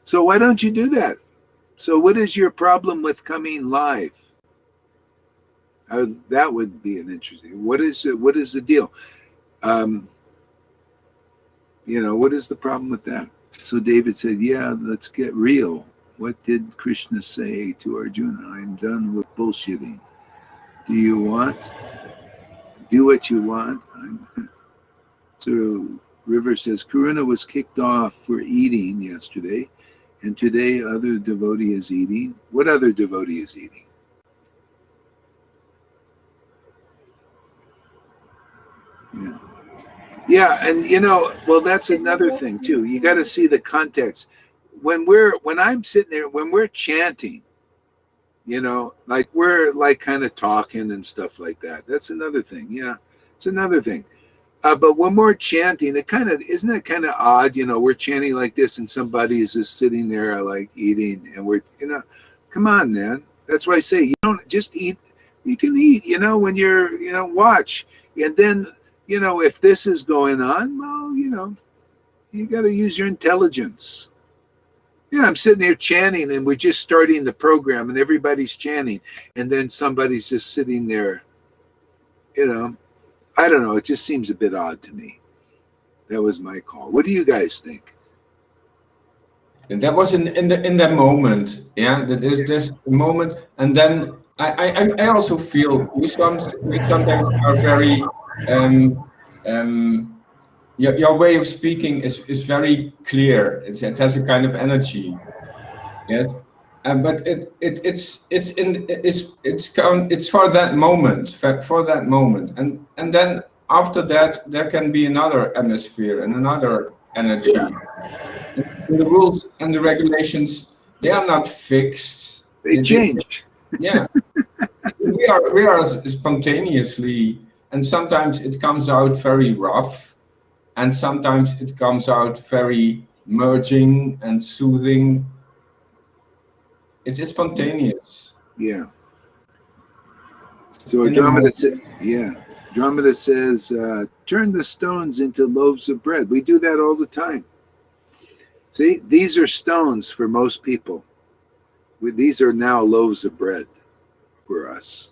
So why don't you do that? So what is your problem with coming live? That would be an interesting. What is the deal? What is the problem with that? So David said, yeah, let's get real. What did Krishna say to Arjuna? I'm done with bullshitting. Do what you want. So River says, Karuna was kicked off for eating yesterday, and today other devotee is eating. What other devotee is eating? Yeah. Yeah, and you know, well, that's another thing too. You got to see the context. When I'm sitting there, when we're chanting, you know, like we're like kind of talking and stuff like that. That's another thing. Yeah, it's another thing. But when we're chanting, it kind of isn't it kind of odd, you know, we're chanting like this and somebody is just sitting there like eating and we're, you know, come on, man. That's why I say you don't just eat. You can eat, you know, when you're, you know, watch. And then, you know, if this is going on, well, you know, you got to use your intelligence. Yeah, I'm sitting here chanting and we're just starting the program and everybody's chanting. And then somebody's just sitting there, you know. I don't know. It just seems a bit odd to me. That was my call. What do you guys think? And that was in that moment. Yeah, that is this moment. And then I also feel we sometimes are very your way of speaking is very clear. It has a kind of energy. Yes. But it's for that moment, for that moment, and then after that there can be another atmosphere and another energy. Yeah. And the rules and the regulations, they are not fixed. They change. Yeah, we are spontaneously, and sometimes it comes out very rough, and sometimes it comes out very merging and soothing. It's spontaneous. Yeah. So Andromeda says, Andromeda says, turn the stones into loaves of bread. We do that all the time. See, these are stones for most people. These are now loaves of bread for us.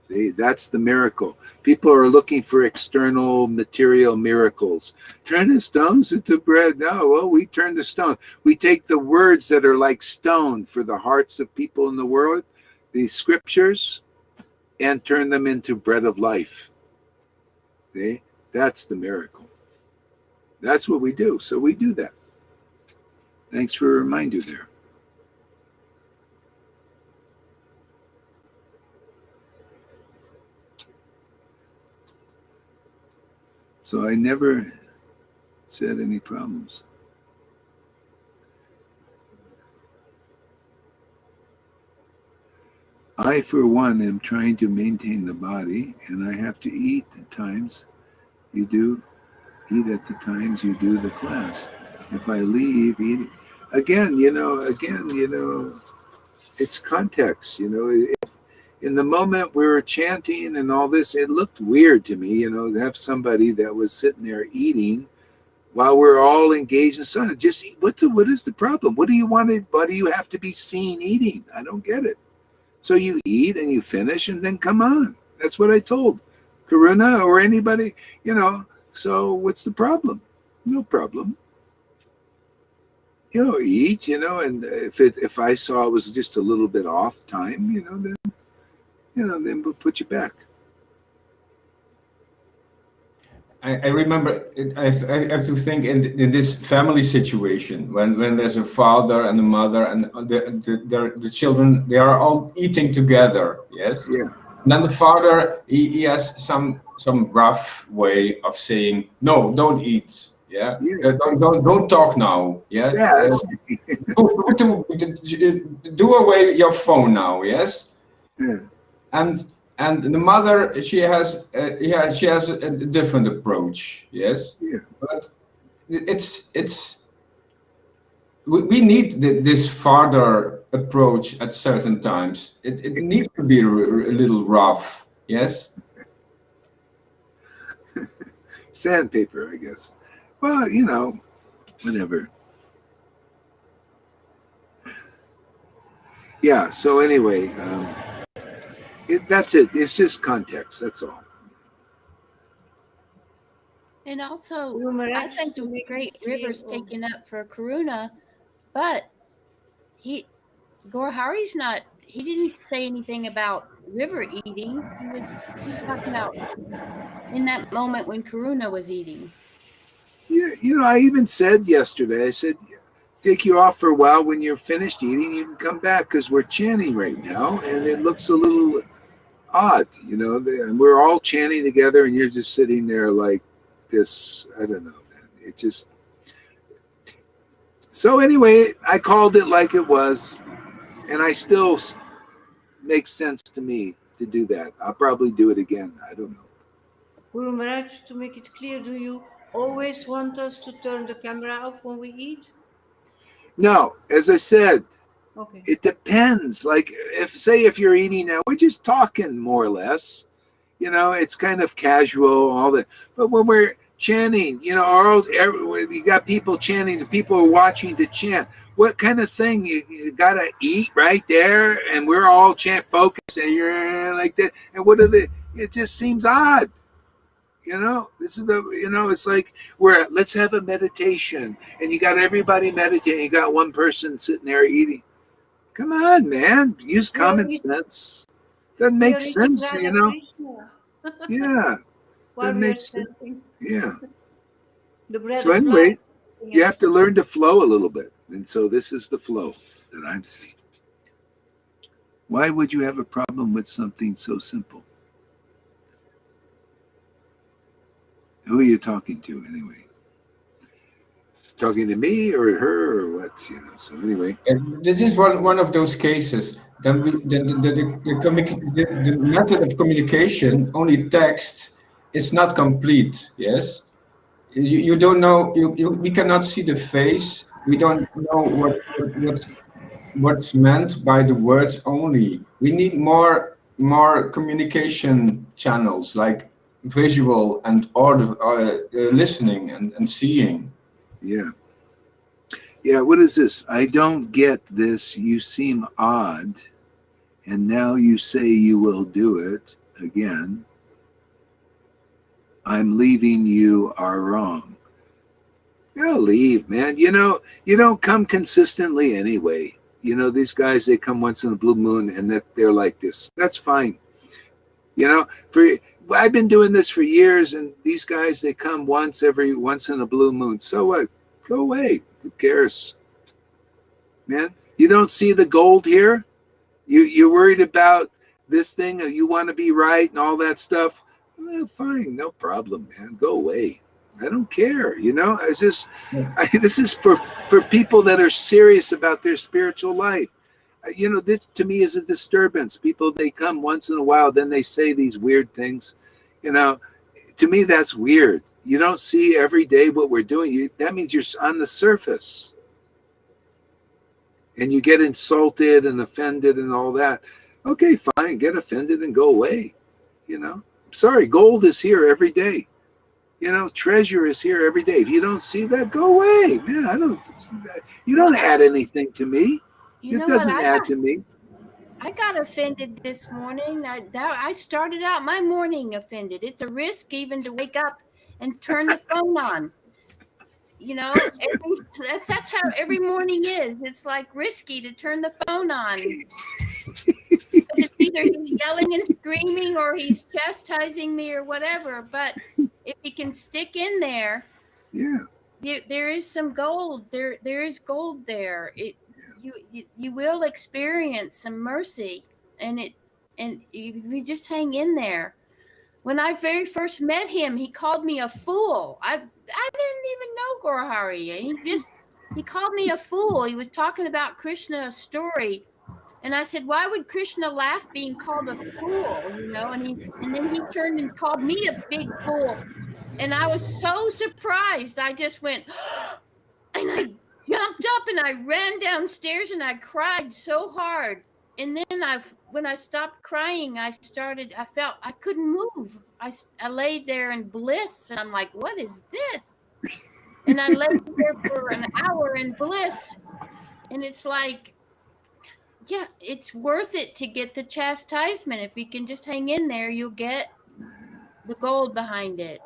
See, that's the miracle. People are looking for external material miracles. Turn the stones into bread. No, well, we turn the stone. We take the words that are like stone for the hearts of people in the world, these scriptures, and turn them into bread of life. See, that's the miracle. That's what we do. So we do that. Thanks for a reminder there. So I never said any problems. I, for one, am trying to maintain the body, and I have to eat at times you do, eat at the times you do the class. If I leave, eat again, it's context, If in the moment we were chanting and all this, it looked weird to me, to have somebody that was sitting there eating while we're all engaged in something. Just what is the problem? What do you want to? What do you have to be seen eating? I don't get it. So you eat and you finish, and then come on. That's what I told Karuna or anybody, So what's the problem? No problem. Eat, and if I saw it was just a little bit off time, then we'll put you back. I remember, I have to think in this family situation, when there's a father and a mother and the children, they are all eating together, yes? Yeah. And then the father, he has some rough way of saying, no, don't eat. Yeah, don't talk now. Yeah, do away your phone now. Yes, yeah. And the mother, she has a different approach. Yes, yeah. But we need this father approach at certain times. It needs to be a little rough. Yes. Sandpaper, I guess. Well, whatever. Yeah, so anyway, that's it. It's just context, that's all. And also, I think the great river's taken up for Karuna, but Gorhari's not, he didn't say anything about river eating. He was talking about in that moment when Karuna was eating. Yeah, I even said yesterday, I said, take you off for a while. When you're finished eating, you can come back because we're chanting right now. And it looks a little odd, you know. And we're all chanting together, and you're just sitting there like this. I don't know, man. It just. So anyway, I called it like it was, and I still makes sense to me to do that. I'll probably do it again. I don't know. Guru Maharaj, to make it clear, do you always want us to turn the camera off when we eat? No, as I said, Okay. it depends. Like if you're eating now, we're just talking more or less. You know, it's kind of casual, all that. But when we're chanting, you know, you got people chanting, the people are watching to chant. What kind of thing? You got to eat right there, and we're all focused, and you're like that. And what are the? It just seems odd. You know, this is it's like let's have a meditation, and you got everybody meditating. You got one person sitting there eating. Come on, man, use common sense. Doesn't make sense, you know. Yeah, While that we are makes sense. chanting. Yeah. The bread So of anyway, life. you have to learn to flow a little bit, and so this is the flow that I'm seeing. Why would you have a problem with something so simple? Who are you talking to anyway? Talking to me or her or what? You know. So anyway, And this is one of those cases. Then the method of communication, only text, is not complete. Yes, you don't know. We cannot see the face. We don't know what's meant by the words only. We need more communication channels like visual and audio, listening and seeing. yeah. Yeah, what is this? I don't get this. You seem odd. And now you say you will do it again. I'm leaving, you are wrong. I'll leave, man. You know, you don't come consistently anyway. You know, these guys, they come once in a blue moon and they're like this. That's fine. You know, I've been doing this for years, and these guys, they come once in a blue moon. So what? Go away. Who cares? Man, you don't see the gold here? You're worried about this thing, or you want to be right and all that stuff? Well, fine, no problem, man. Go away. I don't care. You know, this is for people that are serious about their spiritual life. You know, this to me is a disturbance. People, they come once in a while, then they say these weird things. You know, to me, that's weird. You don't see every day what we're doing. That means you're on the surface. And you get insulted and offended and all that. Okay, fine, get offended and go away. You know, sorry, gold is here every day. You know, treasure is here every day. If you don't see that, go away, man. I don't see that. You don't add anything to me. This doesn't add to me. I got offended this morning. I started out my morning offended. It's a risk even to wake up and turn the phone on. You know, that's how every morning is. It's like risky to turn the phone on. It's either he's yelling and screaming or he's chastising me or whatever. But if he can stick in there, yeah, there is some gold. There is gold there. You will experience some mercy, and you just hang in there. When I very first met him, he called me a fool. I didn't even know Gorahari. He called me a fool. He was talking about Krishna's story. And I said, why would Krishna laugh being called a fool? You know, and then he turned and called me a big fool. And I was so surprised. I just went, and I jumped up and I ran downstairs and I cried so hard. And then when I stopped crying, I felt I couldn't move. I laid there in bliss, and I'm like, what is this? And I laid there for an hour in bliss. And it's like, yeah, it's worth it to get the chastisement. If you can just hang in there, you'll get the gold behind it.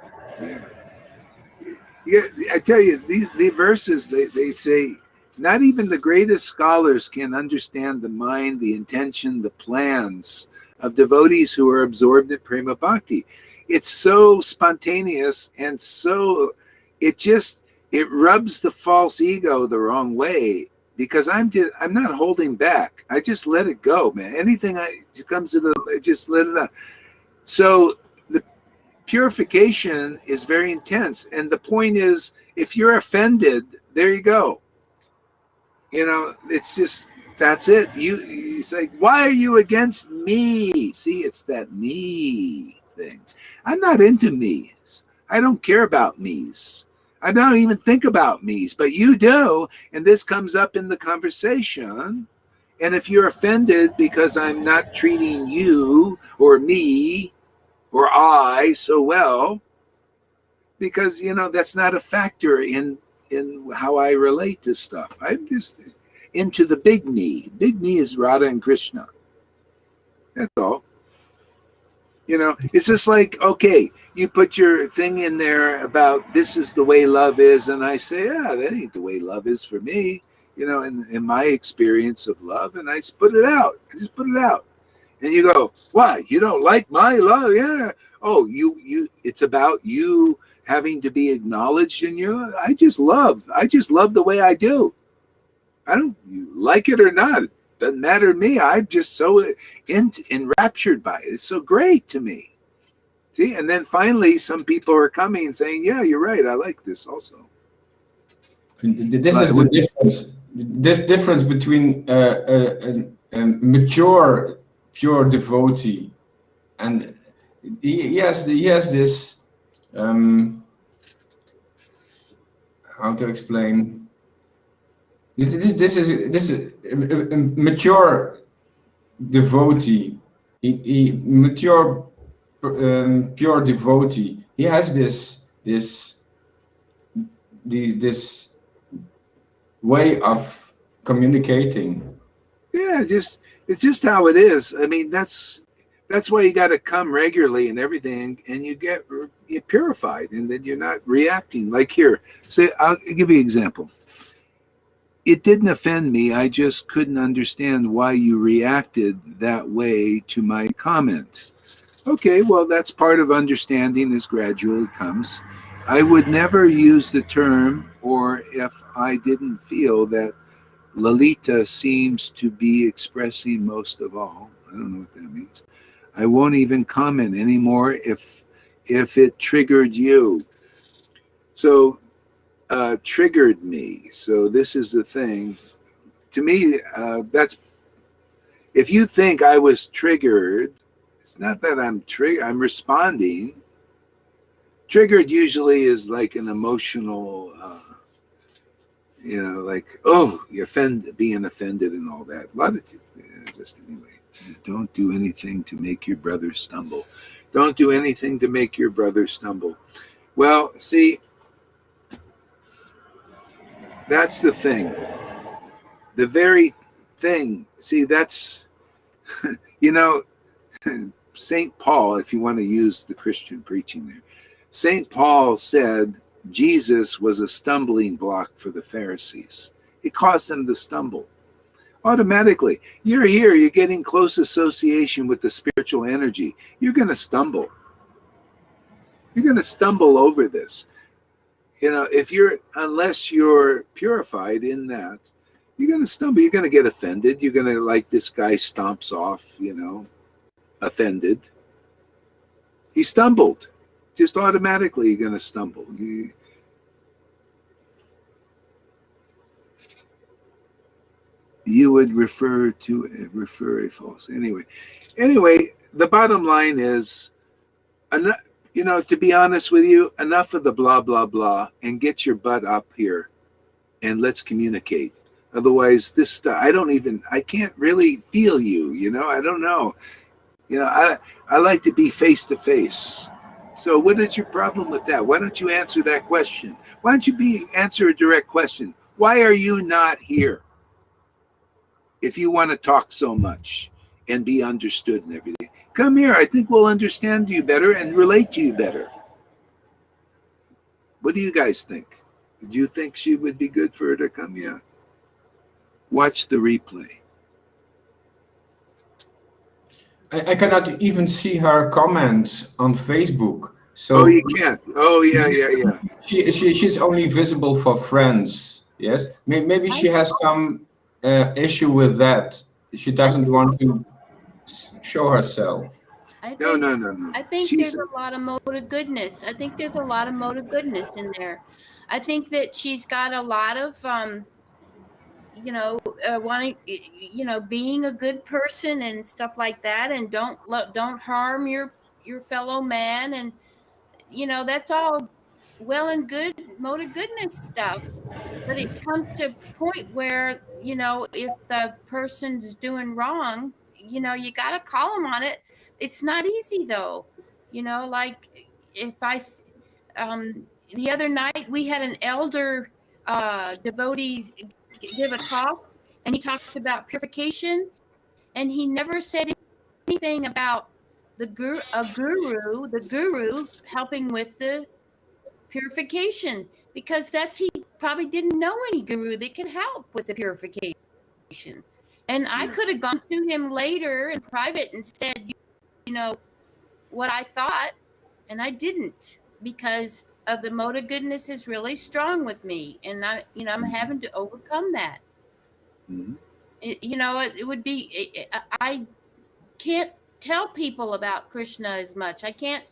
Yeah, I tell you, the verses, they say, not even the greatest scholars can understand the mind, the intention, the plans of devotees who are absorbed in prema bhakti. It's so spontaneous, and so it rubs the false ego the wrong way because I'm not holding back. I just let it go, man. Anything comes to I just let it out. So the purification is very intense. And the point is, if you're offended, there you go. It's just, that's it. It's like, why are you against me? See, it's that me thing. I'm not into me's. I don't care about me's. I don't even think about me's, but you do. And this comes up in the conversation. And if you're offended because I'm not treating you or me or I so well, because, that's not a factor in how I relate to stuff. I'm just into the big me. Big me is Radha and Krishna. That's all. It's just like, okay, you put your thing in there about this is the way love is, and I say, that ain't the way love is for me, in my experience of love, and I just put it out. And you go, why? You don't like my love? Yeah. Oh, it's about you having to be acknowledged in your love. I just love the way I do. I don't like it or not. It doesn't matter to me. I'm just so enraptured by it. It's so great to me. See, and then finally some people are coming and saying, yeah, you're right. I like this also. This is the difference. The difference between a mature, pure devotee, and he has this. How to explain? This is a mature devotee. He mature, pure devotee. He has this way of communicating. Yeah, it's just how it is. I mean, that's why you got to come regularly and everything, and you're purified, and then you're not reacting. Like here, say, I'll give you an example. It didn't offend me. I just couldn't understand why you reacted that way to my comment. Okay, well, that's part of understanding as gradually comes. I would never use the term, or if I didn't feel that Lalita seems to be expressing most of all. I don't know what that means. I won't even comment anymore if it triggered you. So triggered me. So this is the thing. To me, that's, if you think I was triggered, it's not that I'm triggered, I'm responding. Triggered usually is like an emotional, like, oh, you're being offended and all that. A lot of, just anyway, don't do anything to make your brother stumble. Don't do anything to make your brother stumble. Well, see, that's the thing. The very thing, see, that's, St. Paul, if you want to use the Christian preaching there, St. Paul said Jesus was a stumbling block for the Pharisees. It caused them to stumble. Automatically, you're here, you're getting close association with the spiritual energy. You're going to stumble. You're going to stumble over this. Unless you're purified in that, you're going to stumble. You're going to get offended. You're going to, like this guy stomps off, offended. He stumbled. Just automatically you're going to stumble. You would refer a false. Anyway, the bottom line is, to be honest with you, enough of the blah, blah, blah, and get your butt up here and let's communicate. Otherwise, this stuff, I can't really feel you, I don't know. I like to be face to face. So what is your problem with that? Why don't you answer that question? Why don't you answer a direct question? Why are you not here? If you want to talk so much and be understood and everything, come here. I think we'll understand you better and relate to you better. What do you guys think? Do you think she would be good for her to come here? Watch the replay. I cannot even see her comments on Facebook. So you can't. Oh, yeah. She's only visible for friends. Yes, maybe she has some issue with that. She doesn't want to show herself. No. I think She's there's a lot of mode of goodness. I think there's a lot of mode of goodness in there. I think that she's got a lot of, wanting, being a good person and stuff like that, and don't harm your fellow man, and that's all well and good mode of goodness stuff. But it comes to a point where if the person's doing wrong, you got to call them on it. It's not easy though. Like if the other night we had an elder devotee give a talk, and he talked about purification, and he never said anything about the guru helping with the purification, because he probably didn't know any guru that could help with the purification. And I could have gone to him later in private and said, what I thought, and I didn't, because of the mode of goodness is really strong with me, and I'm having to overcome that. It would be, I can't tell people about Krishna as much. I can't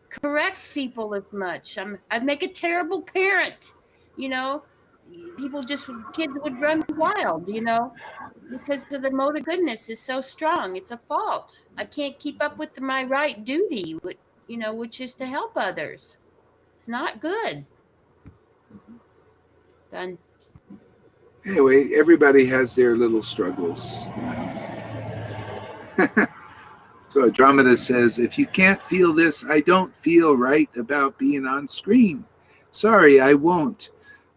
correct people as much. I'd make a terrible parent. Kids would run wild, because of the mode of goodness is so strong. It's a fault. I can't keep up with my right duty, which is to help others. It's not good. Done. Anyway, everybody has their little struggles, So Andromeda says, if you can't feel this, I don't feel right about being on screen. Sorry, I won't.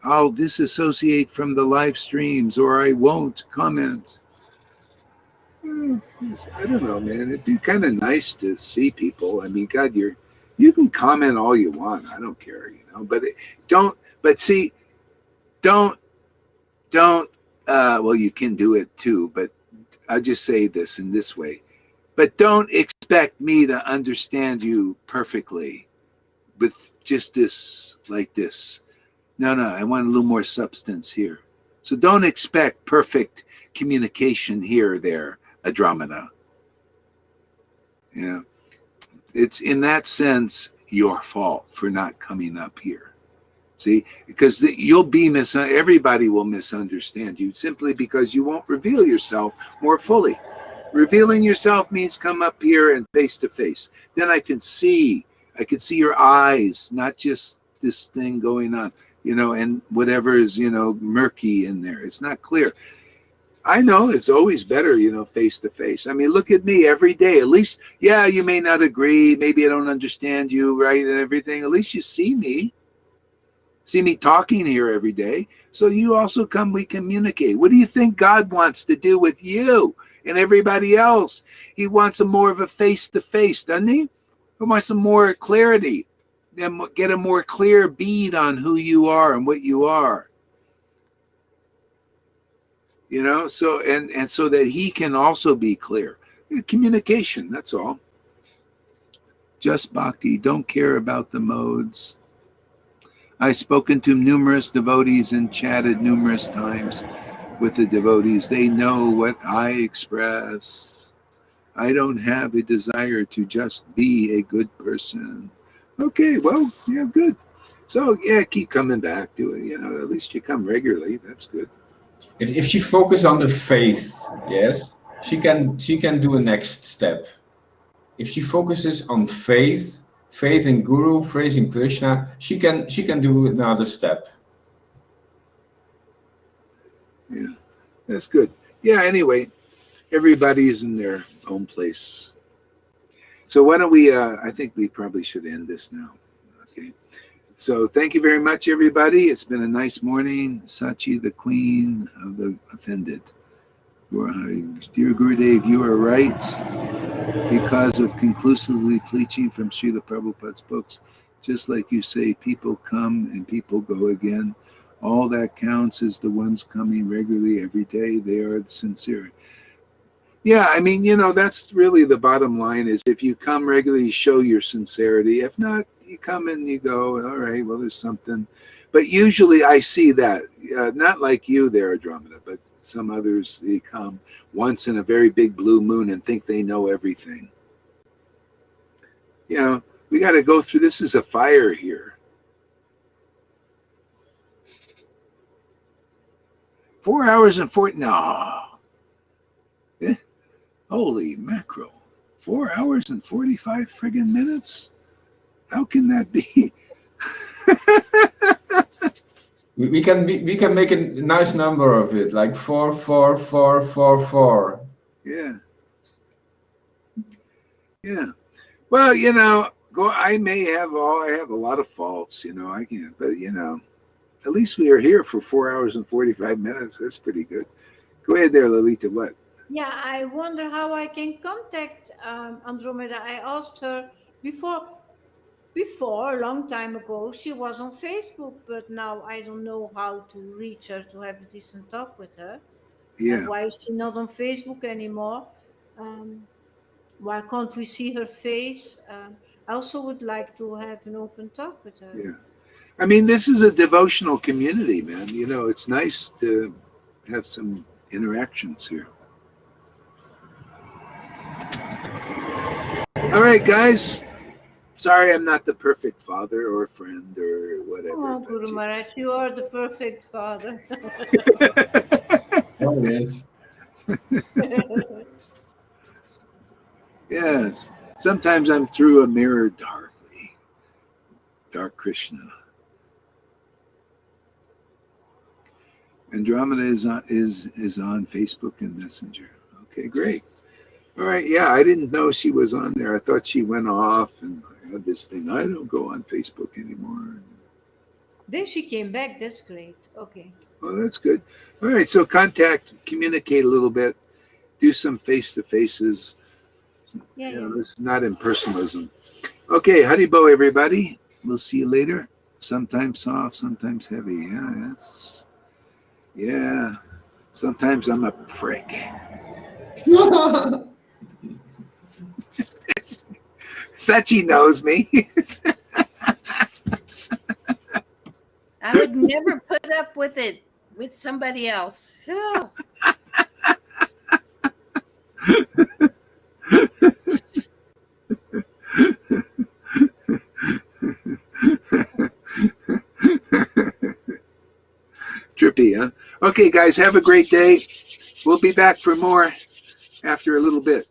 I'll disassociate from the live streams, or I won't comment. I don't know, man. It'd be kind of nice to see people. I mean, God, you can comment all you want. I don't care, but well, you can do it too, but I'll just say this in this way. But don't expect me to understand you perfectly with just this, like this. No, I want a little more substance here. So don't expect perfect communication here or there, Andromeda. It's in that sense your fault for not coming up here. See, because everybody will misunderstand you simply because you won't reveal yourself more fully. Revealing yourself means come up here and face to face. Then I can see your eyes, not just this thing going on, and whatever is, murky in there. It's not clear. I know it's always better, face to face. I mean, look at me every day. At least, you may not agree. Maybe I don't understand you, right, and everything. At least you see me. See me talking here every day. So you also come, we communicate. What do you think God wants to do with you and everybody else? He wants more of a face-to-face, doesn't he? He wants some more clarity. Then get a more clear bead on who you are and what you are. So and so that he can also be clear. Communication, that's all. Just bhakti, don't care about the modes. I've spoken to numerous devotees and chatted numerous times with the devotees. They know what I express. I don't have a desire to just be a good person. Okay, well, good. So, keep coming back to it. At least you come regularly. That's good. If she focuses on the faith, yes, she can do a next step. If she focuses on faith in Guru, faith in Krishna, she can do another step. Yeah, that's good. Anyway, everybody's in their own place. So why don't we, I think we probably should end this now. Okay. So thank you very much, everybody. It's been a nice morning. Sachi, the queen of the offended. Dear Gurudev, you are right. Because of conclusively preaching from Srila Prabhupada's books, just like you say, people come and people go again. All that counts is the ones coming regularly every day. They are sincere. I mean, that's really the bottom line is if you come regularly, show your sincerity. If not, you come and you go, all right, well, there's something. But usually I see that, not like you there, Andromeda, but some others, they come once in a very big blue moon and think they know everything. You know, we got to go through, this is a fire here. 4 hours and 40, no. Eh, holy mackerel. 4 hours and 45 friggin' minutes? How can that be? We can make a nice number of it, like 4, 4, 4, 4, 4. Yeah. Yeah. Well, you know, I have a lot of faults, you know, I can't, but you know, at least we are here for 4 hours and 45 minutes. That's pretty good. Go ahead there, Lolita. What? Yeah, I wonder how I can contact Andromeda. I asked her before a long time ago. She was on Facebook, but now I don't know how to reach her to have a decent talk with her. Yeah. Why is she not on Facebook anymore? Why can't we see her face? I also would like to have an open talk with her. Yeah. I mean, this is a devotional community, man. You know, it's nice to have some interactions here. All right, guys. Sorry, I'm not the perfect father or friend or whatever. Oh, Guru Maharaj, you are the perfect father. Oh, yes. Yes. Sometimes I'm through a mirror darkly. Dark Krishna. Andromeda is on Facebook and Messenger. Okay, great. All right, yeah, I didn't know she was on there. I thought she went off and I had this thing. I don't go on Facebook anymore. Then she came back. That's great. Okay. Oh, that's good. All right, so communicate a little bit, do some face-to-faces. Yeah, You know, this is not impersonalism. Okay, Haribo, everybody. We'll see you later. Sometimes soft, sometimes heavy. Yeah. Sometimes I'm a prick. Sachi knows me. I would never put up with it with somebody else. Oh. Trippy, huh? Okay, guys, have a great day. We'll be back for more after a little bit.